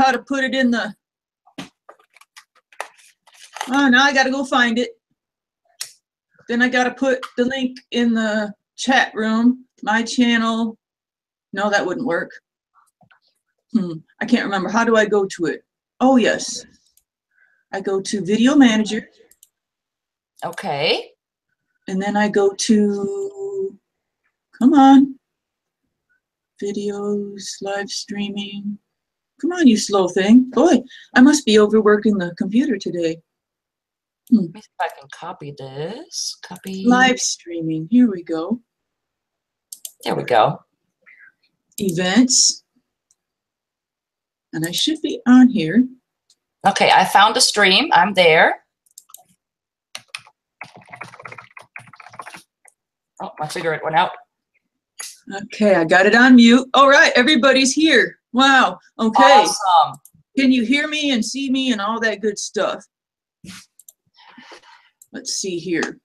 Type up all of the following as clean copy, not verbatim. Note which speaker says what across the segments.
Speaker 1: how to put it in the, oh, now I gotta go find it. Then I gotta put the link in the chat room, my channel. No, that wouldn't work. I can't remember. How do I go to it? Oh, yes. I go to Video Manager.
Speaker 2: Okay.
Speaker 1: And then I go to, come on, videos, live streaming. Come on, you slow thing. Boy, I must be overworking the computer today.
Speaker 2: Let me see if I can copy this. Copy.
Speaker 1: Live streaming. Here we go.
Speaker 2: There we go.
Speaker 1: Events. And I should be on here.
Speaker 2: Okay, I found the stream. I'm there. Oh, my cigarette went out.
Speaker 1: Okay, I got it on mute. All right, everybody's here. Wow. Okay.
Speaker 2: Awesome.
Speaker 1: Can you hear me and see me and all that good stuff? Let's see here.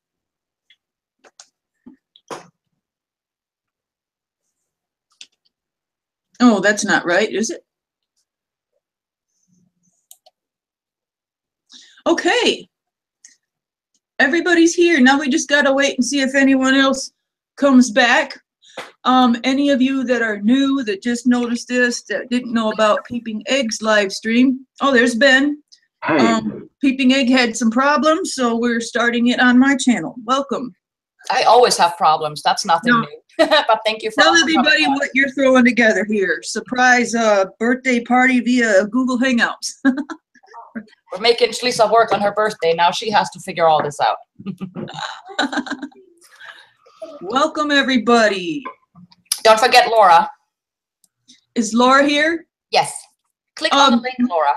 Speaker 1: Oh, that's not right, is it? Okay. Everybody's here. Now we just gotta wait and see if anyone else comes back. Any of you that are new, that just noticed this, that didn't know about Peeping Egg's live stream. Oh, there's Ben.
Speaker 3: Hey.
Speaker 1: Peeping Egg had some problems, so we're starting it on my channel. Welcome.
Speaker 2: I always have problems. That's nothing new. But thank you for
Speaker 1: tell everybody what you're throwing together here. Surprise birthday party via Google Hangouts.
Speaker 2: We're making Shlisa work on her birthday. Now she has to figure all this out.
Speaker 1: Welcome, everybody.
Speaker 2: Don't forget Laura.
Speaker 1: Is Laura here?
Speaker 2: Yes. Click on the link, Laura.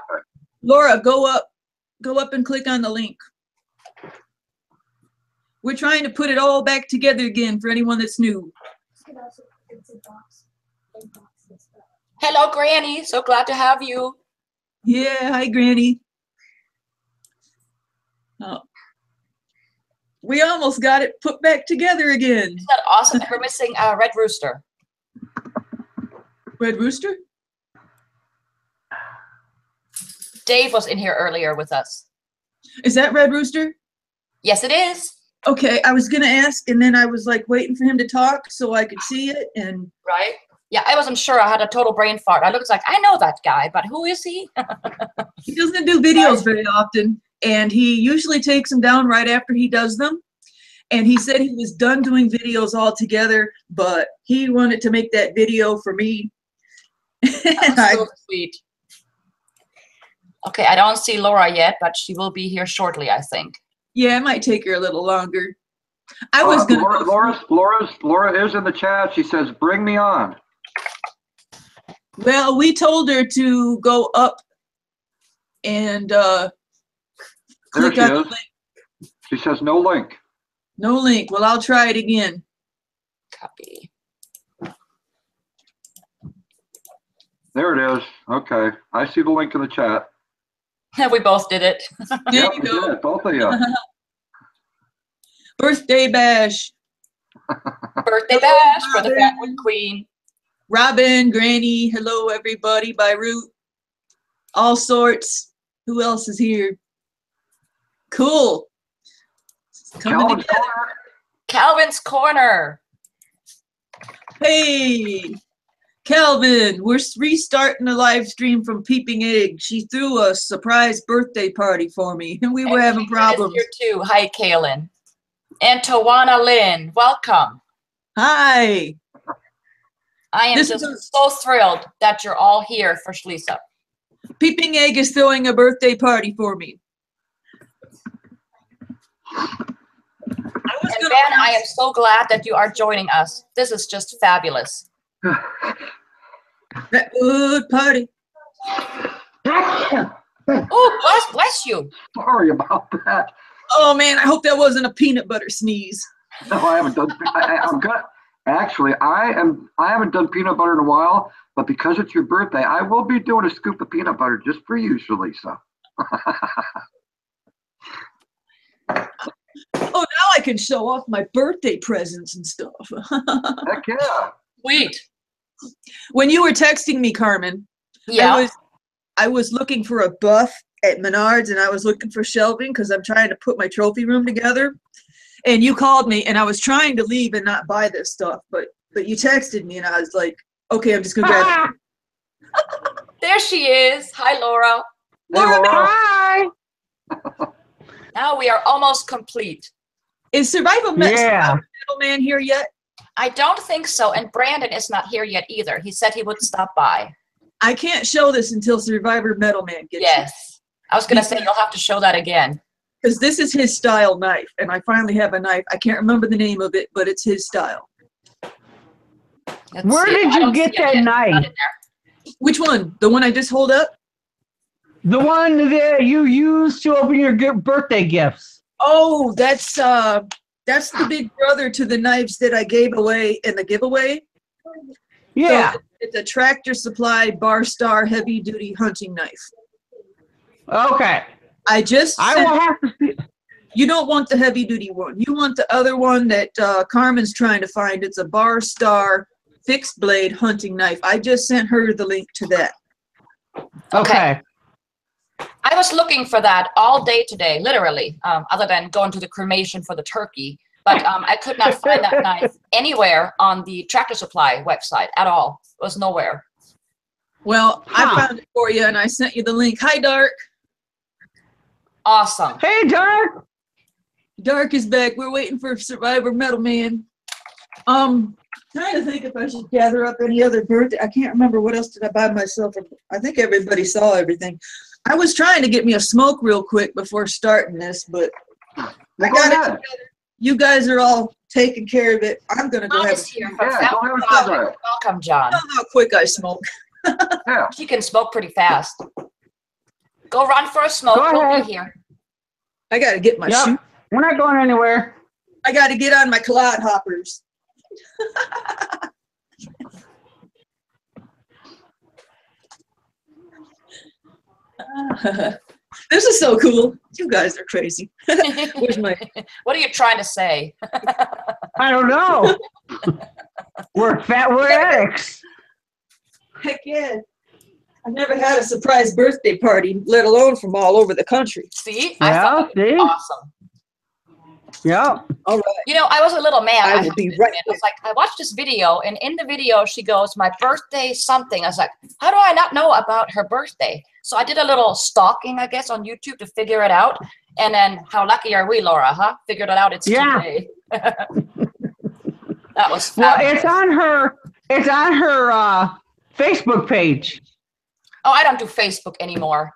Speaker 1: Laura, go up and click on the link. We're trying to put it all back together again for anyone that's new.
Speaker 2: Hello, Granny. So glad to have you.
Speaker 1: Yeah, hi, Granny. Oh. We almost got it put back together again.
Speaker 2: Isn't that awesome? We're missing Red Rooster.
Speaker 1: Red Rooster?
Speaker 2: Dave was in here earlier with us.
Speaker 1: Is that Red Rooster?
Speaker 2: Yes, it is.
Speaker 1: Okay, I was gonna ask, and then I was like waiting for him to talk so I could see it, and
Speaker 2: right. Yeah, I wasn't sure. I had a total brain fart. I looked like I know that guy, but who is he?
Speaker 1: He doesn't do videos very often, and he usually takes them down right after he does them. And he said he was done doing videos altogether, but he wanted to make that video for me.
Speaker 2: That's so sweet. Okay, I don't see Laura yet, but she will be here shortly, I think.
Speaker 1: Yeah, it might take her a little longer. I was gonna.
Speaker 3: Laura is in the chat. She says, "Bring me on."
Speaker 1: Well, we told her to go up and click on the link.
Speaker 3: She says no link.
Speaker 1: No link. Well, I'll try it again.
Speaker 2: Copy.
Speaker 3: There it is. Okay, I see the link in the chat.
Speaker 2: We both did it.
Speaker 1: There you go.
Speaker 3: Did, both of you.
Speaker 1: Birthday bash.
Speaker 2: Birthday bash for the Fatwood Queen.
Speaker 1: Robin, Granny, hello everybody, Beirut, all sorts. Who else is here? Cool.
Speaker 3: Calvin's Corner.
Speaker 2: Calvin's Corner.
Speaker 1: Hey, Calvin, we're restarting the live stream from Peeping Egg. She threw a surprise birthday party for me, and we were having problems.
Speaker 2: Here too. Hi, Kaylin. And Tawana Lynn, welcome.
Speaker 1: Hi.
Speaker 2: I am just so thrilled that you're all here for Shlisa.
Speaker 1: Peeping Egg is throwing a birthday party for me.
Speaker 2: And Ben, I am so glad that you are joining us. This is just fabulous.
Speaker 1: Fatwood party.
Speaker 2: Oh, bless you.
Speaker 3: Sorry about that.
Speaker 1: Oh man, I hope that wasn't a peanut butter sneeze.
Speaker 3: No, I haven't done. I'm good. Actually, I haven't done peanut butter in a while, but because it's your birthday, I will be doing a scoop of peanut butter just for you, Shlisa.
Speaker 1: Oh, now I can show off my birthday presents and stuff.
Speaker 3: Heck yeah.
Speaker 2: Sweet.
Speaker 1: When you were texting me, Carmen,
Speaker 2: yeah,
Speaker 1: I was looking for a buff at Menards, and I was looking for shelving because I'm trying to put my trophy room together. And you called me, and I was trying to leave and not buy this stuff, but you texted me, and I was like, okay, I'm just gonna grab it.
Speaker 2: There she is. Hi, Laura.
Speaker 3: Hey, Laura.
Speaker 4: Hi.
Speaker 2: Now we are almost complete.
Speaker 1: Is Survival Middleman here yet?
Speaker 2: I don't think so, and Brandon is not here yet either. He said he would stop by.
Speaker 1: I can't show this until Survivor Metalman gets here.
Speaker 2: Yes. I was going to say, you'll have to show that again.
Speaker 1: Because this is his style knife, and I finally have a knife. I can't remember the name of it, but it's his style.
Speaker 4: Where did you get that knife?
Speaker 1: Which one? The one I just hold up?
Speaker 4: The one that you used to open your birthday gifts.
Speaker 1: Oh, that's the big brother to the knives that I gave away in the giveaway.
Speaker 4: Yeah.
Speaker 1: So it's a Tractor Supply Bar Star heavy duty hunting knife.
Speaker 4: Okay.
Speaker 1: I
Speaker 4: will have to see.
Speaker 1: You don't want the heavy duty one. You want the other one that Carmen's trying to find. It's a Bar Star fixed blade hunting knife. I just sent her the link to that.
Speaker 4: Okay.
Speaker 2: I was looking for that all day today, literally, other than going to the cremation for the turkey. But I could not find that knife anywhere on the Tractor Supply website at all. It was nowhere.
Speaker 1: Well, I found it for you, and I sent you the link. Hi, Dark.
Speaker 2: Awesome.
Speaker 4: Hey, Dark.
Speaker 1: Dark is back. We're waiting for Survivor Metalman. Trying to think if I should gather up any other birthday. I can't remember what else did I buy myself. I think everybody saw everything. I was trying to get me a smoke real quick before starting this, but I got it together. You guys are all taking care of it. I'm gonna go have
Speaker 2: here.
Speaker 3: Welcome,
Speaker 2: John.
Speaker 1: I know how quick I smoke.
Speaker 3: Yeah.
Speaker 2: She can smoke pretty fast. Go run for a smoke. We'll be here.
Speaker 1: I gotta get my shoe.
Speaker 4: We're not going anywhere.
Speaker 1: I gotta get on my clod hoppers. This is so cool. You guys are crazy. Where's my...
Speaker 2: What are you trying to say?
Speaker 4: I don't know. We're addicts.
Speaker 1: Heck yeah. I've never had a surprise birthday party, let alone from all over the country.
Speaker 2: See? I thought it was awesome.
Speaker 4: Yeah.
Speaker 1: All right.
Speaker 2: You know, I was a little mad.
Speaker 1: I will be right
Speaker 2: I was like, I watched this video, and in the video, she goes, my birthday something. I was like, how do I not know about her birthday? So I did a little stalking, I guess, on YouTube to figure it out. And then, how lucky are we, Laura, huh? Figured it out. It's today. That was fabulous.
Speaker 4: Well, it's on her Facebook page.
Speaker 2: Oh, I don't do Facebook anymore.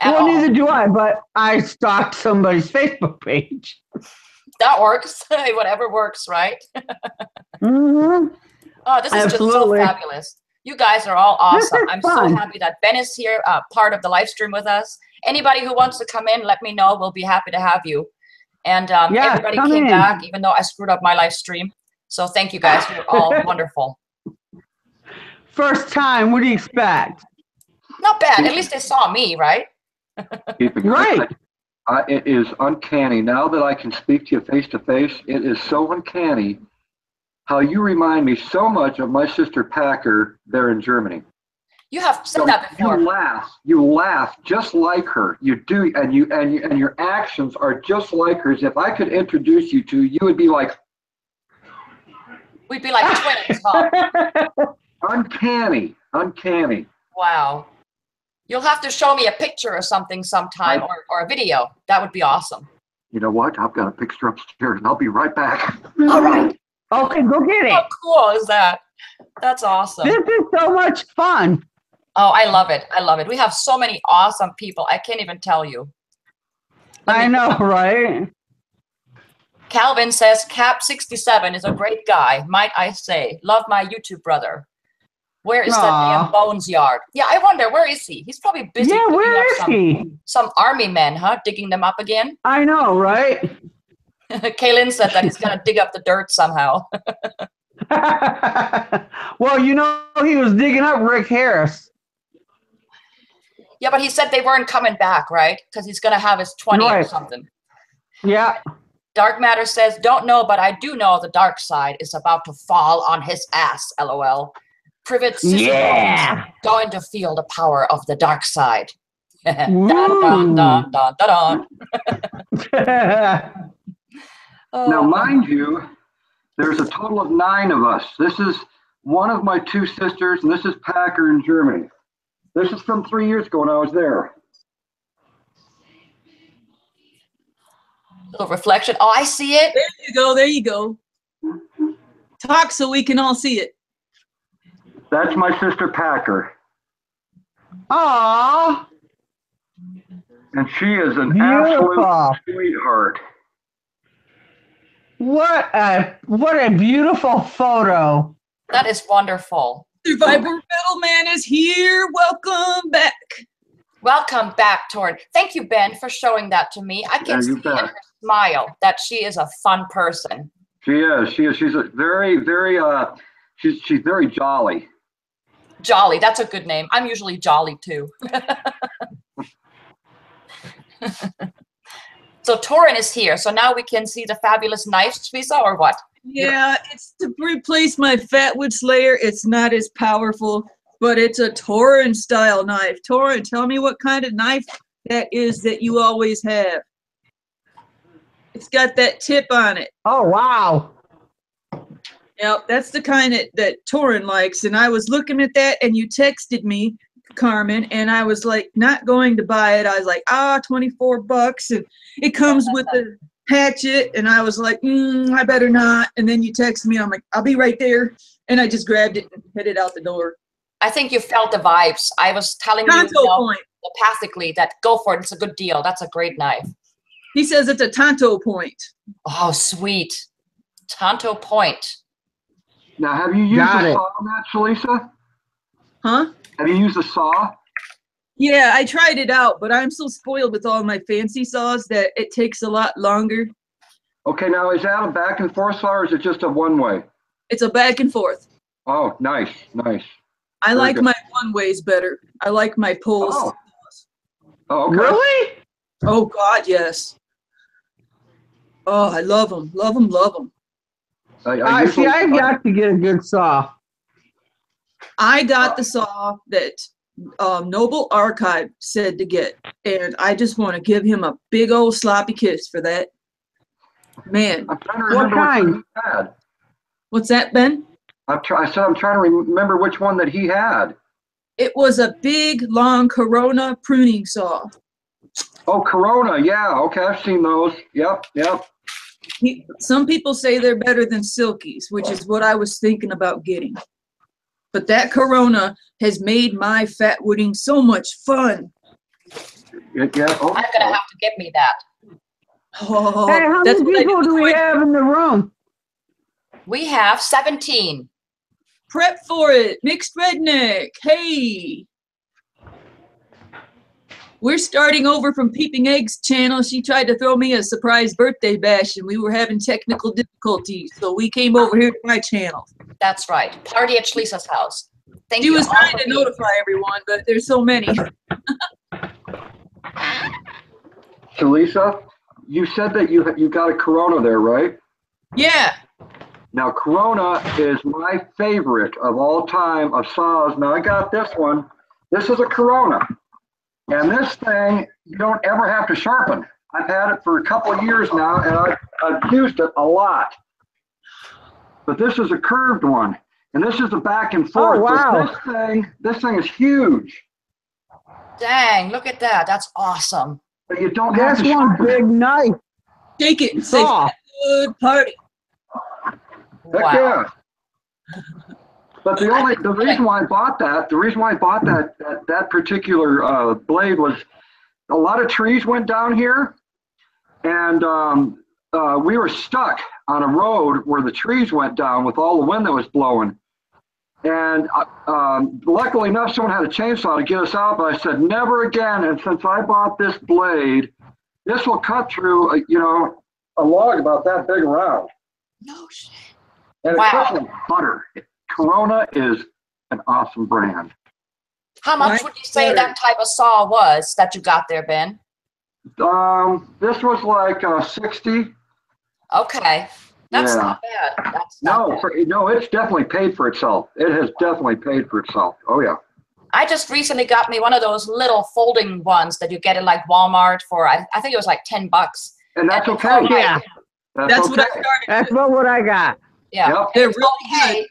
Speaker 4: Well, neither do I, but I stalked somebody's Facebook page.
Speaker 2: That works. Whatever works, right?
Speaker 4: Mm-hmm.
Speaker 2: Oh, this is just so fabulous. You guys are all awesome. I'm so happy that Ben is here, part of the live stream with us. Anybody who wants to come in, let me know. We'll be happy to have you. And everybody came back, even though I screwed up my live stream. So thank you guys. You're all wonderful.
Speaker 4: First time, what do you expect?
Speaker 2: Not bad. At least they saw me, right?
Speaker 4: Right.
Speaker 3: It is uncanny. Now that I can speak to you face to face, it is so uncanny how you remind me so much of my sister Packer there in Germany.
Speaker 2: You have said that before.
Speaker 3: You laugh just like her. You do, and your actions are just like hers. If I could introduce you to, you would be like,
Speaker 2: we'd be like twins, huh?
Speaker 3: Uncanny.
Speaker 2: Wow. You'll have to show me a picture or something sometime, or a video. That would be awesome.
Speaker 3: You know what? I've got a picture upstairs, and I'll be right back.
Speaker 2: All right.
Speaker 4: Okay, go get it.
Speaker 2: How cool is that? That's awesome.
Speaker 4: This is so much fun.
Speaker 2: Oh, I love it. I love it. We have so many awesome people. I can't even tell you.
Speaker 4: I know, right?
Speaker 2: Calvin says, Cap67 is a great guy, might I say. Love my YouTube brother. Where is that damn Bones yard? Yeah, I wonder, where is he? He's probably busy.
Speaker 4: Yeah, where is he?
Speaker 2: Some army men, huh? Digging them up again?
Speaker 4: I know, right?
Speaker 2: Kaylin said that he's going to dig up the dirt somehow.
Speaker 4: Well, you know, he was digging up Rick Harris.
Speaker 2: Yeah, but he said they weren't coming back, right? Because he's going to have his 20 or something.
Speaker 4: Yeah.
Speaker 2: Dark Matter says, don't know, but I do know the dark side is about to fall on his ass, LOL. Privet Sissy
Speaker 4: Yeah.
Speaker 2: going to feel the power of the dark side. Dun,
Speaker 4: Ooh.
Speaker 2: dun, dun, dun, dun.
Speaker 3: Now,
Speaker 2: Oh,
Speaker 3: mind you, there's a total of 9 of us. This is one of my 2 sisters, and this is Packer in Germany. This is from 3 years ago when I was there.
Speaker 2: little reflection. Oh, I see it.
Speaker 1: There you go. There you go. Talk so we can all see it.
Speaker 3: That's my sister Packer,
Speaker 4: Aw.
Speaker 3: and she is an
Speaker 4: Beautiful.
Speaker 3: absolute sweetheart.
Speaker 4: What a beautiful photo.
Speaker 2: That is wonderful.
Speaker 1: Survivor Middleman is here. Welcome back.
Speaker 2: Welcome back, Torin. Thank you, Ben, for showing that to me. I
Speaker 3: Yeah,
Speaker 2: can see
Speaker 3: you
Speaker 2: in
Speaker 3: bet.
Speaker 2: her smile that she is a fun person.
Speaker 3: She is. She's a very, she's very jolly.
Speaker 2: Jolly, that's a good name. I'm usually jolly too. So Torin is here. So now we can see the fabulous knife, Shlisa, or what?
Speaker 1: Yeah, it's to replace my fatwood slayer. It's not as powerful, but it's a Torin style knife. Torin, tell me what kind of knife that is that you always have. It's got that tip on it.
Speaker 4: Oh, wow.
Speaker 1: Yep, that's the kind that Torin likes. And I was looking at that, and you texted me, Carmen, and I was like, not going to buy it. I was like, $24, and it comes with a hatchet, and I was like, I better not. And then you text me, I'm like, I'll be right there, and I just grabbed it and headed out the door.
Speaker 2: I think you felt the vibes. I was telling you,
Speaker 1: Tonto point.
Speaker 2: telepathically that go for it. It's a good deal. That's a great knife.
Speaker 1: He says it's a Tonto point.
Speaker 2: Oh, sweet. Tonto point.
Speaker 3: Now, have you used
Speaker 4: Got
Speaker 3: a
Speaker 4: it.
Speaker 3: saw on that, Shlisa?
Speaker 1: Huh?
Speaker 3: Have you used a saw?
Speaker 1: Yeah, I tried it out, but I'm so spoiled with all my fancy saws that it takes a lot longer.
Speaker 3: Okay, now is that a back and forth saw or is it just a one way?
Speaker 1: It's a back and forth.
Speaker 3: Oh, nice, nice.
Speaker 1: I
Speaker 3: Very
Speaker 1: like
Speaker 3: good.
Speaker 1: my one ways better. I like my pulls.
Speaker 3: Oh. Oh, okay.
Speaker 4: Really?
Speaker 1: Oh God, yes. Oh, I love them, love them, love them.
Speaker 3: I
Speaker 4: See,
Speaker 3: usually-
Speaker 4: I've got to get a good saw.
Speaker 1: I got the saw that Noble Archive said to get, and I just want to give him a big old sloppy kiss for that. Man,
Speaker 3: I'm trying to
Speaker 4: What
Speaker 3: remember which
Speaker 4: kind?
Speaker 3: one he had.
Speaker 1: what's that, Ben?
Speaker 3: I said I'm trying to remember which one that he had.
Speaker 1: It was a big, long Corona pruning saw.
Speaker 3: Oh, Corona. Yeah. Okay, I've seen those. Yep.
Speaker 1: Some people say they're better than Silkies, which is what I was thinking about getting. But that Corona has made my fatwooding so much fun.
Speaker 3: Yeah. Oh,
Speaker 2: I'm gonna have to get me that.
Speaker 1: Oh,
Speaker 4: Hey, how
Speaker 1: that's
Speaker 4: many
Speaker 1: what I
Speaker 4: people do we
Speaker 1: do.
Speaker 4: have in the room?
Speaker 2: We have 17.
Speaker 1: Prep for it, mixed redneck. Hey. We're starting over from Peeping Eggs channel. She tried to throw me a surprise birthday bash, and we were having technical difficulties. So we came over here to my channel.
Speaker 2: That's right. Party at Shlisa's house. Thank
Speaker 1: She
Speaker 2: you
Speaker 1: was
Speaker 2: all
Speaker 1: trying
Speaker 2: for
Speaker 1: to
Speaker 2: being-
Speaker 1: notify everyone, but there's so many.
Speaker 3: Shlisa, you said that you got a Corona there, right?
Speaker 1: Yeah.
Speaker 3: Now, Corona is my favorite of all time of saws. Now, I got this one. This is a Corona. And this thing, you don't ever have to sharpen. I've had it for a couple of years now, and I've used it a lot. But this is a curved one. And this is a back and forth.
Speaker 4: Oh, wow.
Speaker 3: But this thing is huge.
Speaker 2: Dang, look at that. That's awesome.
Speaker 3: But you don't have
Speaker 4: That's
Speaker 3: to
Speaker 4: one
Speaker 3: sharpen
Speaker 4: big
Speaker 3: it.
Speaker 4: knife.
Speaker 1: Shake it and say,
Speaker 4: Saw.
Speaker 1: good party.
Speaker 3: Heck
Speaker 2: Wow.
Speaker 3: yeah. But the reason why I bought that particular blade was a lot of trees went down here, and we were stuck on a road where the trees went down with all the wind that was blowing. And luckily enough, someone had a chainsaw to get us out, but I said, never again. And since I bought this blade, this will cut through, a log about that big around.
Speaker 2: No shit.
Speaker 3: And it
Speaker 2: Wow.
Speaker 3: cuts like butter. Corona is an awesome brand.
Speaker 2: How much
Speaker 1: Right
Speaker 2: would you say
Speaker 1: there.
Speaker 2: that type of saw was that you got there, Ben?
Speaker 3: This was like 60.
Speaker 2: Okay. That's
Speaker 3: Yeah.
Speaker 2: not bad. That's not bad.
Speaker 3: No, it's definitely paid for itself. It has definitely paid for itself. Oh yeah.
Speaker 2: I just recently got me one of those little folding ones that you get at like Walmart for, I think it was like $10.
Speaker 3: And that's
Speaker 2: And it's
Speaker 3: okay.
Speaker 2: all right.
Speaker 4: Yeah,
Speaker 1: That's what I
Speaker 3: okay.
Speaker 1: started
Speaker 4: that's
Speaker 1: with.
Speaker 4: about what I got.
Speaker 2: Yeah.
Speaker 3: Yep.
Speaker 1: They're
Speaker 2: It's
Speaker 1: really
Speaker 2: okay,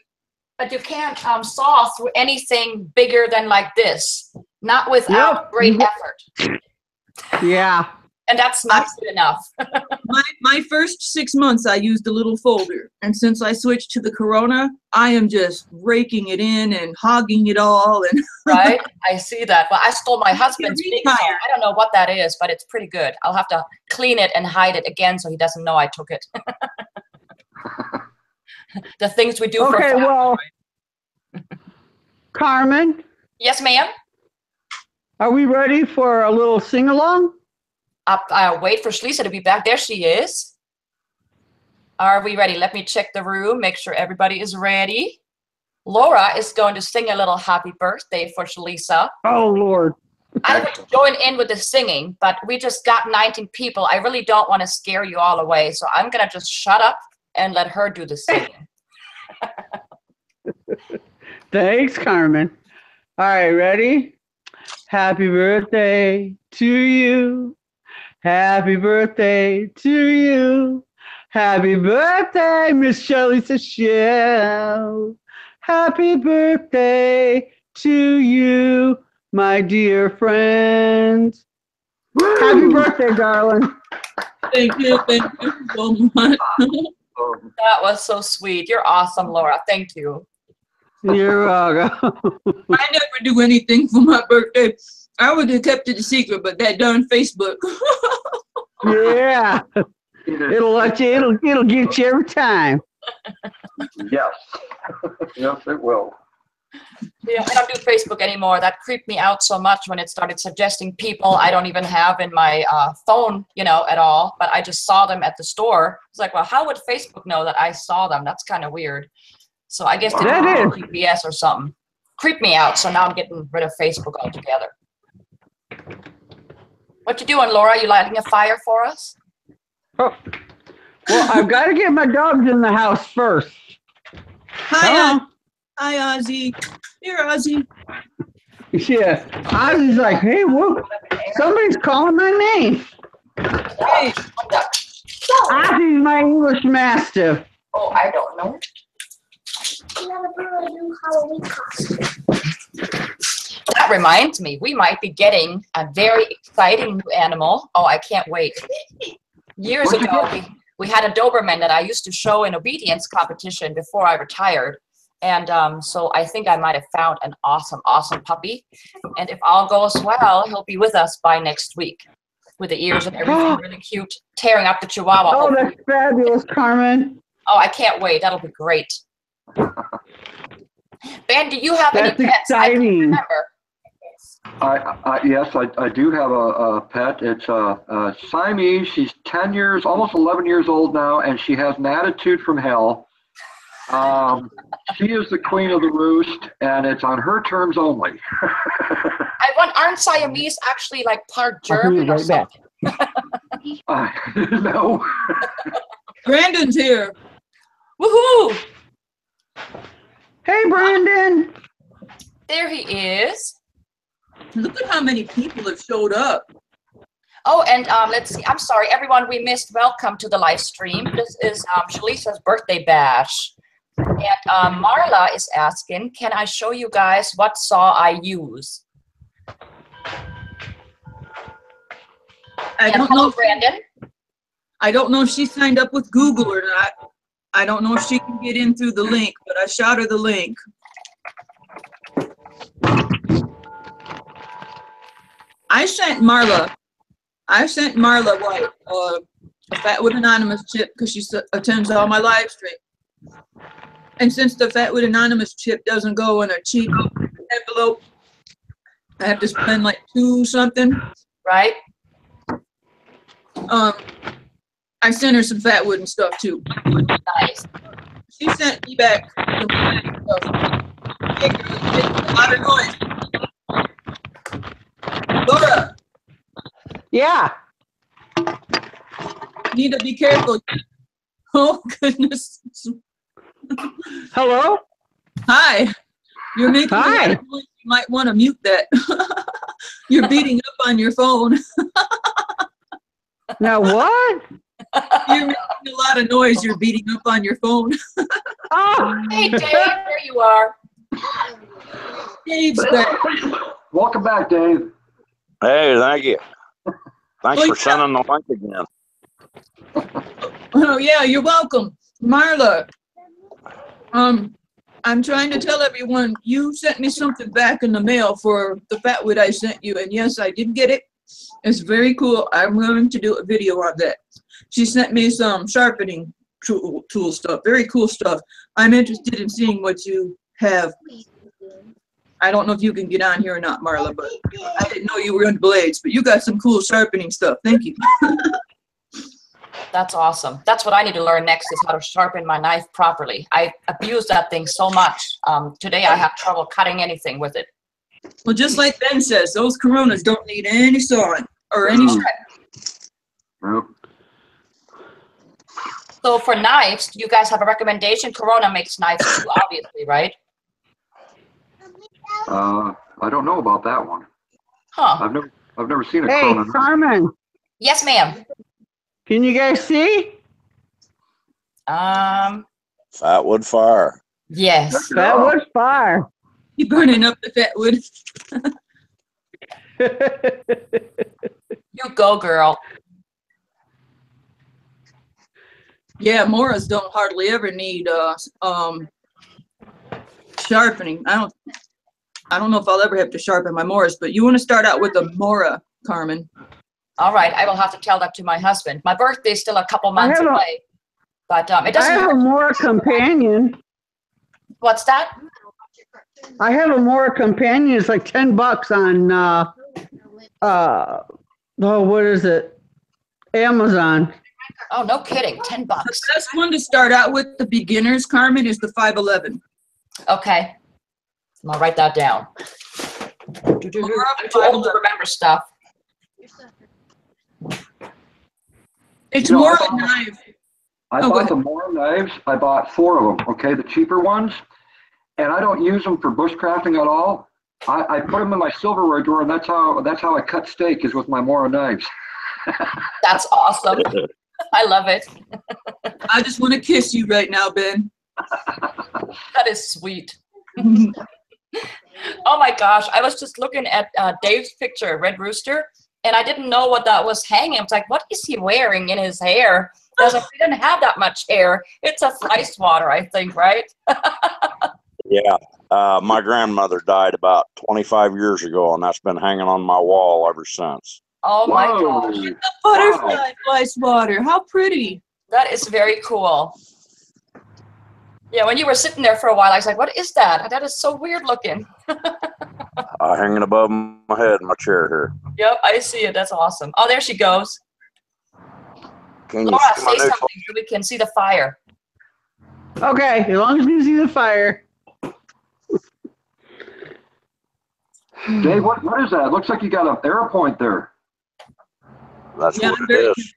Speaker 2: but you can't saw through anything bigger than like this, not without
Speaker 4: Yep.
Speaker 2: great effort.
Speaker 4: Yeah.
Speaker 2: And that's not good enough.
Speaker 1: My first 6 months, I used a little folder. And since I switched to the Corona, I am just raking it in and hogging it all. And
Speaker 2: Right? I see that. Well, I stole my husband's big phone.
Speaker 1: retired.
Speaker 2: I don't know what that is, but it's pretty good. I'll have to clean it and hide it again so he doesn't know I took it. The things we do
Speaker 4: Okay,
Speaker 2: for fun.
Speaker 4: well, Carmen,
Speaker 2: Yes, ma'am.
Speaker 4: are we ready for a little sing-along?
Speaker 2: I'll wait for Shlisa to be back. There she is. Are we ready? Let me check the room, make sure everybody is ready. Laura is going to sing a little happy birthday for Shlisa.
Speaker 4: Oh, Lord.
Speaker 2: I would join in with the singing, but we just got 19 people. I really don't want to scare you all away, so I'm going to just shut up and let her do the singing.
Speaker 4: Thanks, Carmen. All right, ready? Happy birthday to you. Happy birthday to you. Happy birthday, Miss Shelley Shell. Happy birthday to you, my dear friend. Happy birthday, darling.
Speaker 1: thank you so much.
Speaker 2: That was so sweet. You're awesome, Laura. Thank you.
Speaker 4: You're welcome.
Speaker 1: I never do anything for my birthday. I would have kept it a secret, but that darn Facebook.
Speaker 4: Yeah. It'll let you, it'll get you every time.
Speaker 3: Yes. Yes, it will.
Speaker 2: Yeah, I don't do Facebook anymore. That creeped me out so much when it started suggesting people I don't even have in my phone, you know, at all. But I just saw them at the store. It's like, well, how would Facebook know that I saw them? That's kind of weird. So I guess they
Speaker 4: That
Speaker 2: did
Speaker 4: is.
Speaker 2: GPS or something. Creeped me out. So now I'm getting rid of Facebook altogether. What you doing, Laura? You lighting a fire for us?
Speaker 4: Oh. Well, I've got to get my dogs in the house first.
Speaker 1: Hi,
Speaker 4: Come
Speaker 1: Hi, Ozzy. Here, Ozzy.
Speaker 4: on. Yeah. Ozzy's like, hey, whoop, somebody's calling my name.
Speaker 1: Hey,
Speaker 4: Ozzy's my English Mastiff.
Speaker 2: Oh, I don't know. That reminds me, we might be getting a very exciting new animal. Oh, I can't wait. Years
Speaker 3: What'd you
Speaker 2: ago, we had a Doberman that I used to show in obedience competition before I retired. And so I think I might have found an awesome, awesome puppy. And if all goes well, he'll be with us by next week with the ears and everything really cute, tearing up the Chihuahua.
Speaker 4: Oh,
Speaker 2: hopefully.
Speaker 4: that's fabulous, Carmen.
Speaker 2: Oh, I can't wait. That'll be great. Ben, do you have
Speaker 4: That's
Speaker 2: any pets? I can't
Speaker 4: exciting.
Speaker 2: remember.
Speaker 3: Yes, I do have a pet. It's a Siamese. She's 10 years, almost 11 years old now, and she has an attitude from hell. She is the queen of the roost, and it's on her terms only.
Speaker 2: Aren't Siamese actually like part
Speaker 4: I'll be
Speaker 2: German or
Speaker 4: right back.
Speaker 2: something?
Speaker 3: No.
Speaker 1: Brandon's here.
Speaker 2: Woohoo!
Speaker 4: Hey, Brandon.
Speaker 2: There he is.
Speaker 1: Look at how many people have showed up.
Speaker 2: Oh, and let's see. I'm sorry, everyone we missed. Welcome to the live stream. This is Shalisa's birthday bash. And Marla is asking, can I show you guys what saw I use?
Speaker 1: I
Speaker 2: And
Speaker 1: don't
Speaker 2: hello,
Speaker 1: know.
Speaker 2: Brandon.
Speaker 1: I don't know if she signed up with Google or not. I don't know if she can get in through the link, but I shot her the link. I sent Marla White a Fatwood Anonymous chip because she attends all my live streams. And since the Fatwood Anonymous chip doesn't go in a cheap envelope, I have to spend like $2 something.
Speaker 2: Right?
Speaker 1: I sent her some Fatwood and stuff too.
Speaker 2: Nice.
Speaker 1: She sent me back some stuff. Make a lot of noise. Laura,
Speaker 4: Yeah.
Speaker 1: you need to be careful. Oh, goodness.
Speaker 4: Hello?
Speaker 1: Hi. You're making a lot
Speaker 4: Hi.
Speaker 1: of noise. You might want to mute that. You're beating up on your phone.
Speaker 4: Now what?
Speaker 1: You're making a lot of noise. You're beating up on your phone.
Speaker 4: Oh.
Speaker 2: Hey, Dave, there you are.
Speaker 1: Dave's back.
Speaker 3: Welcome back, Dave.
Speaker 5: Hey, thank you. Thanks
Speaker 1: Well,
Speaker 5: for sending the link again.
Speaker 1: Oh, yeah, you're welcome. Marla, I'm trying to tell everyone, you sent me something back in the mail for the fatwood I sent you, and yes, I did get it. It's very cool. I'm going to do a video on that. She sent me some sharpening tool stuff, very cool stuff. I'm interested in seeing what you have. I don't know if you can get on here or not, Marla, but I didn't know you were in blades, but you got some cool sharpening stuff. Thank you.
Speaker 2: That's awesome. That's what I need to learn next is how to sharpen my knife properly. I abuse that thing so much. Today I have trouble cutting anything with it.
Speaker 1: Well, just like Ben says, those Coronas don't need any sawing or any
Speaker 3: Well,
Speaker 2: So for knives, do you guys have a recommendation? Corona makes knives too, obviously, right?
Speaker 3: I don't know about that one.
Speaker 2: Huh.
Speaker 3: I've never seen a
Speaker 4: Hey,
Speaker 3: Corona.
Speaker 4: Carmen,
Speaker 2: Yes, ma'am.
Speaker 4: can you guys see?
Speaker 5: Fatwood fire.
Speaker 2: Yes.
Speaker 4: That was fire.
Speaker 1: You burning up the fatwood.
Speaker 2: You go, girl.
Speaker 1: Yeah, Moras don't hardly ever need sharpening. I don't know if I'll ever have to sharpen my Moras, but you want to start out with a Mora, Carmen.
Speaker 2: All right. I will have to tell that to my husband. My birthday's still a couple months
Speaker 4: have a-
Speaker 2: away. But it
Speaker 4: I
Speaker 2: doesn't
Speaker 4: have a
Speaker 2: hurt.
Speaker 4: Mora companion.
Speaker 2: What's that?
Speaker 4: I have a Mora companion. It's like $10 on what is it? Amazon.
Speaker 2: Oh, no kidding. $10.
Speaker 1: The best one to start out with the beginners, Carmen, is the 511.
Speaker 2: Okay. I'm gonna write that down. I'm too old to remember stuff.
Speaker 1: It's
Speaker 3: You know,
Speaker 1: more
Speaker 3: I
Speaker 1: a
Speaker 3: bought-
Speaker 1: knife.
Speaker 3: I
Speaker 1: Oh, go
Speaker 3: bought
Speaker 1: ahead.
Speaker 3: the Mora knives. I bought 4 of them, okay, the cheaper ones. And I don't use them for bushcrafting at all. I put them in my silverware drawer, and that's how I cut steak is with my Mora knives.
Speaker 2: That's awesome. I love it.
Speaker 1: I just want to kiss you right now, Ben.
Speaker 2: That is sweet. Oh my gosh. I was just looking at Dave's picture, Red Rooster, and I didn't know what that was hanging. I was like, what is he wearing in his hair? I was like, he didn't have that much hair. It's a fly swatter, I think, right?
Speaker 5: Yeah. My grandmother died about 25 years ago, and that's been hanging on my wall ever since.
Speaker 2: Oh my
Speaker 3: Whoa.
Speaker 2: gosh.
Speaker 1: Butterfly fly swatter. How pretty.
Speaker 2: That is very cool. Yeah, when you were sitting there for a while, I was like, what is that? That is so weird looking.
Speaker 5: Hanging above my head in my chair here.
Speaker 2: Yep, I see it. That's awesome. Oh, there she goes.
Speaker 5: Can you
Speaker 2: Laura,
Speaker 5: see my
Speaker 2: say
Speaker 5: new
Speaker 2: something so we can see the fire.
Speaker 4: Okay, as long as you see the fire.
Speaker 3: Dave, what is that? It looks like you got an arrow point there.
Speaker 5: That's
Speaker 1: Yeah,
Speaker 5: what
Speaker 1: I'm
Speaker 5: it
Speaker 1: very-
Speaker 5: is.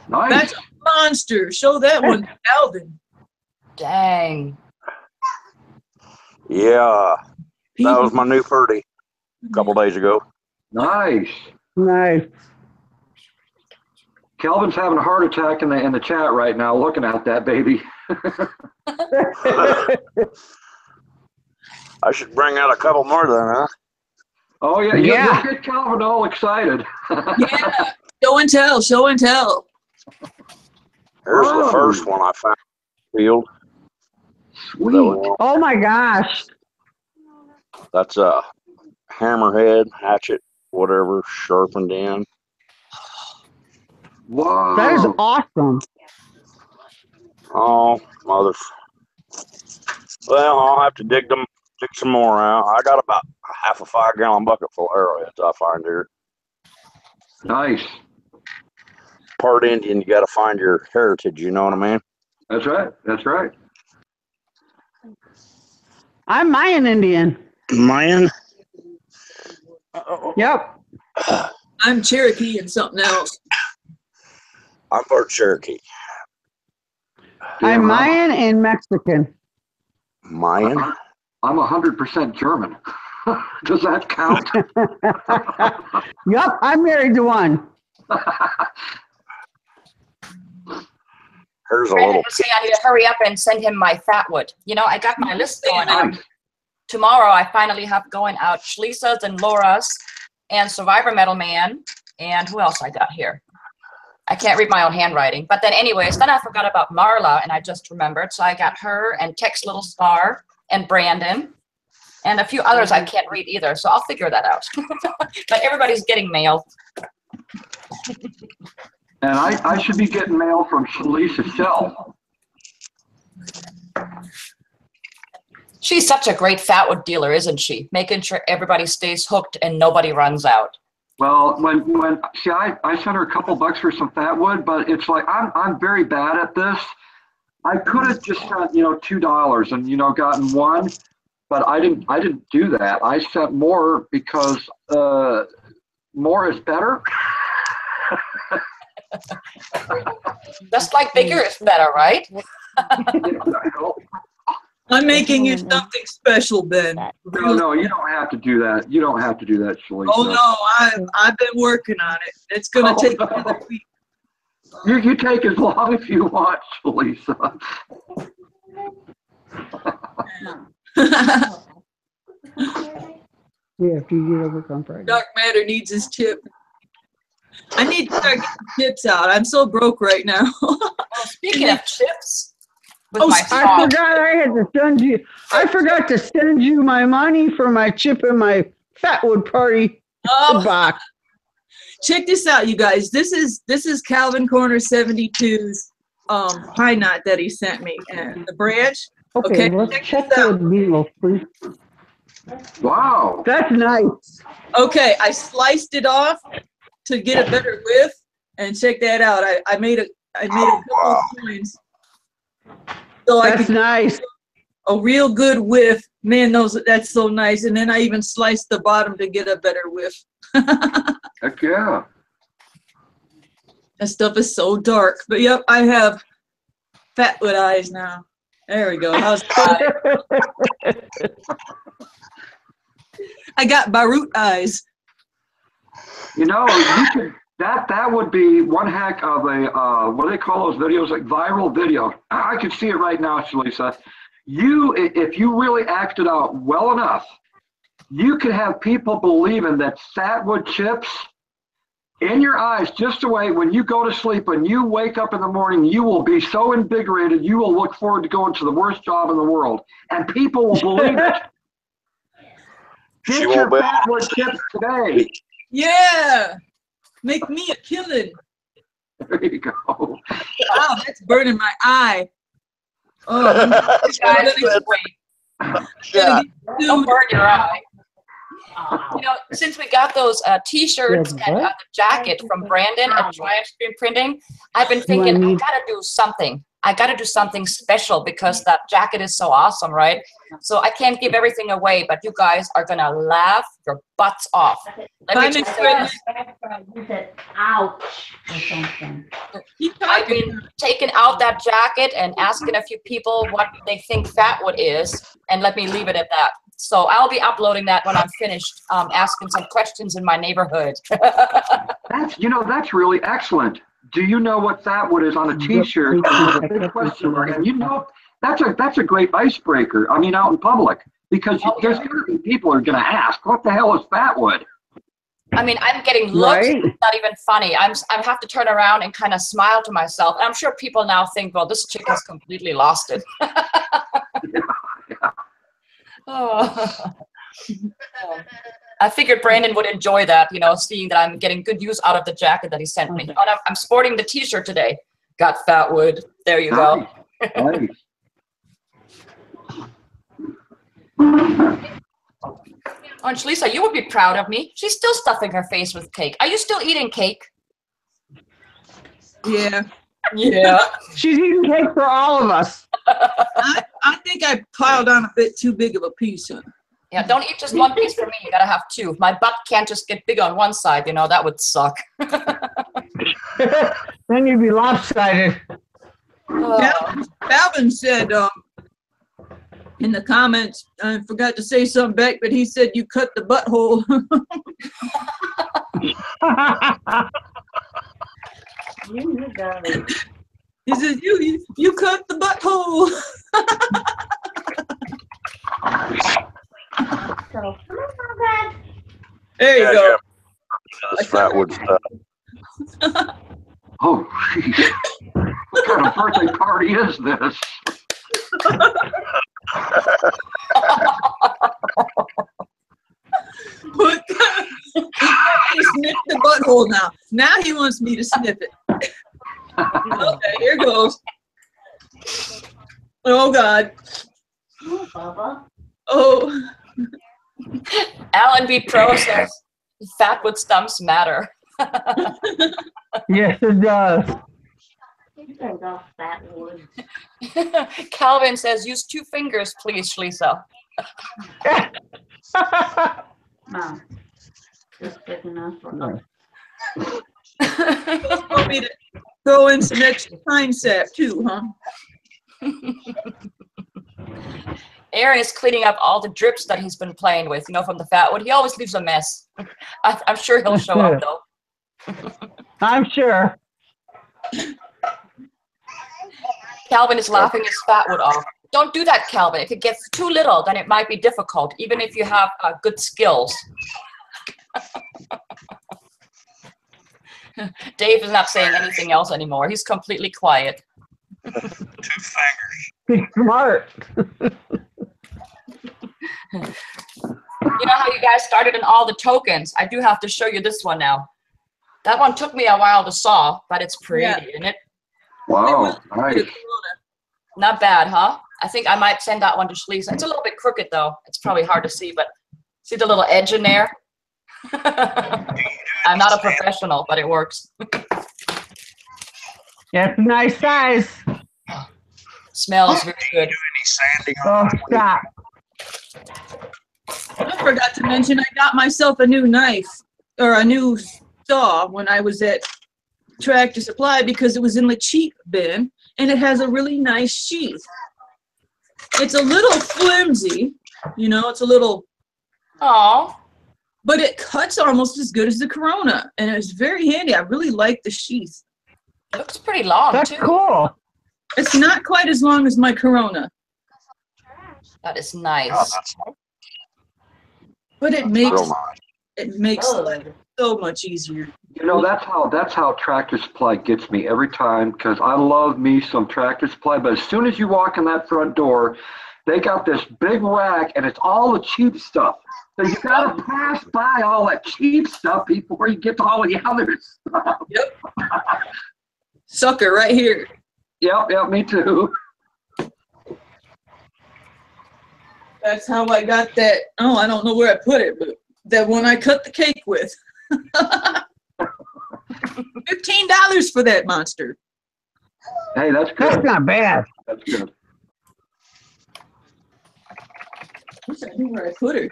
Speaker 3: Nice.
Speaker 1: That's a monster. Show that one to Alvin.
Speaker 2: Dang.
Speaker 5: Yeah. That was my new 30 a couple days ago.
Speaker 3: Nice.
Speaker 4: Nice.
Speaker 3: Kelvin's having a heart attack in the chat right now looking at that baby.
Speaker 5: I should bring out a couple more then, huh?
Speaker 3: Oh, yeah.
Speaker 4: Yeah.
Speaker 3: You'll get Kelvin all excited.
Speaker 1: Yeah. Show and tell. Show and tell.
Speaker 5: Here's
Speaker 3: Oh.
Speaker 5: the first one I found in the field.
Speaker 3: Sweet.
Speaker 4: Oh my gosh.
Speaker 5: That's a hammerhead, hatchet, whatever, sharpened in.
Speaker 3: Wow.
Speaker 4: That is awesome.
Speaker 5: Oh, mother. Well, I'll have to dig some more out. I got about half a 5-gallon bucket full of arrowheads I find here.
Speaker 3: Nice.
Speaker 5: Part Indian, you got to find your heritage, you know what I mean?
Speaker 3: That's right. That's right.
Speaker 4: I'm Mayan Indian.
Speaker 5: Man.
Speaker 4: Yep.
Speaker 1: I'm Cherokee and something else.
Speaker 5: I'm part Cherokee.
Speaker 4: I'm Mayan and Mexican.
Speaker 5: Mayan?
Speaker 3: I'm 100% German. Does that count?
Speaker 4: Yup, I'm married to one.
Speaker 5: Here's a
Speaker 2: Brandon
Speaker 5: little.
Speaker 2: was saying I need to hurry up and send him my fatwood. You know, I got my list going out.
Speaker 3: Nice.
Speaker 2: Tomorrow I finally have going out Shlisa's and Laura's and Survivor Metal Man. And who else I got here? I can't read my own handwriting. But then anyways, then I forgot about Marla and I just remembered. So I got her and Tex Little Star and Brandon and a few others I can't read either. So I'll figure that out. But everybody's getting mail.
Speaker 3: And I should be getting mail from Shlisa Shell.
Speaker 2: She's such a great fatwood dealer, isn't she? Making sure everybody stays hooked and nobody runs out.
Speaker 3: Well, see, I sent her a couple bucks for some fatwood, but it's like I'm very bad at this. I could have just sent $2 and gotten one, but I didn't do that. I sent more because more is better.
Speaker 2: Just like bigger is better, right?
Speaker 1: I'm making you something special, Ben.
Speaker 3: No, you don't have to do that. You don't have to do that, Shlisa.
Speaker 1: Oh no, I've been working on it. It's gonna take another week.
Speaker 3: You take as long as you want, Shlisa.
Speaker 4: Yeah, if you get over on Friday.
Speaker 1: Dark matter needs his chip. I need to start getting chips out. I'm so broke right now.
Speaker 2: Speaking of chips, with
Speaker 1: Oh,
Speaker 2: my
Speaker 4: I
Speaker 2: song,
Speaker 4: forgot I had to send you. I forgot to send you my money for my chip and my fatwood party box.
Speaker 1: Check this out, you guys. This is Calvin Corner 72's pine knot that he sent me, and the branch.
Speaker 4: Okay,
Speaker 1: Okay,
Speaker 4: let's
Speaker 1: check
Speaker 4: check
Speaker 1: this
Speaker 4: the
Speaker 1: out.
Speaker 4: meatloaf, please.
Speaker 3: Wow.
Speaker 4: That's nice.
Speaker 1: Okay, I sliced it off to get a better whiff, and check that out. I made a couple of coins, so I
Speaker 4: That's
Speaker 1: could
Speaker 4: nice.
Speaker 1: a real good whiff. Man, that's so nice. And then I even sliced the bottom to get a better whiff.
Speaker 3: Heck yeah.
Speaker 1: That stuff is so dark. But yep, I have fatwood eyes now. There we go. How's that? I got Barut eyes.
Speaker 3: You could that would be one heck of a what do they call those videos? Like viral video. I could see it right now, Shlisa. If you really acted out well enough, you could have people believing that fatwood chips in your eyes, just the way when you go to sleep and you wake up in the morning, you will be so invigorated, you will look forward to going to the worst job in the world. And people will believe it. Get your fatwood chips today.
Speaker 1: Yeah. Make me a killing.
Speaker 3: There you go.
Speaker 1: Wow, that's burning my eye. Oh,
Speaker 2: guys, wait.
Speaker 5: Yeah.
Speaker 2: Don't burn your eye. Since we got those T-shirts and the jacket from Brandon at Triumph Screen Printing, I've been thinking I gotta do something. I gotta do something special because that jacket is so awesome, right? So I can't give everything away, but you guys are gonna laugh your butts off. Let me just say this.
Speaker 6: Ouch or something.
Speaker 2: I've been taking out that jacket and asking a few people what they think fatwood is, and let me leave it at that. So I'll be uploading that when I'm finished asking some questions in my neighborhood.
Speaker 3: That's really excellent. Do you know what fatwood is on a T-shirt? And a big question mark. And that's a great icebreaker. I mean, out in public, because there's going to be people who are going to ask, "What the hell is fatwood?"
Speaker 2: I mean, I'm getting looks. Right? It's not even funny. I have to turn around and kind of smile to myself. And I'm sure people now think, "Well, this chick has completely lost it." Oh. I figured Brandon would enjoy that, seeing that I'm getting good use out of the jacket that he sent me. And I'm sporting the T-shirt today. Got fatwood. There you go.
Speaker 3: Nice.
Speaker 2: And Shlisa, you would be proud of me. She's still stuffing her face with cake. Are you still eating cake?
Speaker 1: Yeah.
Speaker 2: Yeah.
Speaker 4: She's eating cake for all of us.
Speaker 1: I think I piled on a bit too big of a piece.
Speaker 2: Yeah, don't eat just one piece for me. You gotta have two. My butt can't just get big on one side. That would suck.
Speaker 4: Then you'd be lopsided.
Speaker 1: Calvin said in the comments, I forgot to say something back, but he said you cut the butthole.
Speaker 6: You got it.
Speaker 1: He says you cut the butthole.
Speaker 6: So, come on, Dad.
Speaker 1: There you go.
Speaker 5: That's fatwood stuff.
Speaker 3: Oh, geez. What kind of birthday party is this?
Speaker 1: He sniffed the butthole now. Now he wants me to sniff it. Okay, here goes. Oh, God.
Speaker 6: Oh, Bubba.
Speaker 1: Oh.
Speaker 2: Alan B. Pro says fatwood stumps matter.
Speaker 4: Yes, it does.
Speaker 6: You can go fatwood.
Speaker 2: Calvin says use 2 fingers, please, Shlisa.
Speaker 6: No. Just good enough for
Speaker 4: No.
Speaker 1: Want me to throw in some extra pine sap too, huh?
Speaker 2: Aaron is cleaning up all the drips that he's been playing with, you know, from the fatwood. He always leaves a mess. I'm sure he'll show up, though.
Speaker 4: I'm sure.
Speaker 2: Calvin is laughing his fatwood off. Don't do that, Calvin. If it gets too little, then it might be difficult, even if you have good skills. Dave is not saying anything else anymore. He's completely quiet.
Speaker 5: 2 fingers.
Speaker 4: Be smart.
Speaker 2: You know how you guys started in all the tokens? I do have to show you this one now. That one took me a while to saw, but it's pretty, isn't it?
Speaker 3: Wow, nice.
Speaker 2: Not bad, huh? I think I might send that one to Shlisa. It's a little bit crooked, though. It's probably hard to see, but see the little edge in there? I'm not a professional, but it works.
Speaker 4: Yeah, it's a nice size.
Speaker 2: Smells very good.
Speaker 4: Oh, stop.
Speaker 1: I forgot to mention I got myself a new knife or a new saw when I was at Tractor Supply because it was in the cheap bin and it has a really nice sheath. It's a little flimsy, you know, it's a little, but it cuts almost as good as the Corona and it's very handy. I really like the sheath.
Speaker 2: Looks pretty long,
Speaker 4: That's
Speaker 2: too.
Speaker 4: cool.
Speaker 1: It's not quite as long as my Corona.
Speaker 2: That is nice.
Speaker 1: But it makes life so much easier.
Speaker 3: You know, that's how Tractor Supply gets me every time, because I love me some Tractor Supply, but as soon as you walk in that front door, they got this big rack and it's all the cheap stuff. So you gotta pass by all that cheap stuff before you get to all the other stuff.
Speaker 1: Yep. Sucker right here.
Speaker 3: Yep, me too.
Speaker 1: That's how I got that. Oh, I don't know where I put it, but that one I cut the cake with. $15 for that monster.
Speaker 3: Hey, that's good.
Speaker 4: That's not bad.
Speaker 3: That's good.
Speaker 1: I knew where I put her.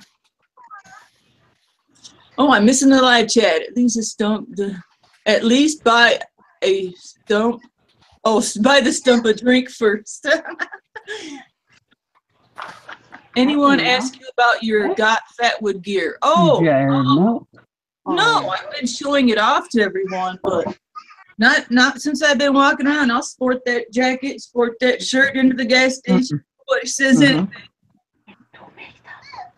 Speaker 1: Oh, I'm missing the live chat. At least a stump. At least buy a stump. Oh, buy the stump a drink first. Anyone ask you about your got fatwood gear? Oh, no, I've been showing it off to everyone, but not since I've been walking around. I'll sport that jacket, sport that shirt into the gas station. Nobody says anything.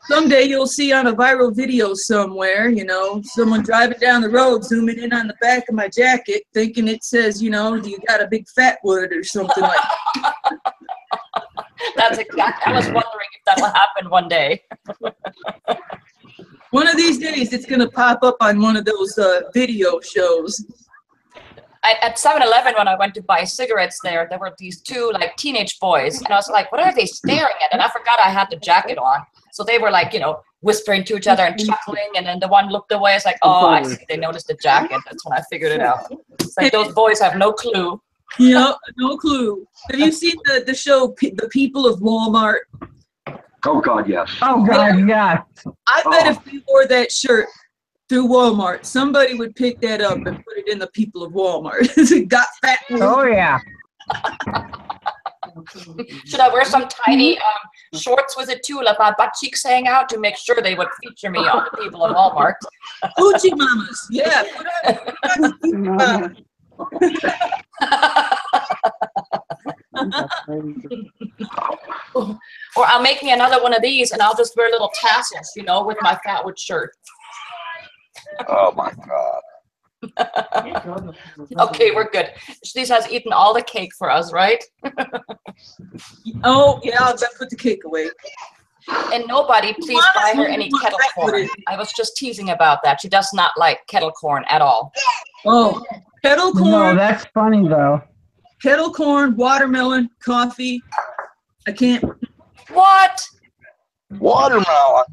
Speaker 1: Someday you'll see on a viral video somewhere, you know, someone driving down the road, zooming in on the back of my jacket, thinking it says, you know, you got a big fatwood or something like that.
Speaker 2: That's exactly. I was wondering if that will happen one day.
Speaker 1: One of these days, it's gonna pop up on one of those video shows.
Speaker 2: At 7-Eleven, when I went to buy cigarettes there were these 2 like teenage boys, and I was like, "What are they staring at?" And I forgot I had the jacket on, so they were like, you know, whispering to each other and chuckling. And then the one looked away. I was like, "Oh, I see. They noticed the jacket." That's when I figured it out. It's like those boys have no clue.
Speaker 1: Yep, no clue. Have you seen the show The People of Walmart?
Speaker 3: Oh, God, yes.
Speaker 4: Oh, God, yes.
Speaker 1: I bet if we wore that shirt through Walmart, somebody would pick that up and put it in The People of Walmart. It got fatwood.
Speaker 4: Oh, yeah.
Speaker 2: Should I wear some tiny shorts with it too, let my butt cheeks hang out to make sure they would feature me on the people of Walmart?
Speaker 1: Hoochie mamas. Yeah.
Speaker 2: Or I'll make me another one of these and I'll just wear little tassels, you know, with my fatwood shirt.
Speaker 5: Oh my God.
Speaker 2: Okay, we're good. Shlisa's eaten all the cake for us, right?
Speaker 1: Oh, yeah, I'll put the cake away.
Speaker 2: And nobody, please buy her any kettle corn. I was just teasing about that. She does not like kettle corn at all.
Speaker 1: Oh, kettle corn.
Speaker 4: No, that's funny though.
Speaker 1: Kettle corn, watermelon, coffee. I can't.
Speaker 2: What?
Speaker 5: Watermelon.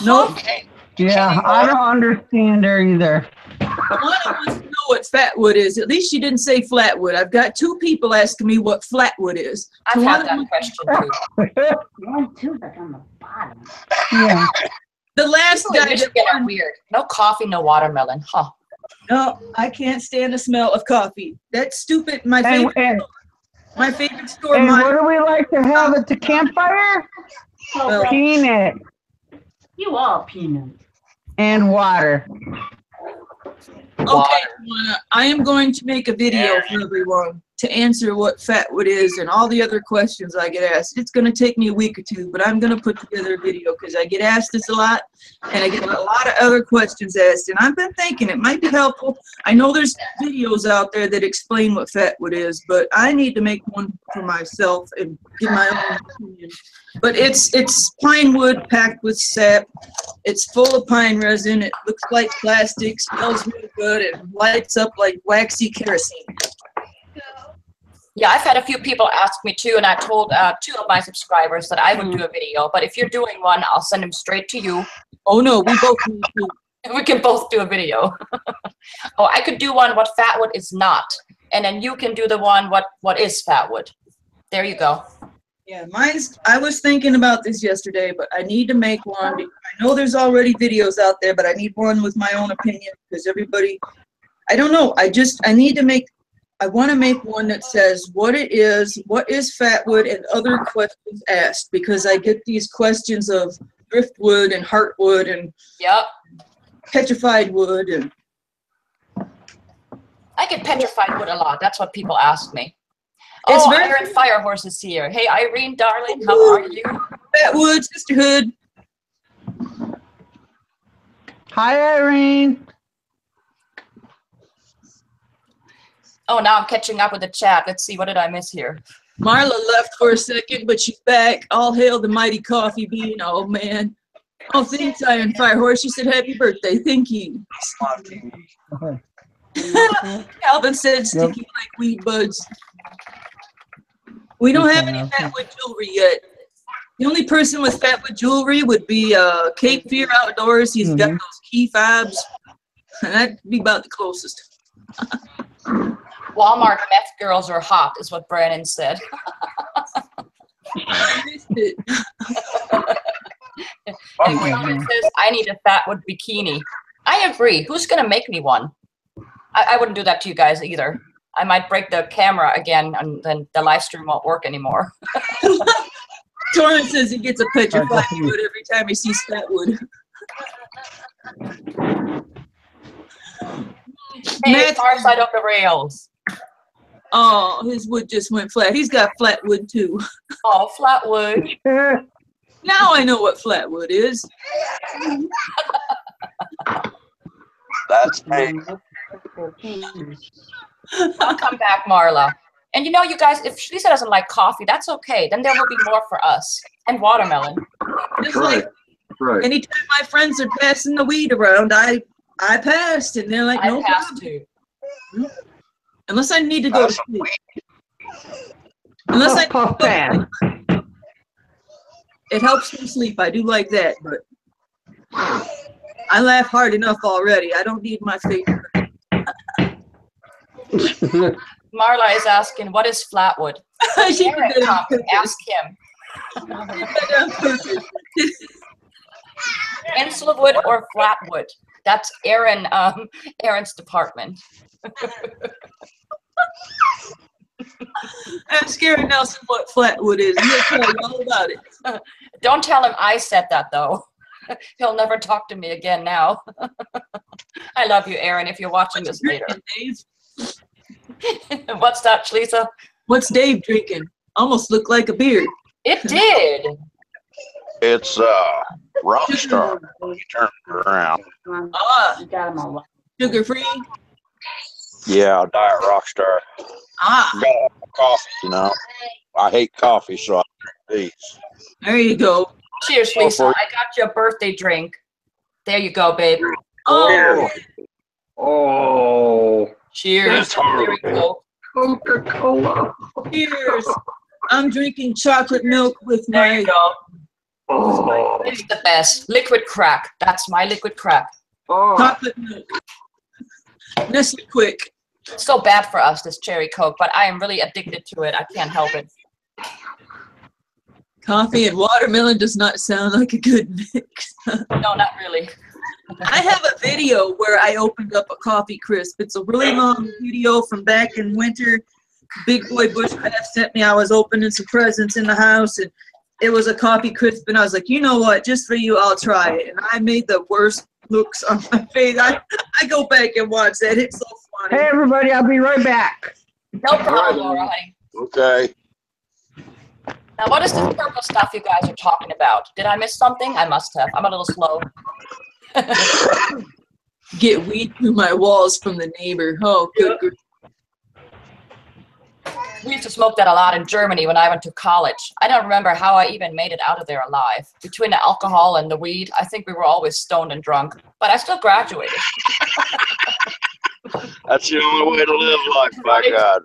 Speaker 1: Nope.
Speaker 2: Coffee?
Speaker 4: Yeah, I don't understand her either.
Speaker 1: Lana wants to know what fatwood is. At least she didn't say flatwood. I've got 2 people asking me what flatwood is.
Speaker 2: I've had that question too.
Speaker 6: One, two, but on the bottom.
Speaker 4: Yeah.
Speaker 1: The last
Speaker 2: People in
Speaker 1: guy that
Speaker 2: Michigan are
Speaker 1: won,
Speaker 2: weird. No coffee, no watermelon. Huh.
Speaker 1: no, I can't stand the smell of coffee. That's stupid. My
Speaker 4: And,
Speaker 1: favorite store.
Speaker 4: and what do we like to have at the campfire?
Speaker 1: Well,
Speaker 4: Peanut
Speaker 6: You all peanuts.
Speaker 4: and water.
Speaker 1: okay, Lana, I am going to make a video for everyone to answer what fatwood is and all the other questions I get asked. It's going to take me a week or 2, but I'm going to put together a video because I get asked this a lot, and I get a lot of other questions asked, and I've been thinking it might be helpful. I know there's videos out there that explain what fatwood is, but I need to make one for myself and give my own opinion. But it's pine wood packed with sap. It's full of pine resin. It looks like plastic, smells really good, and lights up like waxy kerosene.
Speaker 2: Yeah, I've had a few people ask me too, and I told 2 of my subscribers that I would do a video. But if you're doing one, I'll send them straight to you.
Speaker 1: Oh no, we both need to.
Speaker 2: We can both do a video. Oh, I could do one what fatwood is not, and then you can do the one what is fatwood. There you go.
Speaker 1: Yeah, I was thinking about this yesterday, but I need to make one. I know there's already videos out there, but I need one with my own opinion because everybody, I don't know. I want to make one that says what it is, what is fatwood, and other questions asked, because I get these questions of driftwood and heartwood and
Speaker 2: Yep.
Speaker 1: petrified wood. And
Speaker 2: I get petrified wood a lot. That's what people ask me.
Speaker 1: It's
Speaker 2: Oh,
Speaker 1: very-
Speaker 2: Irene Firehorse is here. Hey, Irene, darling, how are you?
Speaker 1: fatwood, sisterhood.
Speaker 4: Hi, Irene.
Speaker 2: Oh, now I'm catching up with the chat. Let's see, what did I miss here?
Speaker 1: Marla left for a second, but she's back. All hail the mighty coffee bean. Oh, man. Oh, thanks, Iron Firehorse. She said, happy birthday. Thank you. Calvin said, sticky like weed buds. We don't have any fatwood jewelry yet. The only person with fatwood jewelry would be Cape Fear Outdoors. He's got those key fobs. And that'd be about the closest.
Speaker 2: Walmart meth girls are hot, is what Brandon said.
Speaker 1: I missed it.
Speaker 2: And Brandon says, I need a fatwood bikini. I agree. Who's going to make me one? I wouldn't do that to you guys either. I might break the camera again, and then the live stream won't work anymore.
Speaker 1: Torrance says he gets a petrified wood every time he sees fatwood.
Speaker 2: Hey,
Speaker 1: Matt-
Speaker 2: far side of the rails.
Speaker 1: Oh, his wood just went flat. He's got flat wood too.
Speaker 2: Oh, flatwood.
Speaker 1: Now I know what flatwood is.
Speaker 5: That's me.
Speaker 2: I'll come back, Marla. And you know, you guys, if Shlisa doesn't like coffee, that's okay. Then there will be more for us. And watermelon.
Speaker 1: Just
Speaker 3: Right.
Speaker 1: like
Speaker 3: Right.
Speaker 1: anytime my friends are passing the weed around, I passed, and they're like, no
Speaker 2: I passed
Speaker 1: problem.
Speaker 2: too.
Speaker 1: Unless I need to go to sleep. Unless
Speaker 4: Puff, puff, pass.
Speaker 1: it helps me sleep. I do like that, but I laugh hard enough already. I don't need my favorite.
Speaker 2: Marla is asking, what is flatwood?
Speaker 1: She did
Speaker 2: Eric,
Speaker 1: that on
Speaker 2: come,
Speaker 1: purpose.
Speaker 2: ask him.
Speaker 1: She did that on purpose.
Speaker 2: Pencil wood or flatwood? That's Aaron's department.
Speaker 1: Ask Gary Nelson what flatwood is. He'll tell you all about it.
Speaker 2: Don't tell him I said that, though. He'll never talk to me again now. I love you, Aaron, if you're watching this later.
Speaker 1: Dave?
Speaker 2: What's that, Shlisa?
Speaker 1: What's Dave drinking? Almost looked like a beer.
Speaker 2: It did.
Speaker 5: It's Rockstar. You turn it around.
Speaker 1: Ah,
Speaker 6: You got 'em all.
Speaker 1: sugar-free?
Speaker 5: Yeah, Diet Rockstar.
Speaker 1: Ah,
Speaker 5: Got a coffee, you know. I hate coffee, so I drink these.
Speaker 1: there you go.
Speaker 2: Cheers, Lisa. I got you a birthday drink. There you go, babe.
Speaker 1: Oh,
Speaker 3: Oh,
Speaker 2: Cheers. Here we go.
Speaker 3: Coca-Cola.
Speaker 1: cheers. I'm drinking chocolate milk with
Speaker 2: There
Speaker 1: my
Speaker 2: you go.
Speaker 3: Oh,
Speaker 2: It's the best. Liquid crack. That's my liquid crack.
Speaker 3: oh.
Speaker 1: chocolate milk. Nestle Quick.
Speaker 2: It's so bad for us, this cherry Coke, but I am really addicted to it. I can't help it.
Speaker 1: Coffee and watermelon does not sound like a good mix.
Speaker 2: No, not really.
Speaker 1: I have a video where I opened up a coffee crisp. It's a really long video from back in winter. Big boy Bushcraft sent me. I was opening some presents in the house, and it was a coffee crisp, and I was like, you know what? Just for you, I'll try it. And I made the worst looks on my face. I go back and watch that. It's so funny.
Speaker 4: Hey, everybody, I'll be right back.
Speaker 2: No problem, Laura, honey.
Speaker 5: Okay.
Speaker 2: Now, what is this purple stuff you guys are talking about? Did I miss something? I must have. I'm a little slow.
Speaker 1: Get weed through my walls from the neighbor. Oh, good grief.
Speaker 2: We used to smoke that a lot in Germany when I went to college. I don't remember how I even made it out of there alive. Between the alcohol and the weed, I think we were always stoned and drunk. But I still graduated.
Speaker 5: That's the only way to live life, by God.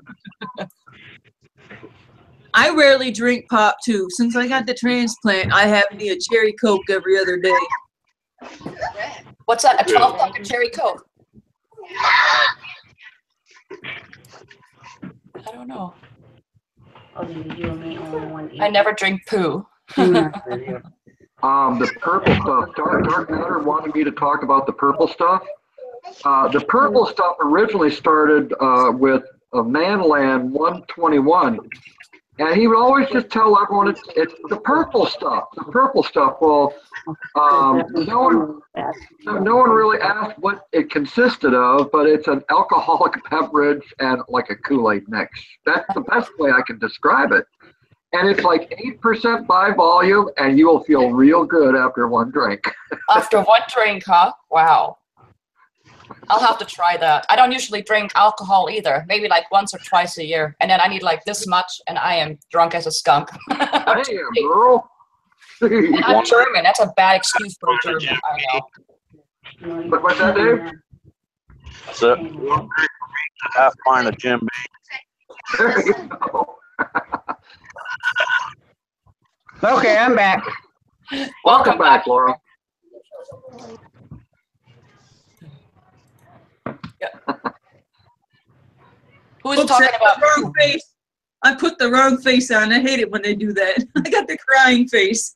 Speaker 1: I rarely drink pop, too. Since I got the transplant, I have me a cherry Coke every other day.
Speaker 2: What's that? A 12-bucket cherry Coke? I don't know.
Speaker 6: Oh, you and me only one.
Speaker 2: I never drink poo.
Speaker 3: The purple stuff. Dark Matter wanted me to talk about the purple stuff. The purple stuff originally started with a Manland 121. And he would always just tell everyone it's the purple stuff, the purple stuff. Well, no one really asked what it consisted of, but it's an alcoholic beverage and like a Kool-Aid mix. That's the best way I can describe it. And it's like 8% by volume, and you will feel real good after one drink.
Speaker 2: After one drink, huh? Wow. I'll have to try that. I don't usually drink alcohol either. Maybe like once or twice a year. And then I need like this much, and I am drunk as a skunk.
Speaker 3: Damn, girl.
Speaker 2: And I'm German. That's a bad excuse for a German. I know.
Speaker 3: What's that, Dave?
Speaker 5: That's it. One drink for me, a half pint of Jim Beam.
Speaker 3: There you go.
Speaker 4: Okay, I'm back.
Speaker 3: Welcome back, Laura.
Speaker 2: Who's talking about
Speaker 1: wrong face? I put the wrong face on. I hate it when they do that. I got the crying face.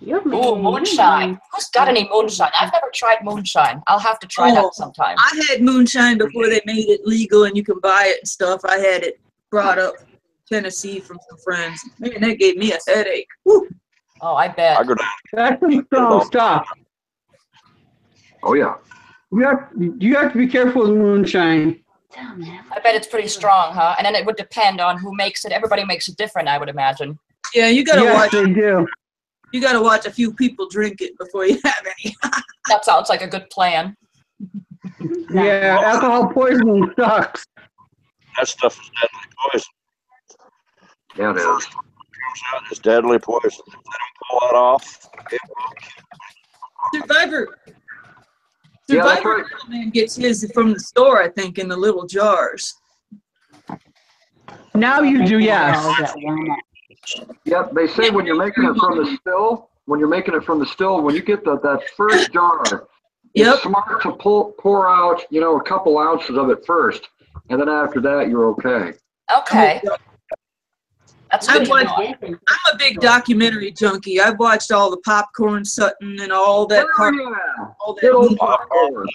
Speaker 2: Ooh, moonshine. Who's got any moonshine? I've never tried moonshine. I'll have to try that sometime.
Speaker 1: I had moonshine before they made it legal and you can buy it and stuff. I had it brought up from Tennessee from some friends. Man, that gave me a headache. Woo.
Speaker 2: Oh, I bet.
Speaker 5: I go down.
Speaker 4: That's some strong stuff.
Speaker 3: Oh, yeah.
Speaker 4: You have to be careful with moonshine.
Speaker 2: I bet it's pretty strong, huh? And then it would depend on who makes it. Everybody makes it different, I would imagine.
Speaker 1: Yeah, you gotta
Speaker 4: Yes,
Speaker 1: watch.
Speaker 4: they do.
Speaker 1: You gotta watch a few people drink it before you have any.
Speaker 2: That sounds like a good plan.
Speaker 4: Yeah, alcohol poisoning sucks.
Speaker 5: That stuff is deadly poison.
Speaker 3: Yeah, it is.
Speaker 5: It's deadly poison. If they don't pull that off, it will.
Speaker 1: Survivor.
Speaker 3: Yeah, that's
Speaker 1: Survivor
Speaker 3: right.
Speaker 1: Man gets his from the store, I think, in the little jars.
Speaker 4: Now you do, yes.
Speaker 3: Yep, they say when you're making it from the still, when you get that first jar, it's smart to pour out, a couple ounces of it first, and then after that, you're okay.
Speaker 2: Okay. That's
Speaker 1: I
Speaker 2: good to
Speaker 1: was-
Speaker 2: know.
Speaker 1: I'm a big documentary junkie. I've watched all the Popcorn Sutton and all that
Speaker 3: Oh,
Speaker 1: part.
Speaker 3: yeah.
Speaker 1: All that
Speaker 3: Good old
Speaker 1: movie.
Speaker 3: popcorn.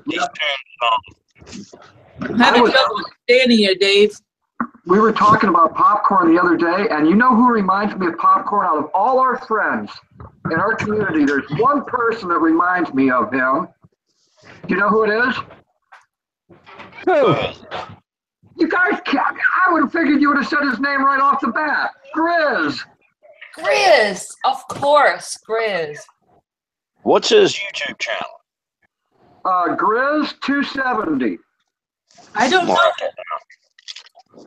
Speaker 5: These tunes,
Speaker 1: I'm having
Speaker 3: I was-
Speaker 1: trouble understanding you, Dave.
Speaker 3: We were talking about popcorn the other day, and you know who reminds me of popcorn out of all our friends in our community? There's one person that reminds me of him. Do you know who it is?
Speaker 4: Who?
Speaker 3: You guys can't. I would have figured you would have said his name right off the bat. Grizz.
Speaker 2: Grizz, of course, Grizz.
Speaker 5: what's his YouTube channel?
Speaker 3: Grizz 270.
Speaker 1: I don't know.
Speaker 5: Mark it down.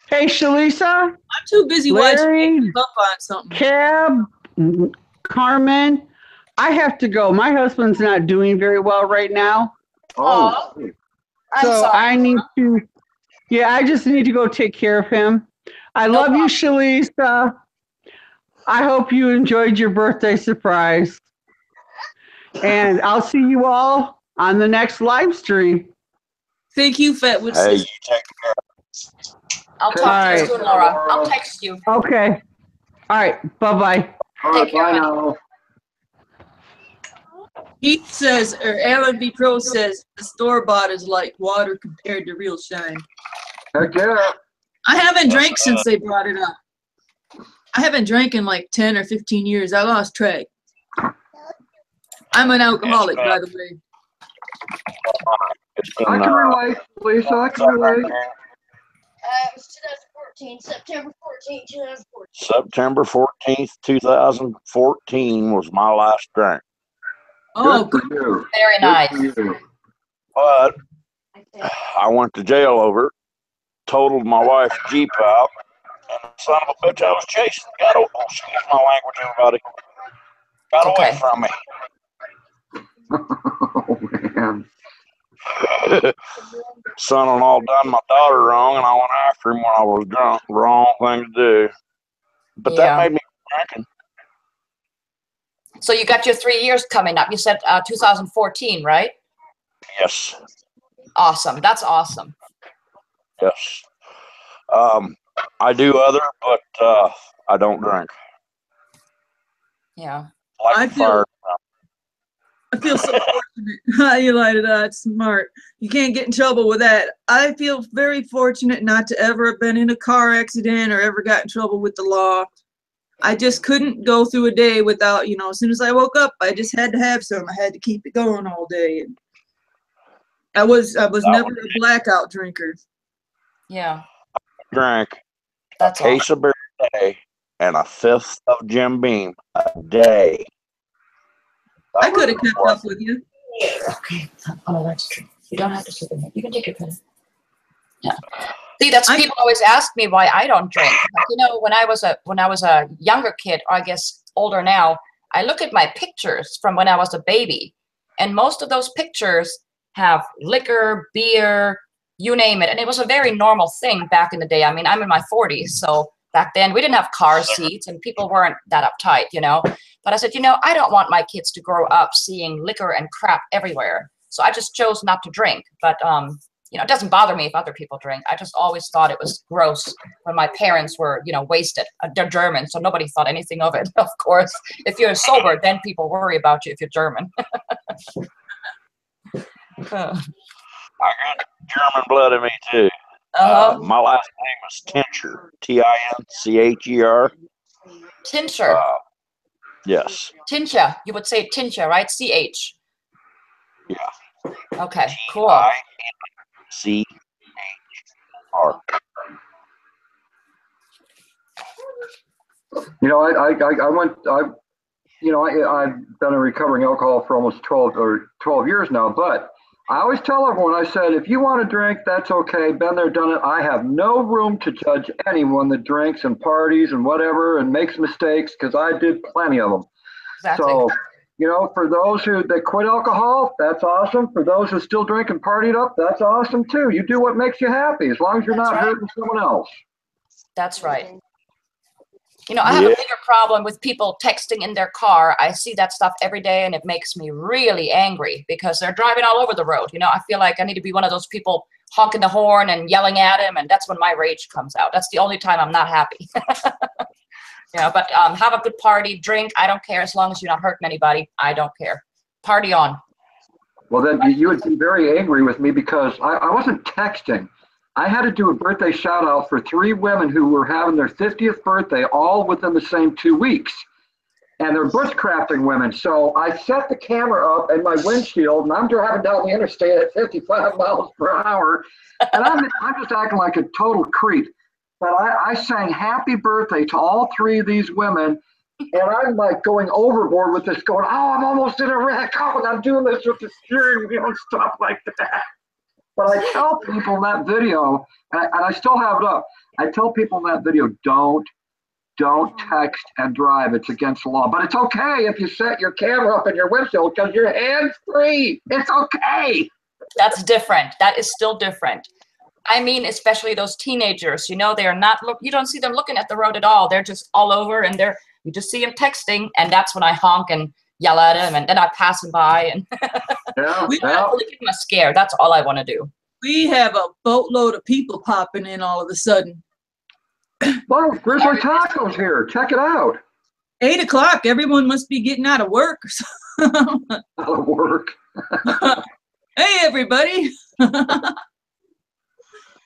Speaker 4: Hey, Shlisa,
Speaker 1: I'm too busy
Speaker 4: Larry,
Speaker 1: watching up on something.
Speaker 4: Cab, Carmen. I have to go. My husband's not doing very well right now.
Speaker 3: Oh,
Speaker 2: I'm
Speaker 4: So
Speaker 2: sorry.
Speaker 4: I need to, yeah, I just need to go take care of him. I
Speaker 2: No
Speaker 4: love you, Shalisa. I hope you enjoyed your birthday surprise. And I'll see you all on the next live stream.
Speaker 1: Thank you, Fatwood
Speaker 5: Hey, you
Speaker 1: Sister.
Speaker 5: take care.
Speaker 2: I'll talk to you
Speaker 4: Alright.
Speaker 2: soon, Laura. I'll text you.
Speaker 4: Okay. All right. Bye-bye.
Speaker 3: all right,
Speaker 2: Take care,
Speaker 3: bye
Speaker 2: honey.
Speaker 3: now.
Speaker 1: Keith says, or Alan B. Pro says, the store-bought is like water compared to real shine.
Speaker 3: Heck yeah.
Speaker 1: I haven't drank since they brought it up. I haven't drank in like 10 or 15 years. I lost track. I'm an alcoholic, by the way.
Speaker 5: It's been,
Speaker 3: I can relate, Lisa. I can relate.
Speaker 7: It was 2014, September 14, 2014.
Speaker 5: September 14th, 2014 was my last drink.
Speaker 1: Oh,
Speaker 3: Good for you.
Speaker 2: Very nice.
Speaker 3: Good for you.
Speaker 5: But I went to jail over it, totaled my wife's Jeep out, and the son of a bitch I was chasing got away. Oh, excuse my language, everybody. Got away
Speaker 2: Okay.
Speaker 5: from me.
Speaker 3: Oh, man.
Speaker 5: Son-in-law done my daughter wrong, and I went after him when I was drunk. Wrong thing to do. But
Speaker 2: Yeah.
Speaker 5: that made me drinking.
Speaker 2: So you got your 3 years coming up. You said 2014, right?
Speaker 5: Yes,
Speaker 2: Awesome. That's awesome.
Speaker 5: yes. I do other, but I don't drink.
Speaker 2: Yeah.
Speaker 5: Like
Speaker 1: I
Speaker 5: the
Speaker 1: feel-
Speaker 5: fire.
Speaker 1: I feel so fortunate. You lighted up. Smart. You can't get in trouble with that. I feel very fortunate not to ever have been in a car accident or ever got in trouble with the law. I just couldn't go through a day without, as soon as I woke up, I just had to have some. I had to keep it going all day. And I was never a blackout drinker.
Speaker 2: Yeah.
Speaker 5: Drink
Speaker 2: That's
Speaker 5: a case of beer a day and a fifth of Jim Beam a day.
Speaker 1: I could have kept up with you.
Speaker 2: Okay. Oh, that's true. You don't have to sleep in it. You can take your pill. Yeah. See, that's people always ask me why I don't drink. Like, when I was a younger kid, or I guess older now, I look at my pictures from when I was a baby, and most of those pictures have liquor, beer, you name it, and it was a very normal thing back in the day. I mean, I'm in my 40s, so back then we didn't have car seats, and people weren't that uptight, But I said, I don't want my kids to grow up seeing liquor and crap everywhere. So I just chose not to drink. But, it doesn't bother me if other people drink. I just always thought it was gross when my parents were, wasted. They're German, so nobody thought anything of it, of course. If you're sober, then people worry about you if you're German.
Speaker 5: I got German blood in me too. My last name is Tincher. Tincher.
Speaker 2: Tincture.
Speaker 5: Yes.
Speaker 2: Tincture. You would say tincture, right? CH.
Speaker 5: Yeah.
Speaker 2: Okay, cool.
Speaker 5: Tincher.
Speaker 3: I've been a recovering alcoholic for almost 12 years now, but I always tell everyone, I said, if you want to drink, that's okay. Been there, done it. I have no room to judge anyone that drinks and parties and whatever and makes mistakes, because I did plenty of them.
Speaker 2: Exactly.
Speaker 3: So, for those that quit alcohol, that's awesome. For those who still drink and partied up, that's awesome too. You do what makes you happy, as long as you're
Speaker 2: That's
Speaker 3: not
Speaker 2: right.
Speaker 3: hurting someone else.
Speaker 2: That's right. I have a bigger problem with people texting in their car. I see that stuff every day, and it makes me really angry because they're driving all over the road. I feel like I need to be one of those people honking the horn and yelling at him, and that's when my rage comes out. That's the only time I'm not happy. Yeah, but have a good party, drink. I don't care as long as you're not hurting anybody. I don't care. Party on.
Speaker 3: Well, then you would be very angry with me because I wasn't texting. I had to do a birthday shout out for 3 women who were having their 50th birthday all within the same 2 weeks. And they're bushcrafting women. So I set the camera up in my windshield and I'm driving down the interstate at 55 miles per hour. And I'm just acting like a total creep. But I sang happy birthday to all 3 of these women. And I'm like going overboard with this, going, oh, I'm almost in a wreck. Oh, and I'm doing this with the steering wheel and stuff like that. But I tell people in that video, and I still have it up, I tell people in that video, don't text and drive. It's against the law. But it's okay if you set your camera up in your windshield because you're hands-free. It's okay.
Speaker 2: That's different. That is still different. I mean, especially those teenagers, you know, they are not, you don't see them looking at the road at all. They're just all over and you just see them texting. And that's when I honk and yell at them. And then I pass them by and we don't really give them a scare. That's all I want to do.
Speaker 1: We have a boatload of people popping in all of a sudden.
Speaker 3: Well, Grizzly Taco's here. Check it out.
Speaker 1: 8 o'clock. Everyone must be getting out of work.
Speaker 3: Out of work.
Speaker 1: Hey, everybody.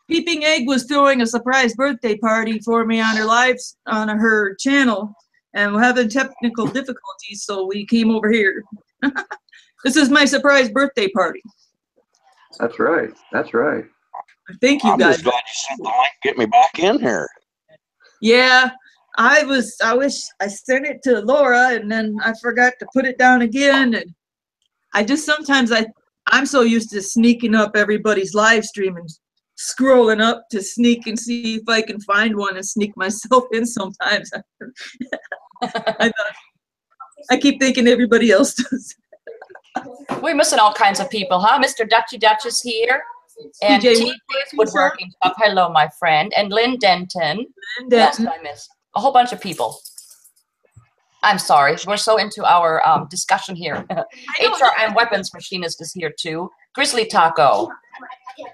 Speaker 1: Peeping Egg was throwing a surprise birthday party for me on her channel, and we're having technical difficulties, so we came over here. This is my surprise birthday party.
Speaker 3: That's right. That's right.
Speaker 1: Thank you,
Speaker 5: I'm
Speaker 1: guys.
Speaker 5: just glad you sent the link. Get me back in here.
Speaker 1: Yeah, I wish I sent it to Laura, and then I forgot to put it down again. And I just sometimes I'm so used to sneaking up everybody's live stream and scrolling up to sneak and see if I can find one and sneak myself in sometimes. I keep thinking everybody else does.
Speaker 2: We're missing all kinds of people, huh? Mr. Dutchy Dutch is here. And TJ's Woodworking Shop. Hello, my friend. And Lynn Denton. What else did I miss? A whole bunch of people. I'm sorry. We're so into our discussion here. HRM Weapons Machinist is here too. Grizzly Taco.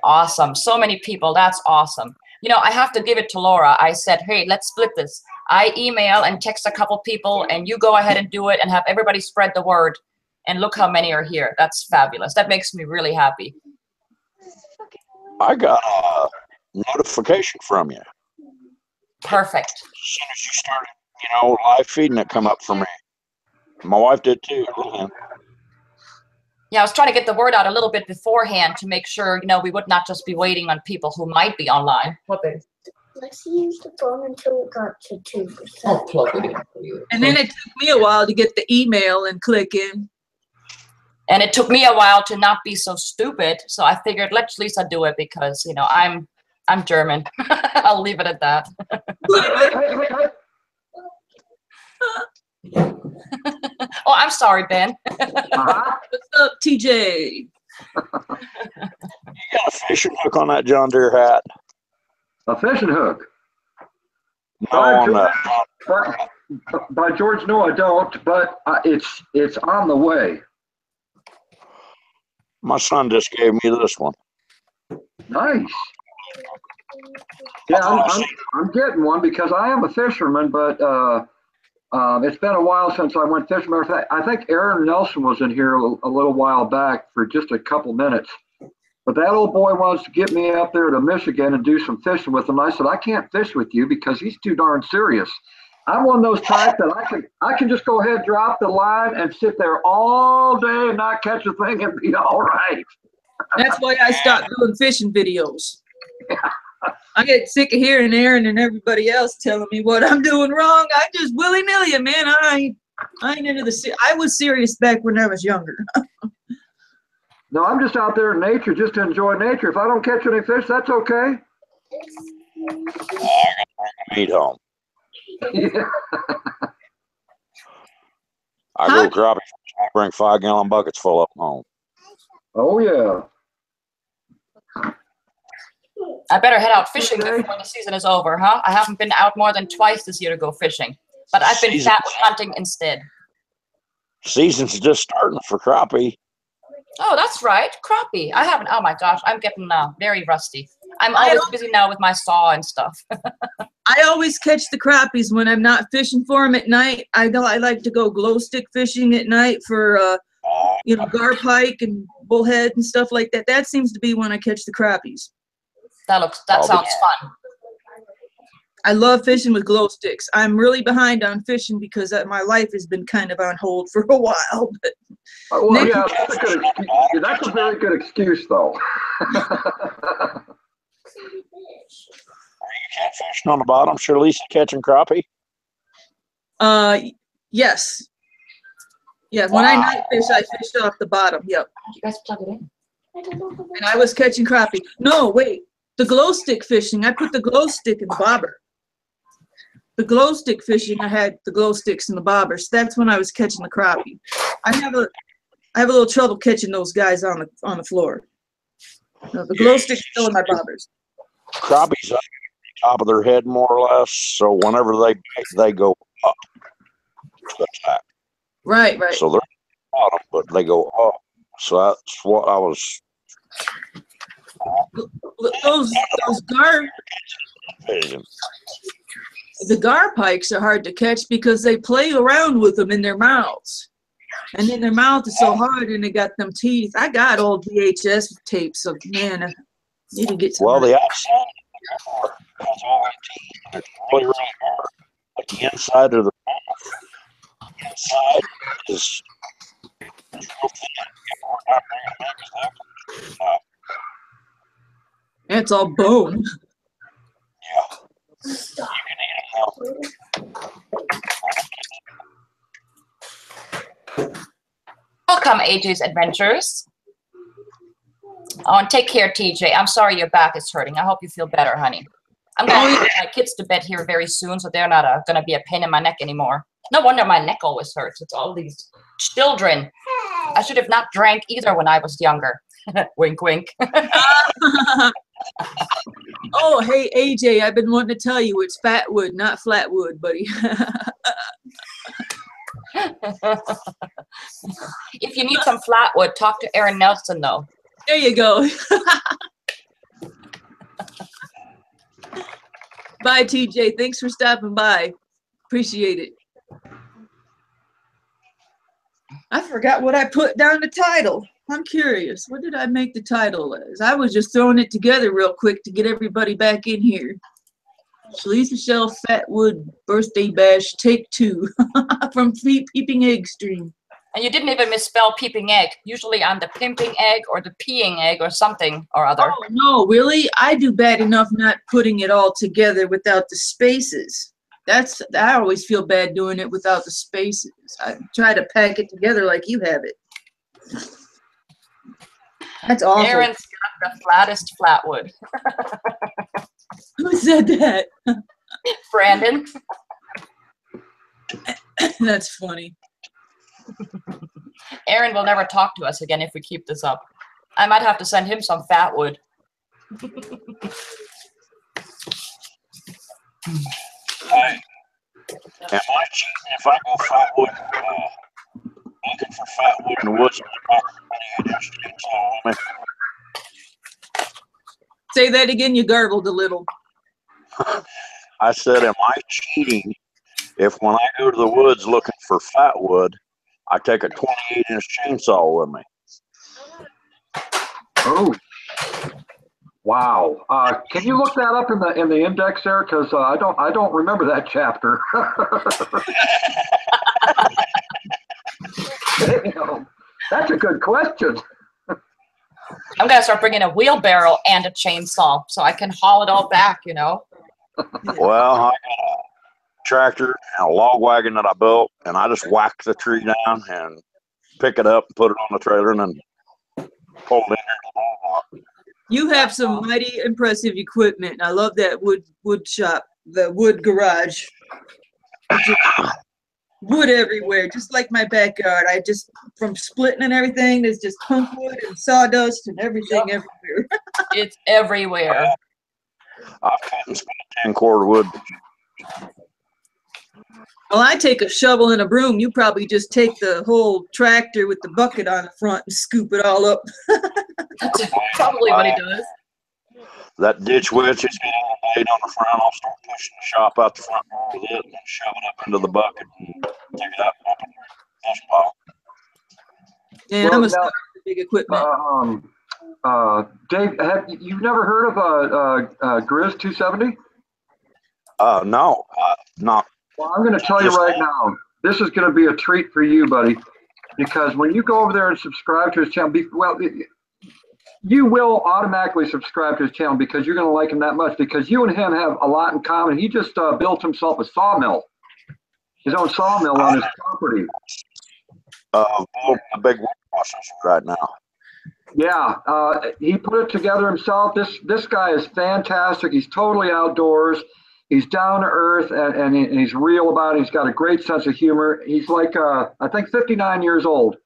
Speaker 2: Awesome. So many people. That's awesome. You know, I have to give it to Laura. I said, hey, let's split this. I email and text a couple people and you go ahead and do it and have everybody spread the word. And look how many are here. That's fabulous. That makes me really happy.
Speaker 5: I got a notification from you.
Speaker 2: Perfect.
Speaker 5: As soon as you started, live feeding, it come up for me. My wife did too.
Speaker 2: Yeah, I was trying to get the word out a little bit beforehand to make sure, we would not just be waiting on people who might be online. What, baby?
Speaker 7: Lexi used the phone until it got to 2%.
Speaker 2: I'll plug it in for you. And
Speaker 1: then it took me a while to get the email and click in.
Speaker 2: And it took me a while to not be so stupid. So I figured let Shlisa do it because, I'm German. I'll leave it at that. Oh, I'm sorry, Ben.
Speaker 1: What's up, TJ?
Speaker 5: You got a fishing hook on that John Deere hat?
Speaker 3: A fishing hook?
Speaker 5: No, on the.
Speaker 3: By George, no, I don't. But it's on the way.
Speaker 5: My son just gave me this one.
Speaker 3: Nice. Yeah, I'm getting one because I am a fisherman, but it's been a while since I went fishing. I think Aaron Nelson was in here a little while back for just a couple minutes. But that old boy wants to get me up there to Michigan and do some fishing with him. I said, I can't fish with you because he's too darn serious. I'm one of those types that I can just go ahead, drop the line, and sit there all day and not catch a thing and be all right.
Speaker 1: That's why I stopped doing fishing videos. I get sick of hearing Aaron and everybody else telling me what I'm doing wrong. I just willy-nilly, man. I ain't into the. I was serious back when I was younger.
Speaker 3: No, I'm just out there in nature just to enjoy nature. If I don't catch any fish, that's okay.
Speaker 5: I got meat home.
Speaker 3: Yeah.
Speaker 5: I go crappie fishing. I bring 5-gallon buckets full up home.
Speaker 3: Oh yeah.
Speaker 2: I better head out fishing before the season is over, huh? I haven't been out more than twice this year to go fishing, but I've been fat hunting instead.
Speaker 5: Season's just starting for crappie.
Speaker 2: Oh, that's right. Crappie. I haven't. Oh my gosh, I'm getting very rusty. I'm always busy now with my saw and stuff.
Speaker 1: I always catch the crappies when I'm not fishing for them at night. I like to go glow stick fishing at night for gar pike and bullhead and stuff like that. That seems to be when I catch the crappies.
Speaker 2: That sounds fun.
Speaker 1: I love fishing with glow sticks. I'm really behind on fishing because my life has been kind of on hold for a while. But
Speaker 3: well, yeah, that's a very good excuse, though.
Speaker 5: Are you catfishing on the bottom, Shlisa, catching crappie?
Speaker 1: Yes. Yeah, when I night fish, I fished off the bottom. Yep.
Speaker 2: You guys plug it in.
Speaker 1: And I was catching crappie. No, wait. The glow stick fishing, I put the glow stick in the bobber. The glow stick fishing, I had the glow sticks in the bobbers. That's when I was catching the crappie. I have a little trouble catching those guys on the floor. No, the glow stick's still in my bobbers.
Speaker 5: Crappies on the top of their head, more or less. So whenever they go up to attack.
Speaker 1: Right.
Speaker 5: So they're bottom, but they go up. So that's what I was.
Speaker 1: Those the gar pikes are hard to catch because they play around with them in their mouths. And then their mouth is so hard and they got them teeth. I got old VHS tapes of, man, I need to get some.
Speaker 5: Well, the outside has all the teeth. It's really, really hard. But the inside of the mouth, inside is real thin.
Speaker 1: It's all bone.
Speaker 5: Yeah. You can eat it.
Speaker 2: Welcome, AJ's Adventures. Oh, and take care, TJ. I'm sorry your back is hurting. I hope you feel better, honey. I'm going to put my kids to bed here very soon, so they're not going to be a pain in my neck anymore. No wonder my neck always hurts. It's all these children. I should have not drank either when I was younger. Wink, wink.
Speaker 1: Oh, hey, AJ, I've been wanting to tell you it's fatwood, not flatwood, buddy.
Speaker 2: If you need some flatwood, talk to Aaron Nelson, though.
Speaker 1: There you go. Bye, TJ. Thanks for stopping by. Appreciate it. I forgot what I put down the title. I'm curious. What did I make the title as? I was just throwing it together real quick to get everybody back in here. Shlisa Shell Fatwood Birthday Bash Take 2 from Peeping Egg Stream.
Speaker 2: And you didn't even misspell peeping egg. Usually I'm the pimping egg or the peeing egg or something or other.
Speaker 1: Oh, no, really? I do bad enough not putting it all together without the spaces. I always feel bad doing it without the spaces. I try to pack it together like you have it. That's awful.
Speaker 2: Aaron's got the flattest flatwood.
Speaker 1: Who said that?
Speaker 2: Brandon.
Speaker 1: That's funny.
Speaker 2: Aaron will never talk to us again if we keep this up. I might have to send him some fatwood.
Speaker 5: Hey, am I cheating if I go fatwood? Looking for fatwood in the woods.
Speaker 1: Say that again. You garbled a little.
Speaker 5: I said, am I cheating if when I go to the woods looking for fatwood, I take a 28-inch chainsaw with me?
Speaker 3: Oh, wow! Can you look that up in the index there? Because I don't remember that chapter. Damn, that's a good question.
Speaker 2: I'm gonna start bringing a wheelbarrow and a chainsaw so I can haul it all back. You know.
Speaker 5: Well, I got a tractor and a log wagon that I built, and I just whack the tree down and pick it up and put it on the trailer and then pull it in.
Speaker 1: You have some mighty impressive equipment. I love that wood shop, the wood garage. Wood everywhere, just like my backyard. I just, from splitting and everything, there's just punk wood and sawdust and everything everywhere.
Speaker 2: It's everywhere.
Speaker 5: I've cut and split 10 cord wood.
Speaker 1: Well, I take a shovel and a broom. You probably just take the whole tractor with the bucket on the front and scoop it all up.
Speaker 2: That's probably what he does.
Speaker 5: That ditch witch is got a blade on the front. I'll start pushing the shop out the front with it and shove it up into the bucket and take it out and open the dish pile.
Speaker 1: Yeah,
Speaker 3: Well,
Speaker 1: I'm a
Speaker 3: now-
Speaker 1: start with big equipment.
Speaker 3: Dave, you've never heard of Grizz 270?
Speaker 5: No, not.
Speaker 3: Well, I'm going to tell you right now, this is going to be a treat for you, buddy, because when you go over there and subscribe to his channel, you will automatically subscribe to his channel because you're going to like him that much, because you and him have a lot in common. He just built himself a sawmill, his own sawmill on his property.
Speaker 5: A big process right now.
Speaker 3: Yeah, he put it together himself. This guy is fantastic. He's totally outdoors. He's down to earth, and he's real about it. He's got a great sense of humor. He's like, I think 59 years old.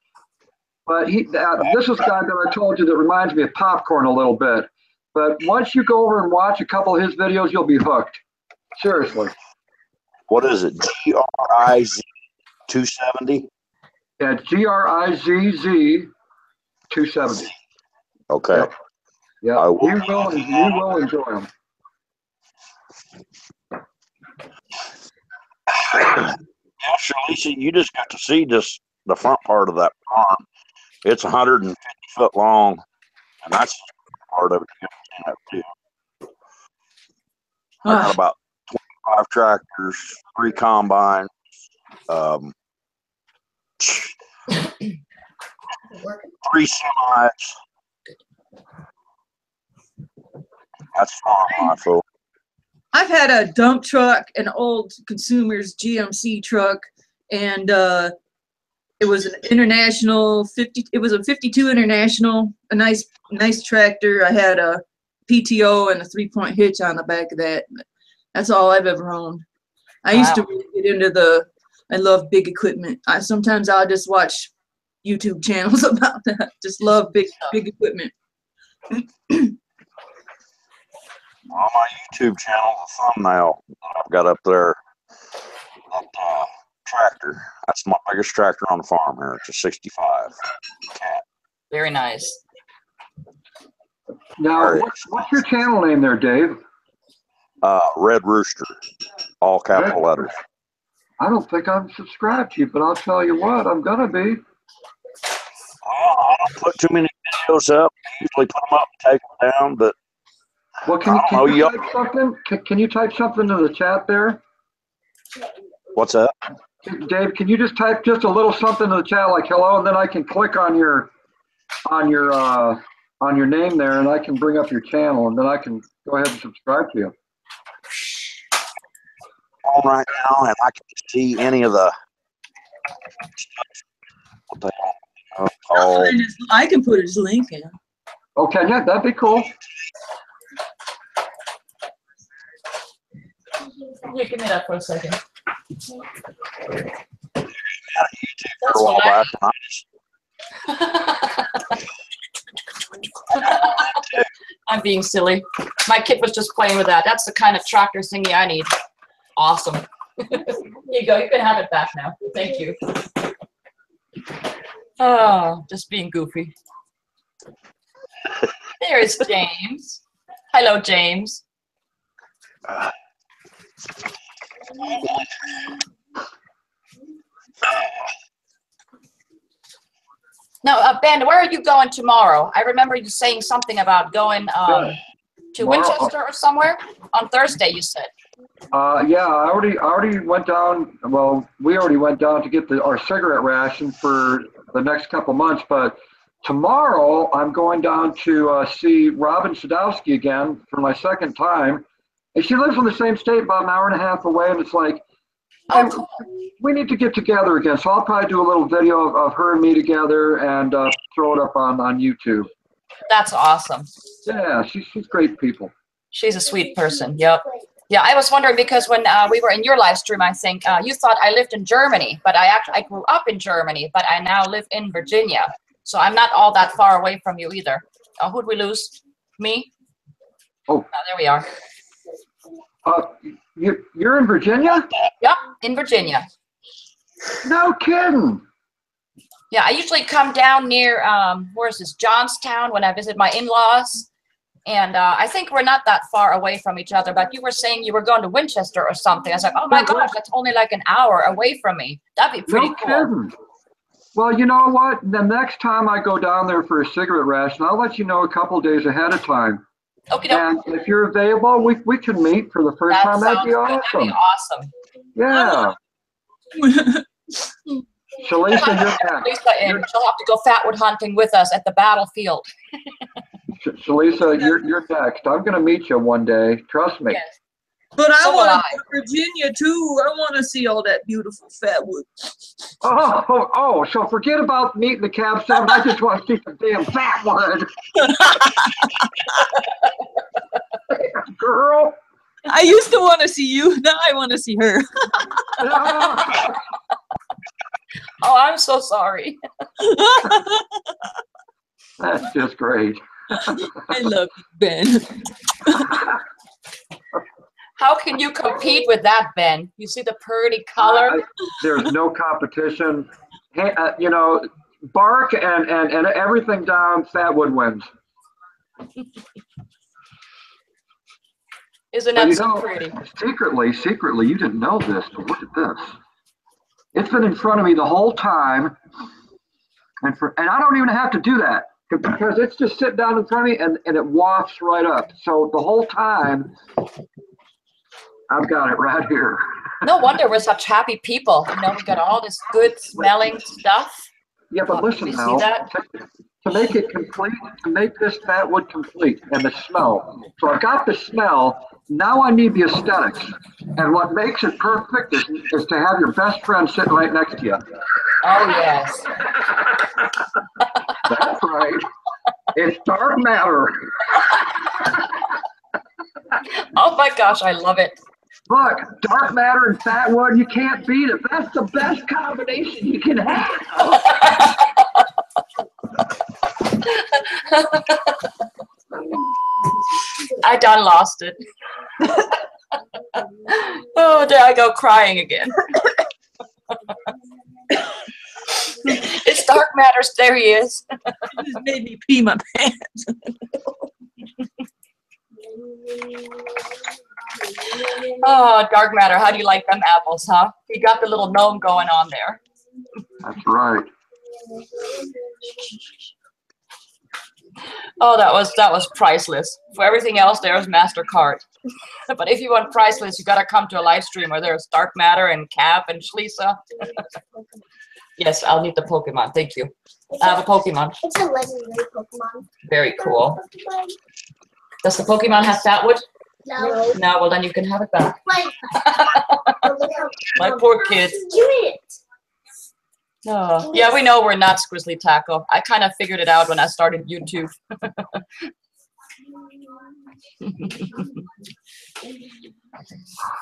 Speaker 3: But this is a guy that I told you that reminds me of Popcorn a little bit. But once you go over and watch a couple of his videos, you'll be hooked. Seriously.
Speaker 5: What is it? GRIZ 270?
Speaker 3: Yeah, GRIZZ 270.
Speaker 5: Okay.
Speaker 3: Yep. Yeah, you will enjoy him.
Speaker 5: Yeah, Shlisa, you just got to see just the front part of that farm. It's 150 foot long, and that's part of it. You have to see that too. I got about 25 tractors, 3 combines, 3 semis. That's farm life.
Speaker 1: I've had a dump truck, an old consumer's GMC truck, and it was an international 50. It was a 52 international, a nice tractor. I had a PTO and a 3-point hitch on the back of that. That's all I've ever owned. I used to really get into I love big equipment. Sometimes I'll just watch YouTube channels about that. Just love big equipment.
Speaker 5: On my YouTube channel, the thumbnail I've got up there, that tractor, that's my biggest tractor on the farm here. It's a 65 cat.
Speaker 2: Very nice.
Speaker 3: Now, what's your channel name there, Dave?
Speaker 5: Red Rooster, all capital letters.
Speaker 3: I don't think I'm subscribed to you, but I'll tell you what, I'm going to be.
Speaker 5: I don't put too many videos up. I usually put them up and take them down, but
Speaker 3: Well, can you type something? Can you type something in the chat there?
Speaker 5: What's that?
Speaker 3: Dave, can you just type just a little something in the chat like hello, and then I can click on your name there, and I can bring up your channel, and then I can go ahead and subscribe to you.
Speaker 5: On right now, and I can see any of the what the hell?
Speaker 1: I can put his link in.
Speaker 3: Okay, yeah, that'd be cool.
Speaker 2: Yeah, give me that for a second.
Speaker 5: That's a while back, and
Speaker 2: I'm being silly. My kid was just playing with that. That's the kind of tractor thingy I need. Awesome. Here you go. You can have it back now. Thank you. Oh, just being goofy. There is James. Hello, James. Now, Ben, where are you going tomorrow? I remember you saying something about going to Winchester or somewhere on Thursday. You said.
Speaker 3: Yeah, I already went down. Well, we already went down to get our cigarette ration for the next couple months. But tomorrow, I'm going down to see Robin Sadowski again for my second time. And she lives in the same state, about an hour and a half away. And it's like, we need to get together again. So I'll probably do a little video of her and me together and throw it up on YouTube.
Speaker 2: That's awesome.
Speaker 3: Yeah, she's great people.
Speaker 2: She's a sweet person. Yep. Yeah, I was wondering because when we were in your live stream, I think you thought I lived in Germany, but I grew up in Germany, but I now live in Virginia. So I'm not all that far away from you either. Who'd we lose? Me?
Speaker 3: Oh,
Speaker 2: there we are.
Speaker 3: You're in Virginia?
Speaker 2: Yep, in Virginia.
Speaker 3: No kidding.
Speaker 2: Yeah, I usually come down near, where is this, Johnstown, when I visit my in-laws. And I think we're not that far away from each other, but you were saying you were going to Winchester or something. I was like, oh my gosh, that's only like an hour away from me. That'd be pretty
Speaker 3: No
Speaker 2: cool.
Speaker 3: kidding. Well, you know what? The next time I go down there for a cigarette ration, I'll let you know a couple days ahead of time.
Speaker 2: Okay,
Speaker 3: And if you're available, we can meet for the first time. That'd be awesome.
Speaker 2: That'd be awesome.
Speaker 3: Yeah. Shlisa, you're next.
Speaker 2: Shlisa in. She'll have to go fatwood hunting with us at the battlefield.
Speaker 3: Shlisa, you're next. I'm going to meet you one day. Trust me.
Speaker 2: Yes.
Speaker 1: But I
Speaker 2: So will
Speaker 1: want
Speaker 2: I.
Speaker 1: to go to Virginia too. I want to see all that beautiful fatwood.
Speaker 3: Oh, so forget about meeting the Cab 7. I just want to see some damn fatwood. Girl.
Speaker 1: I used to want to see you. Now I want to see her.
Speaker 2: Oh, I'm so sorry.
Speaker 3: That's just great.
Speaker 1: I love you, Ben.
Speaker 2: How can you compete with that, Ben? You see the pretty color?
Speaker 3: There's no competition. Hey, you know, bark and everything down, fatwood wins.
Speaker 2: Isn't
Speaker 3: But
Speaker 2: that
Speaker 3: you
Speaker 2: so
Speaker 3: know,
Speaker 2: pretty?
Speaker 3: secretly, you didn't know this, but look at this. It's been in front of me the whole time, and I don't even have to do that because it's just sitting down in front of me and it wafts right up. So the whole time, I've got it right here.
Speaker 2: No wonder we're such happy people. You know, we got all this good smelling stuff.
Speaker 3: Yeah, but listen
Speaker 2: you see
Speaker 3: now,
Speaker 2: that?
Speaker 3: to make it complete, to make this fatwood complete and the smell. So I've got the smell, now I need the aesthetics. And what makes it perfect is to have your best friend sitting right next to you.
Speaker 2: Oh, yes.
Speaker 3: That's right. It's dark matter.
Speaker 2: Oh my gosh, I love it.
Speaker 3: Look, dark matter and fatwood, you can't beat it. That's the best combination you can have.
Speaker 2: I done lost it. Oh, there I go crying again. It's dark matters. There he is.
Speaker 1: It just made me pee my pants.
Speaker 2: Oh, dark matter. How do you like them apples, huh? You got the little gnome going on there.
Speaker 3: That's right.
Speaker 2: Oh, that was priceless. For everything else, there's MasterCard. But if you want priceless, you gotta come to a live stream where there's dark matter and Cap and Shlisa. Yes, I'll need the Pokemon. Thank you. I have a Pokemon.
Speaker 7: It's a legendary Pokemon.
Speaker 2: Very cool. Does the Pokemon have fatwood?
Speaker 7: No.
Speaker 2: No, well then you can have it back.
Speaker 7: My
Speaker 2: My poor kid.
Speaker 7: do it.
Speaker 2: Oh, yeah, we know we're not Grizzly Tackle. I kind of figured it out when I started YouTube.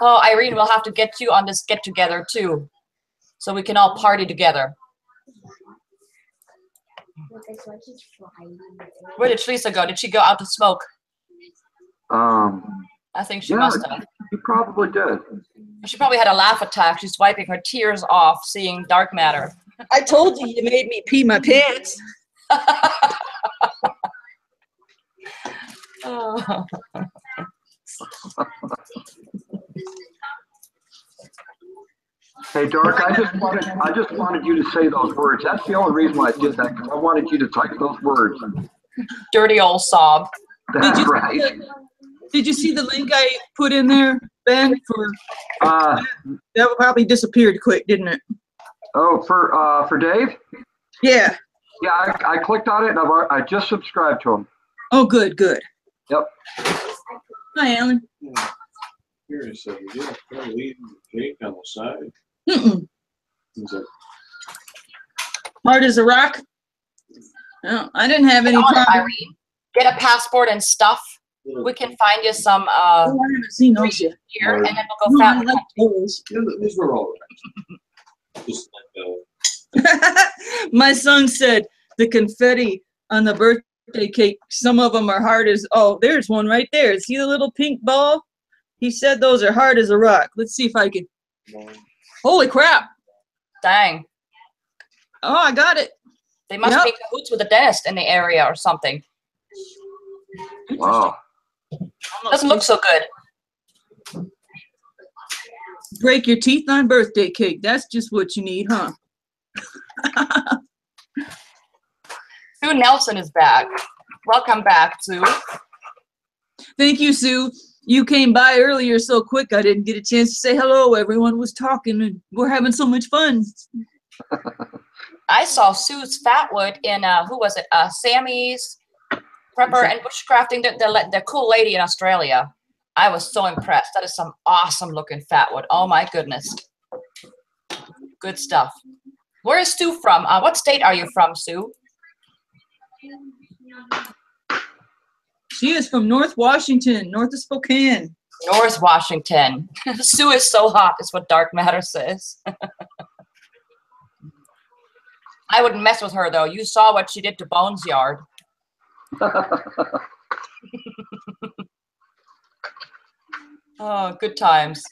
Speaker 2: Oh, Irene, we'll have to get you on this get-together too, so we can all party together. Where did Shlisa go? Did she go out to smoke? I think she must have.
Speaker 3: You probably did.
Speaker 2: She probably had a laugh attack. She's wiping her tears off seeing dark matter.
Speaker 1: I told you you made me pee my pants.
Speaker 2: Oh.
Speaker 3: Hey, Dark, I just wanted you to say those words. That's the only reason why I did that, because I wanted you to type those words.
Speaker 2: Dirty old sob.
Speaker 3: That's right.
Speaker 1: Did you see the link I put in there, Ben? For that probably disappeared quick, didn't it?
Speaker 3: Oh, for Dave?
Speaker 1: Yeah.
Speaker 3: Yeah, I clicked on it and I just subscribed to him.
Speaker 1: Oh, good, good.
Speaker 3: Yep.
Speaker 1: Hi, Alan.
Speaker 8: Curious, so you did a lead cake on the side.
Speaker 1: Mm-mm.
Speaker 8: Is it
Speaker 1: Hard as a rock. No, I didn't have any
Speaker 2: Get on it,
Speaker 1: problem.
Speaker 2: Irene. Get a passport and stuff. We can find you some
Speaker 1: Oh, I haven't seen those yet.
Speaker 2: here, and then we'll go
Speaker 1: No, I
Speaker 2: fat.
Speaker 1: like those.
Speaker 8: yeah, these were all right. Just like
Speaker 1: My son said the confetti on the birthday cake, some of them are hard as, oh, there's one right there. See the little pink ball? He said those are hard as a rock. Let's see if I can. Holy crap.
Speaker 2: Dang.
Speaker 1: Oh, I got it.
Speaker 2: They must be cahoots with a dentist in the area or something.
Speaker 3: Wow.
Speaker 2: Doesn't look so good.
Speaker 1: Break your teeth on birthday cake. That's just what you need, huh?
Speaker 2: Sue Nelson is back. Welcome back, Sue.
Speaker 1: Thank you, Sue. You came by earlier so quick I didn't get a chance to say hello. Everyone was talking and we're having so much fun.
Speaker 2: I saw Sue's fatwood in, who was it? Sammy's Prepper and Bushcrafting, the cool lady in Australia. I was so impressed. That is some awesome looking fatwood. Oh my goodness. Good stuff. Where is Sue from? What state are you from, Sue?
Speaker 1: She is from North Washington, north of Spokane.
Speaker 2: North Washington. Sue is so hot, is what Dark Matter says. I wouldn't mess with her, though. You saw what she did to Bones' yard. Oh, good times.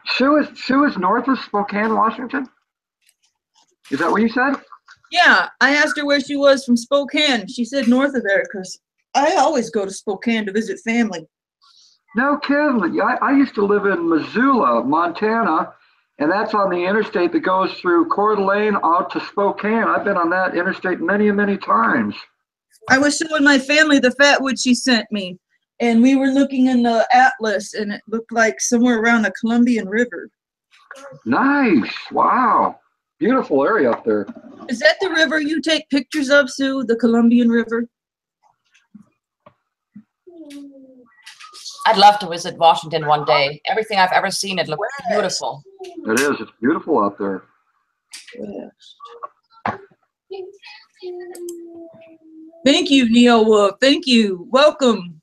Speaker 3: Sue is north of Spokane, Washington? Is that what you said?
Speaker 1: Yeah, I asked her where she was from Spokane. She said north of there because I always go to Spokane to visit family.
Speaker 3: No kidding. I used to live in Missoula, Montana, and that's on the interstate that goes through Coeur d'Alene out to Spokane. I've been on that interstate many, many times.
Speaker 1: I was showing my family the fatwood she sent me, and we were looking in the atlas, and it looked like somewhere around the Columbian River.
Speaker 3: Nice. Wow. Beautiful area up there.
Speaker 1: Is that the river you take pictures of, Sue, the Columbian River?
Speaker 2: I'd love to visit Washington one day. Everything I've ever seen, it looks beautiful.
Speaker 3: It is. It's beautiful out there.
Speaker 1: Yes. Thank you, Neo Wolf. Thank you. Welcome.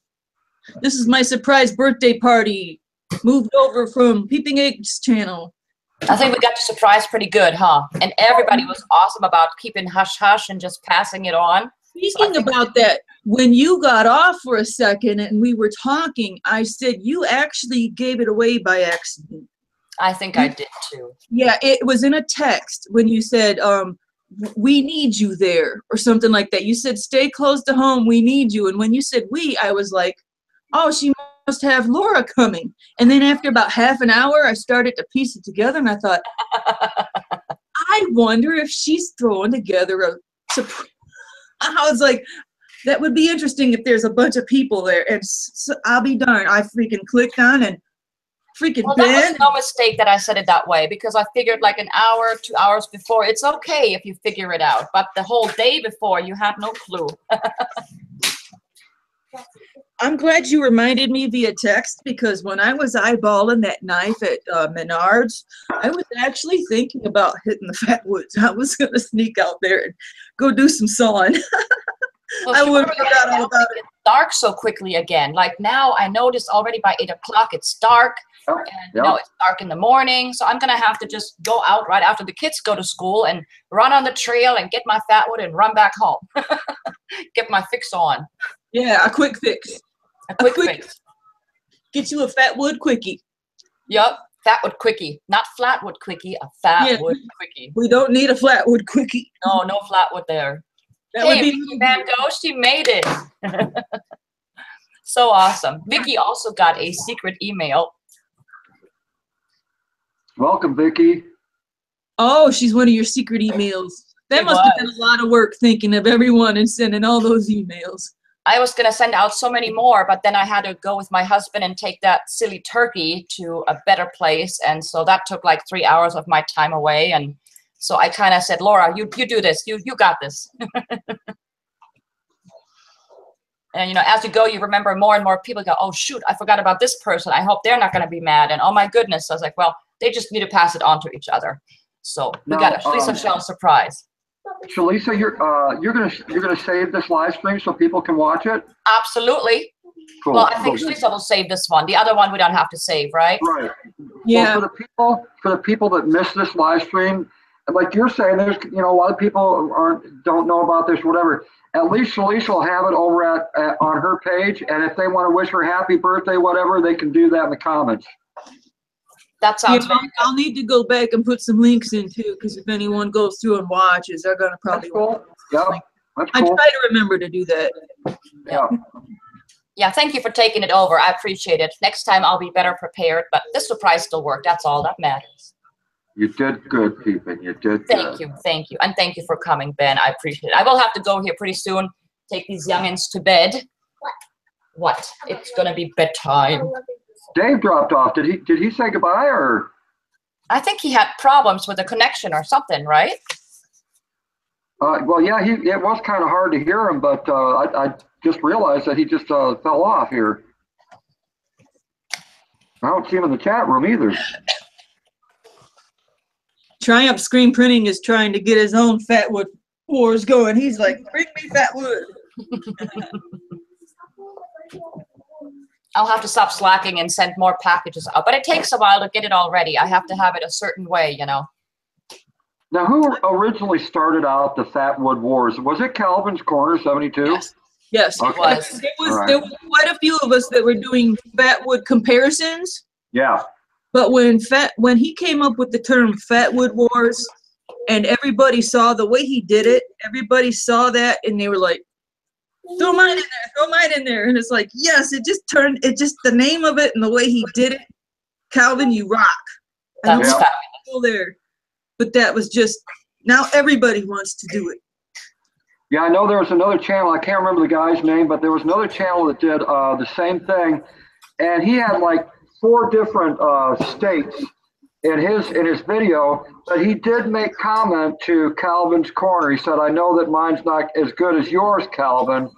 Speaker 1: This is my surprise birthday party. Moved over from Peeping Eggs channel.
Speaker 2: I think we got the surprise pretty good, huh? And everybody was awesome about keeping hush-hush and just passing it on.
Speaker 1: Speaking about that, when you got off for a second and we were talking, I said you actually gave it away by accident.
Speaker 2: I think I did too.
Speaker 1: Yeah, it was in a text when you said, we need you there or something like that. You said, stay close to home, we need you. And when you said we, I was like, oh, she must have Laura coming. And then after about half an hour, I started to piece it together and I thought, I wonder if she's throwing together a surprise. I was like, that would be interesting if there's a bunch of people there. And so, I'll be darned. I freaking clicked on and freaking
Speaker 2: well, that was no mistake that I said it that way because I figured like an hour, 2 hours before, it's okay if you figure it out. But the whole day before, you had no clue.
Speaker 1: I'm glad you reminded me via text because when I was eyeballing that knife at Menards, I was actually thinking about hitting the fatwoods. I was going to sneak out there and go do some sawing.
Speaker 2: Well,
Speaker 1: I would have forgot all about it.
Speaker 2: It's dark so quickly again. Like now, I noticed already by 8 o'clock it's dark. And you know, it's dark in the morning. So I'm going to have to just go out right after the kids go to school and run on the trail and get my fatwood and run back home. Get my fix on.
Speaker 1: Yeah, a quick fix.
Speaker 2: A quick fix.
Speaker 1: Get you a fatwood quickie.
Speaker 2: Yup, fatwood quickie. Not flatwood quickie, a fatwood quickie.
Speaker 1: We don't need a flatwood quickie.
Speaker 2: No, no flatwood there.
Speaker 1: That
Speaker 2: hey,
Speaker 1: would be
Speaker 2: Vicky Van Gogh, she made it. So awesome. Vicky also got a secret email.
Speaker 3: Welcome, Vicky.
Speaker 1: Oh, she's one of your secret emails. That must have been a lot of work thinking of everyone and sending all those emails.
Speaker 2: I was going to send out so many more, but then I had to go with my husband and take that silly turkey to a better place. And so that took like 3 hours of my time away. And so I kind of said, Laura, you do this. You got this. And, you know, as you go, you remember more and more people go, oh, shoot, I forgot about this person. I hope they're not going to be mad. And oh, my goodness. I was like, well, they just need to pass it on to each other. So we got a Shlisa Shell surprise.
Speaker 3: Shlisa, you're gonna save this live stream so people can watch it?
Speaker 2: Absolutely.
Speaker 3: Cool.
Speaker 2: Well, I think Shlisa will save this one. The other one we don't have to save, right?
Speaker 3: Right.
Speaker 1: Yeah.
Speaker 3: Well, for the people that missed this live stream, like you're saying, there's, you know, a lot of people don't know about this, whatever. At least Shlisa will have it over on her page, and if they want to wish her happy birthday, whatever, they can do that in the comments.
Speaker 2: That sounds very good.
Speaker 1: I'll need to go back and put some links in too, because if anyone goes through and watches, they're gonna probably.
Speaker 3: That's cool. Yeah, that's
Speaker 1: I
Speaker 3: cool.
Speaker 1: try to remember to do that.
Speaker 3: Yeah.
Speaker 2: Yeah, thank you for taking it over. I appreciate it. Next time I'll be better prepared, but this surprise still worked. That's all that matters.
Speaker 3: You did good, Peeping. You did good.
Speaker 2: Thank you. And thank you for coming, Ben. I appreciate it. I will have to go here pretty soon, take these youngins to bed. What? It's gonna be bedtime.
Speaker 3: Dave dropped off. Did he say goodbye, or?
Speaker 2: I think he had problems with the connection or something, right?
Speaker 3: Well, yeah, it was kind of hard to hear him, but I just realized that he just fell off here. I don't see him in the chat room either.
Speaker 1: Triumph Screen Printing is trying to get his own fatwood wars going. He's like, bring me fatwood.
Speaker 2: I'll have to stop slacking and send more packages out, but it takes a while to get it all ready. I have to have it a certain way, you know.
Speaker 3: Now, who originally started out the Fatwood Wars? Was it Calvin's Corner 72?
Speaker 1: Yes,
Speaker 3: Okay.
Speaker 1: it was.
Speaker 3: Right.
Speaker 1: There was quite a few of us that were doing fatwood comparisons.
Speaker 3: Yeah.
Speaker 1: But when he came up with the term Fatwood Wars, and everybody saw the way he did it, everybody saw that, and they were like, throw mine in there, throw mine in there. And it's like, yes, the name of it and the way he did it, Calvin, you rock. I
Speaker 2: That's
Speaker 1: know
Speaker 2: fabulous.
Speaker 1: still there, but that was just, now everybody wants to do it.
Speaker 3: Yeah, I know there was another channel. I can't remember the guy's name, but there was another channel that did the same thing. And he had like 4 different states in his video, but he did make comment to Calvin's Corner. He said, I know that mine's not as good as yours, Calvin,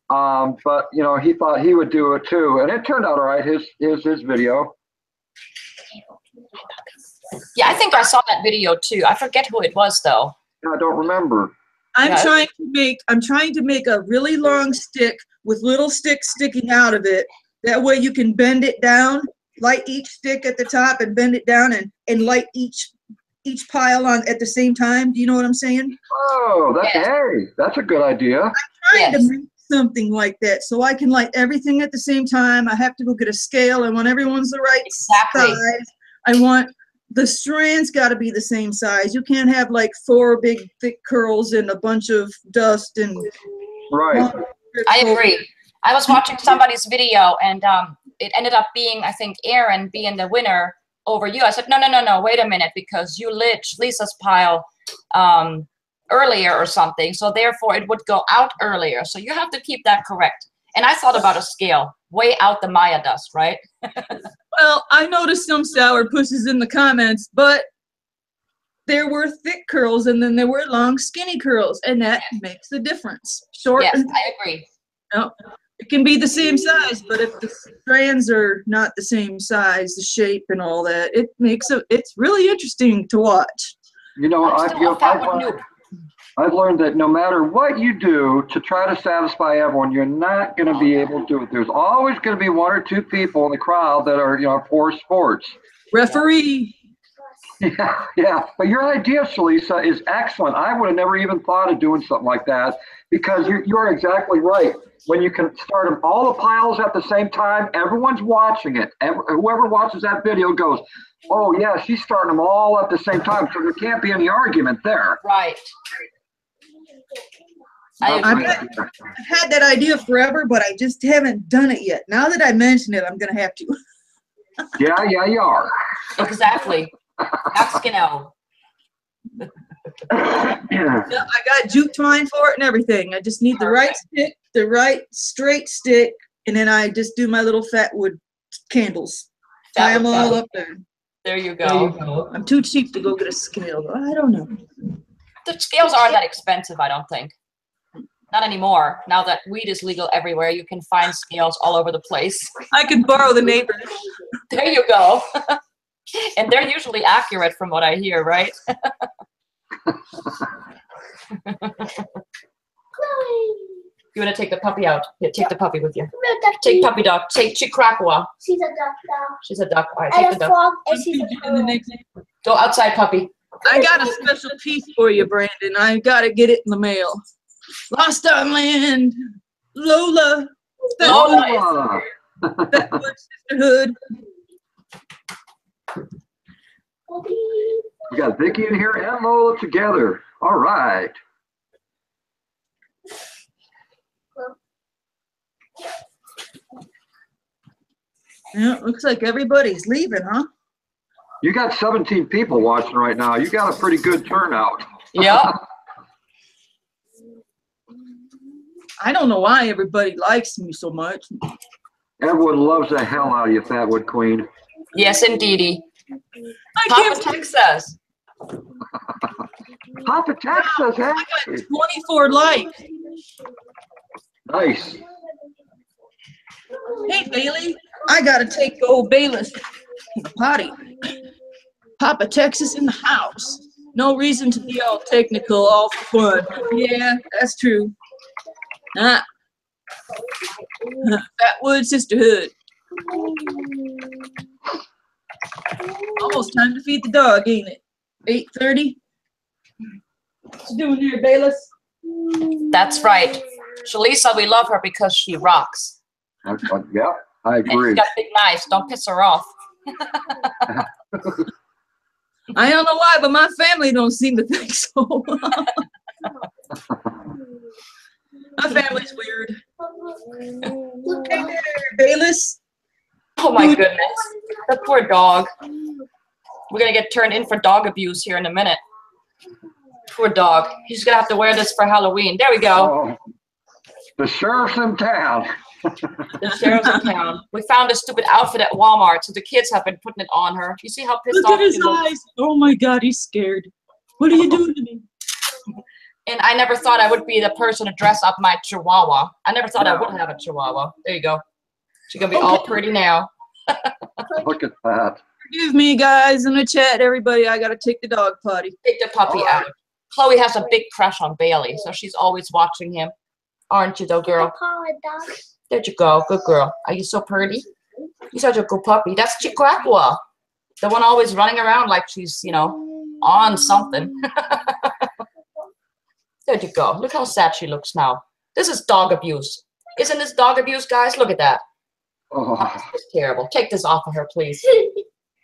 Speaker 3: but you know, he thought he would do it too, and it turned out all right, his video.
Speaker 2: Yeah, I think I saw that video too. I forget who it was though.
Speaker 3: I don't remember.
Speaker 1: I'm
Speaker 2: Yes.
Speaker 1: trying to make a really long stick with little sticks sticking out of it. That way you can bend it down, light each stick at the top and bend it down, and light each pile on at the same time. Do you know what I'm saying?
Speaker 3: Oh, that's a good idea.
Speaker 1: Trying to make something like that so I can light everything at the same time. I have to go get a scale. I want everyone's the right
Speaker 2: Exactly.
Speaker 1: size. I want the strands got to be the same size. You can't have like 4 big thick curls and a bunch of dust and.
Speaker 3: Right.
Speaker 2: I agree. I was watching somebody's video and it ended up being, I think, Aaron being the winner over you. I said, no, wait a minute, because you lit Shlisa's pile earlier or something, so therefore it would go out earlier. So you have to keep that correct. And I thought about a scale, weigh out the Maya dust, right?
Speaker 1: Well, I noticed some sour pusses in the comments, but there were thick curls and then there were long, skinny curls, and that makes a difference. Short.
Speaker 2: Yes,
Speaker 1: and
Speaker 2: I agree.
Speaker 1: no, it can be the same size, but if the strands are not the same size, the shape and all that, it's really interesting to watch.
Speaker 3: You know, I've learned that no matter what you do to try to satisfy everyone, you're not going to be able to do it. There's always going to be 1 or 2 people in the crowd that are, you know, for sports.
Speaker 1: Referee.
Speaker 3: Yeah. But your idea, Shlisa, is excellent. I would have never even thought of doing something like that, because you're exactly right. When you can start them all the piles at the same time, everyone's watching it. Whoever watches that video goes, oh yeah, she's starting them all at the same time. So there can't be any argument there.
Speaker 2: Right.
Speaker 1: I've had that idea forever, but I just haven't done it yet. Now that I mention it, I'm going to have to.
Speaker 3: Yeah, you are.
Speaker 2: Exactly. That's genau.
Speaker 1: I got jute twine for it and everything. I just need the right stick, the right straight stick, and then I just do my little fatwood candles. Tie them all up there.
Speaker 2: There you go.
Speaker 1: I'm too cheap to go get a scale. I don't know.
Speaker 2: The scales aren't that expensive, I don't think. Not anymore. Now that weed is legal everywhere, you can find scales all over the place.
Speaker 1: I could borrow the neighbors.
Speaker 2: There you go. And they're usually accurate from what I hear, right? You want to take the puppy out? Yeah, take the puppy with you. Take puppy dog. Take Chikrakwa.
Speaker 7: She's a duck now.
Speaker 2: She's a duck. All right,
Speaker 7: And
Speaker 2: take
Speaker 7: a
Speaker 2: the duck.
Speaker 7: frog, and she's a
Speaker 2: Go outside, puppy.
Speaker 1: I got a special piece for you, Brandon. I gotta get it in the mail. Lost on Land, Lola.
Speaker 3: Lola.
Speaker 1: Fatwood Sisterhood.
Speaker 3: We got Vicky in here and Lola together. All right.
Speaker 1: Yeah, it looks like everybody's leaving, huh?
Speaker 3: You got 17 people watching right now. You got a pretty good turnout.
Speaker 2: Yep.
Speaker 1: I don't know why everybody likes me so much.
Speaker 3: Everyone loves the hell out of you, Fatwood Queen.
Speaker 2: Yes, indeedy.
Speaker 1: I
Speaker 2: Papa
Speaker 1: can't
Speaker 2: Texas.
Speaker 3: Papa Texas, hey.
Speaker 1: I got 24 likes.
Speaker 3: Nice.
Speaker 1: Hey, Bailey, I gotta take old Bayless to the potty. Papa Texas in the house. No reason to be all technical, all for fun. Yeah, that's true. Fatwood Sisterhood. Almost time to feed the dog, ain't it? 8:30. What you doing there, Bayless?
Speaker 2: That's right. Shlisa, we love her because she rocks.
Speaker 3: Yeah, I
Speaker 2: And she's
Speaker 3: agree.
Speaker 2: got big knives. Don't piss her off.
Speaker 1: I don't know why, but my family don't seem to think so. My family's weird. Hey there, Bayless.
Speaker 2: Oh my goodness. The poor dog. We're gonna get turned in for dog abuse here in a minute. Poor dog. He's gonna have to wear this for Halloween. There we go.
Speaker 3: Oh, the sheriff's in town.
Speaker 2: The sheriff's in town. We found this stupid outfit at Walmart, so the kids have been putting it on her. You see how pissed
Speaker 1: Look
Speaker 2: off
Speaker 1: at his
Speaker 2: she looks?
Speaker 1: eyes. Oh my God, he's scared. What are you doing to me?
Speaker 2: And I never thought I would be the person to dress up my chihuahua. I never thought I would have a chihuahua. There you go. She's gonna be all pretty now.
Speaker 3: Look at that.
Speaker 1: Forgive me, guys, in the chat, everybody. I gotta take the dog potty.
Speaker 2: Take the puppy out. Chloe has a big crush on Bailey, so she's always watching him. Aren't you, though, girl? There you go. Good girl. Are you so pretty? You're such a good puppy. That's Chihuahua. The one always running around like she's, you know, on something. There you go. Look how sad she looks now. This is dog abuse. Isn't this dog abuse, guys? Look at that.
Speaker 3: Oh,
Speaker 2: It's terrible. Take this off of her, please.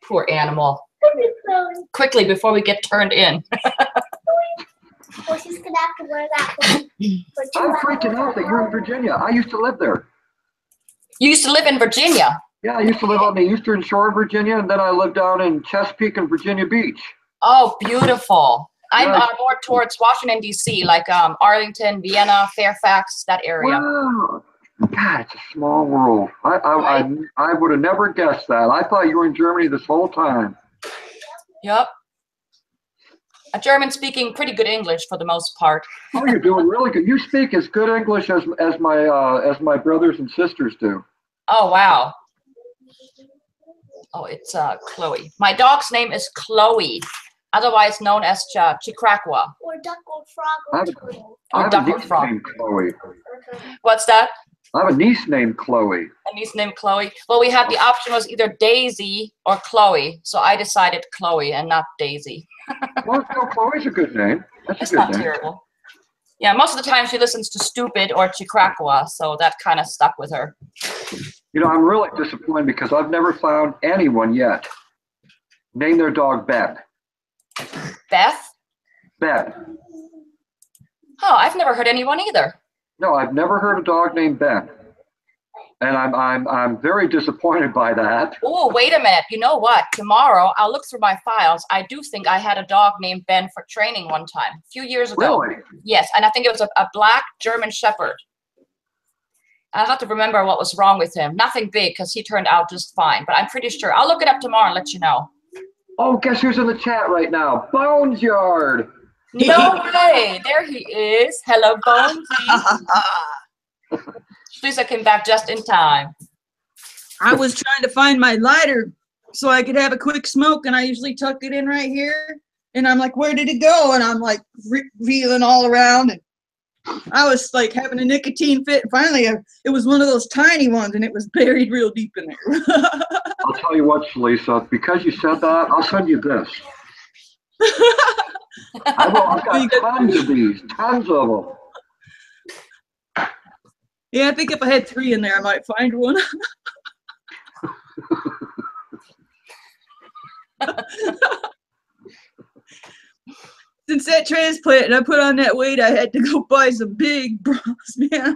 Speaker 2: Poor animal. Quickly before we get turned in.
Speaker 7: Well, she's gonna have to wear that for 2
Speaker 3: I'm
Speaker 7: hours.
Speaker 3: freaking out that you're in Virginia. I used to live there.
Speaker 2: You used to live in Virginia.
Speaker 3: Yeah, I used to live on the eastern shore of Virginia, and then I lived down in Chesapeake and Virginia Beach.
Speaker 2: Oh, beautiful. I'm
Speaker 3: Right.
Speaker 2: more towards Washington, D.C., like Arlington, Vienna, Fairfax, that area.
Speaker 3: Wow. God, it's a small world. I would have never guessed that. I thought you were in Germany this whole time.
Speaker 2: Yep. A German speaking pretty good English for the most part.
Speaker 3: Oh, you're doing really good. You speak as good English as my brothers and sisters do.
Speaker 2: Oh, wow. Oh, it's Chloe. My dog's name is Chloe, otherwise known as Chihuahua.
Speaker 7: Or duck or frog
Speaker 3: I
Speaker 7: or
Speaker 3: have,
Speaker 7: turtle.
Speaker 3: I have a
Speaker 2: duck or
Speaker 3: niece
Speaker 2: frog.
Speaker 3: named Chloe.
Speaker 2: What's that?
Speaker 3: I have a niece named Chloe.
Speaker 2: A niece named Chloe. Well, we had the option was either Daisy or Chloe, so I decided Chloe and not Daisy.
Speaker 3: Well, no, Chloe's a good name. That's
Speaker 2: It's
Speaker 3: a good
Speaker 2: not
Speaker 3: name.
Speaker 2: terrible. Yeah, most of the time she listens to Stupid or Chihuahua, so that kind of stuck with her.
Speaker 3: You know, I'm really disappointed because I've never found anyone yet name their dog Ben.
Speaker 2: Beth?
Speaker 3: Ben.
Speaker 2: Oh, I've never heard anyone either.
Speaker 3: No, I've never heard a dog named Ben. And I'm very disappointed by that.
Speaker 2: Oh, wait a minute. You know what? Tomorrow, I'll look through my files. I do think I had a dog named Ben for training one time, a few years ago.
Speaker 3: Really?
Speaker 2: Yes, and I think it was a black German Shepherd. I'll have to remember what was wrong with him. Nothing big, because he turned out just fine. But I'm pretty sure. I'll look it up tomorrow and let you know.
Speaker 3: Oh, guess who's in the chat right now? Bones Yard.
Speaker 2: No way. There he is. Hello, Bonesy. Lisa came back just in time.
Speaker 1: I was trying to find my lighter so I could have a quick smoke, and I usually tuck it in right here. And I'm like, where did it go? And I'm like feeling all around, and I was like having a nicotine fit. Finally, it was one of those tiny ones, and it was buried real deep in there.
Speaker 3: I'll tell you what, Shlisa, because you said that, I'll send you this. I've got tons of these, tons of them.
Speaker 1: Yeah, I think if I had 3 in there, I might find one. Since that transplant and I put on that weight, I had to go buy some big bras, man.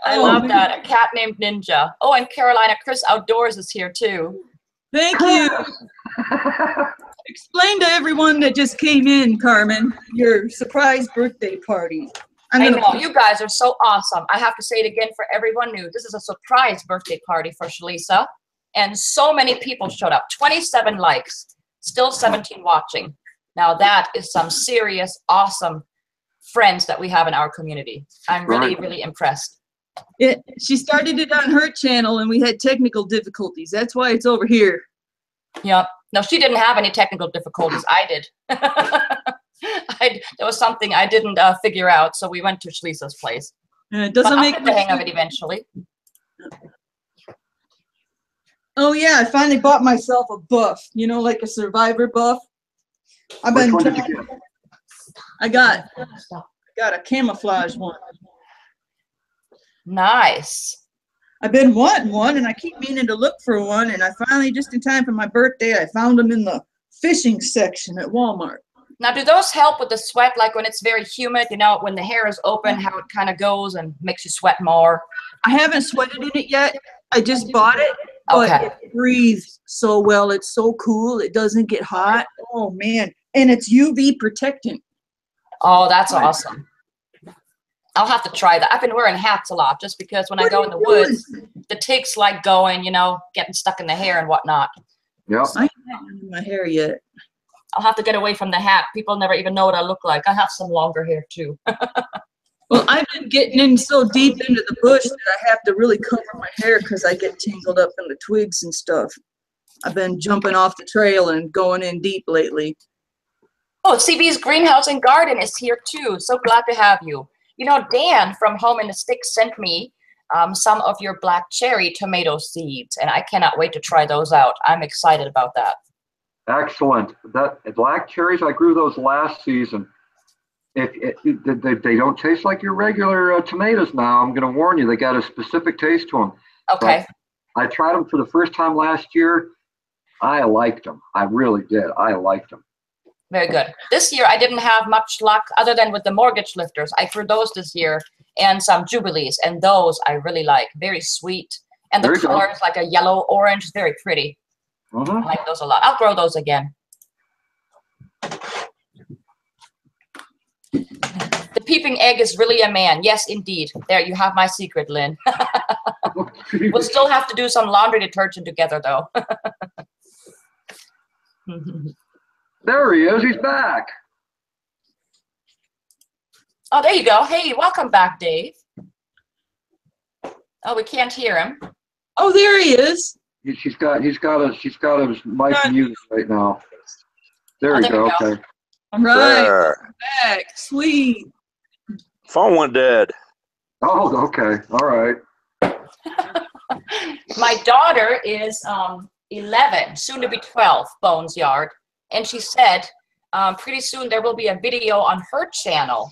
Speaker 2: I love that. A cat named Ninja. Oh, and Carolina Chris Outdoors is here too.
Speaker 1: Thank you. Explain to everyone that just came in, Carmen, your surprise birthday party.
Speaker 2: I know, you guys are so awesome. I have to say it again for everyone new. This is a surprise birthday party for Shlisa. And so many people showed up. 27 likes, still 17 watching. Now that is some serious, awesome friends that we have in our community. I'm really, really impressed.
Speaker 1: She started it on her channel and we had technical difficulties. That's why it's over here.
Speaker 2: Yep. No, she didn't have any technical difficulties. I did. There was something I didn't figure out, so we went to Shlisa's place.
Speaker 1: It doesn't make
Speaker 2: the hang of it eventually.
Speaker 1: Oh yeah, I finally bought myself a buff. You know, like a Survivor buff. I've been.
Speaker 3: Which one did you get?
Speaker 1: I got a camouflage one.
Speaker 2: Nice.
Speaker 1: I've been wanting one, and I keep meaning to look for one, and I finally, just in time for my birthday, I found them in the fishing section at Walmart.
Speaker 2: Now, do those help with the sweat, like when it's very humid, you know, when the hair is open, how it kind of goes and makes you sweat more?
Speaker 1: I haven't sweated in it yet. I just bought it, but it breathes so well. It's so cool. It doesn't get hot. Oh, man. And it's UV protectant.
Speaker 2: Oh, that's awesome. I'll have to try that. I've been wearing hats a lot just because when I go in the woods, the ticks like going, you know, getting stuck in the hair and whatnot.
Speaker 3: Yeah.
Speaker 1: I haven't in my hair yet.
Speaker 2: I'll have to get away from the hat. People never even know what I look like. I have some longer hair too.
Speaker 1: Well, I've been getting in so deep into the bush that I have to really cover my hair because I get tangled up in the twigs and stuff. I've been jumping off the trail and going in deep lately.
Speaker 2: Oh, CB's Greenhouse and Garden is here too. So glad to have you. You know, Dan from Home in the Sticks sent me some of your black cherry tomato seeds, and I cannot wait to try those out. I'm excited about that.
Speaker 3: Excellent. That black cherries, I grew those last season. They don't taste like your regular tomatoes now. I'm going to warn you, they got a specific taste to them.
Speaker 2: Okay.
Speaker 3: But I tried them for the first time last year. I liked them. I really did. I liked them.
Speaker 2: Very good. This year, I didn't have much luck other than with the mortgage lifters. I grew those this year and some jubilees, and those I really like. Very sweet. And the color is like a yellow orange. Very pretty. I like those a lot. I'll grow those again. The peeping egg is really a man. Yes, indeed. There, you have my secret, Lynn. We'll still have to do some laundry detergent together, though.
Speaker 3: There he is. He's back.
Speaker 2: Oh, there you go. Hey, welcome back, Dave. Oh, we can't hear him.
Speaker 1: Oh, there he is.
Speaker 3: She's got his mic muted right now. There you go. Okay.
Speaker 1: All right. There. Back. Sweet.
Speaker 5: Phone went dead.
Speaker 3: Oh, okay. All right.
Speaker 2: My daughter is 11, soon to be 12, Bones Yard. And she said pretty soon there will be a video on her channel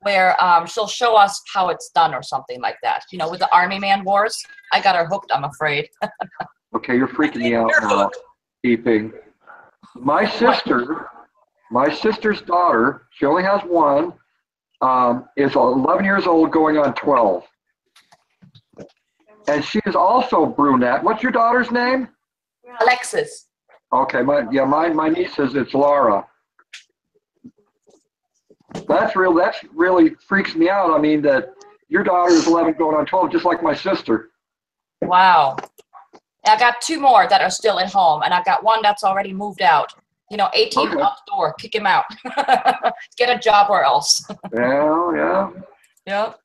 Speaker 2: where she'll show us how it's done or something like that. You know, with the Army Man Wars. I got her hooked, I'm afraid.
Speaker 3: Okay, you're freaking me out now. Peeping. My sister's daughter, she only has one, is 11 years old going on 12. And she is also brunette. What's your daughter's name?
Speaker 2: Alexis.
Speaker 3: Okay, my niece says it's Laura. That really freaks me out. I mean, that your daughter is 11 going on 12, just like my sister.
Speaker 2: Wow. I got 2 more that are still at home, and I got one that's already moved out. You know, 18 outdoor, kick him out. Get a job or else.
Speaker 3: Yeah.
Speaker 2: Yep.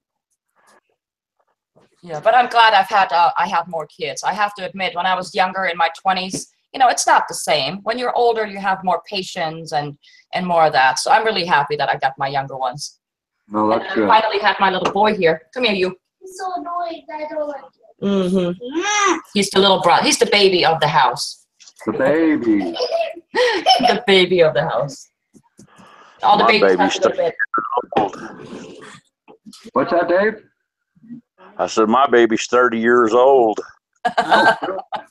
Speaker 2: Yeah, but I'm glad I have more kids. I have to admit, when I was younger in my 20s, you know, it's not the same. When you're older, you have more patience and more of that. So I'm really happy that I got my younger ones.
Speaker 3: No, that's good.
Speaker 2: I finally have my little boy here. Come here, you.
Speaker 7: He's so annoying. I don't like it.
Speaker 2: He's the little brother. He's the baby of the house.
Speaker 3: The baby.
Speaker 2: The baby of the house. All the
Speaker 5: My
Speaker 2: babies
Speaker 5: baby's
Speaker 2: have to go to bed.
Speaker 5: old.
Speaker 3: What's that, Dave?
Speaker 5: I said, my baby's 30 years old.
Speaker 3: Oh,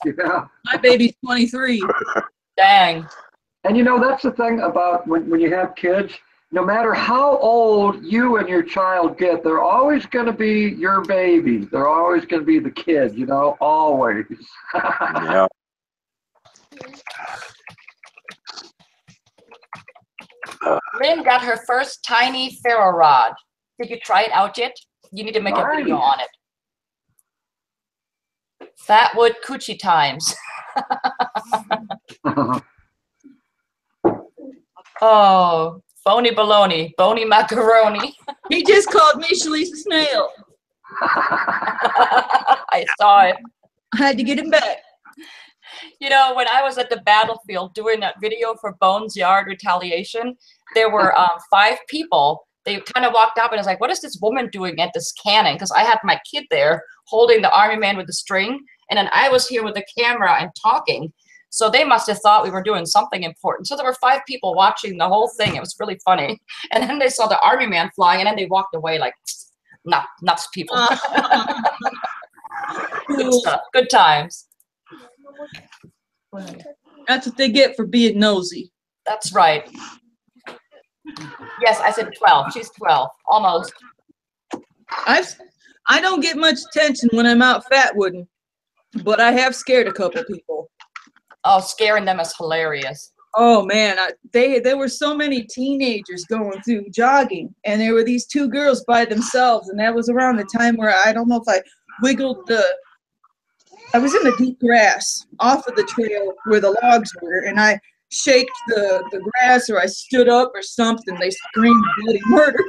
Speaker 3: yeah.
Speaker 1: My baby's 23.
Speaker 2: Dang.
Speaker 3: And you know, that's the thing about when you have kids, no matter how old you and your child get, they're always going to be your baby. They're always going to be the kid, you know, always.
Speaker 5: Yeah.
Speaker 2: Lynn got her first tiny ferro rod. Did you try it out yet? You need to make a video
Speaker 3: Nice.
Speaker 2: on it. Fatwood coochie times. Oh, phony baloney, bony macaroni.
Speaker 1: He just called me Shlisa Snail.
Speaker 2: I saw it.
Speaker 1: I had to get him back.
Speaker 2: You know, when I was at the battlefield doing that video for Bones Yard Retaliation, there were 5 people. They kind of walked up and was like, what is this woman doing at this cannon? Because I had my kid there holding the army man with the string, and then I was here with the camera and talking. So they must have thought we were doing something important. So there were 5 people watching the whole thing. It was really funny. And then they saw the army man flying, and then they walked away like, nuts people. Good stuff. Good times.
Speaker 1: That's what they get for being nosy.
Speaker 2: That's right. Yes, I said 12. She's 12, almost.
Speaker 1: I don't get much attention when I'm out fatwooding, but I have scared a couple people.
Speaker 2: Oh, scaring them is hilarious.
Speaker 1: Oh man, there were so many teenagers going through jogging, and there were these 2 girls by themselves, and that was around the time where I don't know if I wiggled I was in the deep grass off of the trail where the logs were, and I shaked the grass, or I stood up or something. They screamed bloody murder.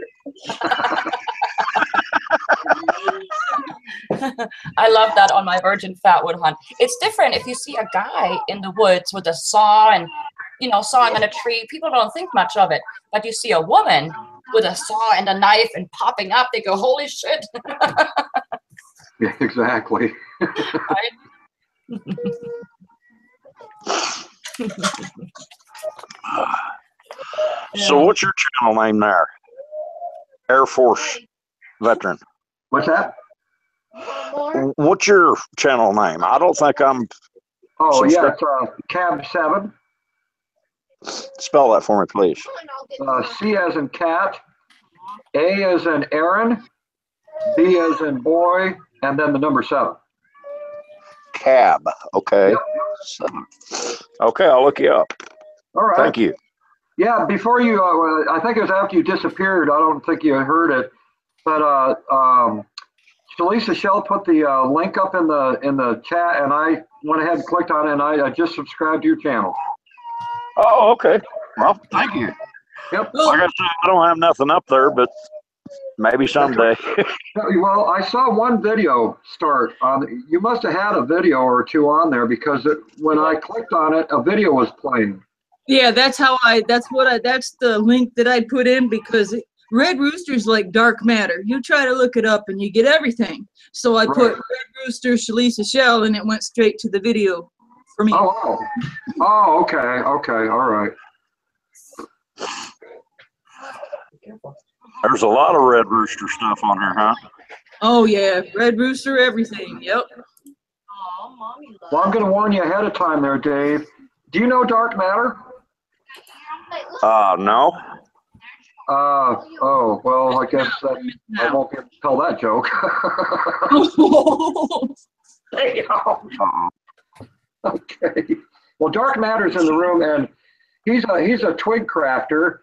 Speaker 2: I love that on my virgin fatwood hunt. It's different if you see a guy in the woods with a saw and, you know, sawing on a tree. People don't think much of it. But you see a woman with a saw and a knife and popping up, they go, holy shit.
Speaker 3: Yeah, exactly.
Speaker 5: So what's your channel name there? Air Force veteran.
Speaker 3: What's that?
Speaker 5: What's your channel name? I don't think I'm.
Speaker 3: Oh, yeah, it's Cab 7.
Speaker 5: Spell that for me, please.
Speaker 3: C as in cat, A as in Aaron, B as in boy, and then the number 7.
Speaker 5: Cab. Okay. So, okay, I'll look you up.
Speaker 3: All right.
Speaker 5: Thank you.
Speaker 3: Yeah, before you, I think it was after you disappeared. I don't think you heard it, but Shlisa Shell put the link up in the chat, and I went ahead and clicked on it, and I just subscribed to your channel.
Speaker 5: Oh, okay. Well, thank you.
Speaker 3: Yep.
Speaker 5: Like I said, I don't have nothing up there, but maybe someday.
Speaker 3: Well, I saw one video start on. You must have had a video or 2 on there, because when I clicked on it, a video was playing.
Speaker 1: Yeah, that's the link that I put in, because Red Rooster's like dark matter. You try to look it up and you get everything. So I put Red Rooster Shlisa Shell, and it went straight to the video for me.
Speaker 3: Oh, okay, all right.
Speaker 5: There's a lot of Red Rooster stuff on here, huh?
Speaker 1: Oh yeah, Red Rooster, everything. Yep.
Speaker 3: Well, I'm going to warn you ahead of time there, Dave. Do you know dark matter?
Speaker 5: No.
Speaker 3: Oh, well, I guess I won't be able to tell that joke. Okay. Well, dark matter's in the room, and he's a twig crafter.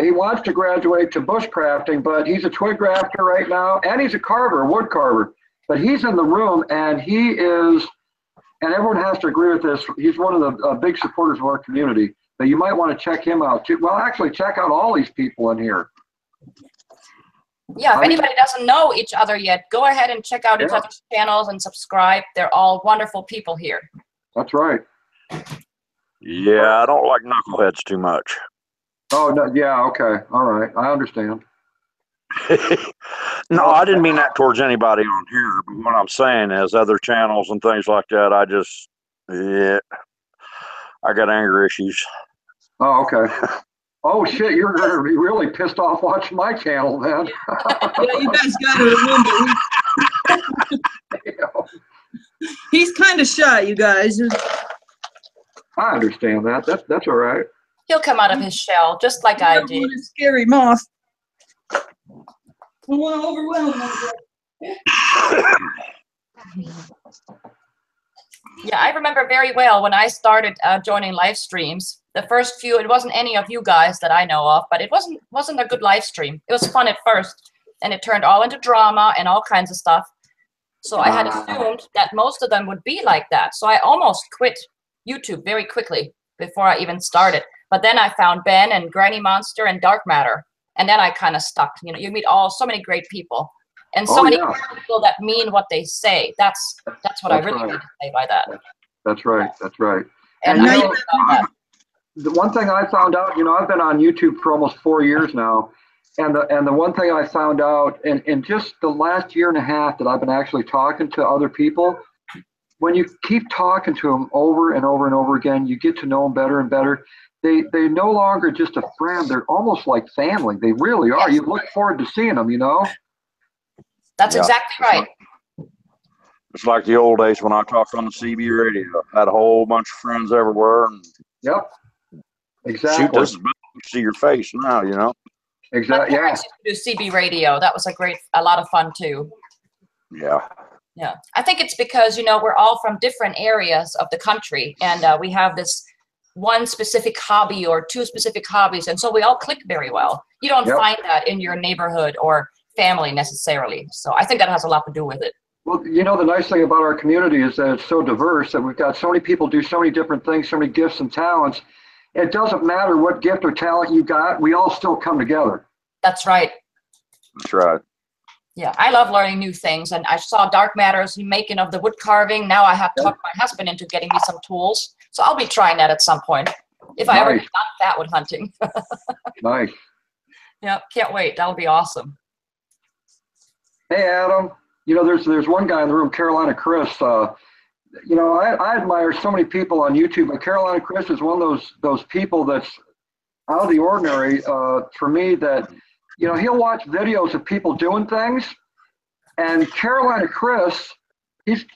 Speaker 3: He wants to graduate to bushcrafting, but he's a twig crafter right now, and he's a carver, wood carver. But he's in the room, and he is, and everyone has to agree with this, he's one of the big supporters of our community. But you might want to check him out too. Well, actually, check out all these people in here.
Speaker 2: Yeah, if anybody doesn't know each other yet, go ahead and check out each other's channels and subscribe. They're all wonderful people here.
Speaker 3: That's right.
Speaker 5: Yeah, I don't like knuckleheads too much.
Speaker 3: Oh, no, yeah, okay. All right. I understand.
Speaker 5: No, I didn't mean that towards anybody on here. But what I'm saying is other channels and things like that, I got anger issues.
Speaker 3: Oh, okay. Oh shit, you're gonna be really pissed off watching my channel then.
Speaker 1: Yeah, you guys gotta remember, he's kind of shy, you guys.
Speaker 3: I understand that. That's all right.
Speaker 2: He'll come out of his shell, just like I did.
Speaker 1: Want a scary moth. I want to overwhelm him.
Speaker 2: Yeah, I remember very well when I started joining live streams. The first few, it wasn't any of you guys that I know of, but it wasn't a good live stream. It was fun at first, and it turned all into drama and all kinds of stuff. So I had assumed that most of them would be like that. So I almost quit YouTube very quickly before I even started. But then I found Ben and Granny Monster and Dark Matter, and then I kind of stuck. You know, you meet so many great people, and so many people that mean what they say. That's what I really mean to say by that.
Speaker 3: That's right. That's right.
Speaker 2: And
Speaker 3: the one thing I found out, I've been on YouTube for almost 4 years now, and the one thing I found out in just the last year and a half that I've been actually talking to other people, when you keep talking to them over and over and over again, you get to know them better and better. They're no longer just a friend. They're almost like family. They really are. You look forward to seeing them,
Speaker 2: That's exactly right.
Speaker 5: It's like the old days when I talked on the CB radio. I had a whole bunch of friends everywhere. And
Speaker 3: yep. Exactly.
Speaker 5: Shoot, this is better to see your face now,
Speaker 3: Exactly. Yeah.
Speaker 2: Do CB radio. That was a lot of fun too.
Speaker 5: Yeah.
Speaker 2: Yeah. I think it's because, we're all from different areas of the country, and we have this one specific hobby or two specific hobbies, and so we all click very well. You don't find that in your neighborhood or family necessarily. So I think that has a lot to do with it.
Speaker 3: Well, the nice thing about our community is that it's so diverse, that we've got so many people do so many different things, so many gifts and talents. It doesn't matter what gift or talent you got, we all still come together.
Speaker 2: That's right.
Speaker 5: That's right.
Speaker 2: Yeah, I love learning new things, and I saw Dark Matter's making of the wood carving. Now I have talked my husband into getting me some tools, so I'll be trying that at some point if I ever get done fatwood hunting.
Speaker 3: Nice.
Speaker 2: Yeah, can't wait. That'll be awesome.
Speaker 3: Hey, Adam. There's one guy in the room, Carolina Chris. I admire so many people on YouTube, but Carolina Chris is one of those people that's out of the ordinary for me. That he'll watch videos of people doing things, and Carolina Chris,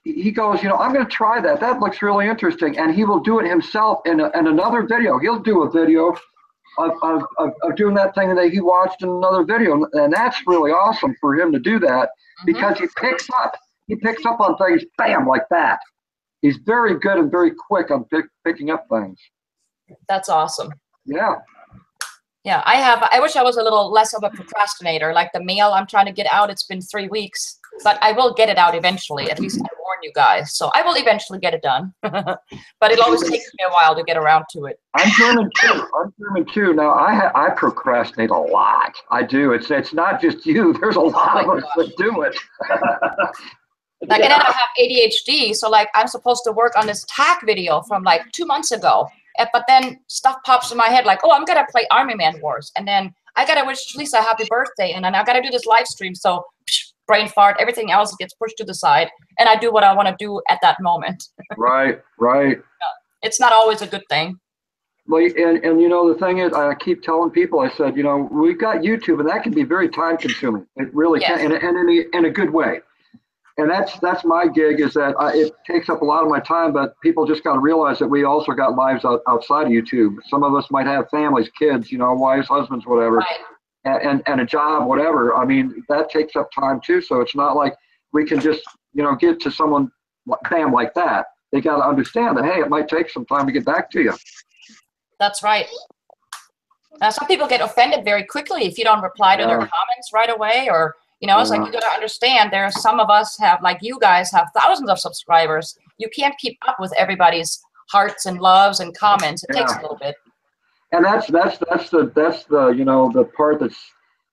Speaker 3: he goes, I'm going to try that. That looks really interesting, and he will do it himself in another video. He'll do a video of doing that thing that he watched in another video, and that's really awesome for him to do that because he picks up on things, bam, like that. He's very good and very quick on picking up things.
Speaker 2: That's awesome.
Speaker 3: Yeah.
Speaker 2: Yeah, I wish I was a little less of a procrastinator. Like the mail I'm trying to get out, it's been 3 weeks, but I will get it out Eventually. At least I warn you guys. So I will eventually get it done. But it always takes me a while to get around to it.
Speaker 3: I'm German too. Now I procrastinate a lot. I do. It's not just you. There's a lot of us that do it.
Speaker 2: And then I have ADHD, so I'm supposed to work on this tack video from 2 months ago. But then stuff pops in my head I'm going to play Army Man Wars. And then I got to wish Shlisa a happy birthday. And then I got to do this live stream. So brain fart, everything else gets pushed to the side. And I do what I want to do at that moment.
Speaker 3: Right.
Speaker 2: It's not always a good thing.
Speaker 3: Well, and the thing is, I keep telling people, I said, we've got YouTube, and that can be very time consuming. It really can, and in a good way. And that's my gig, is that it takes up a lot of my time, but people just got to realize that we also got lives outside of YouTube. Some of us might have families, kids, wives, husbands, whatever, and a job, whatever. I mean, that takes up time too. So it's not like we can just, get to someone, bam, like that. They got to understand that, hey, it might take some time to get back to you.
Speaker 2: That's right. Some people get offended very quickly if you don't reply to their comments right away, or it's like, you got to understand, there are some of us have, like you guys have thousands of subscribers. You can't keep up with everybody's hearts and loves and comments. It takes a little bit.
Speaker 3: And that's the part that's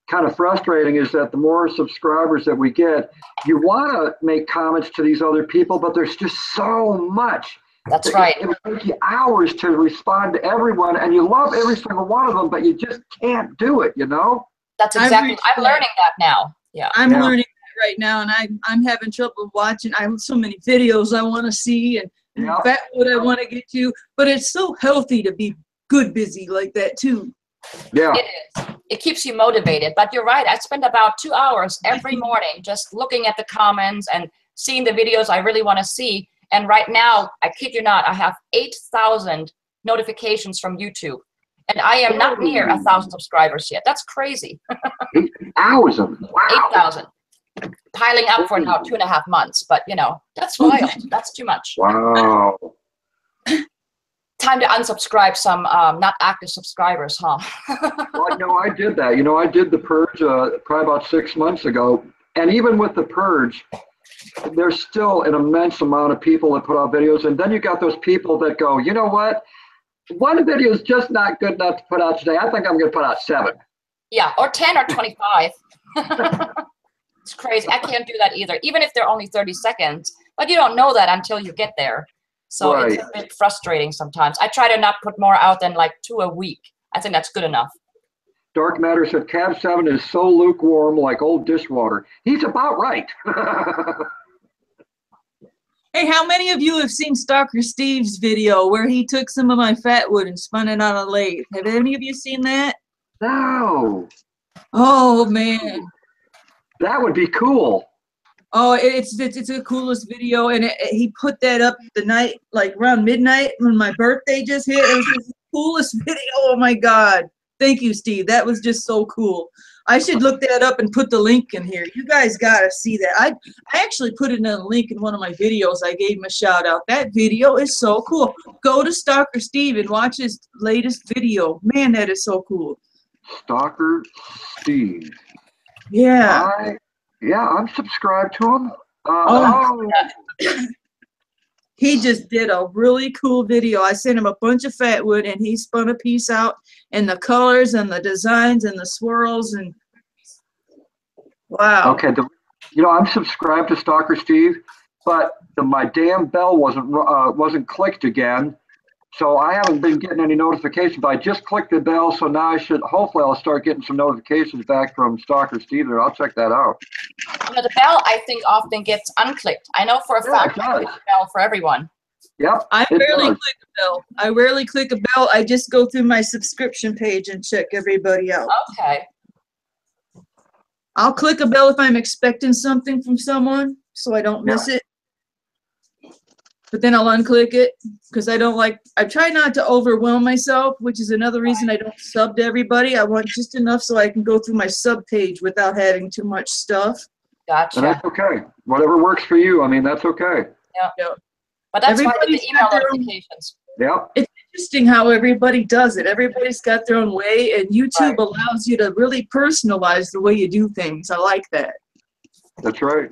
Speaker 3: kind of frustrating, is that the more subscribers that we get, you want to make comments to these other people, but there's just so much.
Speaker 2: That's right.
Speaker 3: It would take you hours to respond to everyone, and you love every single one of them, but you just can't do it,
Speaker 2: That's exactly, I'm learning that now. Yeah,
Speaker 1: I'm learning that right now, and I'm having trouble watching. I have so many videos I want to see, and fatwood I want to get to, but it's so healthy to be good busy like that too.
Speaker 3: Yeah.
Speaker 2: It is. It keeps you motivated. But you're right. I spend about 2 hours every morning just looking at the comments and seeing the videos I really want to see. And right now, I kid you not, I have 8,000 notifications from YouTube. And I am not near 1,000 subscribers yet. That's crazy.
Speaker 3: 8,000. Wow.
Speaker 2: 8,000. Piling up for now 2.5 months. But, you know, that's wild. That's too much.
Speaker 3: Wow.
Speaker 2: Time to unsubscribe some not active subscribers, huh?
Speaker 3: Well, no, I did that. You know, I did the purge probably about 6 months ago. And even with the purge, there's still an immense amount of people that put out videos. And then you got those people that go, you know what? One video is just not good enough to put out today. I think I'm going to put out 7.
Speaker 2: Yeah, or 10 or 25. It's crazy. I can't do that either, even if they're only 30 seconds. But you don't know that until you get there. So
Speaker 3: Right.
Speaker 2: It's a bit frustrating sometimes. I try to not put more out than like 2 a week. I think that's good enough.
Speaker 3: Dark Matter said Cab 7 is so lukewarm like old dishwater. He's about right.
Speaker 1: Hey, how many of you have seen Stalker Steve's video where he took some of my fatwood and spun it on a lathe? Have any of you seen that?
Speaker 3: No.
Speaker 1: Oh, man.
Speaker 3: That would be cool.
Speaker 1: Oh, it's the coolest video, and he put that up the night, like around midnight when my birthday just hit. It was just the coolest video. Oh my God! Thank you, Steve. That was just so cool. I should look that up and put the link in here. You guys gotta see that. I actually put it in a link in one of my videos. I gave him a shout out. That video is so cool. Go to Stalker Steve and watch his latest video. Man, that is so cool.
Speaker 3: Stalker Steve.
Speaker 1: Yeah.
Speaker 3: I'm subscribed to him.
Speaker 1: He just did a really cool video. I sent him a bunch of fatwood, and he spun a piece out, and the colors and the designs and the swirls, and wow.
Speaker 3: Okay, I'm subscribed to Stalker Steve, but my damn bell wasn't clicked again, so I haven't been getting any notifications. But I just clicked the bell, so now hopefully I'll start getting some notifications back from Stalker Steve, and I'll check that out.
Speaker 2: You know, the bell, I think, often gets unclicked. I know for a fact I click the bell for everyone.
Speaker 3: Yep.
Speaker 1: I rarely click a bell. I rarely click a bell. I just go through my subscription page and check everybody out.
Speaker 2: Okay.
Speaker 1: I'll click a bell if I'm expecting something from someone, so I don't miss it. But then I'll unclick it because I try not to overwhelm myself, which is another reason I don't sub to everybody. I want just enough so I can go through my sub page without having too much stuff.
Speaker 2: Gotcha.
Speaker 3: And that's okay. Whatever works for you, I mean, that's okay.
Speaker 2: Yeah. But that's why the email notifications.
Speaker 3: Yep.
Speaker 1: It's interesting how everybody does it. Everybody's got their own way, and YouTube allows you to really personalize the way you do things. I like that.
Speaker 3: That's right.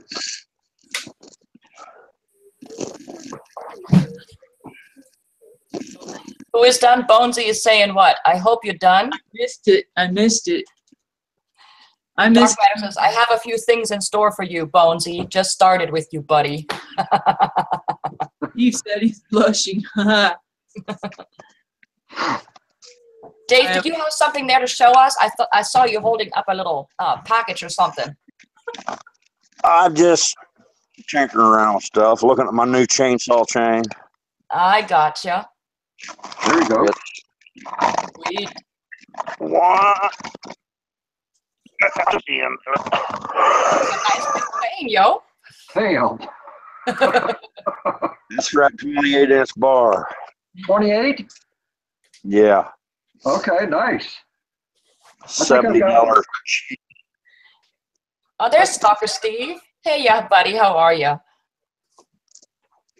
Speaker 2: Who is done? Bonesy is saying what? I hope you're done.
Speaker 1: I missed it. I missed it.
Speaker 2: Dark Matter says, I have a few things in store for you, Bonesy. Just started with you, buddy.
Speaker 1: He said he's blushing.
Speaker 2: Dave, did you have something there to show us? I saw you holding up a little package or something.
Speaker 5: I just tinkering around with stuff, looking at my new chainsaw chain.
Speaker 2: I gotcha.
Speaker 3: There you go.
Speaker 2: Sweet.
Speaker 5: What?
Speaker 2: That's a nice big chain, yo.
Speaker 3: Damn.
Speaker 5: It's got 28-inch bar.
Speaker 3: 28?
Speaker 5: Yeah.
Speaker 3: Okay, nice.
Speaker 5: $70.
Speaker 2: Oh, there's Stalker Steve. Hey, yeah, buddy. How are you?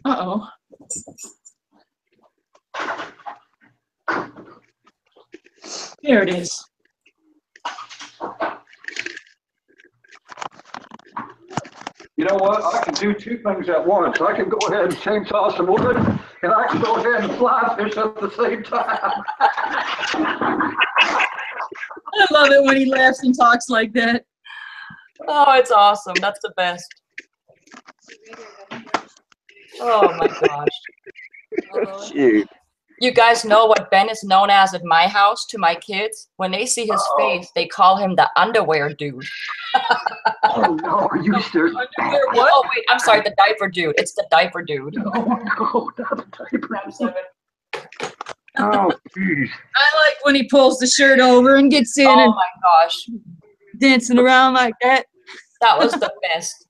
Speaker 1: Uh-oh. There it is.
Speaker 3: You know what? I can do 2 things at once. I can go ahead and chainsaw some wood, and I can go ahead and fly fish at the same time.
Speaker 1: I love it when he laughs and talks like that.
Speaker 2: Oh, it's awesome. That's the best. Oh, my gosh.
Speaker 5: Shoot.
Speaker 2: You guys know what Ben is known as at my house to my kids? When they see his face, they call him the underwear dude.
Speaker 3: Oh, no. Are you serious?
Speaker 1: Underwear what?
Speaker 2: Oh, wait. I'm sorry. The diaper dude. It's the diaper dude.
Speaker 3: Oh, no. Not a diaper. Oh, geez.
Speaker 1: I like when he pulls the shirt over and gets in
Speaker 2: Oh
Speaker 1: and
Speaker 2: my gosh,
Speaker 1: dancing around like that.
Speaker 2: that was the best.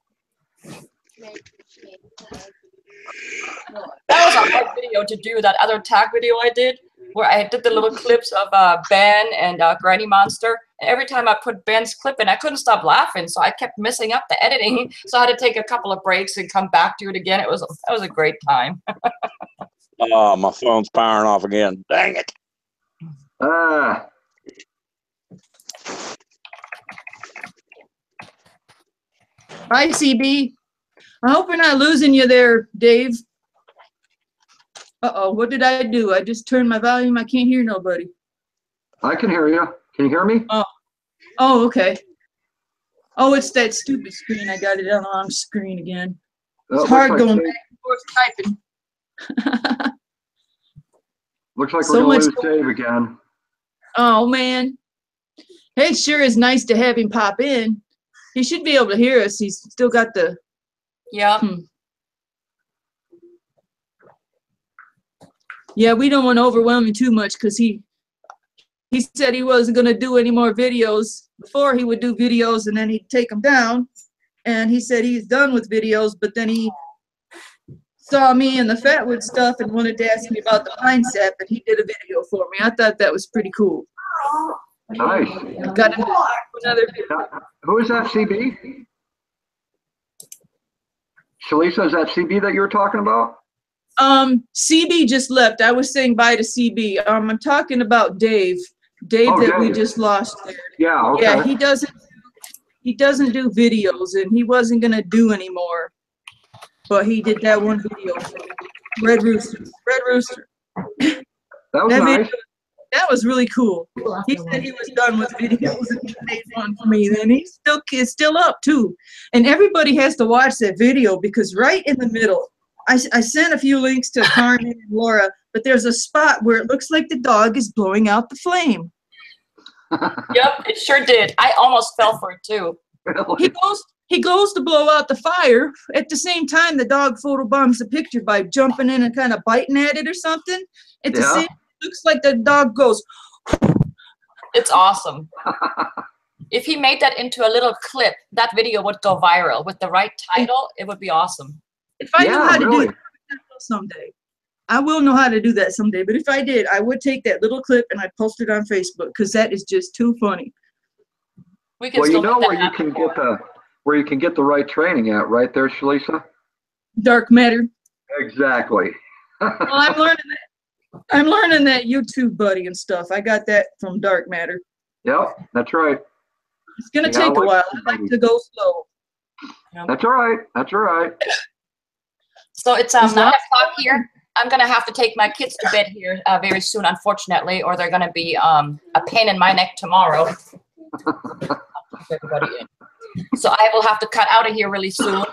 Speaker 2: That was a hard video to do, that other tag video I did, where I did the little clips of Ben and Granny Monster. And every time I put Ben's clip in, I couldn't stop laughing, so I kept messing up the editing. So I had to take a couple of breaks and come back to it again. That was a great time.
Speaker 5: Oh, my phone's powering off again. Dang it.
Speaker 3: Ah,
Speaker 1: Bye, CB. I hope we're not losing you there, Dave. Uh-oh, what did I do? I just turned my volume. I can't hear nobody.
Speaker 3: I can hear you. Can you hear me?
Speaker 1: Oh, okay. Oh, it's that stupid screen. I got it on the wrong screen again.
Speaker 3: Oh,
Speaker 1: It's hard
Speaker 3: looks like
Speaker 1: going
Speaker 3: Dave-
Speaker 1: back and forth typing.
Speaker 3: Looks like
Speaker 1: So
Speaker 3: we're gonna
Speaker 1: much
Speaker 3: lose
Speaker 1: going-
Speaker 3: Dave again.
Speaker 1: Oh, man. Hey, it sure is nice to have him pop in. He should be able to hear us. He's still got the...
Speaker 2: Yeah.
Speaker 1: Yeah, we don't want to overwhelm him too much because he said he wasn't going to do any more videos. Before he would do videos and then he'd take them down. And he said he's done with videos, but then he saw me and the fatwood stuff and wanted to ask me about the mindset, and he did a video for me. I thought that was pretty cool.
Speaker 3: Nice.
Speaker 1: Got him to do another video.
Speaker 3: Who is that, CB? Shlisa, is that CB that you were talking about?
Speaker 1: CB just left. I was saying bye to CB. I'm talking about Dave. Dave
Speaker 3: Oh,
Speaker 1: that we
Speaker 3: Dave.
Speaker 1: just lost there.
Speaker 3: Yeah, okay.
Speaker 1: Yeah, he doesn't do videos, and he wasn't gonna do anymore. But he did that one video. Red Rooster. Red Rooster.
Speaker 3: That was
Speaker 1: That
Speaker 3: nice.
Speaker 1: video, that was really cool. He said he was done with videos and he made one for me. Then it's still up too. And everybody has to watch that video because right in the middle, I sent a few links to Carmen and Laura, but there's a spot where it looks like the dog is blowing out the flame.
Speaker 2: Yep, it sure did. I almost fell for it too.
Speaker 1: He goes to blow out the fire. At the same time, the dog photobombs the picture by jumping in and kind of biting at it or something. At the
Speaker 3: Yeah.
Speaker 1: same, looks like the dog goes.
Speaker 2: It's awesome. If he made that into a little clip, that video would go viral. With the right title, it would be awesome.
Speaker 1: If I knew
Speaker 3: Yeah,
Speaker 1: how to
Speaker 3: really.
Speaker 1: do that someday, I will know how to do that someday. But if I did, I would take that little clip and I'd post it on Facebook because that is just too funny.
Speaker 2: We can
Speaker 3: Well,
Speaker 2: still
Speaker 3: you know
Speaker 2: make that
Speaker 3: where you
Speaker 2: happen.
Speaker 3: can get the right training at, right there, Shlisa?
Speaker 1: Dark matter.
Speaker 3: Exactly.
Speaker 1: Well, I'm learning that. I'm learning that YouTube buddy and stuff. I got that from Dark Matter.
Speaker 3: Yep, that's right.
Speaker 1: It's gonna
Speaker 3: Yeah,
Speaker 1: take
Speaker 3: I
Speaker 1: a
Speaker 3: like
Speaker 1: while.
Speaker 3: YouTube
Speaker 1: I like
Speaker 3: buddy.
Speaker 1: to go slow.
Speaker 3: That's all right. That's all right.
Speaker 2: So it's
Speaker 1: As
Speaker 2: 9
Speaker 1: long-
Speaker 2: o'clock here. I'm gonna have to take my kids to bed here very soon, unfortunately, or they're gonna be a pain in my neck tomorrow. I'll keep everybody in. So I will have to cut out of here really soon.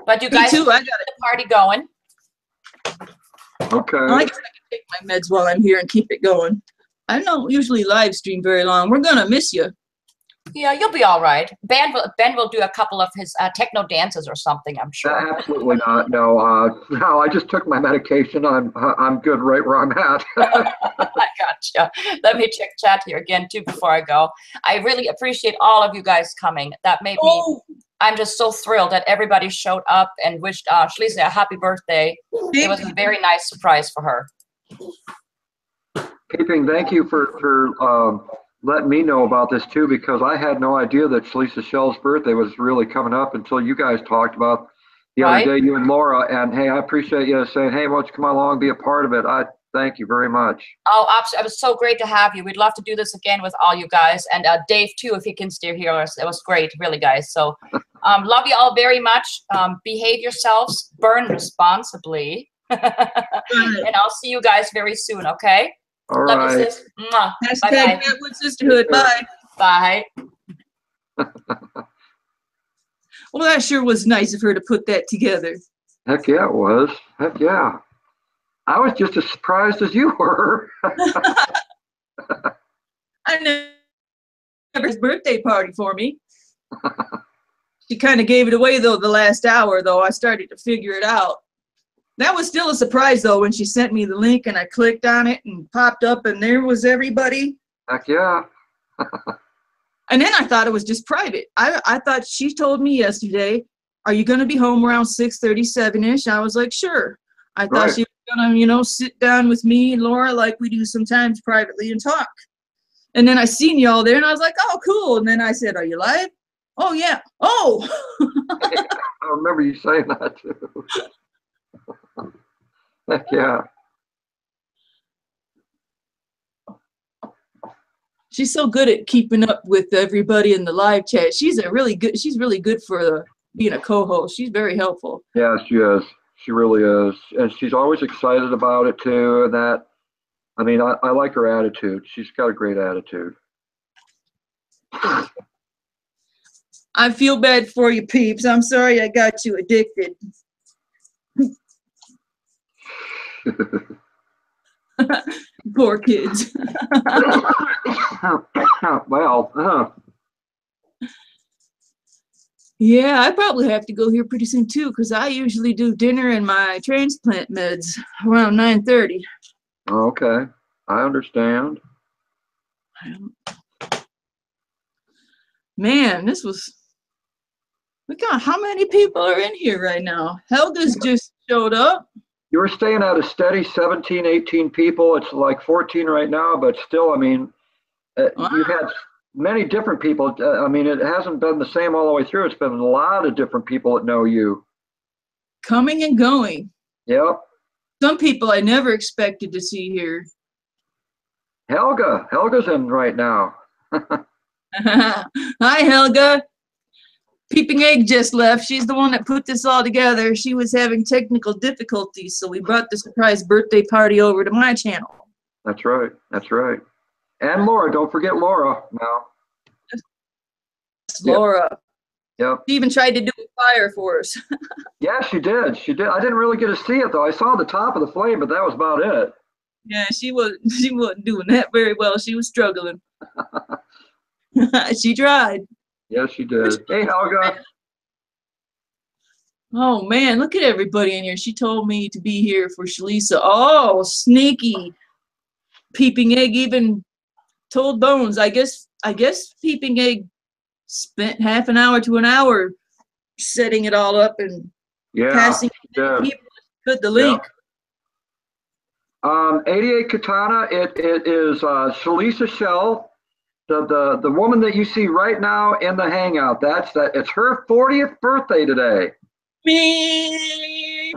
Speaker 2: But you
Speaker 1: Me
Speaker 2: guys
Speaker 1: too.
Speaker 2: keep
Speaker 1: I got
Speaker 2: the party going.
Speaker 3: Okay.
Speaker 1: I guess I can take my meds while I'm here and keep it going. I don't usually live stream very long. We're gonna miss you.
Speaker 2: Yeah, you'll be all right. Ben will do a couple of his techno dances or something, I'm sure.
Speaker 3: Absolutely not. No, no. I just took my medication. I'm good right where I'm at.
Speaker 2: I gotcha. Let me check chat here again too before I go. I really appreciate all of you guys coming. That made me.
Speaker 1: Oh,
Speaker 2: I'm just so thrilled that everybody showed up and wished Shlisa a happy birthday. It was a very nice surprise for her.
Speaker 3: Peeping, thank you for letting me know about this too, because I had no idea that Shlisa Shell's birthday was really coming up until you guys talked about the
Speaker 2: Right.
Speaker 3: other day, you and Laura. And hey, I appreciate you saying, hey, why don't you come along, be a part of it. I thank you very much.
Speaker 2: Oh, absolutely. It was so great to have you. We'd love to do this again with all you guys. And Dave, too, if he can still hear us. It was great, really, guys. So love you all very much. Behave yourselves. Burn responsibly. And I'll see you guys very soon, okay?
Speaker 3: All
Speaker 2: Love
Speaker 3: right.
Speaker 2: you, sis. Mwah.
Speaker 1: hashtag
Speaker 2: Bye-bye.
Speaker 1: Fatwood Sisterhood. Bye.
Speaker 2: Bye.
Speaker 1: Well, that sure was nice of her to put that together.
Speaker 3: Heck yeah, it was. Heck yeah. I was just as surprised as you were.
Speaker 1: I never his birthday party for me. She kind of gave it away though the last hour though. I started to figure it out. That was still a surprise though when she sent me the link and I clicked on it and popped up and there was everybody.
Speaker 3: Heck yeah.
Speaker 1: And then I thought it was just private. I thought she told me yesterday, are you going to be home around 6:37-ish? I was like, sure. I thought
Speaker 3: Right.
Speaker 1: she was going to, you know, sit down with me and Laura like we do sometimes privately and talk. And then I seen y'all there and I was like, oh, cool. And then I said, are you live? Oh, yeah. Oh.
Speaker 3: I remember you saying that too. Heck yeah.
Speaker 1: She's so good at keeping up with everybody in the live chat. She's really good for being a co-host. She's very helpful.
Speaker 3: Yeah, she is. She really is. And she's always excited about it too. And that, I mean, I like her attitude. She's got a great attitude.
Speaker 1: I feel bad for you, peeps. I'm sorry I got you addicted. Poor kids.
Speaker 3: Well,
Speaker 1: Yeah, I probably have to go here pretty soon too, because I usually do dinner and my transplant meds around 9:30.
Speaker 3: okay. I understand.
Speaker 1: Man, this was, look at how many people are in here right now. Helga's just showed up.
Speaker 3: You were staying at a steady 17, 18 people. It's like 14 right now, but still, I mean,
Speaker 1: Wow.
Speaker 3: you've had many different people. I mean, it hasn't been the same all the way through. It's been a lot of different people that know you.
Speaker 1: Coming and going.
Speaker 3: Yep.
Speaker 1: Some people I never expected to see here.
Speaker 3: Helga's in right now.
Speaker 1: Hi, Helga. Peeping Egg just left. She's the one that put this all together. She was having technical difficulties, so we brought the surprise birthday party over to my channel.
Speaker 3: That's right. That's right. And Laura, don't forget Laura now.
Speaker 1: Laura.
Speaker 3: Yep.
Speaker 1: She even tried to do a fire for us.
Speaker 3: Yeah, she did. She did. I didn't really get to see it though. I saw the top of the flame, but that was about it.
Speaker 1: Yeah, she wasn't doing that very well. She was struggling. She tried.
Speaker 3: Yes, she did. Hey, Helga.
Speaker 1: Oh man, look at everybody in here. She told me to be here for Shlisa. Oh, sneaky. Peeping Egg even told Bones. I guess Peeping Egg spent half an hour to an hour setting it all up and
Speaker 3: Yeah.
Speaker 1: passing
Speaker 3: Yeah.
Speaker 1: people put the link.
Speaker 3: 88 Katana. It is Shlisa Shell. The woman that you see right now in the hangout, it's her 40th birthday today.
Speaker 1: Me.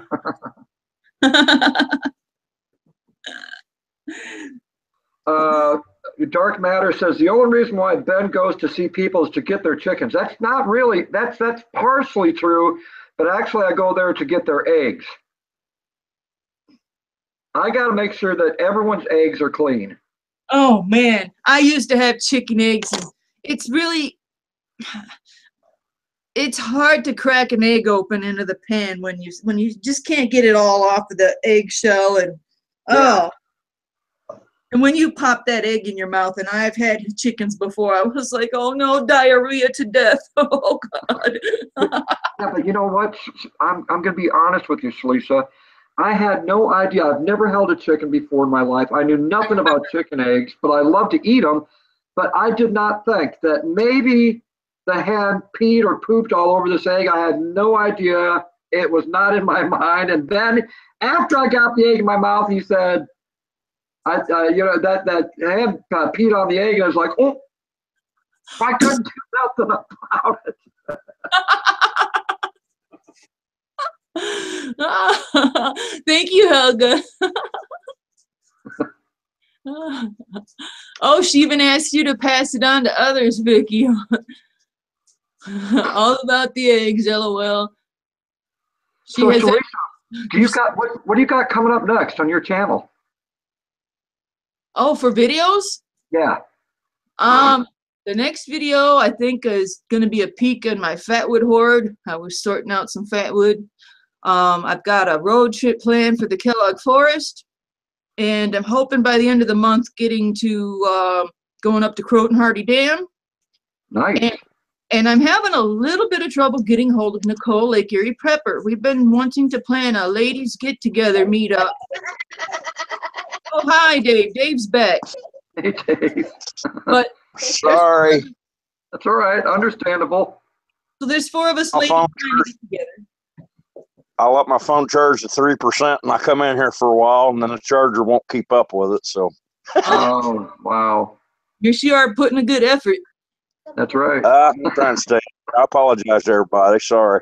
Speaker 3: Dark Matter says the only reason why Ben goes to see people is to get their chickens. That's not really, that's partially true, but actually I go there to get their eggs. I got to make sure that everyone's eggs are clean.
Speaker 1: Oh man, I used to have chicken eggs. And it's hard to crack an egg open into the pan when you just can't get it all off of the eggshell and and when you pop that egg in your mouth, and I've had chickens before, I was like, oh no, diarrhea to death. Oh God.
Speaker 3: Yeah, but you know what? I'm going to be honest with you, Shlisa. I had no idea. I've never held a chicken before in my life. I knew nothing about chicken eggs, but I love to eat them. But I did not think that maybe the hen peed or pooped all over this egg. I had no idea. It was not in my mind. And then after I got the egg in my mouth, he said, that hen peed on the egg. And I was like, oh, I couldn't do nothing about it.
Speaker 1: Thank you, Helga. Oh, she even asked you to pass it on to others, Vicky. All about the eggs, LOL.
Speaker 3: So, Shlisa, what do you got coming up next on your channel?
Speaker 1: Oh, for videos?
Speaker 3: Yeah.
Speaker 1: The next video I think is going to be a peek in my fatwood hoard. I was sorting out some fatwood. I've got a road trip planned for the Kellogg Forest, and I'm hoping by the end of the month getting to going up to Croton Hardy Dam.
Speaker 3: Nice.
Speaker 1: And I'm having a little bit of trouble getting hold of Nicole, Lake Erie Prepper. We've been wanting to plan a ladies get-together meetup. Oh, hi, Dave. Dave's back.
Speaker 3: Hey, Dave.
Speaker 1: But
Speaker 5: Sorry.
Speaker 3: That's all right. Understandable.
Speaker 1: so there's 4 of us
Speaker 5: My
Speaker 1: ladies
Speaker 5: phone
Speaker 1: trying to get together.
Speaker 5: I let my phone charge at 3%, and I come in here for a while, and then the charger won't keep up with it. So.
Speaker 3: Oh, wow.
Speaker 1: Here you are putting a good effort.
Speaker 3: That's right.
Speaker 5: I'm trying to stay. I apologize to everybody. Sorry.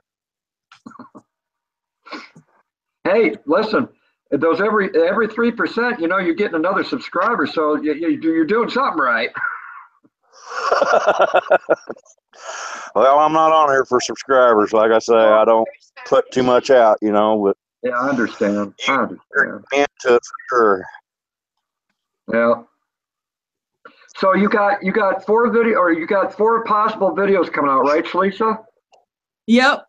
Speaker 3: Hey, listen, those every 3%, you're getting another subscriber, so you're doing something right.
Speaker 5: Well, I'm not on here for subscribers. Like I say, I don't put too much out, but
Speaker 3: Yeah, I understand.
Speaker 5: into it for sure.
Speaker 3: Yeah. So you got 4 possible videos coming out, right, Shlisa?
Speaker 1: Yep.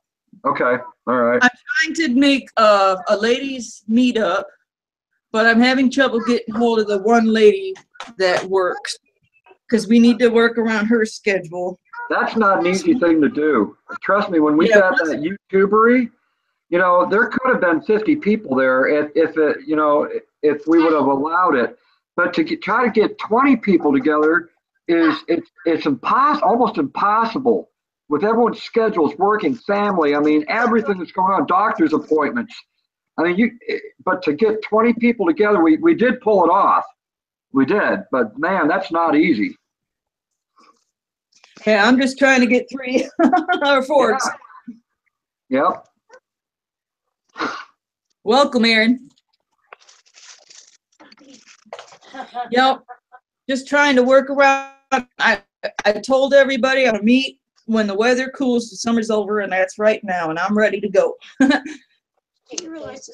Speaker 3: Okay. All right.
Speaker 1: I'm trying to make a ladies meetup, but I'm having trouble getting hold of the one lady that works because we need to work around her schedule.
Speaker 3: That's not an easy thing to do. Trust me, when we
Speaker 1: Yeah.
Speaker 3: had that YouTubery, there could have been 50 people there if we would have allowed it. But try to get 20 people together it's almost impossible with everyone's schedules, working, family. I mean, everything that's going on, doctor's appointments. I mean, but to get 20 people together, we did pull it off. We did, but man, that's not easy.
Speaker 1: Yeah, I'm just trying to get 3 or 4.
Speaker 3: Yeah. Yep.
Speaker 1: Welcome, Aaron. Yep. Just trying to work around. I told everybody I'm gonna meet when the weather cools, the summer's over, and that's right now, and I'm ready to go.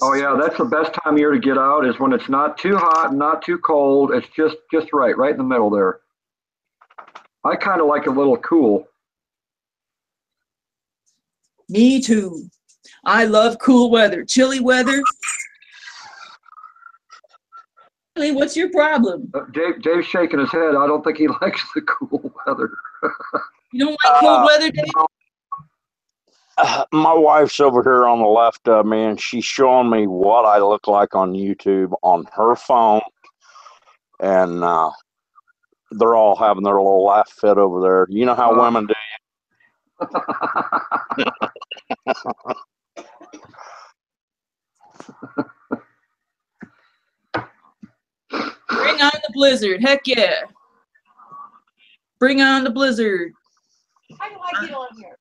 Speaker 3: Oh yeah, that's the best time of year to get out is when it's not too hot and not too cold. It's just right in the middle there. I kind of like a little cool.
Speaker 1: Me too. I love cool weather. Chilly weather. Really, what's your problem?
Speaker 3: Dave's shaking his head. I don't think he likes the cool weather.
Speaker 1: You don't like cold weather, Dave?
Speaker 5: My wife's over here on the left of me, and she's showing me what I look like on YouTube on her phone. And they're all having their little laugh fit over there. You know how women do.
Speaker 1: Bring on the blizzard. Heck yeah. Bring on the blizzard.
Speaker 2: How do I get on here?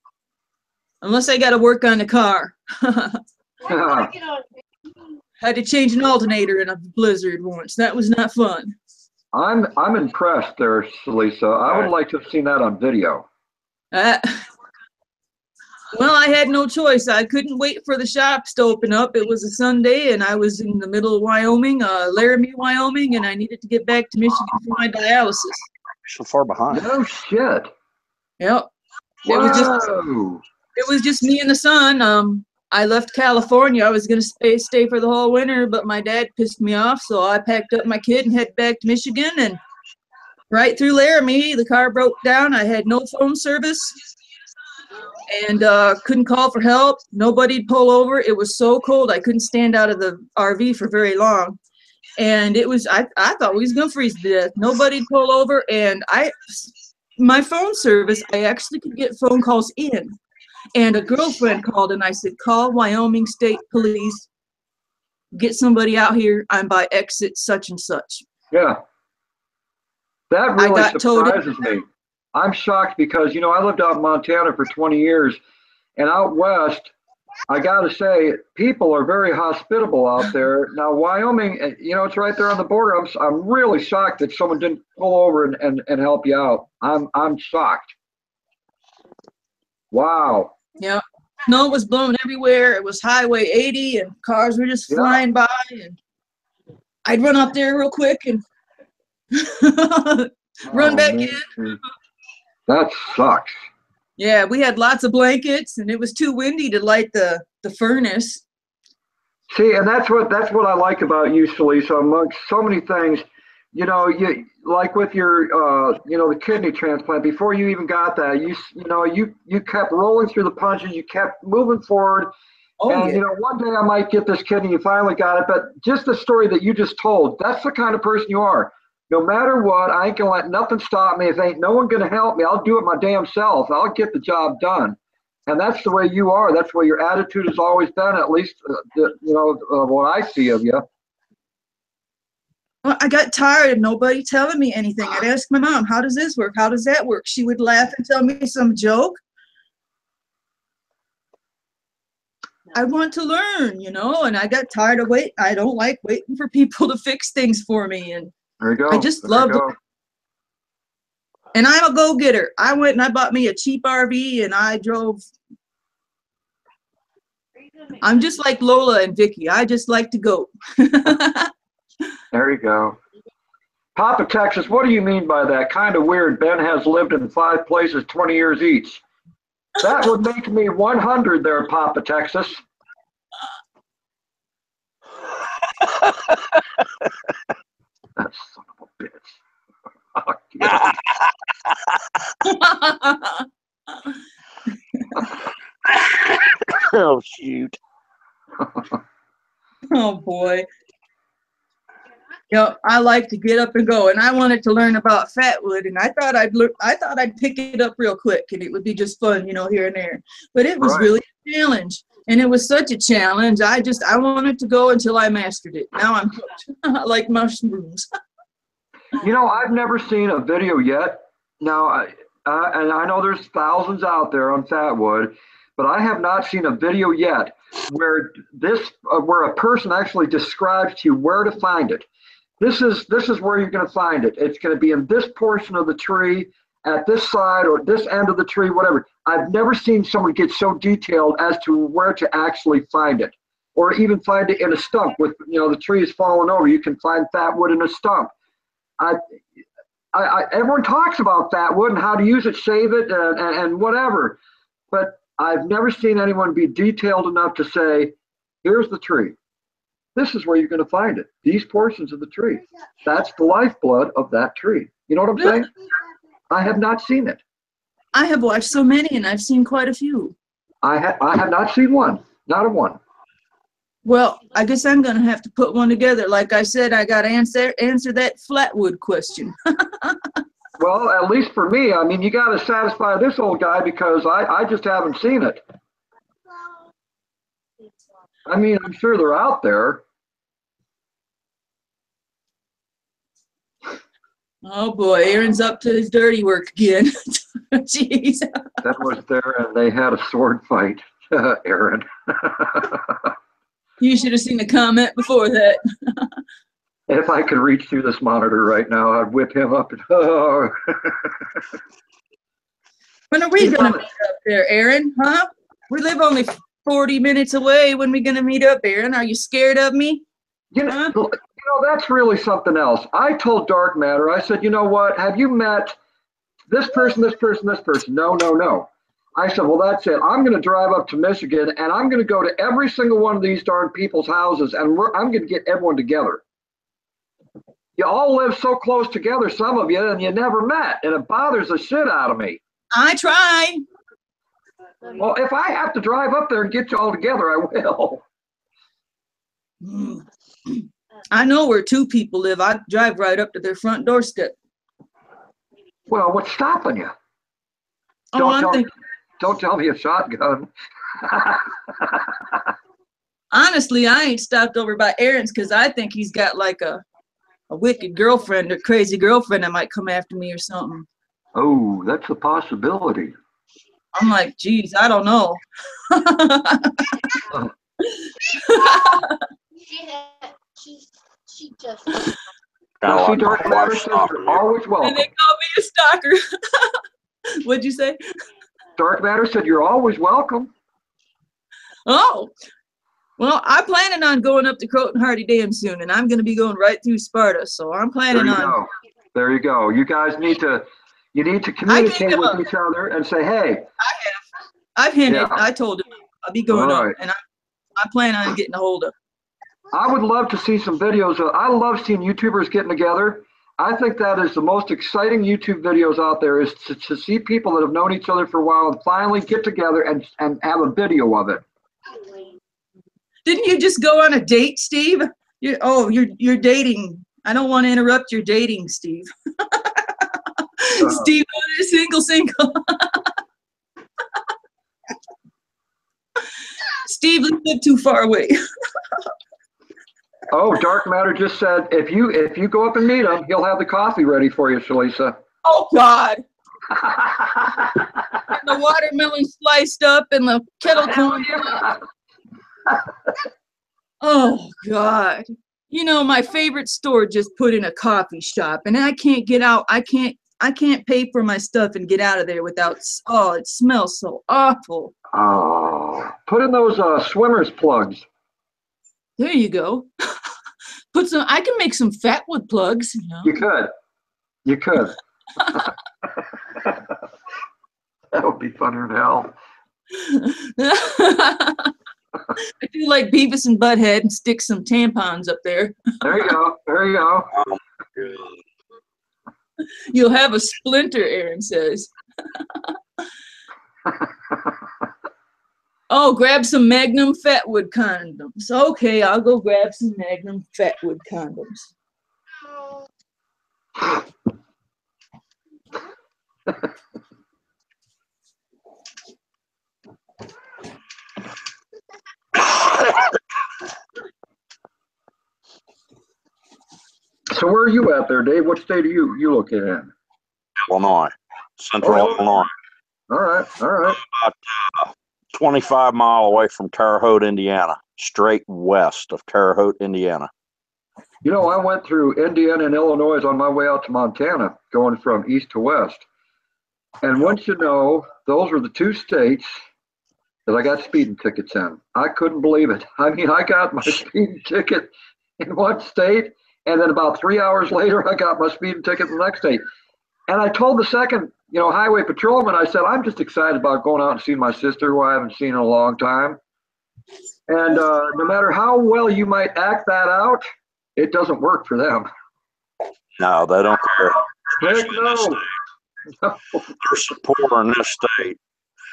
Speaker 1: Unless I got to work on the car.
Speaker 2: How do I get on here?
Speaker 1: Had to change an alternator in a blizzard once. That was not fun.
Speaker 3: I'm impressed there, Shlisa. I would like to have seen that on video.
Speaker 1: Well, I had no choice. I couldn't wait for the shops to open up. It was a Sunday, and I was in the middle of Wyoming, Laramie, Wyoming, and I needed to get back to Michigan for my dialysis.
Speaker 5: So far behind.
Speaker 3: No shit.
Speaker 1: Yep.
Speaker 3: Whoa.
Speaker 1: It was just me and the son. I left California. I was going to stay for the whole winter, but my dad pissed me off, so I packed up my kid and headed back to Michigan. And right through Laramie, the car broke down. I had no phone service and couldn't call for help. Nobody'd pull over. It was so cold, I couldn't stand out of the RV for very long. And it was, I thought we was going to freeze to death. Nobody'd pull over. And my phone service, I actually could get phone calls in. And a girlfriend called and I said, call Wyoming State Police, get somebody out here. I'm by exit such and such.
Speaker 3: Yeah. That really surprises me. I'm shocked because, I lived out in Montana for 20 years and out west, I got to say, people are very hospitable out there. Now, Wyoming, it's right there on the border. I'm really shocked that someone didn't pull over and help you out. I'm shocked. Wow.
Speaker 1: Yeah. Snow was blowing everywhere. It was Highway 80 and cars were just flying by. And I'd run up there real quick and run back in.
Speaker 3: That sucks.
Speaker 1: Yeah, we had lots of blankets and it was too windy to light the furnace.
Speaker 3: See, and that's what I like about you, Shlisa. Amongst so many things, you know, you like with your, you know, the kidney transplant. Before you even got that, you kept rolling through the punches. You kept moving forward.
Speaker 1: Oh,
Speaker 3: And
Speaker 1: yeah.
Speaker 3: you know, one day I might get this kidney. You finally got it. But just the story that you just told, that's the kind of person you are. No matter what, I ain't gonna let nothing stop me. If ain't no one gonna help me, I'll do it my damn self. I'll get the job done. And that's the way you are. That's the way your attitude has always been. At least, what I see of you.
Speaker 1: Well, I got tired of nobody telling me anything. I'd ask my mom, how does this work? How does that work? She would laugh and tell me some joke. I want to learn, you know, and I got tired of waiting. I don't like waiting for people to fix things for me. And
Speaker 3: There you go.
Speaker 1: I just
Speaker 3: There
Speaker 1: love
Speaker 3: you go.
Speaker 1: And I'm a go-getter. I went and I bought me a cheap RV and I drove. I'm just like Lola and Vicky. I just like to go.
Speaker 3: There you go. Papa Texas, what do you mean by that? Kind of weird. Ben has lived in 5 places 20 years each. That would make me 100 there, Papa Texas. That son of a bitch. Oh, yeah.
Speaker 5: Oh, shoot.
Speaker 1: Oh boy. You know, I like to get up and go, and I wanted to learn about fatwood, and I thought I'd pick it up real quick, and it would be just fun, you know, here and there. But it was
Speaker 3: Right.
Speaker 1: really a challenge, and it was such a challenge. I wanted to go until I mastered it. Now I'm hooked, like mushrooms.
Speaker 3: You know, I've never seen a video yet. Now, and I know there's thousands out there on fatwood, but I have not seen a video yet where where a person actually describes to you where to find it. This is where you're going to find it. It's going to be in this portion of the tree, at this side or this end of the tree, whatever. I've never seen someone get so detailed as to where to actually find it, or even find it in a stump. With, you know, the tree is falling over, you can find fatwood in a stump. Everyone talks about fatwood and how to use it, save it, and whatever, but I've never seen anyone be detailed enough to say, here's the tree. This is where you're going to find it. These portions of the tree. That's the lifeblood of that tree. You know what I'm saying? I have not seen it.
Speaker 1: I have watched so many, and I've seen quite a few.
Speaker 3: I have not seen one. Not a one.
Speaker 1: Well, I guess I'm going to have to put one together. Like I said, I got to answer that flatwood question.
Speaker 3: Well, at least for me, I mean, you got to satisfy this old guy because I just haven't seen it. I mean, I'm sure they're out there.
Speaker 1: Oh boy, Aaron's up to his dirty work again. Jeez.
Speaker 3: That was there, and they had a sword fight, Aaron.
Speaker 1: You should have seen the comment before that.
Speaker 3: If I could reach through this monitor right now, I'd whip him up. And, oh.
Speaker 1: When are we going to meet up there, Aaron? Huh? We live only 40 minutes away. When are we going to meet up, Aaron? Are you scared of me?
Speaker 3: You know, that's really something else. I told Dark Matter, I said, you know what? Have you met this person, this person, this person? No, no, no. I said, well, that's it. I'm going to drive up to Michigan, and I'm going to go to every single one of these darn people's houses, and I'm going to get everyone together. You all live so close together, some of you, and you never met, and it bothers the shit out of me.
Speaker 1: I try.
Speaker 3: Well, if I have to drive up there and get you all together, I will.
Speaker 1: I know where 2 people live. I drive right up to their front doorstep.
Speaker 3: Well, what's stopping you?
Speaker 1: Oh,
Speaker 3: Don't tell me a shotgun.
Speaker 1: Honestly, I ain't stopped over by Aaron's because I think he's got like a wicked girlfriend or crazy girlfriend that might come after me or something.
Speaker 3: Oh, that's a possibility.
Speaker 1: I'm like, geez, I don't know.
Speaker 7: She just.
Speaker 3: Now, see, Dark Matter says you're always welcome.
Speaker 1: And they call me a stalker. What'd you say?
Speaker 3: Dark Matter said you're always welcome.
Speaker 1: Oh, well, I'm planning on going up to Croton Hardy Dam soon, and I'm going to be going right through Sparta. So I'm planning on.
Speaker 3: There you go. You guys need to communicate with each other and say, hey.
Speaker 1: I've hinted. Yeah. I told him I'll be going up, and I plan on getting a hold of.
Speaker 3: I would love to see some videos. I love seeing YouTubers getting together. I think that is the most exciting YouTube videos out there, is to see people that have known each other for a while and finally get together and have a video of it.
Speaker 1: Didn't you just go on a date, Steve? You're dating. I don't want to interrupt your dating, Steve. Steve, single. Steve lived too far away.
Speaker 3: Oh, Dark Matter just said if you go up and meet him, he'll have the coffee ready for you, Shlisa.
Speaker 1: Oh God. And the watermelon sliced up and the kettle corn. Oh God. You know, my favorite store just put in a coffee shop, and I can't get out. I can't pay for my stuff and get out of there without, oh, it smells so awful.
Speaker 3: Oh, put in those swimmer's plugs.
Speaker 1: There you go. I can make some fatwood plugs. You know?
Speaker 3: You could. That would be funner than hell.
Speaker 1: I do like Beavis and Butthead and stick some tampons up there.
Speaker 3: There you go.
Speaker 1: You'll have a splinter, Aaron says. Oh, grab some Magnum Fatwood condoms. Okay, I'll go grab some Magnum Fatwood condoms.
Speaker 3: So where are you at there, Dave? What state are you located in?
Speaker 5: Illinois, Central Illinois.
Speaker 3: All right.
Speaker 5: About 25 mile away from Terre Haute, Indiana, straight west of Terre Haute, Indiana.
Speaker 3: You know, I went through Indiana and Illinois on my way out to Montana, going from east to west. And once you know, those were the two states that I got speeding tickets in. I couldn't believe it. I mean, I got my speeding ticket in one state, and then about 3 hours later, I got my speeding ticket in the next state. And I told the second, highway patrolman, I said, I'm just excited about going out and seeing my sister, who I haven't seen in a long time. And no matter how well you might act that out, it doesn't work for them.
Speaker 5: No, they don't care.
Speaker 3: Heck no.
Speaker 5: They're so poor in this state.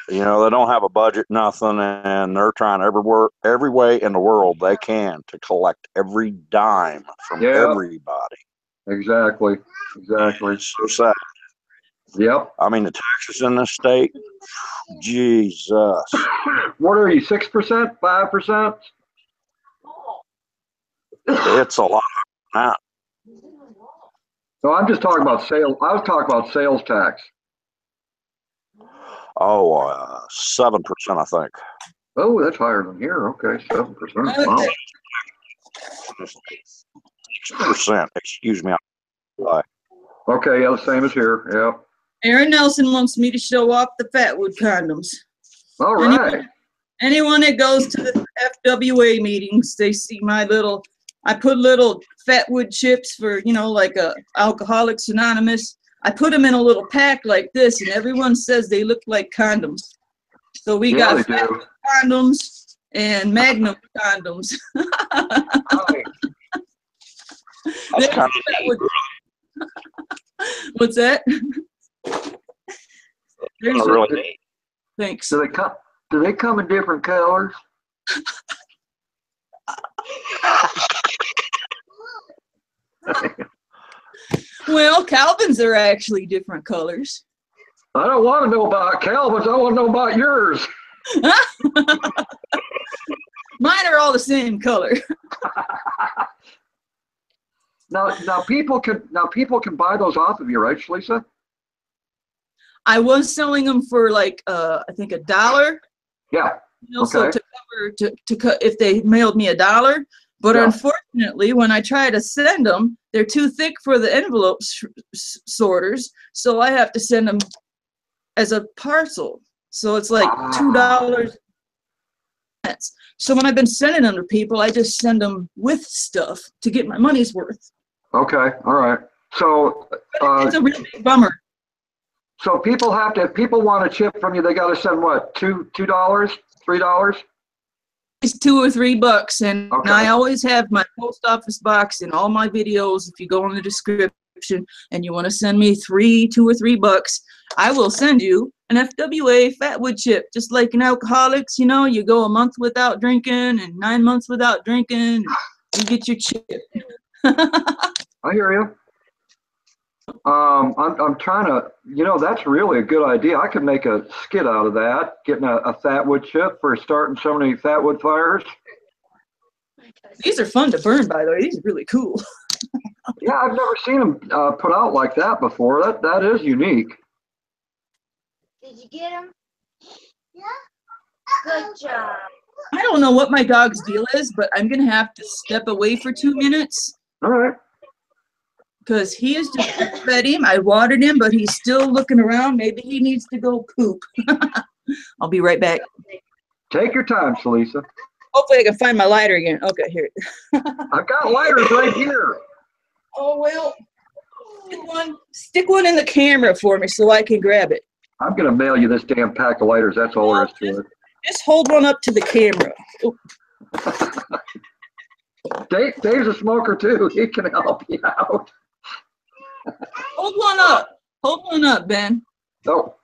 Speaker 5: They don't have a budget, nothing, and they're trying every way in the world they can to collect every dime from everybody.
Speaker 3: Exactly.
Speaker 5: It's so sad.
Speaker 3: Yep.
Speaker 5: I mean, the taxes in this state, Jesus.
Speaker 3: What are you, 6%, 5%?
Speaker 5: It's a lot now.
Speaker 3: No, I'm just talking about sales. I was talking about sales tax.
Speaker 5: Oh, 7%, I think.
Speaker 3: Oh, that's higher than here. Okay, 7%. Wow.
Speaker 5: 6%, excuse me.
Speaker 3: Okay, yeah, the same as here. Yeah.
Speaker 1: Aaron Nelson wants me to show off the Fatwood condoms.
Speaker 3: All right.
Speaker 1: Anyone that goes to the FWA meetings, they see I put little Fatwood chips for, like Alcoholics Anonymous. I put them in a little pack like this, and everyone says they look like condoms. So we got Fatwood condoms and Magnum condoms.
Speaker 5: That's kind of neat.
Speaker 1: What's that?
Speaker 5: That's really neat.
Speaker 1: Thanks.
Speaker 3: Do they come in different colors?
Speaker 1: Well, Calvin's are actually different colors.
Speaker 3: I don't want to know about Calvin's. I want to know about yours.
Speaker 1: Mine are all the same color.
Speaker 3: Now people can buy those off of you, right, Shlisa?
Speaker 1: I was selling them for like I think $1.
Speaker 3: Yeah.
Speaker 1: So to cover if they mailed me $1. But unfortunately, when I try to send them, they're too thick for the envelope sorters. So I have to send them as a parcel. So it's like $2. So when I've been sending them to people, I just send them with stuff to get my money's worth. Okay, all right. So it's a real big bummer. So people if people want a chip from you, they got to send what, $2, $3? It's $2 or $3, and I always have my post office box in all my videos. If you go in the description, subscription and you want to send me $2 or $3, I will send you an FWA fatwood chip. Just like in alcoholics, you know, you go a month without drinking and 9 months without drinking, you get your chip.
Speaker 3: I hear you. I'm trying to, you know, that's really a good idea. I could make a skit out of that, getting a fatwood chip for starting so many fatwood fires.
Speaker 1: These are fun to burn, by the way. These are really cool.
Speaker 3: Yeah, I've never seen them put out like that before. That is unique.
Speaker 7: Did you get him? Yeah. Good job.
Speaker 1: I don't know what my dog's deal is, but I'm going to have to step away for 2 minutes.
Speaker 3: All right.
Speaker 1: Because he is just, I fed him, I watered him, but he's still looking around. Maybe he needs to go poop. I'll be right back.
Speaker 3: Take your time, Shlisa.
Speaker 1: Hopefully I can find my lighter again. Okay, here.
Speaker 3: I've got lighters right here.
Speaker 1: Oh, well, stick one in the camera for me so I can grab it.
Speaker 3: I'm going to mail you this damn pack of lighters. That's all there is to it.
Speaker 1: Just hold one up to the camera. Oh.
Speaker 3: Dave's a smoker, too. He can help you out.
Speaker 1: Hold one up. Hold one up, Ben.
Speaker 3: Oh,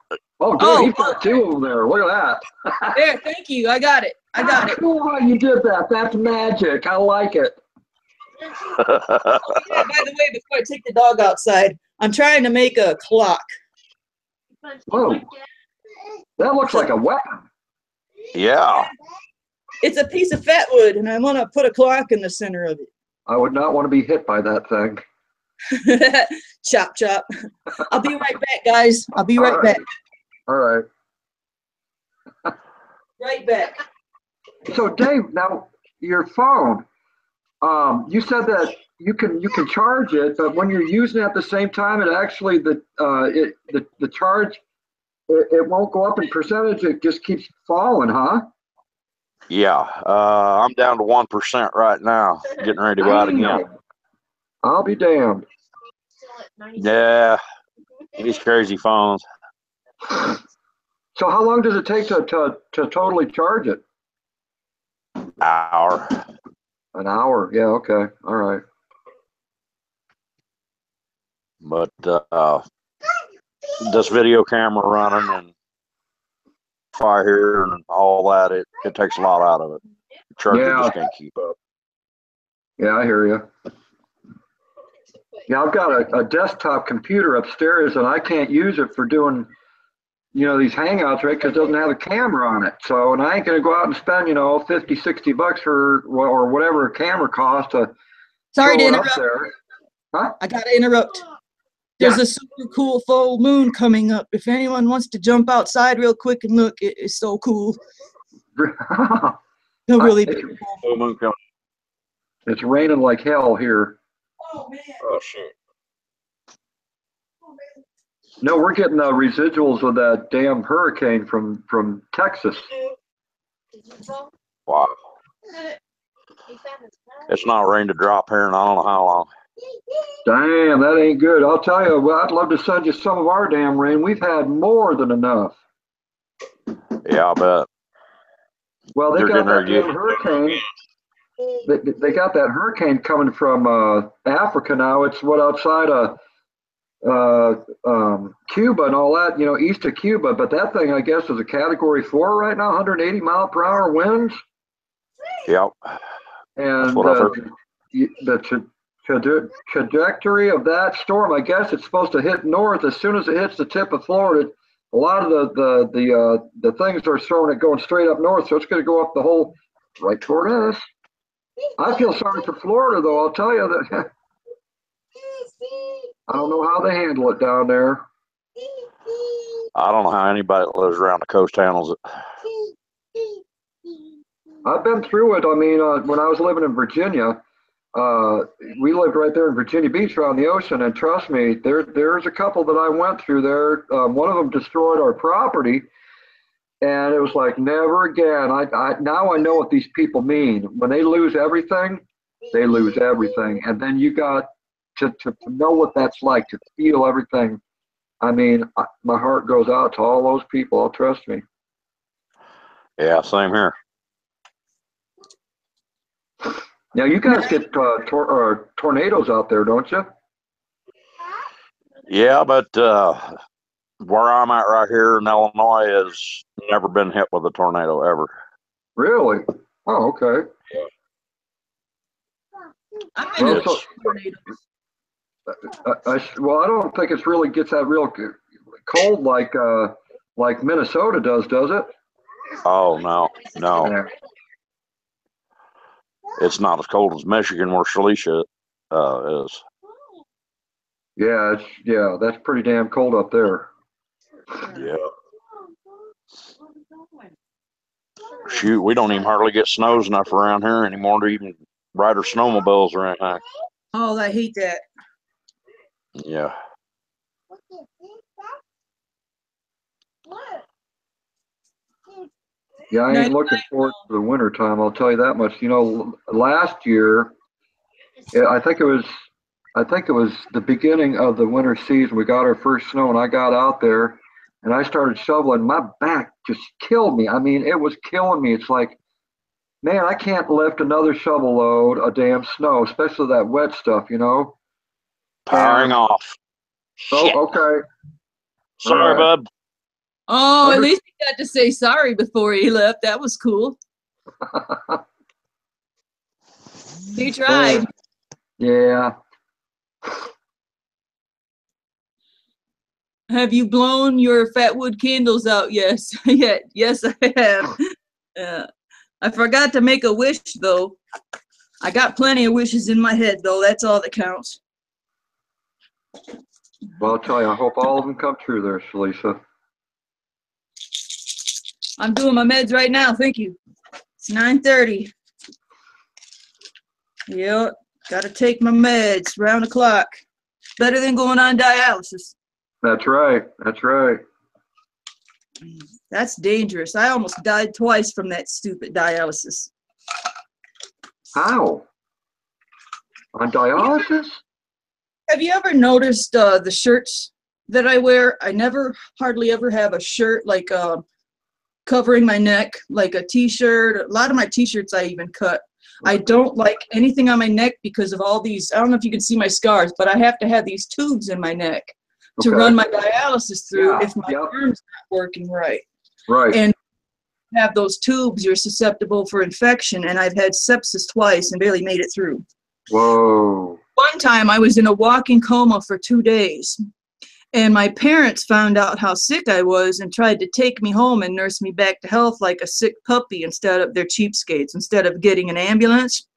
Speaker 3: Dave, he's got two of them there. Look at that.
Speaker 1: There, thank you. I got it. I got it.
Speaker 3: Cool how you did that. That's magic. I like it.
Speaker 1: Oh, yeah, by the way, before I take the dog outside, I'm trying to make a clock.
Speaker 3: Whoa. That looks like a weapon.
Speaker 5: Yeah.
Speaker 1: It's a piece of fatwood, and I want to put a clock in the center of it.
Speaker 3: I would not want to be hit by that thing.
Speaker 1: Chop, chop. I'll be right back, guys. I'll be right back.
Speaker 3: All right.
Speaker 1: Right back.
Speaker 3: So, Dave, now your phone, you said that you can charge it, but when you're using it at the same time, it actually the charge it won't go up in percentage. It just keeps falling, huh?
Speaker 5: Yeah. I'm down to 1% right now. Getting ready to go out again.
Speaker 3: I'll be damned.
Speaker 5: Yeah. These crazy phones.
Speaker 3: So how long does it take to totally charge it?
Speaker 5: Hour.
Speaker 3: An hour. Yeah. Okay. All right.
Speaker 5: But this video camera running and fire and all that, it takes a lot out of it. The charger just can't keep up.
Speaker 3: Yeah, I hear you. Yeah, I've got a desktop computer upstairs, and I can't use it for doing, you know, these hangouts, right? Because it doesn't have a camera on it. So, and I ain't gonna go out and spend, you know, $50, $60 for or whatever a camera costs to.
Speaker 1: Sorry to
Speaker 3: throw it
Speaker 1: interrupt.
Speaker 3: up there. Huh?
Speaker 1: I gotta interrupt. There's a super cool full moon coming up. If anyone wants to jump outside real quick and look, it is so cool. A really big
Speaker 5: Full moon coming.
Speaker 3: It's raining like hell here.
Speaker 1: Oh man.
Speaker 5: Oh shit.
Speaker 3: No, we're getting residuals of that damn hurricane from Texas.
Speaker 5: Wow. It's not rain to drop here in I don't know how long.
Speaker 3: Damn, that ain't good. I'll tell you, well, I'd love to send you some of our damn rain. We've had more than enough.
Speaker 5: Yeah, I bet.
Speaker 3: Well, they got that damn hurricane. They got that hurricane coming from Africa now. It's outside of Cuba and all that, you know, east of Cuba. But that thing, I guess, is a Category 4 right now, 180 mile per hour winds.
Speaker 5: Yep.
Speaker 3: And
Speaker 5: that's what I've heard.
Speaker 3: The trajectory of that storm, I guess it's supposed to hit north as soon as it hits the tip of Florida. A lot of the things are showing it going straight up north, so it's going to go up the whole right toward us. I feel sorry for Florida, though. I'll tell you that. I don't know how they handle it down there.
Speaker 5: I don't know how anybody that lives around the coast handles it.
Speaker 3: I've been through it. I mean, when I was living in Virginia, we lived right there in Virginia Beach around the ocean, and trust me, there's a couple that I went through there. One of them destroyed our property, and it was like, never again. Now I know what these people mean. When they lose everything, they lose everything. And then you got to know what that's like, to feel everything. I mean, my heart goes out to all those people. Trust me.
Speaker 5: Yeah, same here.
Speaker 3: Now, you guys get tornadoes out there, don't you?
Speaker 5: Yeah, but where I'm at right here in Illinois has never been hit with a tornado ever.
Speaker 3: Really? Oh, okay.
Speaker 1: I've been in
Speaker 3: Well,
Speaker 1: a
Speaker 3: so,
Speaker 1: tornado.
Speaker 3: well, I don't think it's really gets that real cold like Minnesota does it?
Speaker 5: Oh no, no,
Speaker 3: Yeah.
Speaker 5: it's not as cold as Michigan where Shlisa is.
Speaker 3: Yeah, that's pretty damn cold up there.
Speaker 5: Yeah. Shoot, we don't even hardly get snows enough around here anymore to even ride our snowmobiles or anything.
Speaker 1: Oh, I hate that.
Speaker 5: Yeah.
Speaker 3: Yeah, I ain't looking forward to the winter time. I'll tell you that much. You know, last year, I think it was the beginning of the winter season. We got our first snow, and I got out there, and I started shoveling. My back just killed me. I mean, it was killing me. It's like, man, I can't lift another shovel load of damn snow, especially that wet stuff, you know.
Speaker 5: Powering off. Shit.
Speaker 3: Oh, okay.
Speaker 5: Sorry,
Speaker 3: All right.
Speaker 5: bud.
Speaker 1: Oh, at least he got to say sorry before he left. That was cool. He tried.
Speaker 3: Yeah.
Speaker 1: Have you blown your fatwood candles out? Yes. Yes, I have. I forgot to make a wish, though. I got plenty of wishes in my head, though. That's all that counts.
Speaker 3: Well, I'll tell you, I hope all of them come true there, Shlisa.
Speaker 1: I'm doing my meds right now. Thank you. It's 9:30. Yep. Got to take my meds round the clock. Better than going on dialysis.
Speaker 3: That's right. That's right.
Speaker 1: That's dangerous. I almost died twice from that stupid dialysis.
Speaker 3: How? On dialysis?
Speaker 1: Have you ever noticed the shirts that I wear? I never hardly ever have a shirt like covering my neck, like a t-shirt. A lot of my t-shirts I even cut. I don't like anything on my neck because of all these, I don't know if you can see my scars, but I have to have these tubes in my neck to run my dialysis through if my arm's not working right.
Speaker 3: Right.
Speaker 1: And have those tubes, you're susceptible for infection, and I've had sepsis twice and barely made it through.
Speaker 3: Whoa.
Speaker 1: One time I was in a walking coma for 2 days, and my parents found out how sick I was and tried to take me home and nurse me back to health like a sick puppy instead of their cheapskates, instead of getting an ambulance.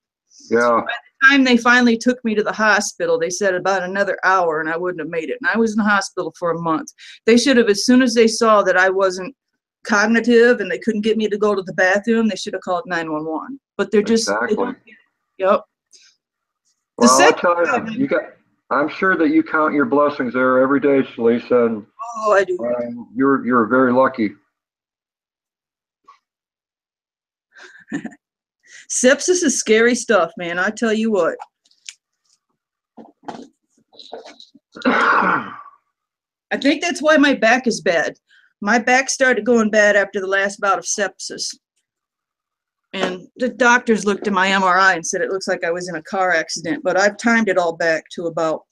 Speaker 3: Yeah.
Speaker 1: By the time they finally took me to the hospital, they said about another hour and I wouldn't have made it. And I was in the hospital for a month. They should have, as soon as they saw that I wasn't cognitive and they couldn't get me to go to the bathroom, they should have called 911. But they're just,
Speaker 3: Exactly.
Speaker 1: they don't, yep.
Speaker 3: Well, I'll tell you, I'm sure that you count your blessings there every day, Shlisa, and
Speaker 1: oh, I do.
Speaker 3: You're very lucky.
Speaker 1: Sepsis is scary stuff, man. I tell you what. I think that's why my back is bad. My back started going bad after the last bout of sepsis. And the doctors looked at my MRI and said it looks like I was in a car accident, but I've timed it all back to about,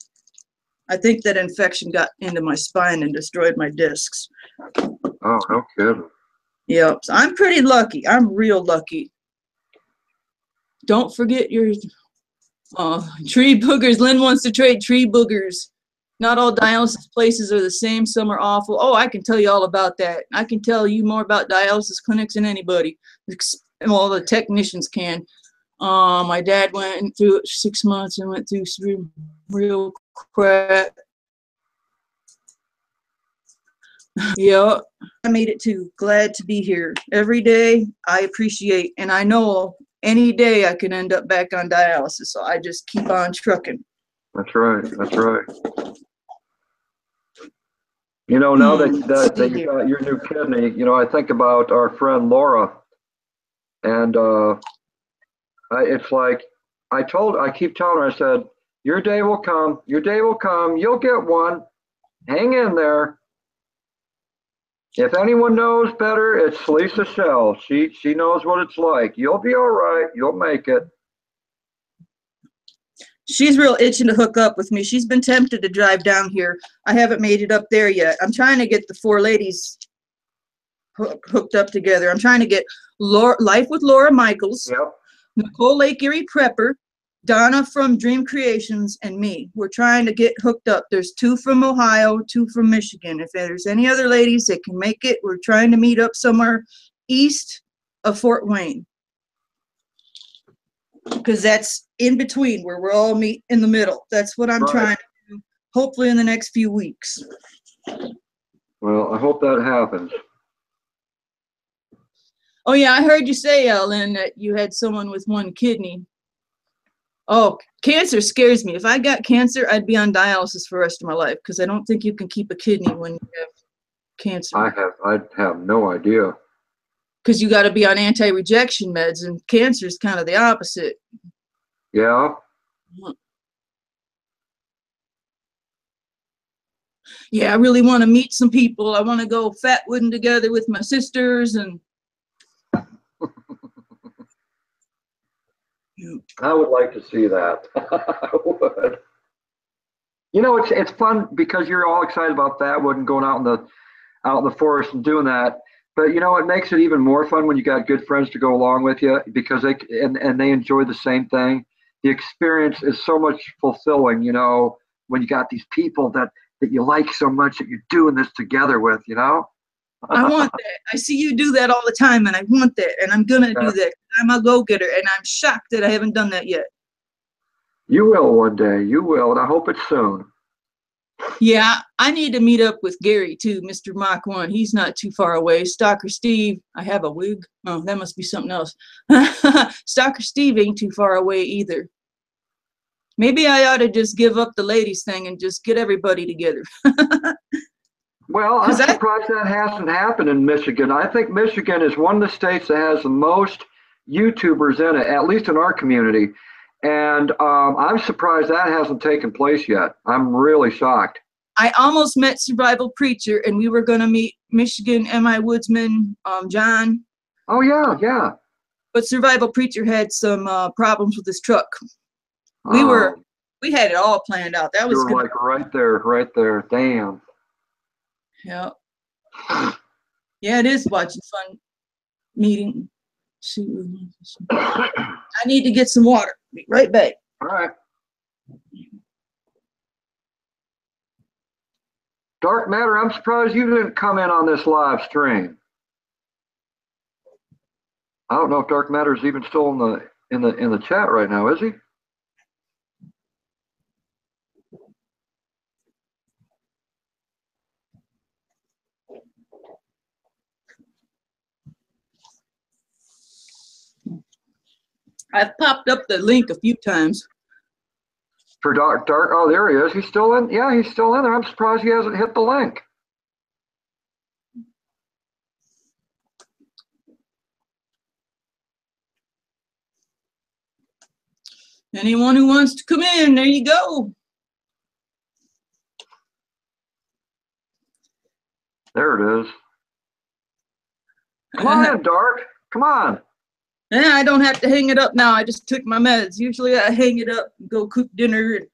Speaker 1: I think that infection got into my spine and destroyed my discs.
Speaker 3: Oh, no kidding.
Speaker 1: Yep, so I'm pretty lucky. I'm real lucky. Don't forget your tree boogers. Lynn wants to trade tree boogers. Not all dialysis places are the same. Some are awful. Oh, I can tell you all about that. I can tell you more about dialysis clinics than anybody. Well, the technicians can. My dad went through it 6 months and went through some real crap. Yeah, I made it too. Glad to be here. Every day I appreciate, and I know any day I can end up back on dialysis, so I just keep on trucking.
Speaker 3: That's right. That's right. You know, now that you got your new kidney, you know, I think about our friend Laura, and it's like I keep telling her, I said, your day will come, you'll get one, hang in there. If anyone knows better, it's Shlisa Shell. She knows what it's like. You'll be all right. You'll make it.
Speaker 1: She's real itching to hook up with me. She's been tempted to drive down here. I haven't made it up there yet. I'm trying to get the 4 ladies hooked up together. I'm trying to get Life with Laura Michaels,
Speaker 3: Yep.
Speaker 1: Nicole Lake Erie Prepper, Donna from Dream Creations, and me. We're trying to get hooked up. There's 2 from Ohio, 2 from Michigan. If there's any other ladies that can make it, we're trying to meet up somewhere east of Fort Wayne. Because that's in between where we're all meet in the middle. That's what I'm trying to do, hopefully in the next few weeks.
Speaker 3: Well, I hope that happens.
Speaker 1: Oh yeah, I heard you say, Ellen, that you had someone with 1 kidney. Oh, cancer scares me. If I got cancer, I'd be on dialysis for the rest of my life because I don't think you can keep a kidney when you have cancer.
Speaker 3: I have no idea.
Speaker 1: Because you got to be on anti-rejection meds, and cancer is kind of the opposite.
Speaker 3: Yeah.
Speaker 1: Yeah, I really want to meet some people. I want to go fatwooding together with my sisters, and
Speaker 3: I would like to see that. I would. You know, it's fun because you're all excited about fatwood and going out in the forest and doing that. But you know, it makes it even more fun when you got good friends to go along with you because they enjoy the same thing. The experience is so much fulfilling, you know, when you got these people that you like so much that you're doing this together with, you know.
Speaker 1: I want that. I see you do that all the time, and I want that, and I'm gonna do that. I'm a go-getter, and I'm shocked that I haven't done that yet.
Speaker 3: You will one day. You will, and I hope it's soon.
Speaker 1: Yeah, I need to meet up with Gary too, Mr. Mach 1. He's not too far away. Stalker Steve, I have a wig. Oh, that must be something else. Stalker Steve ain't too far away either. Maybe I ought to just give up the ladies thing and just get everybody together.
Speaker 3: Well, I'm surprised that hasn't happened in Michigan. I think Michigan is one of the states that has the most YouTubers in it, at least in our community. And I'm surprised that hasn't taken place yet. I'm really shocked.
Speaker 1: I almost met Survival Preacher, and we were going to meet Michigan MI Woodsman, John.
Speaker 3: Oh, yeah, yeah.
Speaker 1: But Survival Preacher had some problems with his truck. We had it all planned out. That was
Speaker 3: you were like right there. Damn.
Speaker 1: Yeah. Yeah, it is watching fun meeting. I need to get some water. Be right back.
Speaker 3: All right. Dark Matter, I'm surprised you didn't come in on this live stream. I don't know if Dark Matter is even still in the chat right now, is he?
Speaker 1: I've popped up the link a few times.
Speaker 3: For Dark, oh, there he is. He's still in. Yeah, he's still in there. I'm surprised he hasn't hit the link.
Speaker 1: Anyone who wants to come in, there you go.
Speaker 3: There it is. Come on in, Dark. Come on.
Speaker 1: Yeah, I don't have to hang it up now. I just took my meds. Usually I hang it up and go cook dinner. And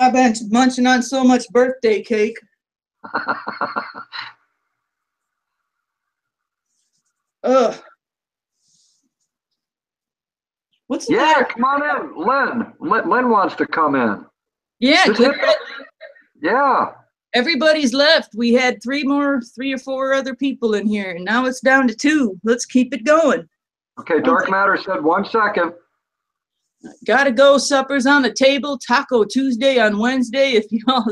Speaker 1: I've been munching on so much birthday cake. Ugh. What's the matter?
Speaker 3: Come on in. Lynn wants to come in.
Speaker 1: Yeah,
Speaker 3: yeah.
Speaker 1: Everybody's left. We had 3 or 4 other people in here, and now it's down to 2. Let's keep it going.
Speaker 3: Okay, Dark Matter said 1 second.
Speaker 1: Gotta go. Supper's on the table. Taco Tuesday on Wednesday. If y'all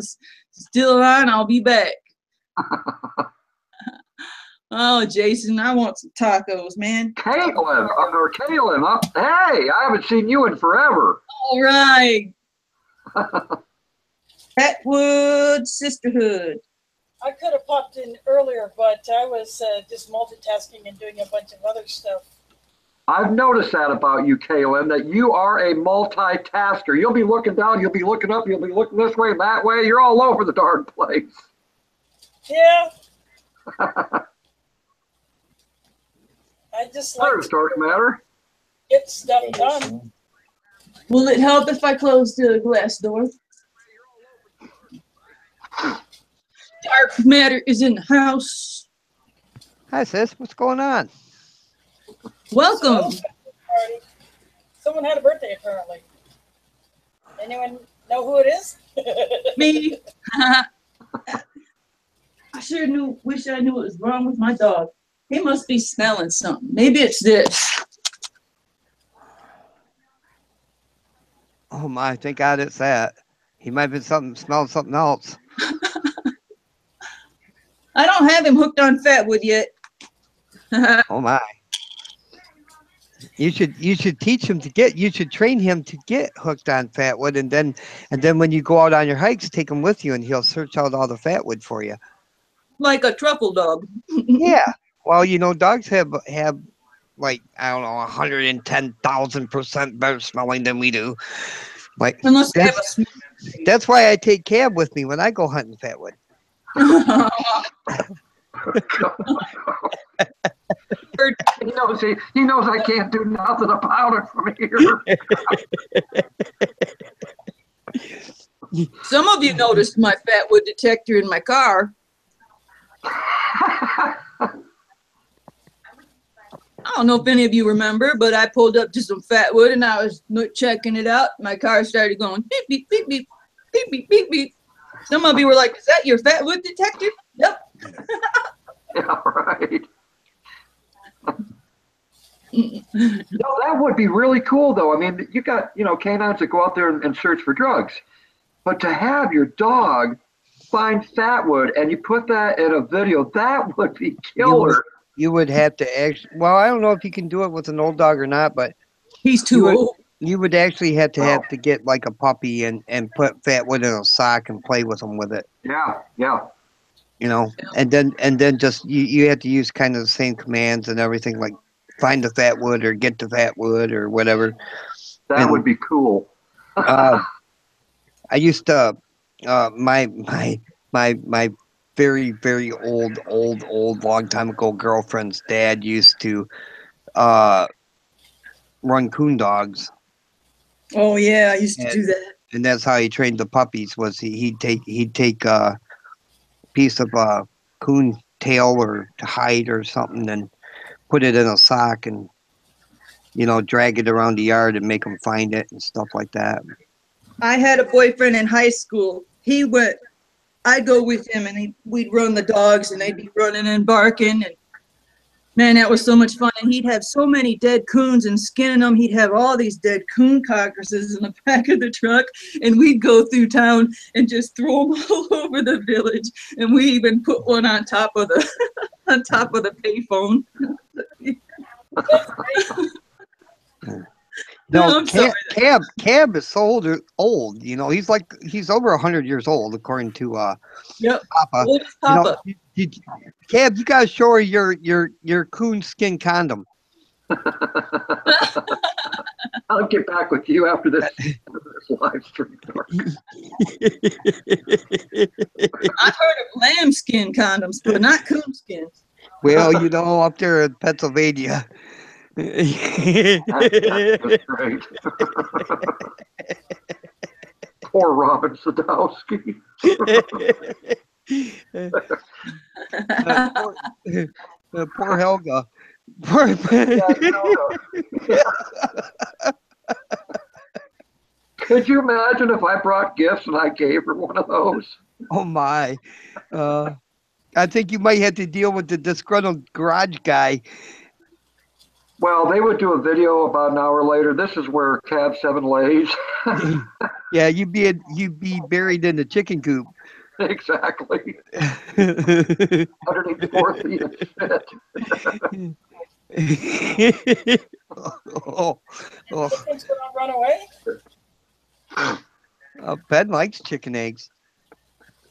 Speaker 1: still on, I'll be back. Oh, Jason, I want some tacos, man.
Speaker 3: Caitlin, huh? Hey, I haven't seen you in forever.
Speaker 1: All right. Fatwood Sisterhood.
Speaker 9: I could have popped in earlier, but I was just multitasking and doing a bunch of other stuff.
Speaker 3: I've noticed that about you, Kaylin, that you are a multitasker. You'll be looking down, you'll be looking up, you'll be looking this way, that way. You're all over the darn place.
Speaker 9: Yeah. I just like
Speaker 3: Dark Matter.
Speaker 9: get stuff done.
Speaker 1: Will it help if I close the glass door? Dark matter is in the house.
Speaker 10: Hi, sis. What's going on?
Speaker 1: Welcome.
Speaker 9: Party. Someone had a birthday apparently. Anyone know who it is?
Speaker 1: Me. I sure wish I knew what was wrong with my dog. He must be smelling something. Maybe it's this.
Speaker 10: Oh my, thank God it's that. He might have been smelling something else.
Speaker 1: I don't have him hooked on fatwood yet.
Speaker 10: Oh my. You should teach him you should train him to get hooked on fatwood, and then when you go out on your hikes, take him with you and he'll search out all the fatwood for you.
Speaker 1: Like a truffle dog.
Speaker 10: Yeah. Well, you know, dogs have like, I don't know, 110,000% better smelling than we do. Like
Speaker 1: Unless they have
Speaker 10: that's why I take Cab with me when I go hunting fatwood.
Speaker 3: He knows I can't do nothing about it from here.
Speaker 1: Some of you noticed my fatwood detector in my car. I don't know if any of you remember, but I pulled up to some fatwood and I was checking it out. My car started going beep, beep, beep, beep, beep, beep, beep, beep. Some of you were like, is that your fatwood detector? Yep.
Speaker 3: Yeah, right. No, that would be really cool, though. I mean, you got, canines that go out there and search for drugs. But to have your dog find fatwood and you put that in a video, that would be killer.
Speaker 10: You would have to actually, well, I don't know if you can do it with an old dog or not, but
Speaker 1: he's too old.
Speaker 10: You would actually have to get like a puppy and put fatwood in a sock and play with them with it.
Speaker 3: Yeah, yeah.
Speaker 10: You know, and then just you have to use kind of the same commands and everything, like find the fatwood or get the fatwood or whatever.
Speaker 3: That would be cool.
Speaker 10: I used to my very, very old long time ago girlfriend's dad used to run coon dogs.
Speaker 1: Oh yeah, I used to do that.
Speaker 10: And that's how he trained the puppies. Was he'd take a piece of coon tail or hide or something and put it in a sock and drag it around the yard and make them find it and stuff like that.
Speaker 1: I had a boyfriend in high school. I'd go with him and we'd run the dogs and they'd be running and barking, and man, that was so much fun. And he'd have so many dead coons and skinning them. He'd have all these dead coon carcasses in the back of the truck, and we'd go through town and just throw them all over the village. And we even put one on top of the payphone.
Speaker 10: No, Cab is so old. He's over 100 years old, according to Papa.
Speaker 1: Papa.
Speaker 10: Cab, you gotta show her your coon skin condom.
Speaker 3: I'll get back with you after this live stream.
Speaker 1: I've heard of lambskin condoms, but not coonskin.
Speaker 10: Well, up there in Pennsylvania.
Speaker 3: That's great. Poor Robin Sadowski.
Speaker 10: Poor Helga.
Speaker 3: Could you imagine if I brought gifts and I gave her one of those?
Speaker 10: Oh my. I think you might have to deal with the disgruntled garage guy.
Speaker 3: Well, they would do a video about an hour later. This is where Cab 7 lays.
Speaker 10: Yeah, you'd be buried in the chicken coop.
Speaker 3: Exactly. Underneath 4 feet of shit.
Speaker 9: Oh. Chickens gonna run away?
Speaker 10: Ben likes chicken eggs.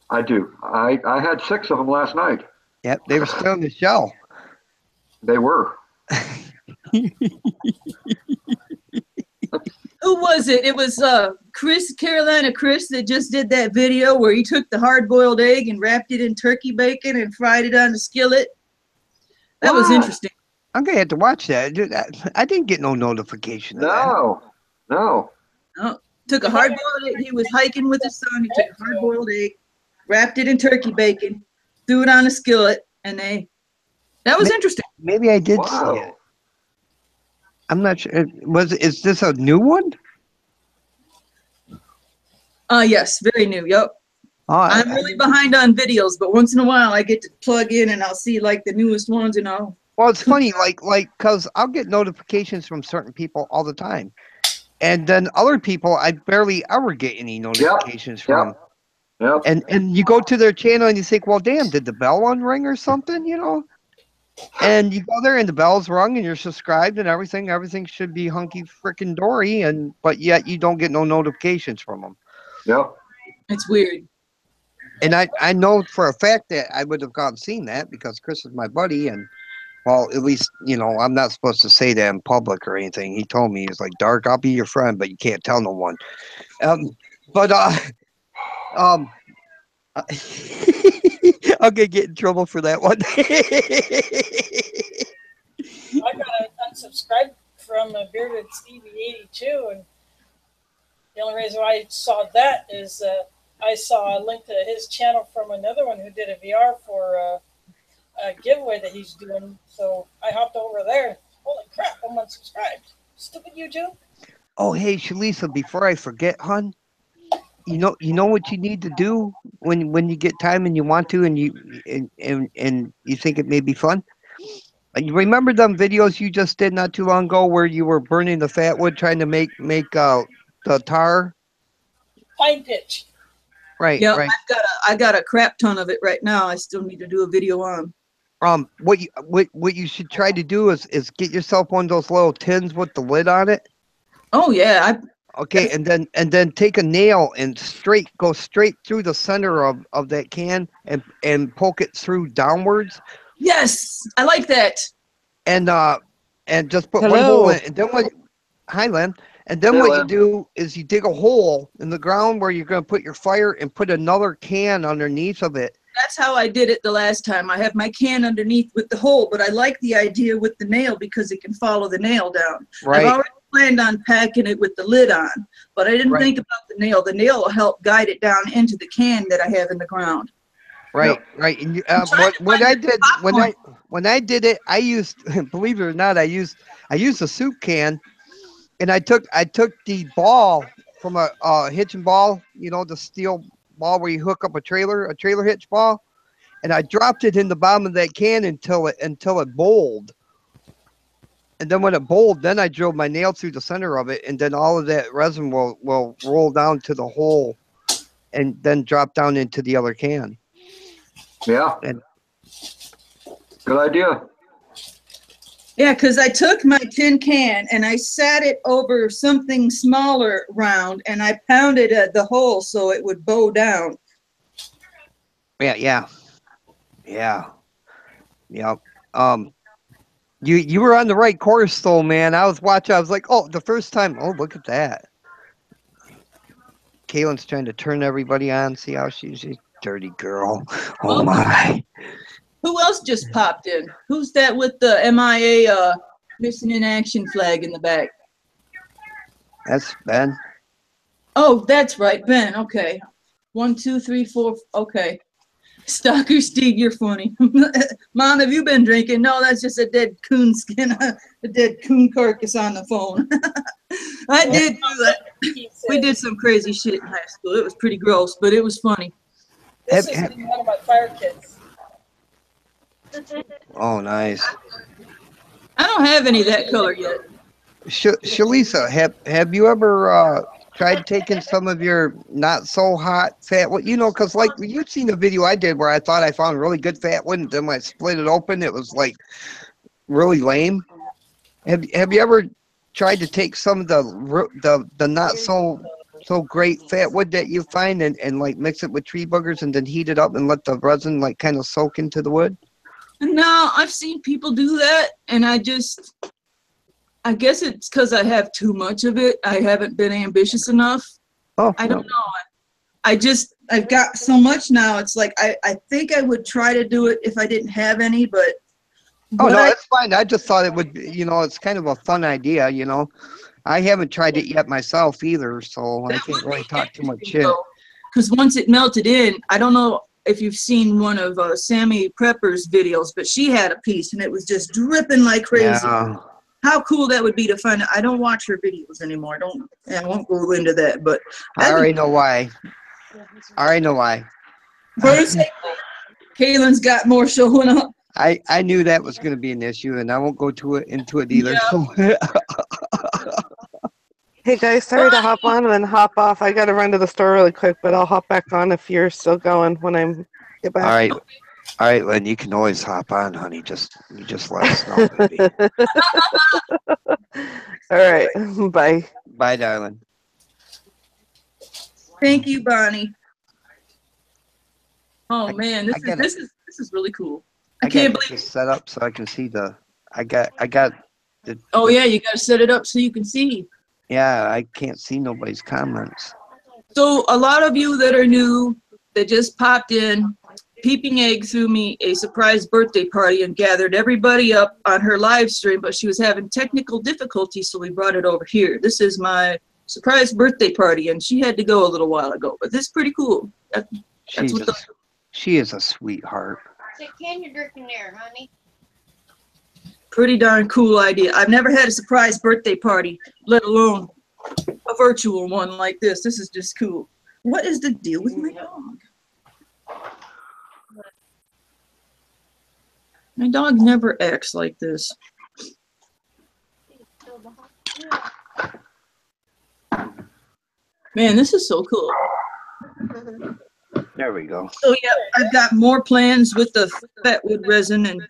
Speaker 3: I do. I had 6 of them last night.
Speaker 10: Yep, they were still in the shell.
Speaker 3: They were.
Speaker 1: Who was it? It was Carolina Chris that just did that video where he took the hard-boiled egg and wrapped it in turkey bacon and fried it on the skillet. That was interesting.
Speaker 10: I'm gonna have to watch that. I didn't get no notification of that.
Speaker 3: No.
Speaker 1: Oh, took a hard-boiled egg. He was hiking with his son. He took a hard-boiled egg, wrapped it in turkey bacon, threw it on a skillet, and that was interesting.
Speaker 10: Maybe I did see it. I'm not sure. Is this a new one?
Speaker 1: Yes, very new. Yep.
Speaker 10: Oh,
Speaker 1: I'm really behind on videos, but once in a while I get to plug in and I'll see like the newest ones, you know.
Speaker 10: Well, it's funny, cause I'll get notifications from certain people all the time, and then other people I barely ever get any notifications from.
Speaker 3: Yep.
Speaker 10: And you go to their channel and you think, well, damn, did the bell ring or something, you know? And you go there and the bell's rung and you're subscribed and everything should be hunky frickin' dory, but yet you don't get no notifications from them.
Speaker 3: Yep.
Speaker 1: It's weird.
Speaker 10: And I know for a fact that I would have gone and seen that because Chris is my buddy, and well, at least, you know, I'm not supposed to say that in public or anything. He told me, he's like, Dark, I'll be your friend, but you can't tell no one. I'll get in trouble for that one.
Speaker 9: I got unsubscribed from Bearded Stevie 82, and the only reason why I saw that is I saw a link to his channel from another one who did a VR for a giveaway that he's doing. So I hopped over there. Holy crap, I'm unsubscribed. Stupid YouTube.
Speaker 10: Oh, hey, Shlisa, before I forget, hon, you know what you need to do when you get time and you want to, and you think it may be fun. You remember them videos you just did not too long ago where you were burning the fat wood trying to make the tar?
Speaker 9: Pine pitch.
Speaker 10: Right.
Speaker 1: Yeah,
Speaker 10: right.
Speaker 1: I got a crap ton of it right now. I still need to do a video on.
Speaker 10: What you should try to do is get yourself one of those little tins with the lid on it.
Speaker 1: Oh yeah.
Speaker 10: Okay, and then take a nail and go straight through the center of that can and poke it through downwards.
Speaker 1: Yes, I like that.
Speaker 10: And just put
Speaker 4: Hello.
Speaker 10: one hole in, and then hi, Len. And then what you do is you dig a hole in the ground where you're going to put your fire and put another can underneath of it.
Speaker 1: That's how I did it the last time. I have my can underneath with the hole, but I like the idea with the nail because it can follow the nail down.
Speaker 10: Right.
Speaker 1: I've already planned on packing it with the lid on, but I didn't think about the nail. The nail will help guide it down into the can that I have in the ground.
Speaker 10: Right, right. And what I did when I did it, I used, believe it or not, I used a soup can, and I took the ball from a hitching ball, you know, the steel ball where you hook up a trailer hitch ball, and I dropped it in the bottom of that can until it bowled. And then when it bowled, then I drilled my nail through the center of it, and then all of that resin will roll down to the hole and then drop down into the other can.
Speaker 3: Yeah.
Speaker 10: And
Speaker 3: good idea.
Speaker 1: Yeah, because I took my tin can and I sat it over something smaller round and I pounded the hole so it would bow down.
Speaker 10: Yeah. You were on the right course though, man. I was watching. I was like, oh, the first time. Oh, look at that. Kaylin's trying to turn everybody on. See how she's a dirty girl. Oh my.
Speaker 1: Who else just popped in? Who's that with the MIA missing in action flag in the back?
Speaker 10: That's Ben.
Speaker 1: Oh, that's right, Ben. Okay. 1, 2, 3, 4. Okay. Stalker Steve, you're funny. Mom, have you been drinking? No, that's just a dead coon skin, a dead coon carcass on the phone. I did do that. We did some crazy shit in high school. It was pretty gross, but it was funny.
Speaker 9: This is one of my fire kits.
Speaker 10: Oh, nice.
Speaker 1: I don't have any of that color yet.
Speaker 10: Shlisa, have you ever tried taking some of your not so hot fat wood? You know, because like you've seen the video I did where I thought I found really good fat wood, and then when I split it open, it was like really lame. Have you ever tried to take some of the not so great fat wood that you find and like mix it with tree boogers and then heat it up and let the resin like kind of soak into the wood?
Speaker 1: No, I've seen people do that, and I guess it's because I have too much of it. I haven't been ambitious enough.
Speaker 10: Oh,
Speaker 1: I don't know. I've got so much now. It's like I think I would try to do it if I didn't have any, but
Speaker 10: oh no, that's fine. I just thought it would be, you know, it's kind of a fun idea, you know. I haven't tried it yet myself either, so I
Speaker 1: That
Speaker 10: can't
Speaker 1: would
Speaker 10: really
Speaker 1: be
Speaker 10: talk too much
Speaker 1: interesting,
Speaker 10: shit.
Speaker 1: because once it melted in, I don't know if you've seen one of Sammy Prepper's videos, but she had a piece and it was just dripping like crazy.
Speaker 10: Yeah.
Speaker 1: How cool that would be to find out. I don't watch her videos anymore. I won't go into that, but
Speaker 10: I already know why. I already know why.
Speaker 1: first, Kaylin's got more showing up.
Speaker 10: I knew that was going to be an issue, and I won't go into it either.
Speaker 1: Yeah.
Speaker 10: So.
Speaker 11: Hey guys, sorry to hop on and then hop off. I gotta run to the store really quick, but I'll hop back on if you're still going when I get back.
Speaker 10: All right, Lynn, you can always hop on, honey. You just let us know, baby.
Speaker 11: All right, bye.
Speaker 10: Bye, darling.
Speaker 1: Thank you, Bonnie. Oh
Speaker 10: I
Speaker 1: man, this
Speaker 10: gotta-
Speaker 1: is really cool.
Speaker 10: I
Speaker 1: I can't
Speaker 10: got
Speaker 1: believe.
Speaker 10: this set up so I can see the. I got the.
Speaker 1: Oh yeah, you got to set it up so you can see.
Speaker 10: Yeah, I can't see nobody's comments.
Speaker 1: So a lot of you that are new, that just popped in, Peeping Egg threw me a surprise birthday party and gathered everybody up on her live stream, but she was having technical difficulties, so we brought it over here. This is my surprise birthday party, and she had to go a little while ago, but this is pretty cool.
Speaker 10: She is a sweetheart.
Speaker 2: Say, can you drink in there, honey?
Speaker 1: Pretty darn cool idea. I've never had a surprise birthday party, let alone a virtual one like this. This is just cool. What is the deal with my dog? My dog never acts like this. Man, this is so cool.
Speaker 10: There we go.
Speaker 1: So yeah, I've got more plans with the fatwood resin, and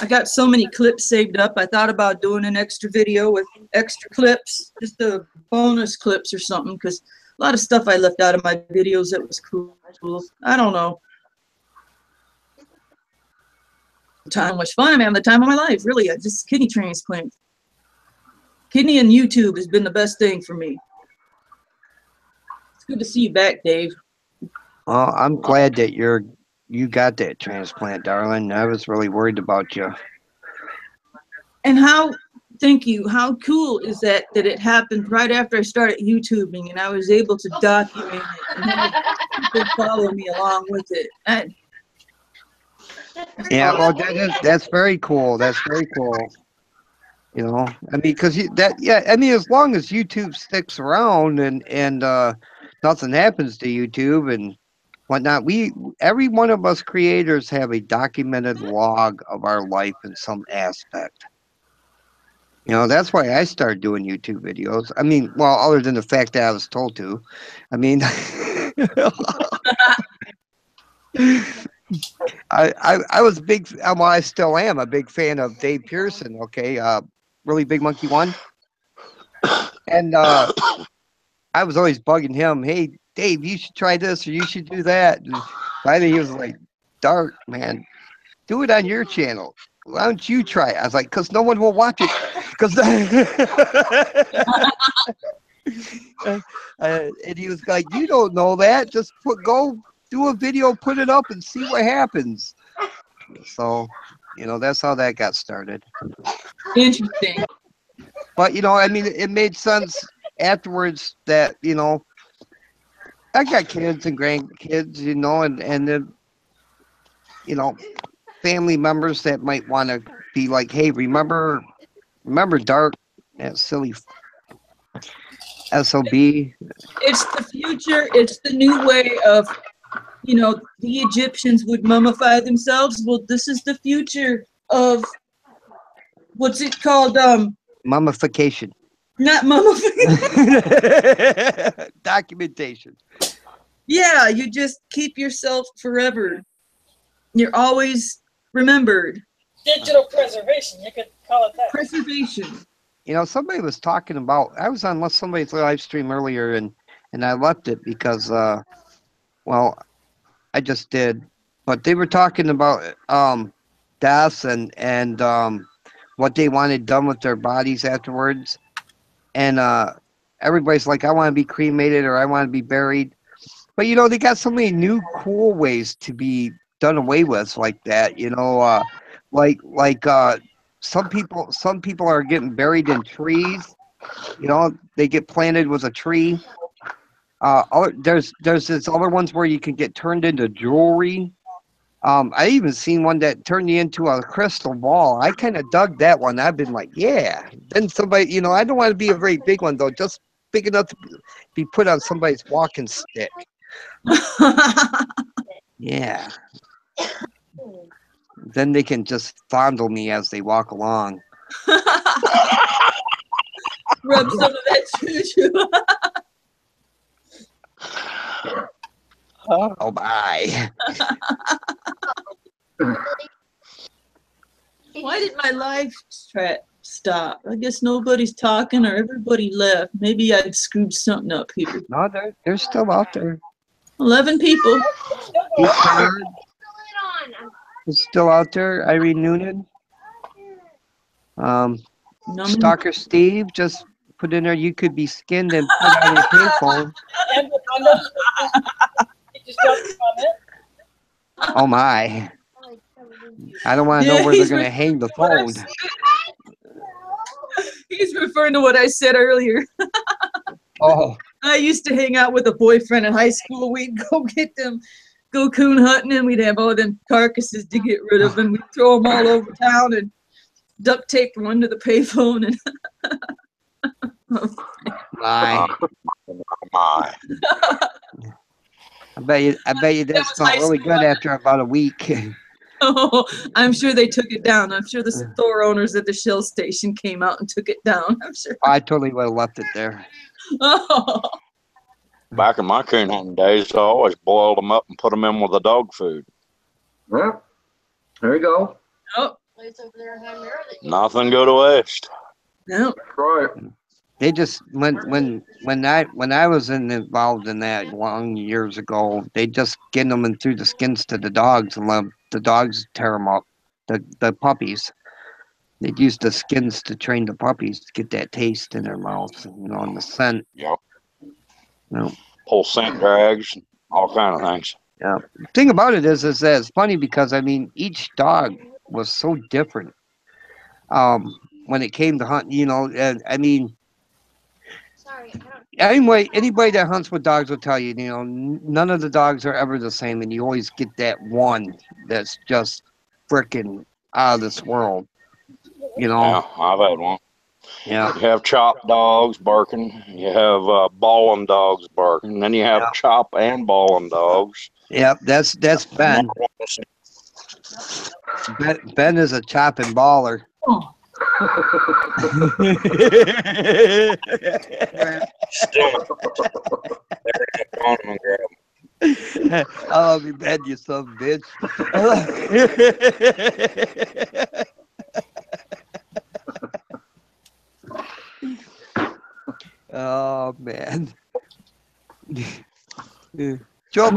Speaker 1: I got so many clips saved up. I thought about doing an extra video with extra clips, just the bonus clips or something, because a lot of stuff I left out of my videos that was cool. I don't know. How much fun I'm having, the time of my life, really. I just kidney transplant. Kidney and YouTube has been the best thing for me. It's good to see you back, Dave.
Speaker 10: Well, I'm glad that you got that transplant, darling. I was really worried about you.
Speaker 1: And thank you, how cool is that it happened right after I started YouTubing and I was able to document it and have people follow me along with it.
Speaker 10: Yeah, well, that's very cool. That's very cool. You know, I mean, because as long as YouTube sticks around and nothing happens to YouTube and whatnot, every one of us creators have a documented log of our life in some aspect. You know, that's why I started doing YouTube videos. I mean, well, other than the fact that I was told to. I mean, I was big. Well, I still am a big fan of Dave Pearson. Okay, Really Big Monkey 1, and I was always bugging him. Hey, Dave, you should try this or you should do that. And finally, he was like, "Dart, man, do it on your channel. Why don't you try it?" I was like, "Cause no one will watch it." Cause and he was like, "You don't know that. Just go do a video, put it up, and see what happens." So, you know, that's how that got started.
Speaker 1: Interesting.
Speaker 10: But, you know, I mean, it made sense afterwards that, you know, I got kids and grandkids, you know, and then, you know, family members that might want to be like, hey, remember Dart, that silly SOB.
Speaker 1: It's the future. It's the new way of, you know, the Egyptians would mummify themselves. Well, this is the future of, what's it called?
Speaker 10: Mummification.
Speaker 1: Not mummification.
Speaker 10: Documentation.
Speaker 1: Yeah, you just keep yourself forever. You're always remembered.
Speaker 9: Digital preservation, you could call it that.
Speaker 1: Preservation.
Speaker 10: You know, somebody was talking about, I was on somebody's live stream earlier and I left it because, well, I just did, but they were talking about deaths and what they wanted done with their bodies afterwards. And everybody's like, I want to be cremated or I want to be buried. But, you know, they got so many new cool ways to be done away with like that, you know, like some people are getting buried in trees You know, they get planted with a tree. There's this other ones where you can get turned into jewelry. I even seen one that turned you into a crystal ball. I kind of dug that one. I've been like, yeah. Then somebody, you know, I don't want to be a very big one though, just big enough to be put on somebody's walking stick. Yeah. Then they can just fondle me as they walk along.
Speaker 1: Rub some of that choo-choo.
Speaker 10: Oh my.
Speaker 1: Why did my live chat stop? I guess nobody's talking or everybody left. Maybe I'd screwed something up here.
Speaker 10: No, they're still out there.
Speaker 1: 11 people.
Speaker 10: Keith Bernard is still out there. Irene Noonan. Stalker Steve just put in there, you could be skinned and put on your payphone.
Speaker 9: And you just don't comment.
Speaker 10: Oh my. I don't want to know where they're going to hang the phone.
Speaker 1: He's referring to what I said earlier.
Speaker 10: Oh.
Speaker 1: I used to hang out with a boyfriend in high school. We'd go go coon hunting, and we'd have all them carcasses to get rid of, and we'd throw them all over town and duct tape them under the payphone. And
Speaker 10: My. I bet you that smelled really good after about a week.
Speaker 1: Oh, I'm sure they took it down. I'm sure the store owners at the Shell station came out and took it down. I'm sure.
Speaker 10: I totally would have left it there.
Speaker 1: Oh.
Speaker 5: Back in my coon hunting days, I always boiled them up and put them in with the dog food.
Speaker 3: Well, there you go.
Speaker 1: Oh.
Speaker 5: Nothing go to waste.
Speaker 1: No.
Speaker 3: Right.
Speaker 10: They just when I was involved in that long years ago, they just skin them and threw the skins to the dogs and let the dogs tear them up. The puppies. They'd use the skins to train the puppies to get that taste in their mouths, you know, and the scent.
Speaker 5: Yep.
Speaker 10: No.
Speaker 5: Whole scent drags, all kind of things.
Speaker 10: Yeah. The thing about it is that it's funny because I mean each dog was so different. When it came to hunting, you know, I mean. Anybody that hunts with dogs will tell you, you know, none of the dogs are ever the same, and you always get that one that's just freaking out of this world. You know.
Speaker 5: Yeah, I've had one.
Speaker 10: Yeah.
Speaker 5: You have chop dogs barking. You have balling dogs barking. Then you have chop and balling dogs.
Speaker 10: Yep, that's Ben. Ben is a chop and baller.
Speaker 1: Oh.
Speaker 10: I love you, Ben, you son of a bitch. Oh man. Joe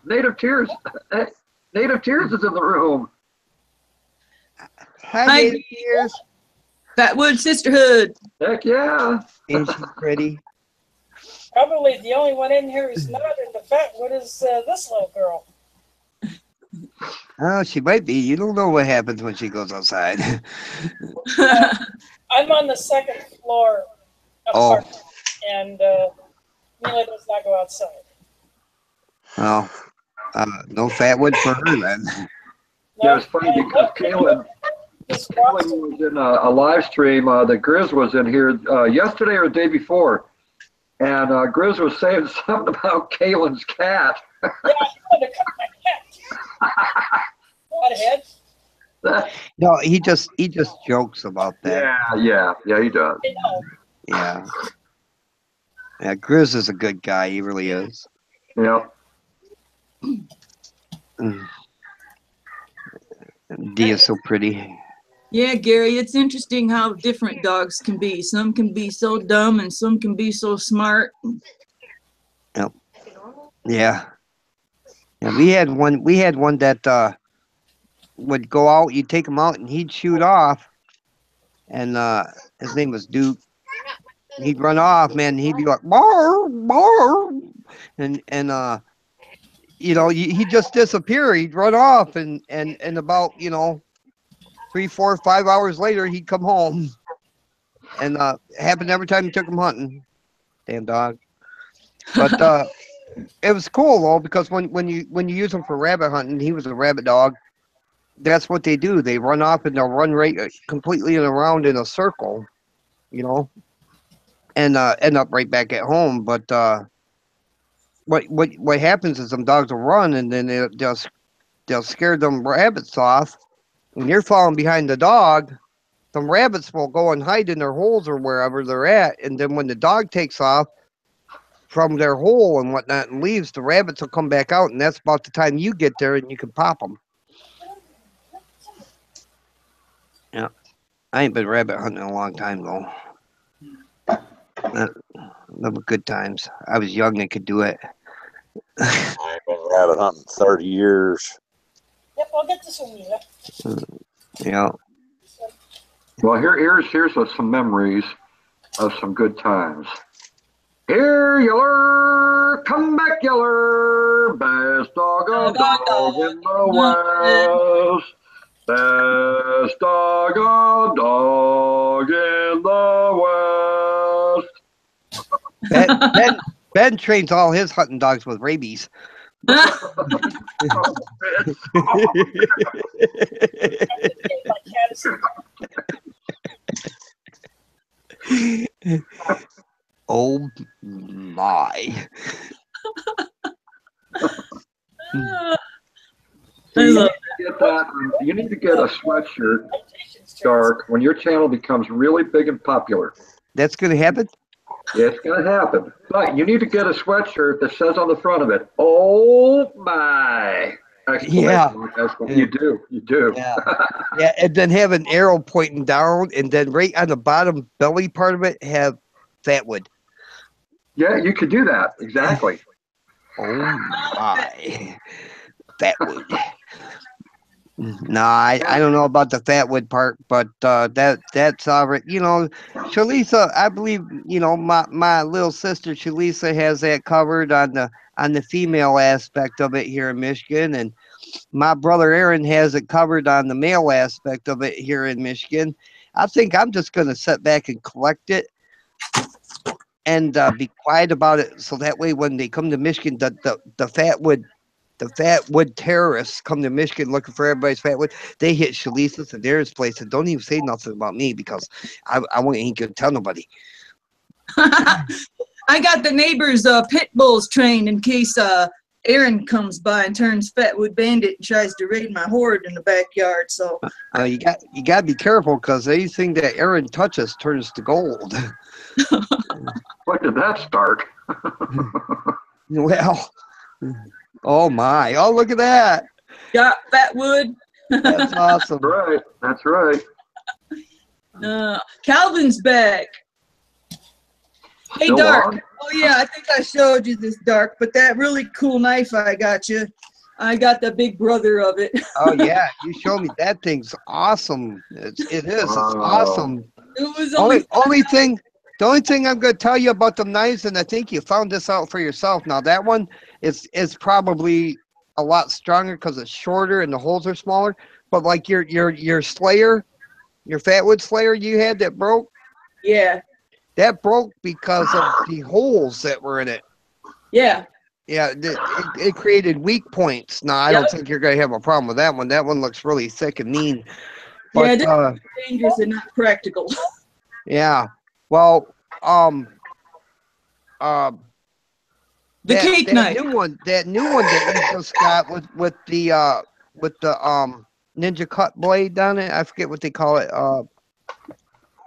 Speaker 3: Native Tears. Native Tears is in the room.
Speaker 10: Hi, Native Tears.
Speaker 1: Fatwood Sisterhood.
Speaker 3: Heck yeah.
Speaker 10: Ain't she pretty?
Speaker 9: Probably the only one in here who's not in the Fatwood is this little girl.
Speaker 10: Oh, she might be. You don't know what happens when she goes outside.
Speaker 9: I'm on the second floor apartment, and Mila does not go outside.
Speaker 10: Well, no Fatwood for her then.
Speaker 3: Yeah, it's funny because Kaylin was in a live stream. The Grizz was in here yesterday or the day before, and Grizz was saying something about Kaylin's cat.
Speaker 9: Yeah, I wanted to cut my cat. What ahead?
Speaker 10: No, he just jokes about that.
Speaker 3: Yeah, he does.
Speaker 9: I know.
Speaker 10: Yeah. Yeah, Grizz is a good guy. He really is.
Speaker 3: Yeah.
Speaker 10: Dee is so pretty.
Speaker 1: Yeah, Gary, it's interesting how different dogs can be. Some can be so dumb and some can be so smart.
Speaker 10: Yep. Yeah. Yeah, we had one that would go out, you'd take him out and he'd shoot off. And his name was Duke. He'd run off, man, and he'd be like, "Barr, barr." And you know, he'd just disappear. He'd run off and about, you know, 3, 4, 5 hours later he'd come home. and it happened every time you took him hunting. Damn dog. But it was cool though, because when you use him for rabbit hunting, he was a rabbit dog. That's what they do. They run off and they'll run right completely around in a circle, you know, and end up right back at home. But what happens is some dogs will run and then they'll scare them rabbits off. When you're following behind the dog, some rabbits will go and hide in their holes or wherever they're at, and then when the dog takes off from their hole and whatnot and leaves, the rabbits will come back out, and that's about the time you get there and you can pop them. Yeah, I ain't been rabbit hunting in a long time though. Love good times. I was young and could do it.
Speaker 5: I ain't been rabbit hunting 30 years.
Speaker 9: Yep, I'll get this one, Mila.
Speaker 10: Yeah.
Speaker 3: Well, here's some memories of some good times. Here, Yeller, come back, Yeller, best dog in the West. Best dog in the West.
Speaker 10: Ben trains all his hunting dogs with rabies. Oh my.
Speaker 3: You need to get a sweatshirt, Dark, when your channel becomes really big and popular.
Speaker 10: That's going to happen?
Speaker 3: Yeah, it's going to happen. But you need to get a sweatshirt that says on the front of it, "Oh my."
Speaker 10: Yeah.
Speaker 3: You do.
Speaker 10: Yeah. Yeah, and then have an arrow pointing down, and then right on the bottom belly part of it have fatwood.
Speaker 3: Yeah, you could do that. Exactly.
Speaker 10: Oh my. Fatwood. No, I don't know about the fatwood part, but that's alright. You know, Shlisa, I believe, you know, my little sister Shlisa has that covered on the female aspect of it here in Michigan, and my brother Aaron has it covered on the male aspect of it here in Michigan. I think I'm just gonna sit back and collect it and be quiet about it, so that way when they come to Michigan, the fatwood terrorists come to Michigan looking for everybody's fatwood. They hit Shalisa's and Darren's place and don't even say nothing about me because I ain't gonna tell nobody.
Speaker 1: I got the neighbor's pit bulls trained in case Aaron comes by and turns fatwood bandit and tries to raid my horde in the backyard. So
Speaker 10: you got to be careful because anything that Aaron touches turns to gold.
Speaker 3: What did that start?
Speaker 10: Well. Oh my! Oh, look at that!
Speaker 1: Got fatwood.
Speaker 10: That's awesome.
Speaker 3: That's right.
Speaker 1: Calvin's back. Hey,
Speaker 3: Still
Speaker 1: Dark.
Speaker 3: on?
Speaker 1: Oh yeah, I think I showed you this, Dark. But that really cool knife I got you, I got the big brother of it.
Speaker 10: Oh yeah, you showed me that thing's awesome. It is. It's awesome.
Speaker 1: It was
Speaker 10: The only thing I'm going to tell you about the knives, and I think you found this out for yourself. Now that one is probably a lot stronger because it's shorter and the holes are smaller. But like your Slayer, your fatwood Slayer you had that broke.
Speaker 1: Yeah.
Speaker 10: That broke because of the holes that were in it.
Speaker 1: Yeah.
Speaker 10: Yeah, it created weak points. Now I don't think you're going to have a problem with that one. That one looks really thick and mean. But,
Speaker 1: yeah, dangerous and not practical.
Speaker 10: Yeah. Well,
Speaker 1: the cake knife.
Speaker 10: That new one that you just got with the ninja cut blade on it. I forget what they call it.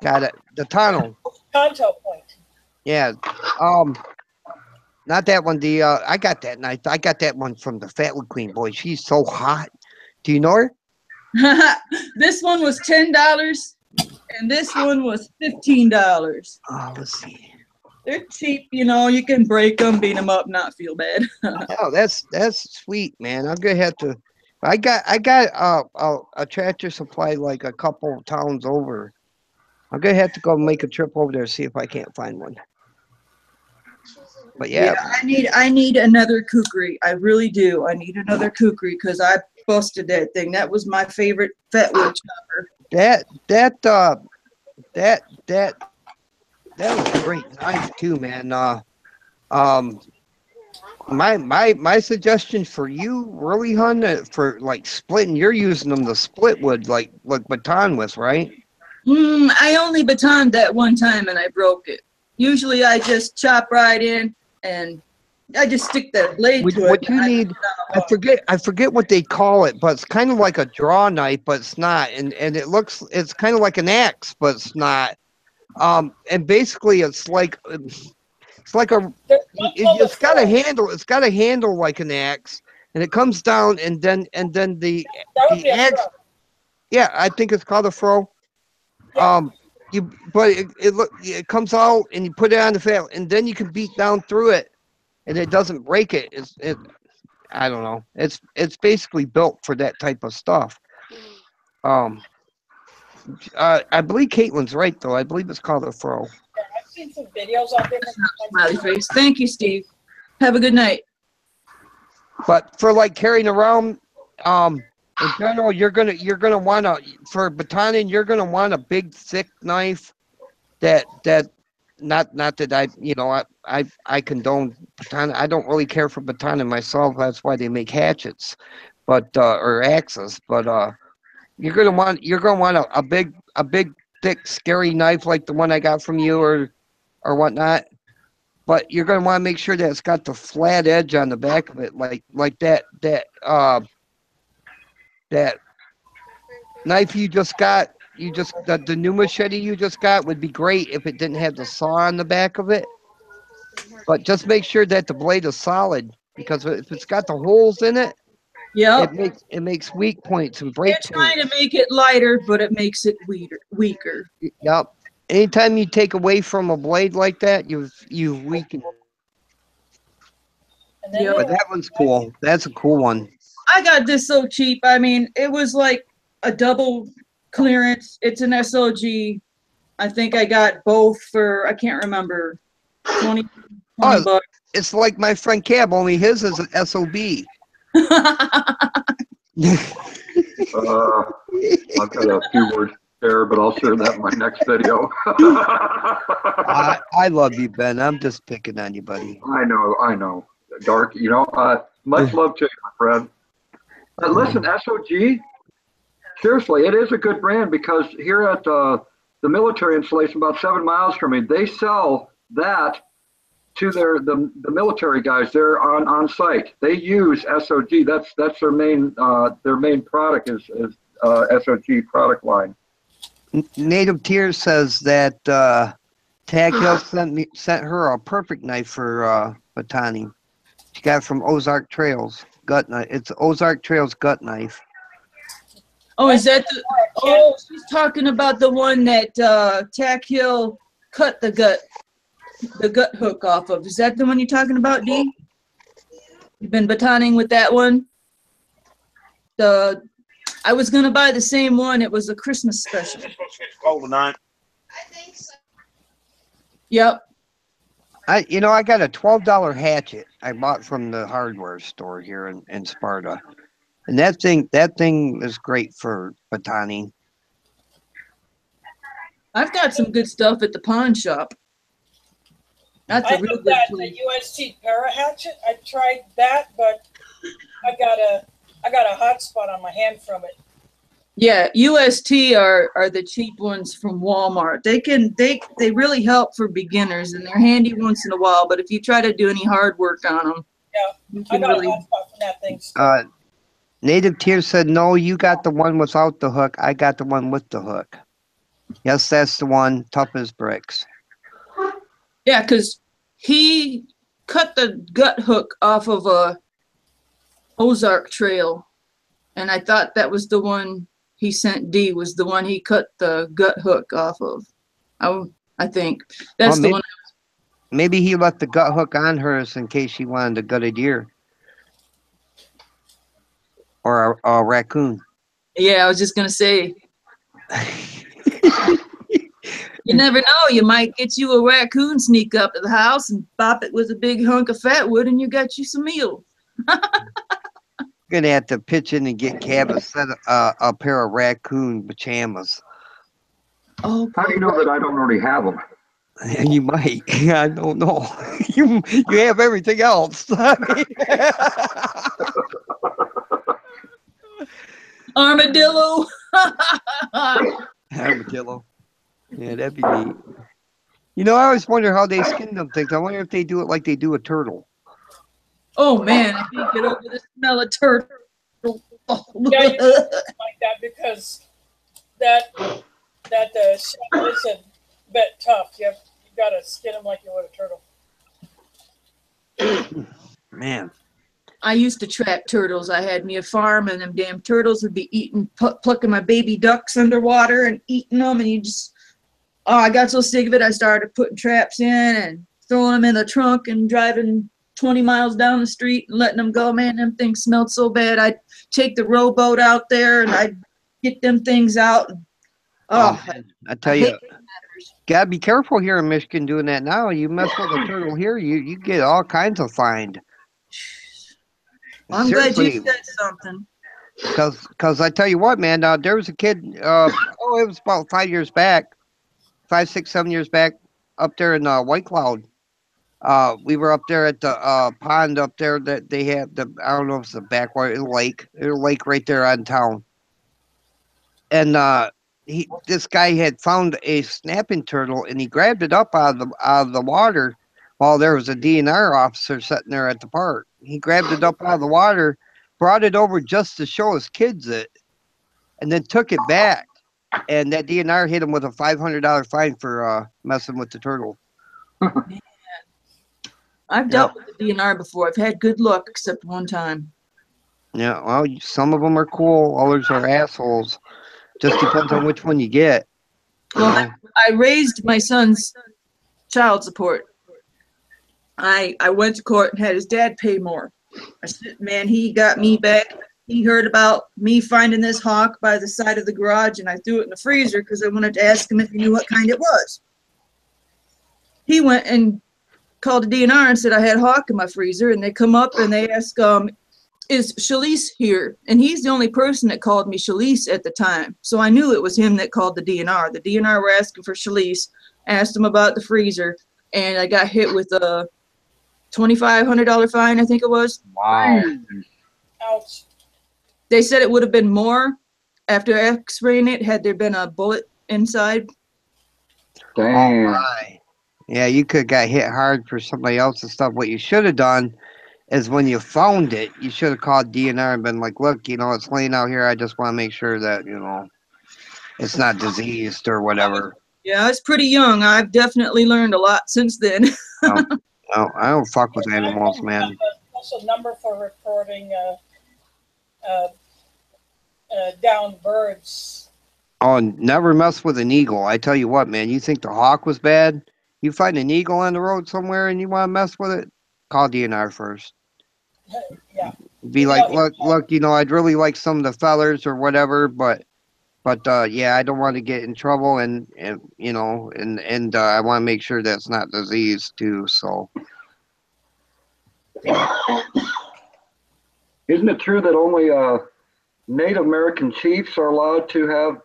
Speaker 10: Got it. The tunnel.
Speaker 9: Tonto point.
Speaker 10: Yeah. Not that one. I got that knife. I got that one from the Fatwood Queen. Boy, she's so hot. Do you know her?
Speaker 1: This one was $10. And this one was $15.
Speaker 10: Oh, let's see.
Speaker 1: They're cheap, you know. You can break them, beat them up, not feel bad.
Speaker 10: Oh, that's sweet, man. I'm gonna have to. I got a Tractor Supply like a couple towns over. I'm gonna have to go make a trip over there and see if I can't find one. But yeah,
Speaker 1: I need another kukri. I really do. I need another kukri because I busted that thing. That was my favorite fatwood chopper.
Speaker 10: That That was a great knife too, man. Um, my suggestion for you, really, hun, for like splitting, you're using them to split wood, like baton with, right?
Speaker 1: I only batoned that one time and I broke it. Usually I just chop right in and I just stick the blade to it.
Speaker 10: What you need, I forget what they call it, but it's kind of like a draw knife, but it's not, and it's kind of like an axe, but it's not. And basically it's like a it's got a handle. It's got a handle like an axe, and it comes down, and then the axe. Yeah, I think it's called a fro. But it comes out, and you put it on the fat, and then you can beat down through it, and it doesn't break it. I don't know. It's basically built for that type of stuff. I believe Caitlin's right though. I believe it's called a fro.
Speaker 9: I've seen some videos on different.
Speaker 1: Smiley face. Thank you, Steve. Have a good night.
Speaker 10: But for like carrying around, in general, you're gonna want for batoning, you're gonna want a big thick knife. Not that I condone baton. I don't really care for batoning myself. That's why they make hatchets, but or axes. But you're gonna want a big thick scary knife like the one I got from you or whatnot. But you're gonna want to make sure that it's got the flat edge on the back of it, like that knife you just got. The new machete you just got would be great if it didn't have the saw on the back of it. But just make sure that the blade is solid, because if it's got the holes in it, it makes weak points and break points.
Speaker 1: They're trying to make it lighter, but it makes it weaker.
Speaker 10: Yep. Anytime you take away from a blade like that, you've weakened. But that one's cool. That's a cool one.
Speaker 1: I got this so cheap. I mean, it was like a double clearance. It's an SOG. I think I got both for, I can't remember, 20 bucks.
Speaker 10: It's like my friend Cab, only his is an SOB.
Speaker 3: I've got a few words there, but I'll share that in my next video.
Speaker 10: I love you, Ben. I'm just picking on you, buddy.
Speaker 3: I know. Dark, much love to you, my friend. But listen, SOG, seriously, it is a good brand, because here at the military installation about 7 miles from me, they sell that to the military guys there on site. They use SOG. That's their main product is SOG product line.
Speaker 10: Native Tears says that Tag Hill sent her a perfect knife for batoning. She got it from Ozark Trails gut knife. It's Ozark Trails gut knife.
Speaker 1: Oh, is that she's talking about the one that Tack Hill cut the gut hook off of. Is that the one you're talking about, Dee? You've been batoning with that one? I was gonna buy the same one. It was a Christmas special.
Speaker 5: It's supposed to get cold tonight.
Speaker 6: I think so.
Speaker 1: Yep.
Speaker 10: I got a $12 hatchet I bought from the hardware store here in Sparta, and that thing is great for batoning.
Speaker 1: I've got some good stuff at the pawn shop. That's a real good place.
Speaker 9: The UST para hatchet. I tried that, but I got a hot spot on my hand from it.
Speaker 1: Yeah, UST are the cheap ones from Walmart. They really help for beginners, and they're handy once in a while. But if you try to do any hard work on them,
Speaker 9: I got a hot spot from that thing.
Speaker 10: Native Tears said, no, you got the one without the hook. I got the one with the hook. Yes, that's the one, tough as bricks.
Speaker 1: Yeah, because he cut the gut hook off of a Ozark Trail, and I thought that was the one he sent Dee, was the one he cut the gut hook off of. I think that's the one.
Speaker 10: Maybe he left the gut hook on hers in case she wanted to gut a deer or a raccoon.
Speaker 1: Yeah, I was just gonna say. You never know. You might get you a raccoon, sneak up to the house and bop it with a big hunk of fatwood, and you got you some meal.
Speaker 10: Gonna have to pitch in and get Cab a pair of raccoon pajamas.
Speaker 1: Oh,
Speaker 3: how do you know that I don't already have them?
Speaker 10: And you might. I don't know. You have everything else. I mean,
Speaker 1: Armadillo.
Speaker 10: armadillo. Yeah, that'd be neat. You know, I always wonder how they skin them things. I wonder if they do it like they do a turtle.
Speaker 1: Oh man, I can't get over the smell of turtle.
Speaker 9: Yeah, you don't like that because that shell is a bit tough. You gotta skin them like you would a turtle.
Speaker 10: Man.
Speaker 1: I used to trap turtles. I had me a farm, and them damn turtles would be eating, plucking my baby ducks underwater and eating them. And you just, oh, I got so sick of it. I started putting traps in and throwing them in the trunk and driving 20 miles down the street and letting them go. Man, them things smelled so bad. I'd take the rowboat out there and I'd get them things out. And,
Speaker 10: man, I tell you, gotta be careful here in Michigan doing that now. You mess with a turtle here, you get all kinds of fined.
Speaker 1: I'm glad you said something.
Speaker 10: Because I tell you what, man, there was a kid, it was about 5 years back, 5, 6, 7 years back, up there in White Cloud. We were up there at the pond up there that they have, I don't know if it's a backwater, lake. There's a lake right there on town. And this guy had found a snapping turtle, and he grabbed it up out of the water while there was a DNR officer sitting there at the park. He grabbed it up out of the water, brought it over just to show his kids it, and then took it back. And that DNR hit him with a $500 fine for messing with the turtle.
Speaker 1: I've dealt with the DNR before. I've had good luck, except one time.
Speaker 10: Yeah, well, some of them are cool, others are assholes. Just depends on which one you get.
Speaker 1: Well, I raised my son's child support. I went to court and had his dad pay more. I said, man, he got me back. He heard about me finding this hawk by the side of the garage, and I threw it in the freezer because I wanted to ask him if he knew what kind it was. He went and called the DNR and said I had a hawk in my freezer, and they come up and they ask, is Shlisa here? And he's the only person that called me Shlisa at the time. So I knew it was him that called the DNR. The DNR were asking for Shlisa, asked him about the freezer, and I got hit with a $2,500 fine, I think it was.
Speaker 10: Wow.
Speaker 9: Ouch.
Speaker 1: They said it would have been more after x-raying it had there been a bullet inside.
Speaker 3: Damn.
Speaker 10: Oh my. Yeah, you could have got hit hard for somebody else's stuff. What you should have done is when you found it, you should have called DNR and been like, look, it's laying out here. I just want to make sure that, it's not diseased or whatever.
Speaker 1: Yeah, I was pretty young. I've definitely learned a lot since then.
Speaker 10: No, I don't fuck with animals, man.
Speaker 9: Also, number for reporting downed birds.
Speaker 10: Oh, never mess with an eagle. I tell you what, man, you think the hawk was bad? You find an eagle on the road somewhere and you want to mess with it? Call DNR first.
Speaker 9: Yeah.
Speaker 10: Be like, look, I'd really like some of the feathers or whatever, but yeah, I don't want to get in trouble, and I want to make sure that's not disease too. So,
Speaker 3: Isn't it true that only Native American chiefs are allowed to have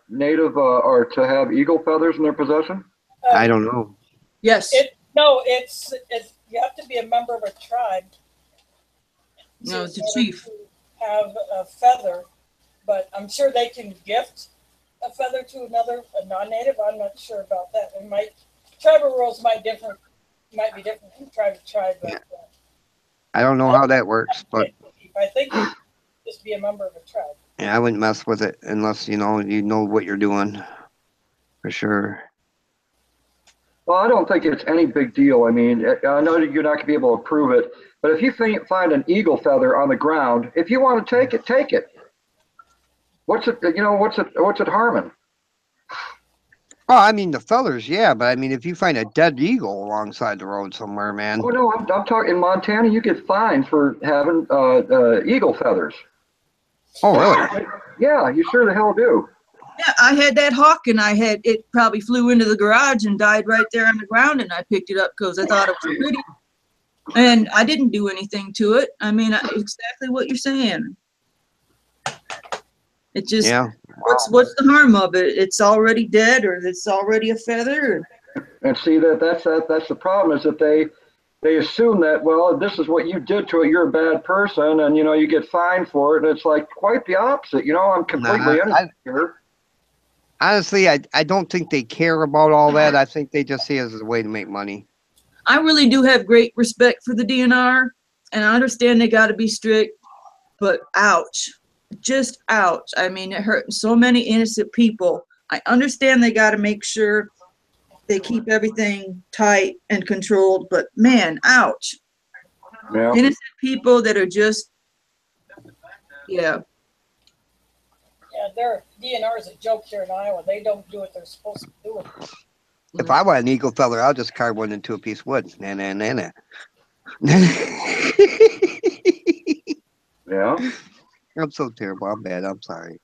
Speaker 3: or to have eagle feathers in their possession?
Speaker 10: I don't know.
Speaker 1: Yes.
Speaker 9: It's you have to be a member of a tribe.
Speaker 1: No, it's a chief.
Speaker 9: Have a feather, but I'm sure they can gift a feather to a non-native. I'm not sure about that. Tribal rules might be different from tribe to tribe. But,
Speaker 10: yeah. I don't know how that works, but
Speaker 9: I think just be a member of a tribe.
Speaker 10: Yeah, I wouldn't mess with it unless you know what you're doing, for sure.
Speaker 3: Well, I don't think it's any big deal. I mean, I know that you're not going to be able to prove it, but if you find an eagle feather on the ground, if you want to take it, take it. What's it harming?
Speaker 10: Oh, I mean, the feathers, yeah, but I mean, if you find a dead eagle alongside the road somewhere, man.
Speaker 3: Oh, no, I'm talking in Montana, you get fined for having eagle feathers.
Speaker 10: Oh, really?
Speaker 3: Yeah, you sure the hell do.
Speaker 1: Yeah, I had that hawk, and it probably flew into the garage and died right there on the ground, and I picked it up because I thought it was pretty. And I didn't do anything to it. I mean, exactly what you're saying. It just,
Speaker 10: yeah.
Speaker 1: What's the harm of it? It's already dead, or it's already a feather.
Speaker 3: And see that's the problem is that they assume that, well, this is what you did to it, you're a bad person, and you get fined for it. And it's like quite the opposite. I'm completely innocent here.
Speaker 10: Honestly, I don't think they care about all that. I think they just see it as a way to make money.
Speaker 1: I really do have great respect for the DNR, and I understand they got to be strict, but ouch, just ouch. I mean, it hurt so many innocent people. I understand they got to make sure they keep everything tight and controlled, but man, ouch.
Speaker 3: Yeah.
Speaker 1: Innocent people that are just, yeah.
Speaker 9: Yeah, their DNR is a joke here in Iowa. They don't do what they're supposed to do.
Speaker 10: If I want an eagle feather, I'll just carve one into a piece of wood. Nah, nah, nah, nah.
Speaker 3: Yeah.
Speaker 10: I'm so terrible. I'm bad. I'm sorry.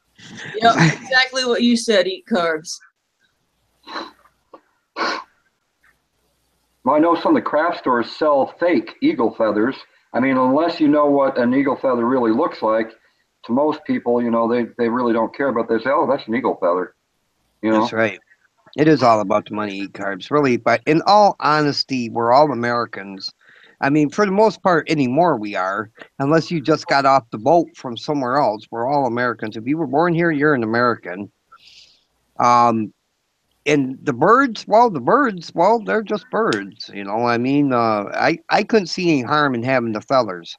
Speaker 1: Yep, exactly what you said, eat carbs.
Speaker 3: Well, I know some of the craft stores sell fake eagle feathers. I mean, unless you know what an eagle feather really looks like, to most people, they really don't care. But they say, oh, that's an eagle feather.
Speaker 10: That's right. It is all about the money, eat carbs, really. But in all honesty, we're all Americans. I mean, for the most part, anymore we are, unless you just got off the boat from somewhere else. We're all Americans. If you were born here, you're an American. And the birds, well, they're just birds. I mean, I couldn't see any harm in having the feathers.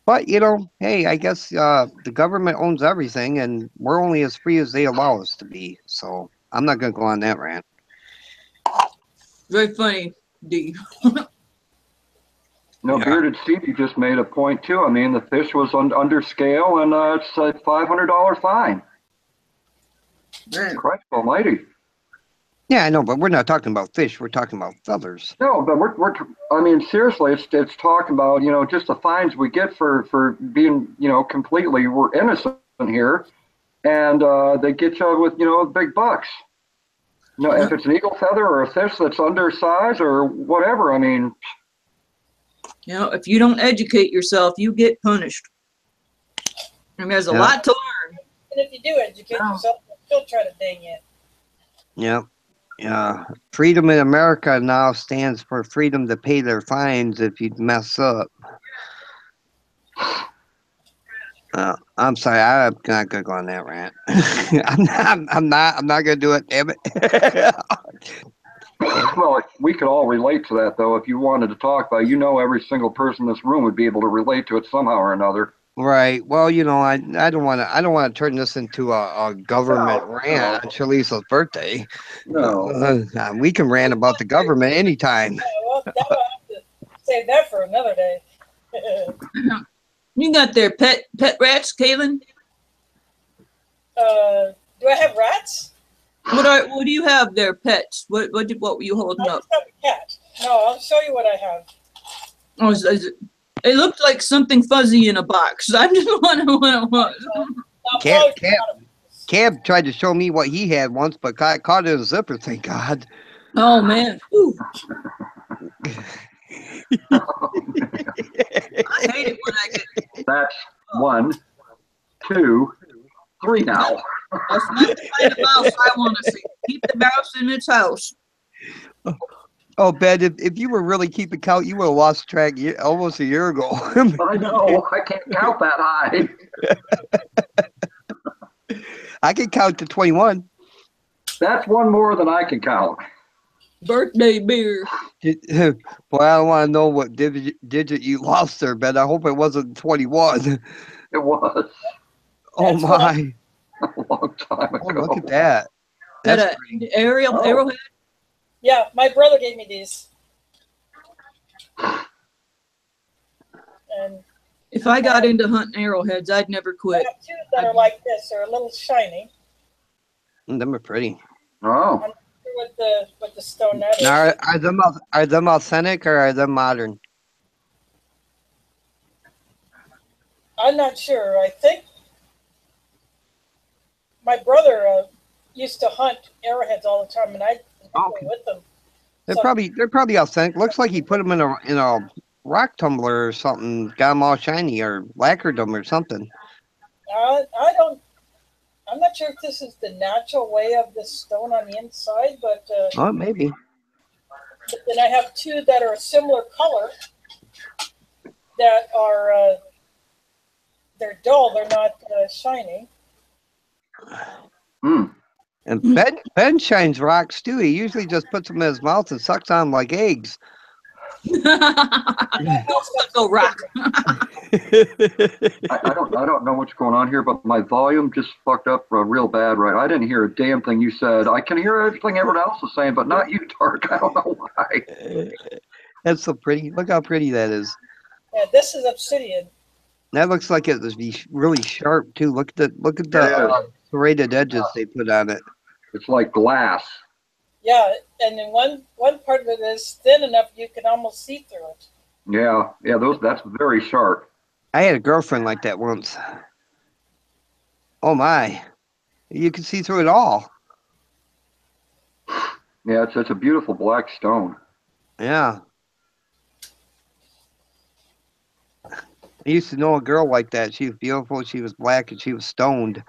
Speaker 10: But hey, I guess the government owns everything, and we're only as free as they allow us to be. So I'm not gonna go on that rant.
Speaker 1: Very funny, D.
Speaker 3: Bearded Stevie just made a point too. I mean, the fish was under scale, and it's a $500 fine.
Speaker 1: Man.
Speaker 3: Christ almighty.
Speaker 10: Yeah, I know, but we're not talking about fish. We're talking about feathers.
Speaker 3: No, but I mean, seriously, it's talking about, just the fines we get for being, completely, we're innocent here. And they get you with, big bucks. If it's an eagle feather or a fish that's undersized or whatever, I mean.
Speaker 1: If you don't educate yourself, you get punished. And there's a lot to learn.
Speaker 9: And if you do educate yourself, they'll try to dang you.
Speaker 10: Yep. Yeah. Freedom in America now stands for freedom to pay their fines if you mess up. I'm sorry, I'm not gonna go on that rant. I'm not gonna do it. Damn it.
Speaker 3: Well, we could all relate to that, though. If you wanted to talk about, every single person in this room would be able to relate to it somehow or another.
Speaker 10: Right. Well, I don't want to turn this into a government rant on Shalisa's birthday.
Speaker 3: No.
Speaker 10: We can rant about the government anytime.
Speaker 9: Yeah, well, we'll have to save that for another day.
Speaker 1: You got their pet rats, Kaylin?
Speaker 9: Do I have rats?
Speaker 1: What do you have there, pets? What were you holding
Speaker 9: I
Speaker 1: up?
Speaker 9: just have a cat. No, I'll show you what I have.
Speaker 1: Oh, it looked like something fuzzy in a box. I just wondering what it was.
Speaker 10: Cab tried to show me what he had once, but caught it in a zipper, thank God.
Speaker 1: Oh, man. I hate it when I get...
Speaker 3: That's 1, 2, 3 now.
Speaker 1: That's not the kind of mouse I want to see. Keep the mouse in its house.
Speaker 10: Oh, Ben, if you were really keeping count, you would have lost track almost a year ago.
Speaker 3: I know. I can't count that high.
Speaker 10: I can count to 21.
Speaker 3: That's one more than I can count.
Speaker 1: Birthday beer.
Speaker 10: Boy, I don't want to know what digit you lost there, Ben. I hope it wasn't 21.
Speaker 3: It was.
Speaker 10: Oh, my.
Speaker 3: A long time ago.
Speaker 10: Oh, look at that.
Speaker 1: That's arrowhead?
Speaker 9: Yeah, my brother gave me these. And
Speaker 1: if I got into hunting arrowheads, I'd never quit.
Speaker 9: I have two that are like this. They're a little shiny.
Speaker 10: Them are pretty.
Speaker 3: Oh.
Speaker 9: I'm not sure what the stone that is.
Speaker 10: Now, are them authentic or are them modern?
Speaker 9: I'm not sure. I think my brother used to hunt arrowheads all the time, and I go with them.
Speaker 10: They're probably authentic. Looks like he put them in a rock tumbler or something, got them all shiny or lacquered them or something.
Speaker 9: I'm not sure if this is the natural way of the stone on the inside, but
Speaker 10: Oh, maybe.
Speaker 9: then I have two that are a similar color that are they're dull. They're not shiny.
Speaker 10: And Ben shines rocks too. He usually just puts them in his mouth and sucks on them like eggs.
Speaker 1: Go rock.
Speaker 3: I don't know what's going on here, but my volume just fucked up real bad, right? I didn't hear a damn thing you said. I can hear everything everyone else is saying, but not you, Dark. I don't know why.
Speaker 10: That's so pretty. Look how pretty that is.
Speaker 9: Yeah, this is obsidian.
Speaker 10: That looks like it would be really sharp too. Look at the serrated edges they put on it.
Speaker 3: It's like glass.
Speaker 9: Yeah, and then one part of it is thin enough you can almost see through it.
Speaker 3: Yeah, that's very sharp.
Speaker 10: I had a girlfriend like that once. Oh my. You can see through it all.
Speaker 3: Yeah, it's a beautiful black stone.
Speaker 10: Yeah. I used to know a girl like that. She was beautiful, she was black, and she was stoned.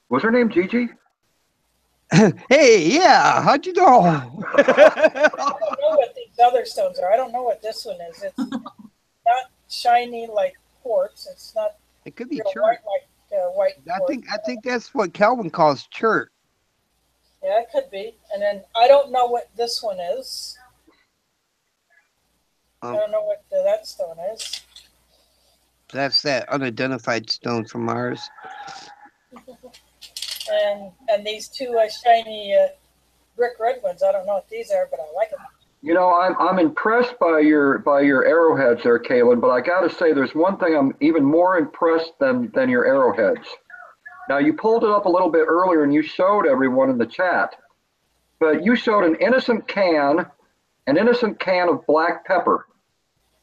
Speaker 3: Was her name Gigi?
Speaker 10: Hey, yeah, how'd you know?
Speaker 9: I don't know what these other stones are. I don't know what this one is. It's not shiny like quartz. It's not.
Speaker 10: It could be
Speaker 9: real
Speaker 10: chert.
Speaker 9: white like white.
Speaker 10: I think that's what Calvin calls chert.
Speaker 9: Yeah, it could be. And then I don't know what this one is. I don't know what that stone is.
Speaker 10: That's that unidentified stone from Mars.
Speaker 9: And these two shiny brick red ones. I don't know what these are, but I like them.
Speaker 3: You know, I'm impressed by your arrowheads there, Kaylin, but I got to say there's one thing I'm even more impressed than your arrowheads. Now, you pulled it up a little bit earlier and you showed everyone in the chat, but you showed an innocent can of black pepper.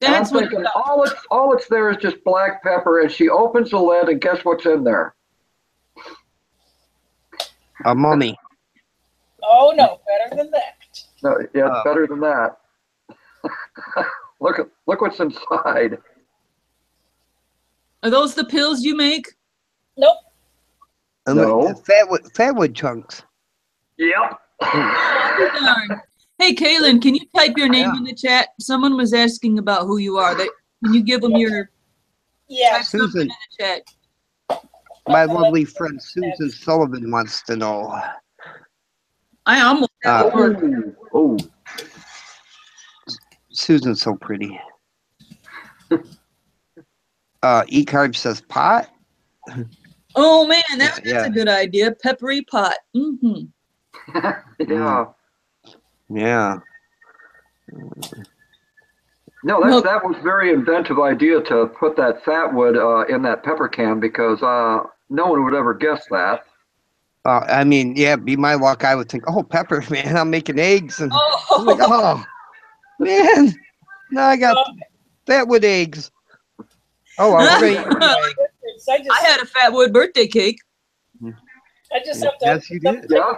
Speaker 1: That's
Speaker 3: I'm thinking all it's there is just black pepper, and she opens the lid and guess what's in there?
Speaker 10: A mummy.
Speaker 9: Oh no, better than that.
Speaker 3: No, yeah, it's better than that. Look what's inside.
Speaker 1: Are those the pills you make?
Speaker 9: Nope.
Speaker 3: No.
Speaker 10: Fatwood chunks.
Speaker 3: Yep.
Speaker 1: Darn. Hey, Kaylin, can you type your name in the chat? Someone was asking about who you are. Can you give them your type something in the chat?
Speaker 10: My lovely friend Susan Sullivan wants to know.
Speaker 1: I almost got the word.
Speaker 10: Susan's so pretty. E-Carb says pot.
Speaker 1: Oh man, that's a good idea. Peppery pot. Mm-hmm.
Speaker 3: Yeah.
Speaker 10: Yeah.
Speaker 3: No, that was a very inventive idea to put that fatwood in that pepper can because no one would ever guess that.
Speaker 10: I mean, yeah, be my luck. I would think, oh, pepper, man, I'm making eggs, and I'm like, oh, man, now I got fatwood eggs. Oh, well, we're gonna eat
Speaker 1: I had a fatwood birthday cake.
Speaker 9: I just have to.
Speaker 10: Yes, you did.
Speaker 3: Yeah.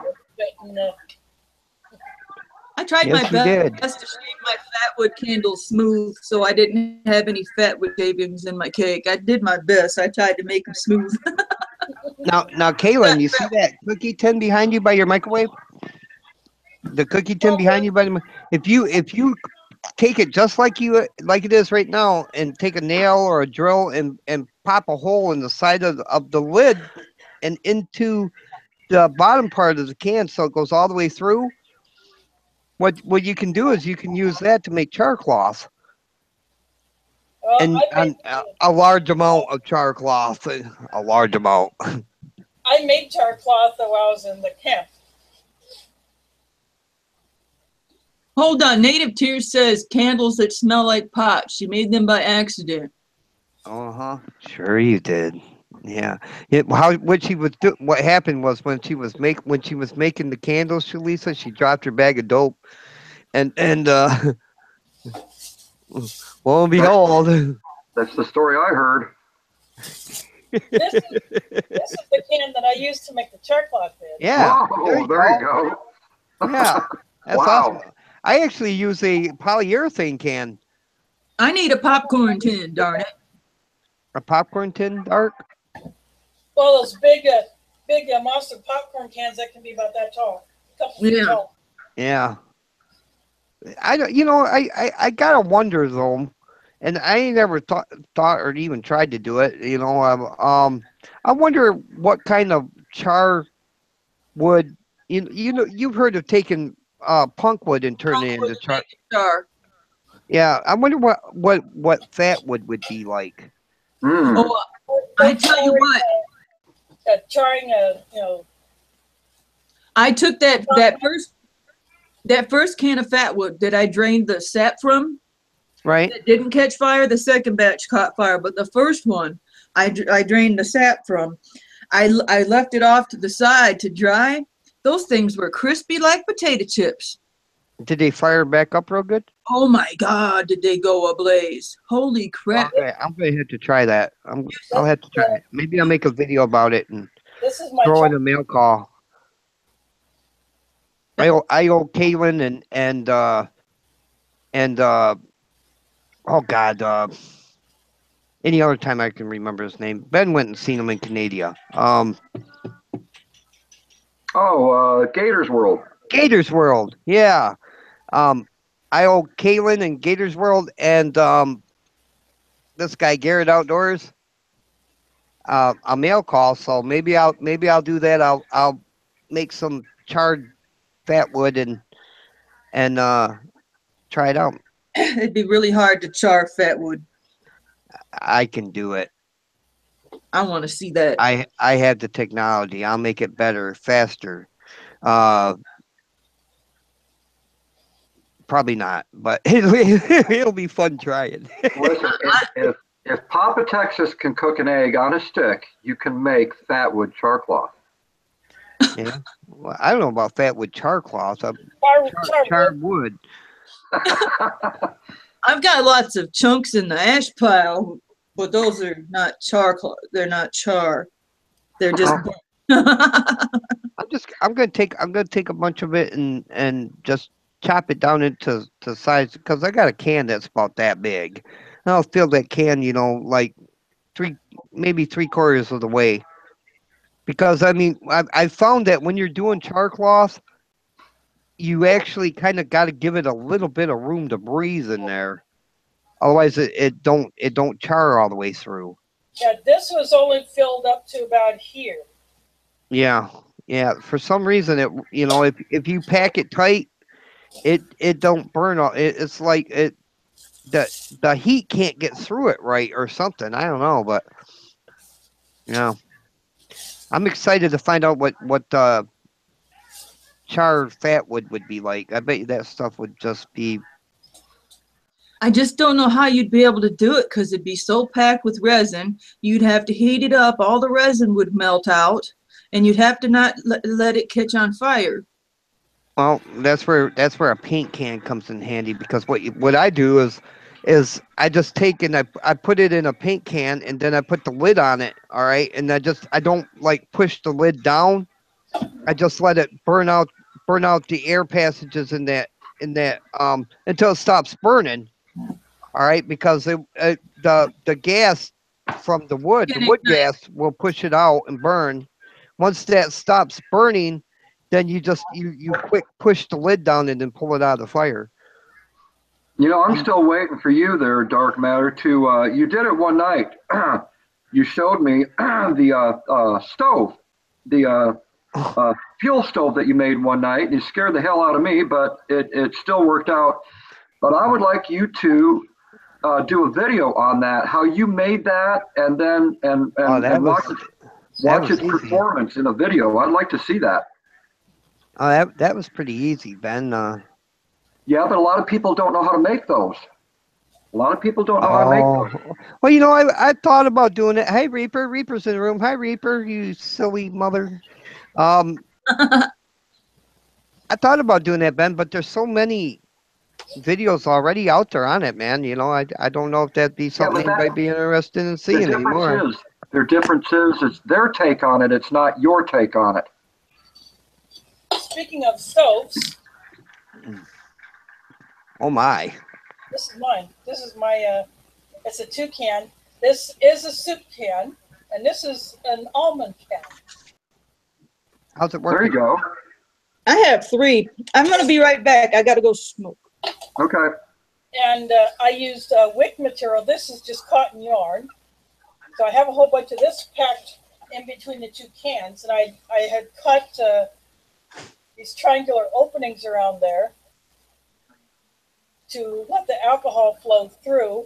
Speaker 1: I tried
Speaker 10: Yes,
Speaker 1: my
Speaker 10: you
Speaker 1: best to shave my fatwood candles smooth so I didn't have any fatwood shavings in my cake. I did my best. I tried to make them smooth.
Speaker 10: Now, Kaylin, you see that cookie tin behind you by your microwave? The cookie tin behind you by the if you take it just like it is right now and take a nail or a drill and pop a hole in the side of the lid and into the bottom part of the can so it goes all the way through. What you can do is you can use that to make char cloth. And a large amount of char cloth, a large amount.
Speaker 9: I made char cloth while I was in the camp.
Speaker 1: Hold on. Native Tears says candles that smell like pot. She made them by accident.
Speaker 10: Sure you did. Yeah. What happened was when she was making the candles, Shlisa, she dropped her bag of dope, and lo and behold.
Speaker 3: That's the story I heard.
Speaker 9: This is the can that I used to make the char cloth in.
Speaker 10: Yeah.
Speaker 3: Whoa, there you go.
Speaker 10: Yeah. That's
Speaker 3: Wow.
Speaker 10: awesome. I actually use a polyurethane can.
Speaker 1: I need a popcorn tin, darn it.
Speaker 10: A popcorn tin, Dark?
Speaker 9: Well, those big monster popcorn cans that can be about that tall, a couple feet
Speaker 1: Yeah.
Speaker 9: tall.
Speaker 10: Yeah. I don't, you know, I gotta wonder though, and I ain't never thought or even tried to do it. You know, I wonder what kind of char would you know you've heard of taking punk wood and turning it into char.
Speaker 1: Char.
Speaker 10: Yeah, I wonder what fat wood be like.
Speaker 3: Mm.
Speaker 1: Oh, I tell you what.
Speaker 9: Charring you know.
Speaker 1: I took that first can of fat wood that I drained the sap from.
Speaker 10: Right.
Speaker 1: It didn't catch fire. The second batch caught fire, but the first one I drained the sap from. I left it off to the side to dry. Those things were crispy like potato chips.
Speaker 10: Did they fire back up real good?
Speaker 1: Oh my God, did they go ablaze? Holy crap.
Speaker 10: Okay, I'm gonna have to try that. I'll have to try it. Maybe I'll make a video about it and
Speaker 9: This is my
Speaker 10: throw in a mail call. I owe Kaylin and oh God, any other time I can remember his name. Ben went and seen him in Canada.
Speaker 3: Gators World.
Speaker 10: Gators World, yeah. I owe Kaylin and Gators World and this guy Garrett Outdoors a mail call. So maybe I'll do that. I'll make some charred fat wood and try it out.
Speaker 1: It'd be really hard to char fat wood.
Speaker 10: I can do it.
Speaker 1: I want to see that.
Speaker 10: I have the technology. I'll make it better, faster. Probably not, but it'll be fun trying.
Speaker 3: Listen, if Papa Texas can cook an egg on a stick, you can make fat wood char cloth.
Speaker 10: Yeah, well, I don't know about fat wood char cloth. Charred wood.
Speaker 1: I've got lots of chunks in the ash pile, but those are not char. They're not char. They're just.
Speaker 10: I'm gonna take a bunch of it and just chop it down into size because I got a can that's about that big. And I'll fill that can, you know, like maybe 3/4 of the way. Because I mean, I found that when you're doing char cloth, you actually kind of got to give it a little bit of room to breathe in there. Otherwise, it don't char all the way through.
Speaker 9: Yeah, this was only filled up to about here.
Speaker 10: Yeah. For some reason, it you know if you pack it tight, it don't burn all. It's like the heat can't get through it right or something. I don't know, but yeah, I'm excited to find out what charred fat wood would be like. I bet you that stuff would just be.
Speaker 1: I just don't know how you'd be able to do it because it'd be so packed with resin. You'd have to heat it up. All the resin would melt out, and you'd have to not let it catch on fire.
Speaker 10: Well, that's where a paint can comes in handy because what I do is I just take and I put it in a paint can and then I put the lid on it. All right, and I don't like push the lid down. I just let it burn out the air passages in that until it stops burning. All right, because the gas from the wood gas will push it out and burn. Once that stops burning, then you quick push the lid down and then pull it out of the fire.
Speaker 3: You know, I'm still waiting for you there, Dark Matter, to you did it one night. You showed me the stove, the fuel stove that you made one night, and you scared the hell out of me, but it still worked out. But I would like you to do a video on that, how you made that, and then watch its performance in a video. I'd like to see that.
Speaker 10: Oh, that was pretty easy, Ben.
Speaker 3: Yeah, but a lot of people don't know how to make those. A lot of people don't know how to make those.
Speaker 10: Well, you know, I thought about doing it. Hey, Reaper. Reaper's in the room. Hi, Reaper, you silly mother. I thought about doing that, Ben, but there's so many videos already out there on it, man. You know, I don't know if that'd be something anybody be interested in seeing anymore.
Speaker 3: Their difference is it's their take on it. It's not your take on it.
Speaker 9: Speaking of stoves.
Speaker 10: Oh my.
Speaker 9: This is mine. This is my, it's a 2-can. This is a soup can. And this is an almond can.
Speaker 10: How's it
Speaker 3: There
Speaker 10: working?
Speaker 3: you go.
Speaker 1: I have 3. I'm going to be right back. I got to go smoke.
Speaker 3: Okay.
Speaker 9: And I used wick material. This is just cotton yarn. So I have a whole bunch of this packed in between the 2 cans. And I had cut these triangular openings around there to let the alcohol flow through.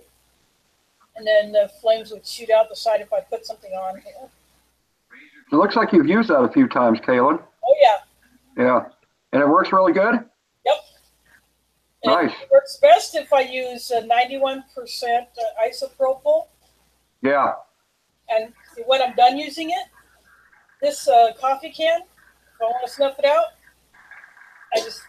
Speaker 9: And then the flames would shoot out the side if I put something on here.
Speaker 3: It looks like you've used that a few times, Kaylin.
Speaker 9: Oh, yeah.
Speaker 3: Yeah. And it works really good?
Speaker 9: Yep.
Speaker 3: Nice.
Speaker 9: It works best if I use 91% isopropyl.
Speaker 3: Yeah.
Speaker 9: And when I'm done using it, this coffee can, if I want to snuff it out, I just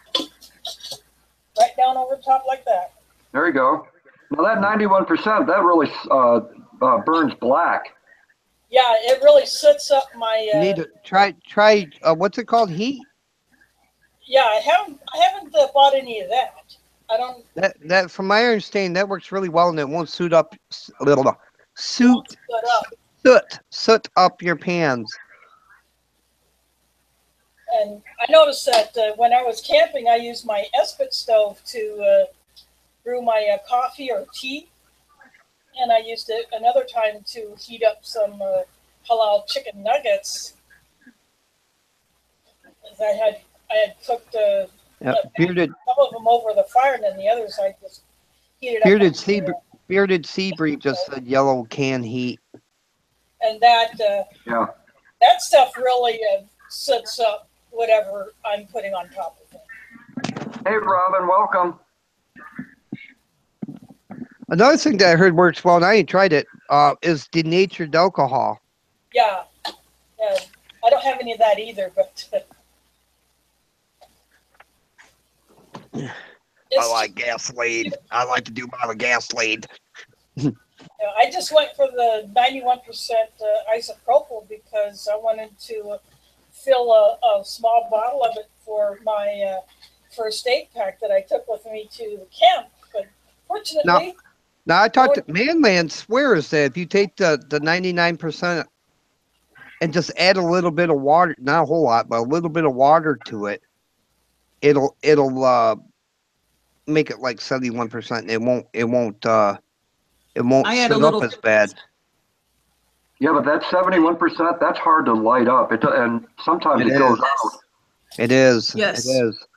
Speaker 9: right down over top like that.
Speaker 3: There you go. Now that 91%, that really burns black.
Speaker 9: Yeah, it really sets up my.
Speaker 10: You need to try. What's it called? Heat.
Speaker 9: Yeah, I haven't bought any of that. I don't.
Speaker 10: That from my understanding, that works really well, and it won't soot up soot up your pans.
Speaker 9: And I noticed that when I was camping, I used my Espit stove to brew my coffee or tea, and I used it another time to heat up some halal chicken nuggets. I had cooked
Speaker 10: Bearded
Speaker 9: some of them over the fire, and then the others I just heated up.
Speaker 10: Bearded Seabreed just said yellow can heat.
Speaker 9: And that
Speaker 3: Yeah.
Speaker 9: that stuff really sets up whatever I'm putting on top of it.
Speaker 3: Hey, Robin, welcome.
Speaker 10: Another thing that I heard works well, and I ain't tried it, is denatured alcohol.
Speaker 9: Yeah. I don't have any of that either, but
Speaker 10: I like gasoline. I like to do my gasoline.
Speaker 9: I just went for the 91% isopropyl because I wanted to fill a small bottle of it for my first aid pack that I took with me to the camp. But fortunately,
Speaker 10: now I talked to Man swears that if you take the 99% and just add a little bit of water, not a whole lot, but a little bit of water to it, it'll make it like 71%, and it won't sit up as bad.
Speaker 3: Yeah, but that 71%, that's hard to light up. And sometimes it goes out.
Speaker 10: It is.
Speaker 1: Yes.
Speaker 10: It is.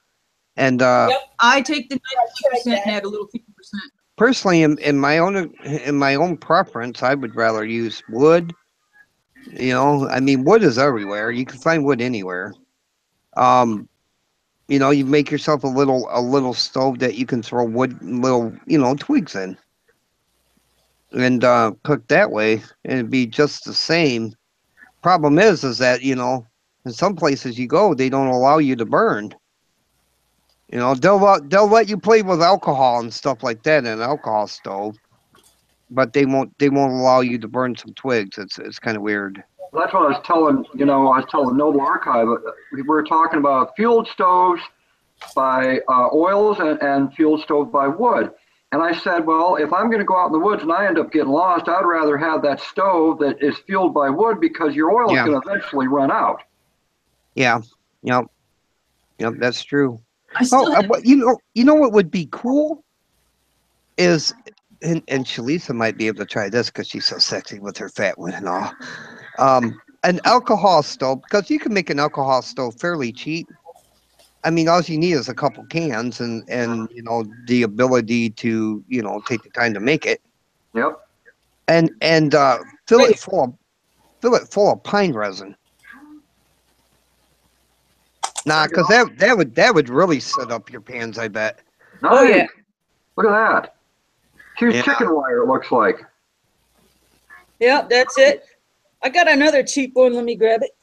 Speaker 10: And
Speaker 1: I take the 90% and add a little 50%.
Speaker 10: personally, in my own preference, I would rather use wood. You know, I mean, wood is everywhere. You can find wood anywhere. You know, you make yourself a little stove that you can throw little twigs in, and cook that way, and it'd be just the same. Problem is that in some places you go, they don't allow you to burn. You know, they'll let you play with alcohol and stuff like that in an alcohol stove, but they won't allow you to burn some twigs. It's kind of weird.
Speaker 3: That's what I was telling, Noble Archive. We were talking about fueled stoves by oils and fueled stoves by wood. And I said, well, if I'm going to go out in the woods and I end up getting lost, I'd rather have that stove that is fueled by wood because your oil is going to eventually run out.
Speaker 10: Yeah. Yep, that's true.
Speaker 1: But
Speaker 10: you know what would be cool is, and Shlisa might be able to try this because she's so sexy with her fat one and all. An alcohol stove, because you can make an alcohol stove fairly cheap. I mean, all you need is a couple cans and the ability to take the time to make it.
Speaker 3: Yep.
Speaker 10: And fill it full of pine resin. Nah, because that would really set up your pans, I bet.
Speaker 3: Nice.
Speaker 1: Oh, yeah.
Speaker 3: Look at that. Here's chicken wire, it looks like.
Speaker 1: Yeah, that's it. I got another cheap one. Let me grab it.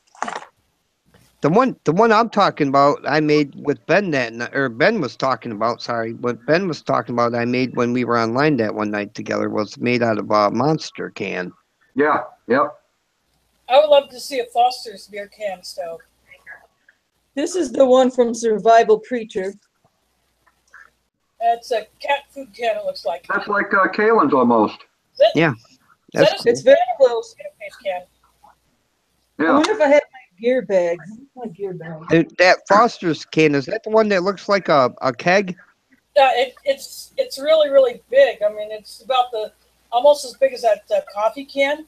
Speaker 10: The one I'm talking about, I made with Ben Ben was talking about. Sorry, what Ben was talking about, I made when we were online that one night together, was made out of a Monster can.
Speaker 3: Yeah. Yep.
Speaker 9: I would love to see a Foster's beer can stove.
Speaker 1: This is the one from Survival Preacher.
Speaker 9: It's a cat food can, it looks like.
Speaker 3: That's like Kaylin's almost.
Speaker 10: Yeah.
Speaker 1: It's very close.
Speaker 9: Can.
Speaker 1: I
Speaker 3: Yeah.
Speaker 1: wonder if I had my gear bag. My gear bag.
Speaker 10: That Foster's can, is that the one that looks like a keg?
Speaker 9: Yeah, it's really really big. I mean, it's about the almost as big as that coffee can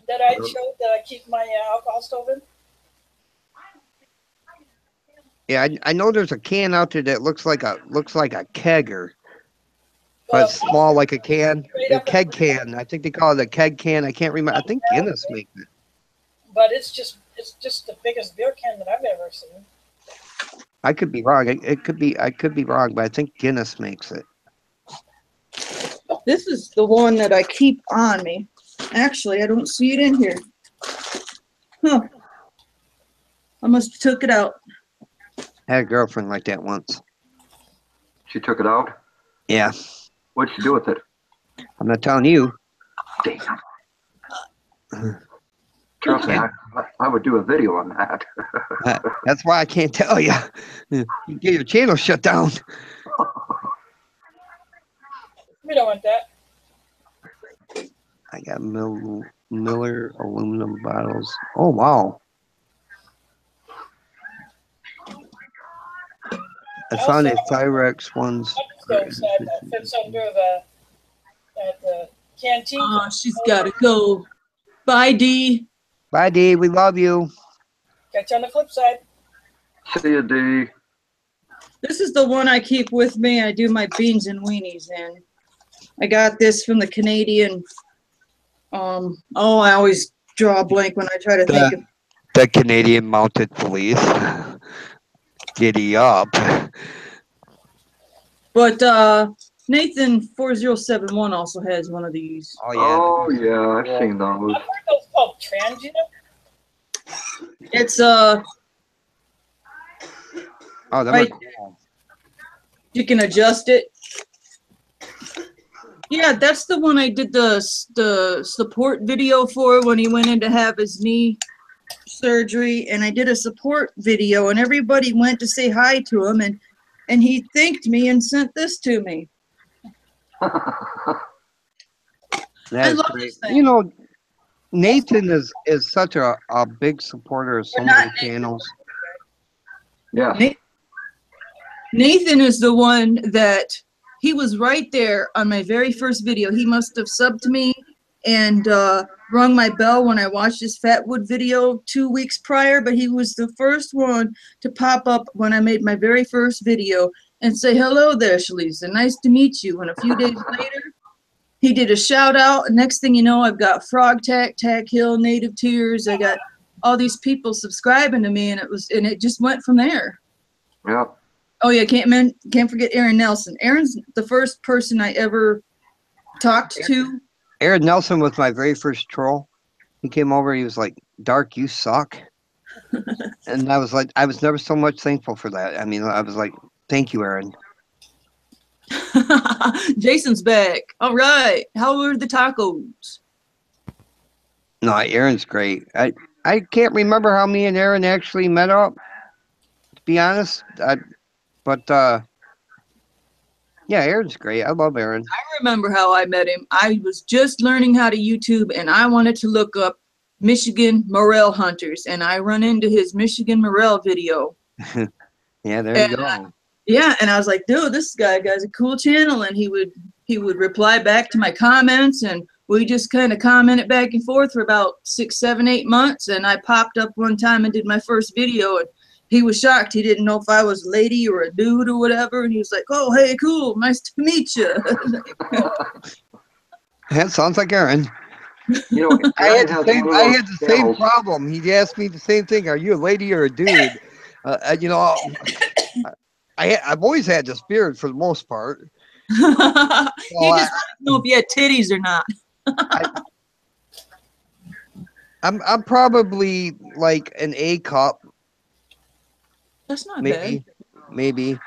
Speaker 9: that I showed that I keep my alcohol stove in.
Speaker 10: Yeah, I know there's a can out there that looks like a kegger, but it's small like a can. A keg can. I think they call it a keg can. I can't remember. I think Guinness makes it.
Speaker 9: But it's just the biggest beer can that I've ever seen.
Speaker 10: I could be wrong. I could be wrong, but I think Guinness makes it.
Speaker 1: This is the one that I keep on me. Actually, I don't see it in here. Huh. I must have took it out.
Speaker 10: I had a girlfriend like that once.
Speaker 3: She took it out?
Speaker 10: Yeah.
Speaker 3: What'd she do with it?
Speaker 10: I'm not telling you.
Speaker 3: Damn. Trust me, I would do a video on that.
Speaker 10: That's why I can't tell you. You get your channel shut down.
Speaker 9: We don't want that.
Speaker 10: I got Miller aluminum bottles. Oh, wow. I found a Pyrex ones.
Speaker 9: That fits under the canteen.
Speaker 1: Oh, she's got to go. Bye, Dee.
Speaker 10: Bye, Dee. We love you.
Speaker 9: Catch you on the flip side.
Speaker 3: See you, Dee.
Speaker 1: This is the one I keep with me. I do my beans and weenies in. I got this from the Canadian. I always draw a blank when I try to think of.
Speaker 10: The Canadian Mounted Police. Giddy up.
Speaker 1: But Nathan 4071 also has one of these.
Speaker 10: Oh, yeah.
Speaker 3: Oh, yeah, I've seen those.
Speaker 9: I've heard those called transient.
Speaker 1: It's
Speaker 10: Oh, that
Speaker 1: right
Speaker 10: was cool.
Speaker 1: You can adjust it. Yeah, that's the one I did the support video for when he went in to have his knee surgery, and I did a support video, and everybody went to say hi to him, and he thanked me and sent this to me. I love this thing.
Speaker 10: You know, Nathan is such a big supporter of so many channels.
Speaker 3: Yeah.
Speaker 1: Nathan is the one that he was right there on my very first video. He must have subbed me and rung my bell when I watched his fatwood video 2 weeks prior, but he was the first one to pop up when I made my very first video and say, hello there, Shlisa, nice to meet you. And a few days later, he did a shout out. And next thing you know, I've got Frog Tack, Tack Hill, Native Tears. I got all these people subscribing to me, and it just went from there.
Speaker 3: Yeah.
Speaker 1: Oh yeah, can't forget Aaron Nelson. Aaron's the first person I ever talked to.
Speaker 10: Aaron Nelson was my very first troll. He came over. He was like, "Dark, you suck," and I was like, I was never so much thankful for that. I mean, I was like, "Thank you, Aaron."
Speaker 1: Jason's back. All right. How were the tacos?
Speaker 10: No, Aaron's great. I can't remember how me and Aaron actually met up. To be honest, yeah, Aaron's great. I love Aaron.
Speaker 1: I remember how I met him. I was just learning how to YouTube, and I wanted to look up Michigan morel hunters, and I run into his Michigan morel video.
Speaker 10: Yeah, there you go.
Speaker 1: Yeah, and I was like, dude, this guy's a cool channel, and he would reply back to my comments, and we just kind of commented back and forth for about 6, 7, 8 months, and I popped up one time and did my first video, and he was shocked. He didn't know if I was a lady or a dude or whatever, and he was like, oh, hey, cool, nice to meet you.
Speaker 10: That sounds like Aaron.
Speaker 3: You know,
Speaker 10: I had the same problem. He asked me the same thing. Are you a lady or a dude? You know, I've always had the spirit for the most part.
Speaker 1: He just wanted to know if you had titties or not.
Speaker 10: I'm probably like an A cup.
Speaker 1: That's not bad.
Speaker 10: Maybe.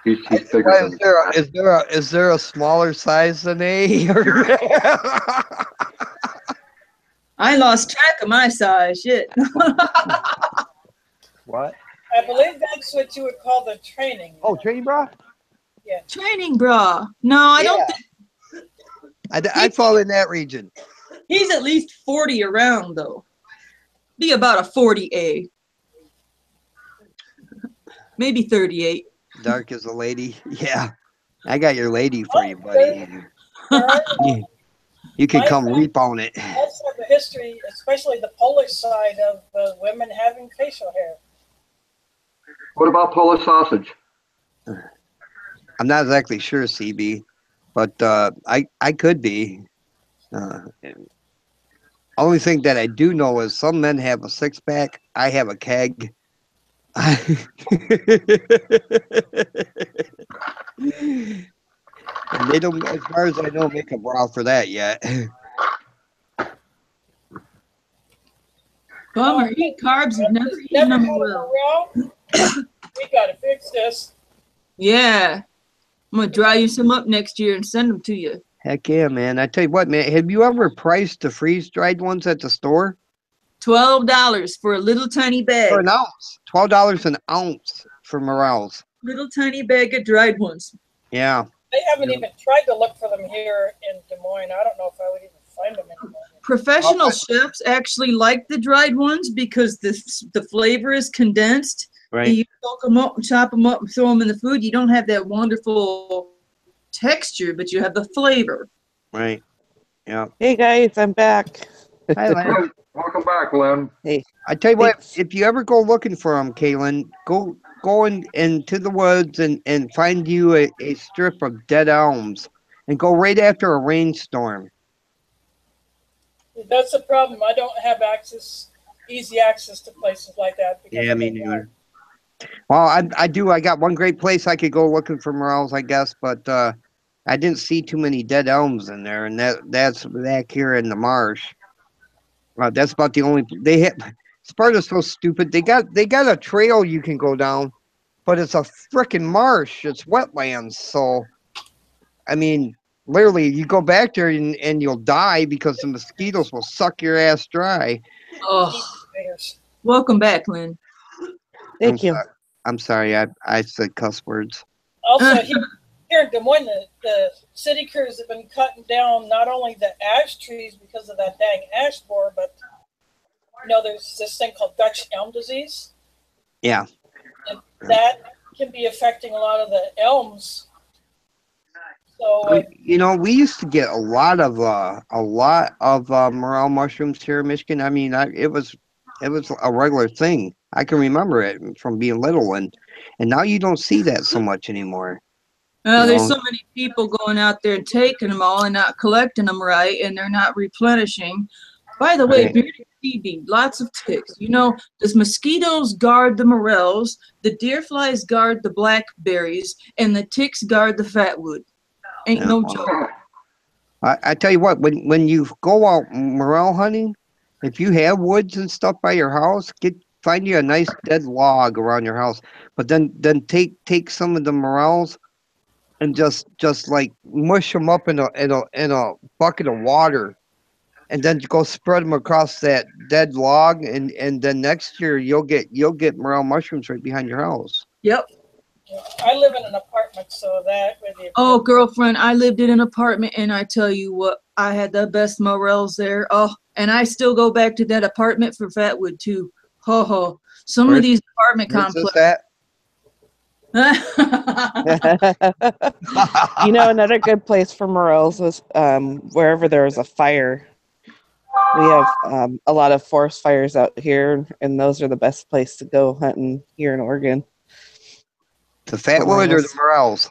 Speaker 3: He's bigger than
Speaker 10: Is there a smaller size than A?
Speaker 1: I lost track of my size. Shit.
Speaker 10: What?
Speaker 9: I believe that's what you would call the training.
Speaker 10: Oh, training bra?
Speaker 9: Yeah.
Speaker 1: Training bra. No, I don't think.
Speaker 10: I fall in that region.
Speaker 1: He's at least 40 around, though. Be about a 40A. Maybe 38.
Speaker 10: Dark as a lady. Yeah. I got your lady for you, buddy. You can come reap on it.
Speaker 9: Also, the history, especially the Polish side of women having facial hair.
Speaker 3: What about Polish sausage?
Speaker 10: I'm not exactly sure, CB, but I could be. Only thing that I do know is some men have a six-pack. I have a keg. And they don't, as far as I know, make a bra for that yet.
Speaker 1: Bummer, eat carbs and never eaten them well.
Speaker 9: We gotta fix this.
Speaker 1: Yeah. I'm gonna dry you some up next year and send them to you.
Speaker 10: Heck yeah, man. I tell you what, man, have you ever priced the freeze-dried ones at the store?
Speaker 1: $12 for a little tiny bag.
Speaker 10: For an ounce. $12 an ounce for morels.
Speaker 1: Little tiny bag of dried ones.
Speaker 10: Yeah.
Speaker 9: I haven't even tried to look for them here in Des Moines. I don't know if I would even find them anymore.
Speaker 1: Professional chefs actually like the dried ones because the flavor is condensed.
Speaker 10: Right.
Speaker 1: You soak them up and chop them up and throw them in the food. You don't have that wonderful texture, but you have the flavor.
Speaker 10: Right. Yeah.
Speaker 11: Hey guys, I'm back.
Speaker 10: Hi, Len.
Speaker 3: Welcome back, Len.
Speaker 11: Hey.
Speaker 10: I tell you what, if you ever go looking for them, Kaylin, go into the woods and find you a strip of dead elms and go right after a rainstorm.
Speaker 9: That's the problem. I don't have easy access to places like that.
Speaker 10: Yeah, me neither. Well, I do. I got one great place I could go looking for morels, I guess, but I didn't see too many dead elms in there, and that's back here in the marsh. That's about the only they have. Sparta's so stupid. They got a trail you can go down, but it's a frickin' marsh. It's wetlands. So, I mean, literally, you go back there and you'll die because the mosquitoes will suck your ass dry.
Speaker 1: Oh, welcome back, Lynn.
Speaker 11: Thank you.
Speaker 10: I'm sorry. I said cuss words.
Speaker 9: Also, here in Des Moines, the city crews have been cutting down not only the ash trees because of that dang ash borer, but there's this thing called Dutch elm disease.
Speaker 10: Yeah.
Speaker 9: And that can be affecting a lot of the elms. So
Speaker 10: we used to get a lot of morel mushrooms here in Michigan. I mean, it was a regular thing. I can remember it from being little, and now you don't see that so much anymore.
Speaker 1: Well, there's so many people going out there and taking them all and not collecting them right, and they're not replenishing. By the way, bearded TV, lots of ticks. The mosquitoes guard the morels, the deer flies guard the blackberries, and the ticks guard the fatwood. Ain't no joke.
Speaker 10: I tell you what, when you go out morel hunting, if you have woods and stuff by your house, find you a nice dead log around your house, but then take some of the morels and just like mush them up in a bucket of water, and then go spread them across that dead log, and then next year you'll get morel mushrooms right behind your house.
Speaker 1: Yep.
Speaker 9: I live in an apartment, so that really.
Speaker 1: Oh, girlfriend, I lived in an apartment, and I tell you what, I had the best morels there. Oh, and I still go back to that apartment for fatwood too. Ho ho. Some of these apartment complexes.
Speaker 11: Another good place for morels is wherever there is a fire. We have a lot of forest fires out here, and those are the best place to go hunting here in Oregon.
Speaker 10: The fatwood or the morels?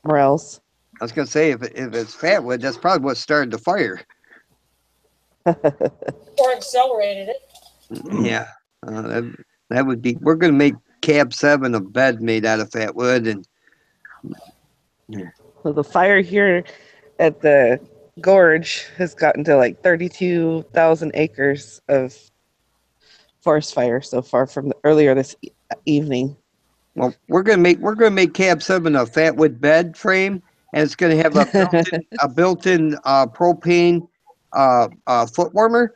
Speaker 11: Morels.
Speaker 10: I was gonna say if it's fatwood, that's probably what started the fire.
Speaker 9: Or accelerated it.
Speaker 10: Yeah, that would be. We're gonna make Cab 7 a bed made out of fatwood, and
Speaker 11: well, the fire here at the gorge has gotten to like 32,000 acres of forest fire so far from earlier this evening.
Speaker 10: Well, we're gonna make Cab 7 a fatwood bed frame, and it's gonna have a built-in propane foot warmer.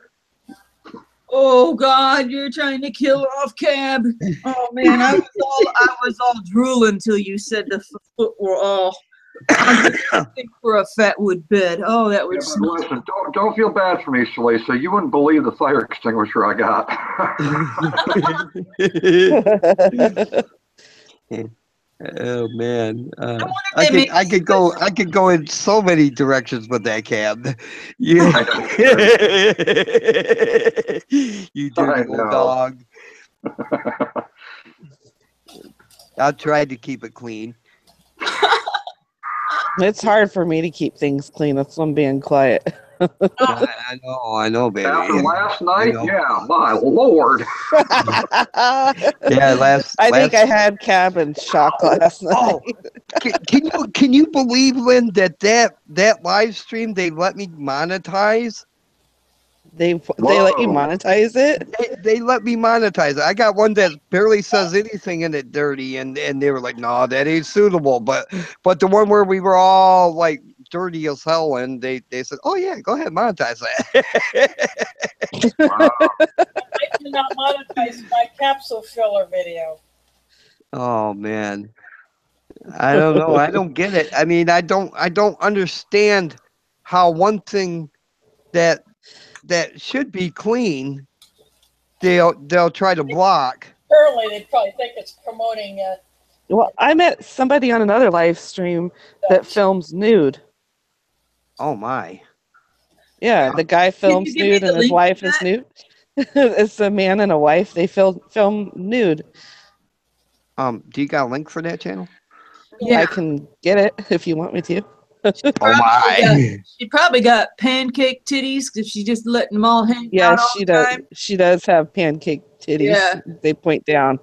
Speaker 1: Oh God, you're trying to kill off Cab. Oh man, I was all drooling until you said the foot were all. For a fatwood bed. Oh, that would
Speaker 3: Yeah, but
Speaker 1: smell.
Speaker 3: listen, don't feel bad for me, Shlisa. You wouldn't believe the fire extinguisher I got.
Speaker 10: Oh man,
Speaker 1: they make
Speaker 10: I could go in so many directions with that cab. Yeah, you dirty
Speaker 3: know.
Speaker 10: old dog. I tried to keep it clean.
Speaker 11: It's hard for me to keep things clean. That's why I'm being quiet.
Speaker 10: I know, baby.
Speaker 3: After last
Speaker 10: I
Speaker 3: night,
Speaker 10: know.
Speaker 3: yeah, my lord.
Speaker 10: Yeah,
Speaker 11: I think I had cabin shock last night.
Speaker 10: Oh, can you believe, Lynn, that live stream they let me monetize?
Speaker 11: They let you monetize it?
Speaker 10: They let me monetize it. I got one that barely says anything in it dirty, and they were like, no, that ain't suitable. But the one where we were all like dirty as hell, and they said, oh yeah, go ahead, monetize that.
Speaker 3: Wow.
Speaker 9: I did not monetize my capsule filler video.
Speaker 10: Oh man, I don't know. I don't get it. I mean, I don't understand how one thing that should be clean, they'll try to block.
Speaker 9: Apparently, they probably think it's promoting.
Speaker 11: Well, I met somebody on another live stream that films nude.
Speaker 10: Oh my.
Speaker 11: Yeah, the guy films
Speaker 1: give me
Speaker 11: nude
Speaker 1: the
Speaker 11: and his
Speaker 1: link
Speaker 11: wife
Speaker 1: to
Speaker 11: is
Speaker 1: that?
Speaker 11: nude. It's a man and a wife. They film nude.
Speaker 10: Do you got a link for that channel?
Speaker 1: Yeah.
Speaker 11: I can get it if you want me to.
Speaker 10: Oh my.
Speaker 1: She probably got pancake titties because she's just letting them all hang
Speaker 11: Yeah,
Speaker 1: out all
Speaker 11: she
Speaker 1: the
Speaker 11: does.
Speaker 1: time.
Speaker 11: She does have pancake titties.
Speaker 1: Yeah.
Speaker 11: They point down.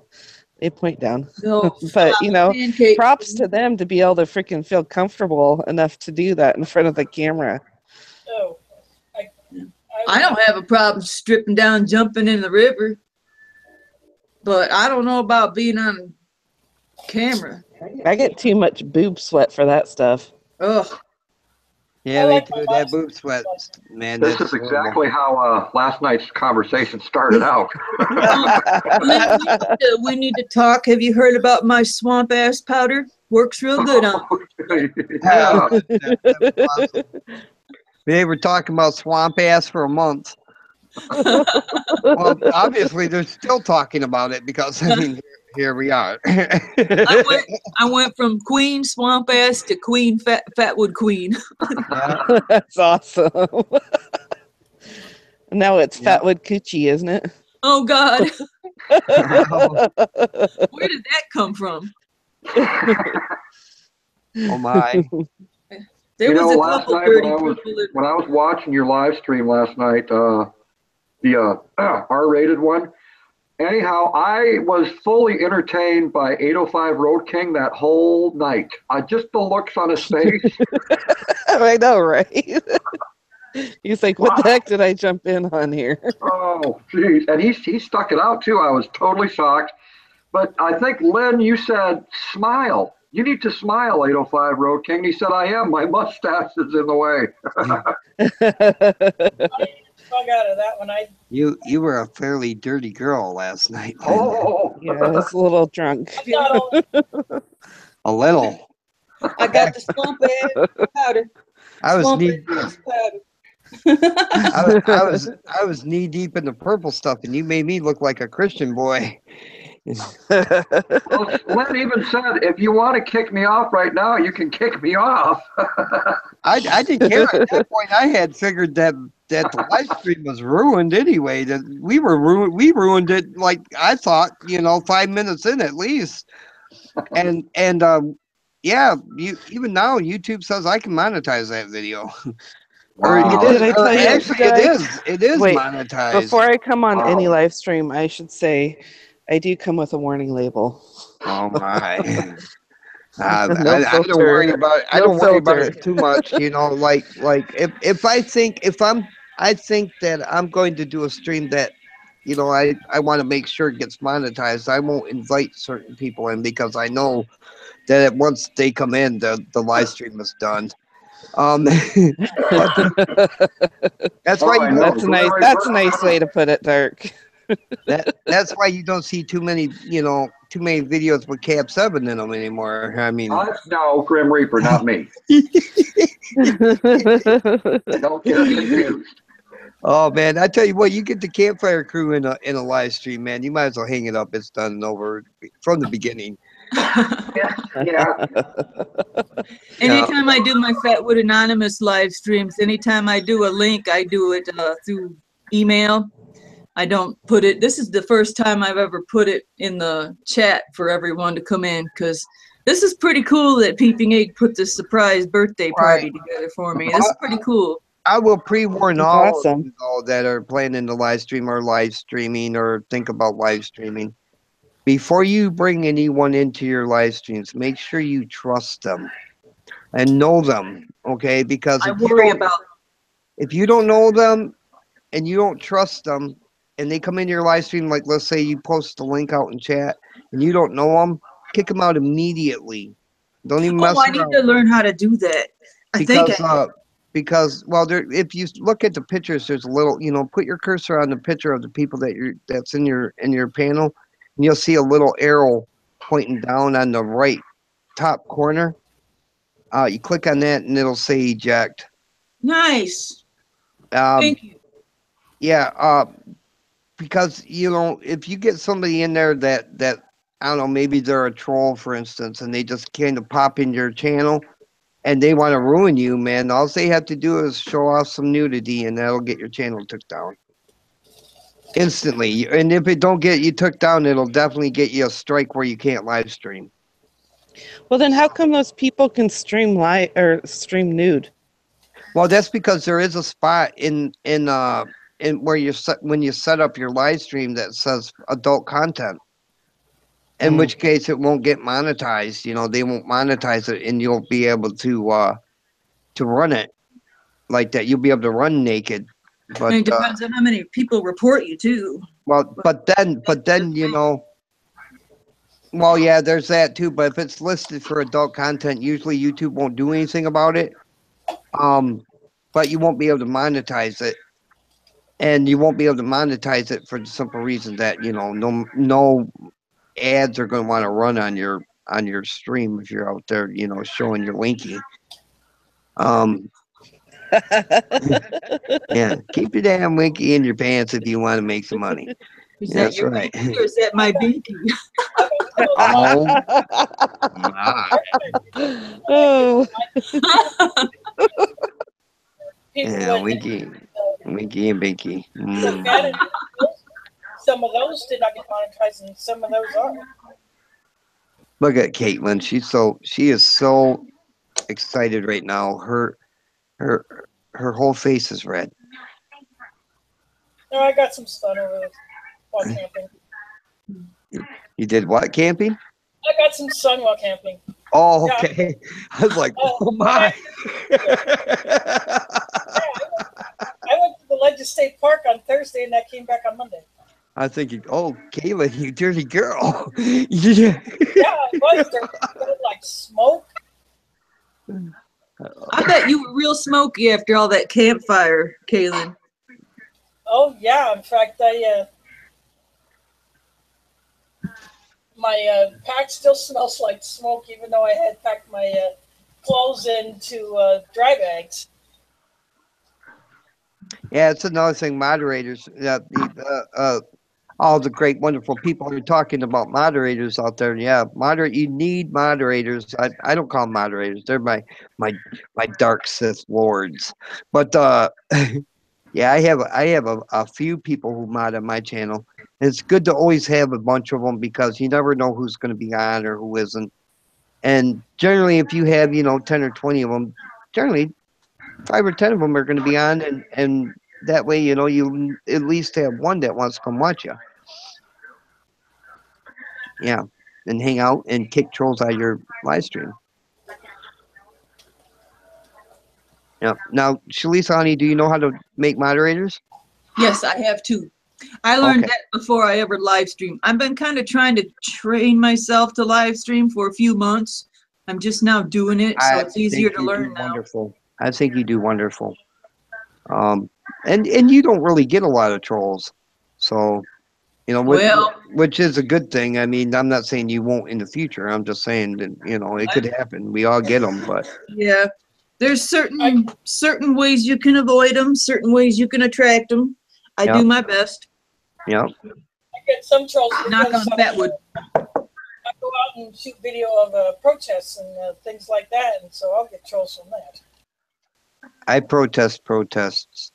Speaker 11: They point down.
Speaker 1: No,
Speaker 11: But you know,
Speaker 1: pancakes.
Speaker 11: props to them to be able to freaking feel comfortable enough to do that in front of the camera.
Speaker 9: Oh,
Speaker 1: I don't have a problem stripping down, jumping in the river, but I don't know about being on camera.
Speaker 11: I get too much boob sweat for that stuff.
Speaker 1: Ugh.
Speaker 10: Yeah, me too. That boob sweat, man.
Speaker 3: This
Speaker 10: That's
Speaker 3: is exactly how last night's conversation started out.
Speaker 1: Lynn, we need to talk. Have you heard about my swamp ass powder? Works real good on.
Speaker 3: Yeah.
Speaker 10: They were talking about swamp ass for a month. Well, obviously they're still talking about it because I mean, here we are.
Speaker 1: I went from queen swamp ass to queen fatwood queen.
Speaker 11: That's awesome. Now it's fatwood coochie, isn't it?
Speaker 1: Oh God. Where did that come from?
Speaker 10: Oh my.
Speaker 1: There was a
Speaker 3: last
Speaker 1: couple
Speaker 3: night
Speaker 1: dirty
Speaker 3: when I was watching your live stream last night, the R-rated one. Anyhow, I was fully entertained by 805 Road King that whole night. Just the looks on his face.
Speaker 11: I know, right? He's like, what the heck did I jump in on here?
Speaker 3: Oh, geez. And he stuck it out, too. I was totally shocked. But I think, Lynn, you said smile. You need to smile, 805 Road King. He said, I am. My mustache is in the way.
Speaker 9: I out of that one.
Speaker 10: You were a fairly dirty girl last night.
Speaker 3: Oh.
Speaker 11: Yeah, I was a little drunk.
Speaker 10: A little.
Speaker 1: I got the swamp ass powder.
Speaker 10: I was
Speaker 1: Swamp
Speaker 10: knee
Speaker 1: ass powder.
Speaker 10: I was knee deep in the purple stuff, and you made me look like a Christian boy.
Speaker 3: Well, Lynn even said, if you want to kick me off right now, you can kick me off.
Speaker 10: I didn't care. At that point, I had figured that the live stream was ruined anyway. That we ruined it, like I thought, 5 minutes in at least. And yeah, even now YouTube says I can monetize that video.
Speaker 3: Wow.
Speaker 11: Did I tell you?
Speaker 10: Actually, it is
Speaker 11: Wait,
Speaker 10: monetized.
Speaker 11: before I come on any live stream, I should say I do come with a warning label.
Speaker 10: Oh my! I don't worry about it. I don't worry about it too much. Like if I think that I'm going to do a stream that, I want to make sure it gets monetized, I won't invite certain people in because I know that once they come in, the live stream is done. That's why
Speaker 11: that's a nice way to put it, Dirk.
Speaker 10: That's why you don't see too many, too many videos with Cap 7 in them anymore. I mean,
Speaker 3: No, Grim Reaper, not me. Don't get confused.
Speaker 10: oh man, I tell you what, you get the campfire crew in a live stream, man. You might as well hang it up. It's done and over from the beginning.
Speaker 3: Yeah.
Speaker 1: Anytime I do my Fatwood Anonymous live streams, anytime I do a link, I do it through email. I don't put it, this is the first time I've ever put it in the chat for everyone to come in, because this is pretty cool that Peeping Egg put this surprise birthday party together for me. This is pretty cool.
Speaker 10: I will pre-warn
Speaker 11: That's
Speaker 10: all
Speaker 11: awesome.
Speaker 10: of you all that are planning to live stream or live streaming or think about live streaming. Before you bring anyone into your live streams, make sure you trust them and know them, okay? Because
Speaker 1: I worry about,
Speaker 10: if you don't know them and you don't trust them and they come into your live stream, like let's say you post the link out in chat and you don't know them, kick them out immediately. Don't even mess
Speaker 1: I need
Speaker 10: around.
Speaker 1: to learn how to do that.
Speaker 10: Because well, if you look at the pictures, there's a little, put your cursor on the picture of the people that's in your panel, and you'll see a little arrow pointing down on the right top corner. You click on that and it'll say eject.
Speaker 1: Nice.
Speaker 10: Thank
Speaker 1: you.
Speaker 10: Yeah, because if you get somebody in there that I don't know, maybe they're a troll, for instance, and they just kind of pop in your channel and they want to ruin you, man, all they have to do is show off some nudity and that'll get your channel took down instantly. And if it don't get you took down, it'll definitely get you a strike where you can't live stream.
Speaker 11: Well, then how come those people can stream live or stream nude?
Speaker 10: Well, that's because there is a spot in where when you set up your live stream that says adult content. In which case it won't get monetized. They won't monetize it, and you'll be able to run it like that. You'll be able to run naked. But
Speaker 1: it depends on how many people report you too.
Speaker 10: Well, but then well, yeah, there's that too. But if it's listed for adult content, usually YouTube won't do anything about it. But you won't be able to monetize it, and you won't be able to monetize it for the simple reason that no ads are going to want to run on your stream if you're out there, showing your winky. Yeah, keep your damn winky in your pants if you want to make some money.
Speaker 1: Is that
Speaker 10: That's
Speaker 1: your
Speaker 10: right.
Speaker 1: binky or is that my binky?
Speaker 10: Oh my.
Speaker 9: Yeah,
Speaker 10: winky and binky.
Speaker 9: Some of those did not get monetized, and some of those are.
Speaker 10: Look at Caitlin. She is so excited right now. Her whole face is red.
Speaker 9: No, I got some sun over this while camping.
Speaker 10: You did what, camping?
Speaker 9: I got some sun while camping.
Speaker 10: Oh, okay. Yeah. I was like, oh my.
Speaker 9: I went to the Legend State Park on Thursday, and I came back on Monday.
Speaker 10: I think, Caitlin, you dirty girl. Yeah.
Speaker 9: Yeah, it was. There was like smoke.
Speaker 1: I bet you were real smoky after all that campfire, Kaylin.
Speaker 9: Oh yeah, in fact, my pack still smells like smoke, even though I had packed my clothes into dry bags.
Speaker 10: Yeah, it's another thing. Moderators, all the great, wonderful people are talking about moderators out there. Yeah, you need moderators. I don't call them moderators. They're my dark Sith lords. But yeah, I have a few people who mod on my channel. And it's good to always have a bunch of them because you never know who's going to be on or who isn't. And generally, if you have 10 or 20 of them, generally 5 or 10 of them are going to be on, and that way you at least have one that wants to come watch you. Yeah, and hang out and kick trolls out of your live stream. Yeah. Now, Shlisa, honey, do you know how to make moderators?
Speaker 1: Yes, I have too. I learned that before I ever live stream. I've been kind of trying to train myself to live stream for a few months. I'm just now doing it, so it's easier to learn now.
Speaker 10: Wonderful. I think you do wonderful. And you don't really get a lot of trolls, so You know,
Speaker 1: Well,
Speaker 10: which is a good thing. I mean, I'm not saying you won't in the future. I'm just saying that, you know, it could happen. We all get them, but
Speaker 1: yeah, there's certain ways you can avoid them, certain ways you can attract them. I do
Speaker 10: yeah,
Speaker 1: my best.
Speaker 10: yeah.
Speaker 9: I get some trolls
Speaker 1: Knock
Speaker 9: because
Speaker 1: on fatwood.
Speaker 9: I go out and shoot video of protests and things like that, and so I'll get trolls from that.
Speaker 10: I protest protests.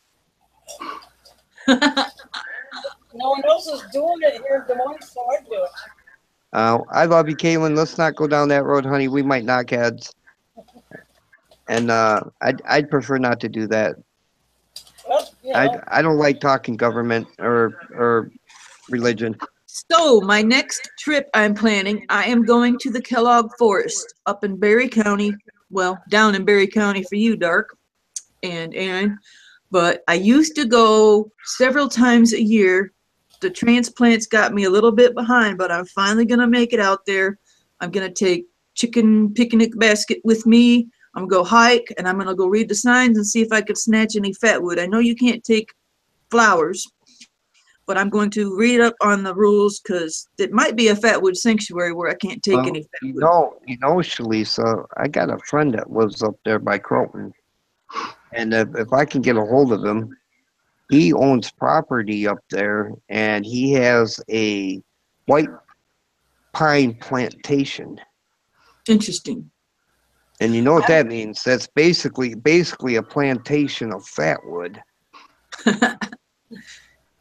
Speaker 9: No one else is doing it here in Des Moines, so I do it.
Speaker 10: I love you, Caitlin. Let's not go down that road, honey. We might knock heads. And I'd prefer not to do that.
Speaker 9: Well, you know,
Speaker 10: I don't like talking government or religion.
Speaker 1: So my next trip I'm planning, I am going to the Kellogg Forest up in Berry County. Well, down in Berry County for you, Dark and Aaron. But I used to go several times a year. The transplants got me a little bit behind, but I'm finally gonna make it out there. I'm gonna take chicken picnic basket with me. I'm gonna go hike, and I'm gonna go read the signs and see if I could snatch any fatwood. I know you can't take flowers, but I'm going to read up on the rules because it might be a fatwood sanctuary where I can't take
Speaker 10: Well,
Speaker 1: any fatwood.
Speaker 10: Shlisa, I got a friend that lives up there by Croton, and if I can get a hold of him, he owns property up there, and he has a white pine plantation.
Speaker 1: Interesting.
Speaker 10: And you know what that means? That's basically a plantation of fatwood.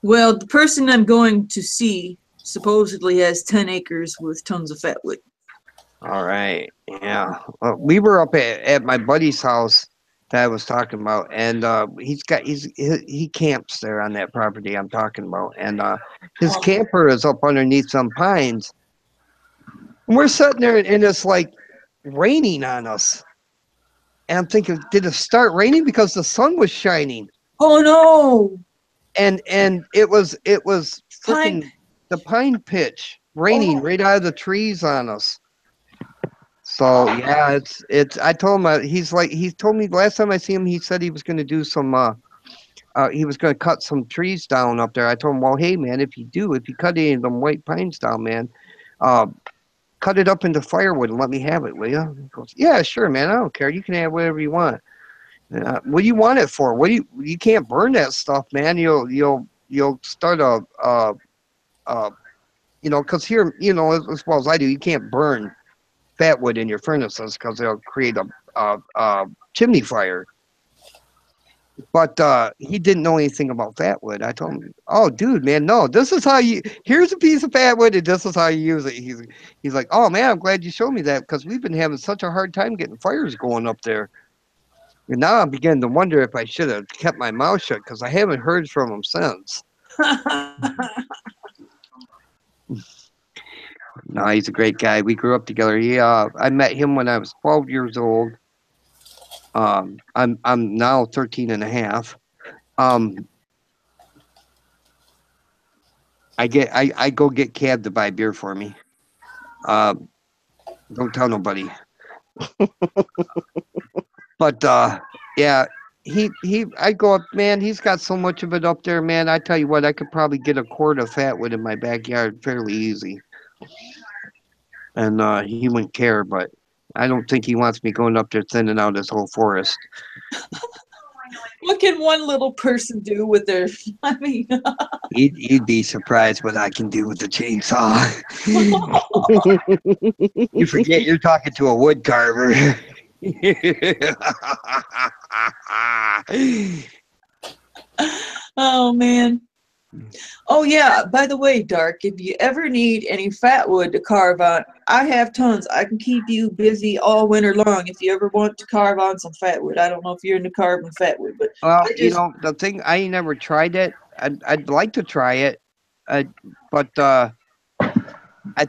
Speaker 1: Well, the person I'm going to see supposedly has 10 acres with tons of fatwood.
Speaker 10: All right, yeah. We were up at my buddy's house that I was talking about, and he camps there on that property I'm talking about, and his camper is up underneath some pines. And we're sitting there, and it's like raining on us. And I'm thinking, did it start raining because the sun was shining?
Speaker 1: Oh no!
Speaker 10: And it was freaking
Speaker 1: Pine.
Speaker 10: the pine pitch raining right out of the trees on us. So yeah, it's. I told him he told me last time I see him, he said he was going to do some. He was going to cut some trees down up there. I told him, well, hey man, if you cut any of them white pines down, man, cut it up into firewood and let me have it, will you? He goes, yeah, sure, man. I don't care. You can have whatever you want. What do you want it for? You can't burn that stuff, man. You'll start because here, as well as I do, you can't burn fatwood in your furnaces because they'll create a chimney fire. But he didn't know anything about fatwood. I told him, oh, dude, man, no, this is how here's a piece of fatwood and this is how you use it. He's like, oh, man, I'm glad you showed me that because we've been having such a hard time getting fires going up there. And now I'm beginning to wonder if I should have kept my mouth shut because I haven't heard from him since. No, he's a great guy. We grew up together. I met him when I was 12 years old. I'm now 13 and a half. I go get Cab to buy beer for me. Don't tell nobody. But yeah, I go up, man. He's got so much of it up there, man. I tell you what, I could probably get a quart of fatwood in my backyard fairly easy. And he wouldn't care, but I don't think he wants me going up there thinning out his whole forest.
Speaker 1: What can one little person do with their,
Speaker 10: You'd be surprised what I can do with the chainsaw. You forget you're talking to a wood carver.
Speaker 1: Oh man. Oh yeah, by the way, Dark, if you ever need any fatwood to carve on, I have tons. I can keep you busy all winter long if you ever want to carve on some fatwood. I don't know if you're into carving fatwood, but
Speaker 10: well, the thing, I ain't never tried it. I'd like to try it, but I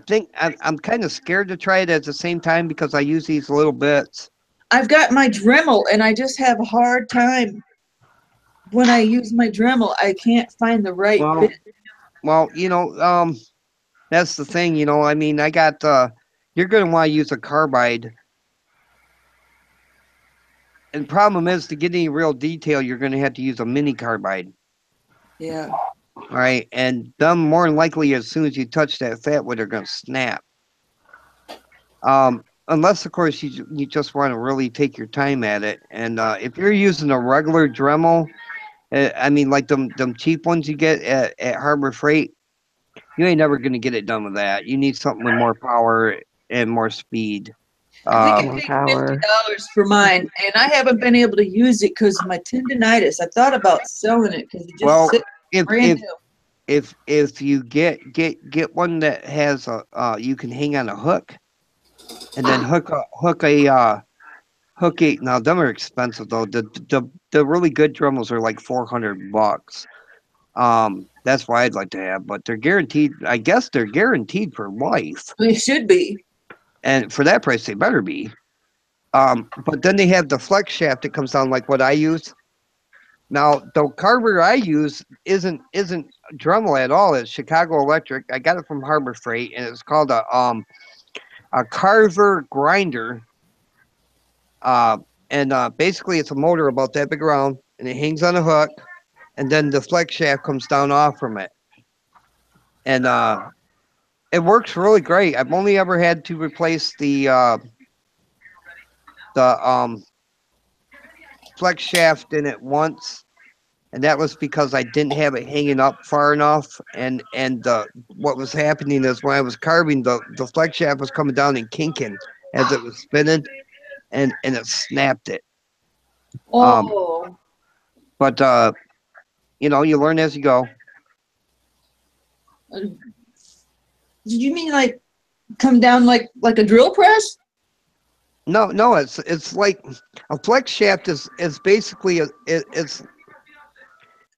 Speaker 10: think I'm kind of scared to try it at the same time because I use these little bits.
Speaker 1: I've got my Dremel and I just have a hard time when I use my Dremel. I can't find the right bit.
Speaker 10: Well, that's the thing, I mean, I got you're going to want to use a carbide. And the problem is to get any real detail, you're going to have to use a mini carbide.
Speaker 1: Yeah.
Speaker 10: All right, and them more than likely as soon as you touch that fatwood, they're gonna snap. Unless of course you just want to really take your time at it, and if you're using a regular Dremel, I mean like them cheap ones you get at Harbor Freight, you ain't never gonna get it done with that. You need something with more power and more speed.
Speaker 1: I think I
Speaker 11: More
Speaker 1: paid
Speaker 11: power.
Speaker 1: $50 for mine, and I haven't been able to use it because of my tendonitis. I thought about selling it because it just
Speaker 10: Well,
Speaker 1: sits brand new.
Speaker 10: if you get one that has a you can hang on a hook, and then hook a now them are expensive though. The really good Dremels are like $400. That's why I'd like to have, but they're guaranteed. I guess they're guaranteed for life,
Speaker 1: They should be.
Speaker 10: and for that price, they better be. But then they have the flex shaft that comes down like what I use. Now the carburetor I use isn't Dremel at all. It's Chicago Electric. I got it from Harbor Freight, and it's called a Carver grinder. And basically it's a motor about that big around, and it hangs on a hook, and then the flex shaft comes down off from it, and it works really great. I've only ever had to replace the flex shaft in it once, and that was because I didn't have it hanging up far enough, and what was happening is when I was carving, the flex shaft was coming down and kinking as it was spinning, and it snapped it.
Speaker 1: Oh,
Speaker 10: But you know, you learn as you go.
Speaker 1: did you mean like come down like a drill press?
Speaker 10: No, it's like a flex shaft is basically it's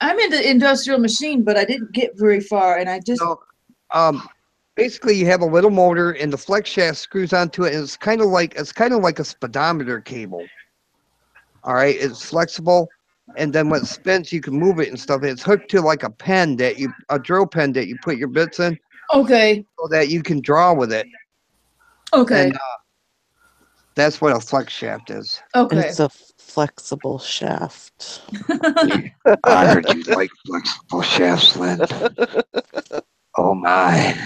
Speaker 1: I'm in the industrial machine, but I didn't get very far, and I just
Speaker 10: basically you have a little motor, and the flex shaft screws onto it, and it's kind of like a speedometer cable. All right, it's flexible, and then when it spins, you can move it and stuff. It's hooked to like a drill pen that you put your bits in,
Speaker 1: okay.
Speaker 10: so that you can draw with it.
Speaker 1: Okay.
Speaker 10: And that's what a flex shaft is.
Speaker 1: Okay.
Speaker 11: It's a flexible shaft.
Speaker 10: I heard you like flexible shafts, Lynn. Oh my.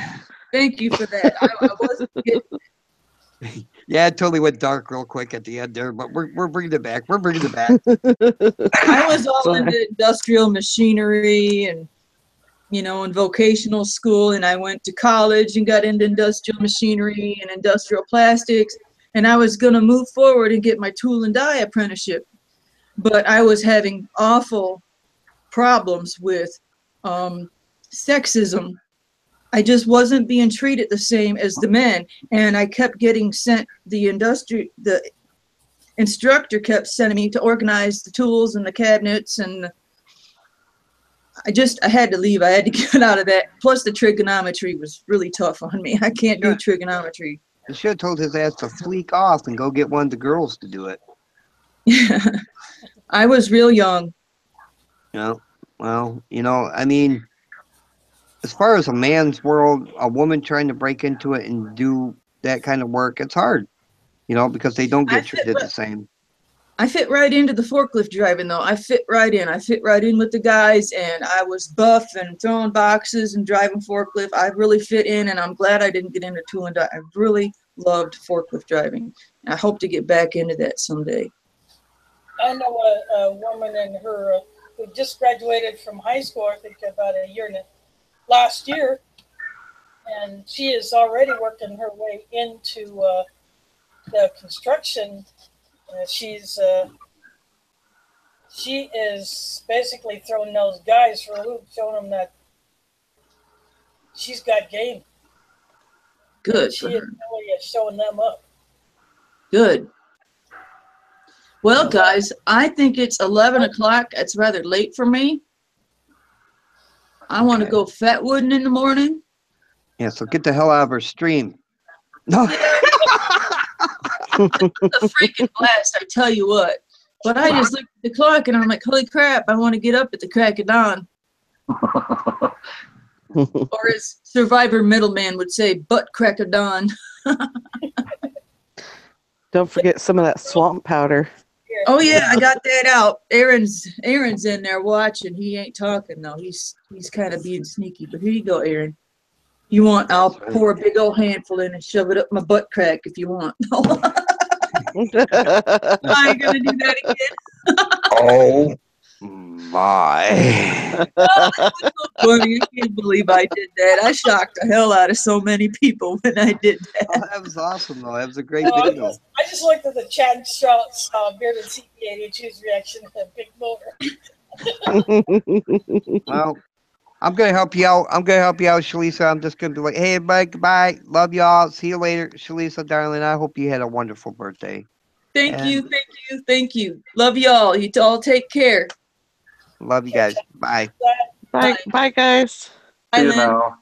Speaker 1: Thank you for that. I wasn't getting.
Speaker 10: Yeah, it totally went dark real quick at the end there, but we're bringing it back. We're bringing it back.
Speaker 1: I was all
Speaker 11: Sorry.
Speaker 1: into industrial machinery and, you know, in vocational school, and I went to college and got into industrial machinery and industrial plastics, and I was going to move forward and get my tool and die apprenticeship, but I was having awful problems with sexism. I just wasn't being treated the same as the men, and I kept getting sent the instructor kept sending me to organize the tools and the cabinets, and I had to leave. I had to get out of that. Plus the trigonometry was really tough on me. I can't do trigonometry.
Speaker 10: You should have told his ass to fleek off and go get one of the girls to do it.
Speaker 1: I was real young.
Speaker 10: Yeah. Well, you know, I mean, as far as a man's world, a woman trying to break into it and do that kind of work, it's hard, you know, because they don't get treated the same.
Speaker 1: I fit right into the forklift driving, though. I fit right in. I fit right in with the guys, and I was buff and throwing boxes and driving forklift. I really fit in, and I'm glad I didn't get into tool and die. I really loved forklift driving. I hope to get back into that someday.
Speaker 9: I know a woman in her who just graduated from high school, I think about last year, and she is already working her way into the construction. She is basically throwing those guys for a loop, showing them that she's got game.
Speaker 1: Good.
Speaker 9: She is really showing them up.
Speaker 1: Good. Well, guys, I think it's 11 o'clock. It's rather late for me. I want to go fatwooding in the morning.
Speaker 10: Yeah, so get the hell out of our stream. No.
Speaker 1: It's a freaking blast, I tell you what. But I just looked at the clock and I'm like, holy crap, I want to get up at the crack of dawn. Or as Survivor Middleman would say, butt crack of dawn.
Speaker 11: Don't forget some of that swamp powder.
Speaker 9: here.
Speaker 1: Oh yeah, I got that out. Aaron's in there watching. He ain't talking though. He's kind of being sneaky. But here you go, Aaron. You want? I'll pour a big old handful in and shove it up my butt crack if you want. I ain't gonna do that again.
Speaker 10: Oh my.
Speaker 1: Funny, I can't believe I did that. I shocked the hell out of so many people when I did that.
Speaker 10: Oh, that was awesome though. That was a great
Speaker 9: No,
Speaker 10: video.
Speaker 9: I just looked at the chat and saw Bearded CP82's reaction to Big Mover.
Speaker 10: Well, I'm gonna help you out. Shlisa. I'm just gonna be like, hey, everybody, goodbye. Love y'all. See you later, Shlisa, darling. I hope you had a wonderful birthday.
Speaker 1: Thank you. Love y'all. You all take care.
Speaker 10: Love you guys. Bye.
Speaker 11: Bye, guys.
Speaker 1: Bye,
Speaker 3: See you
Speaker 1: Lynn.
Speaker 3: now.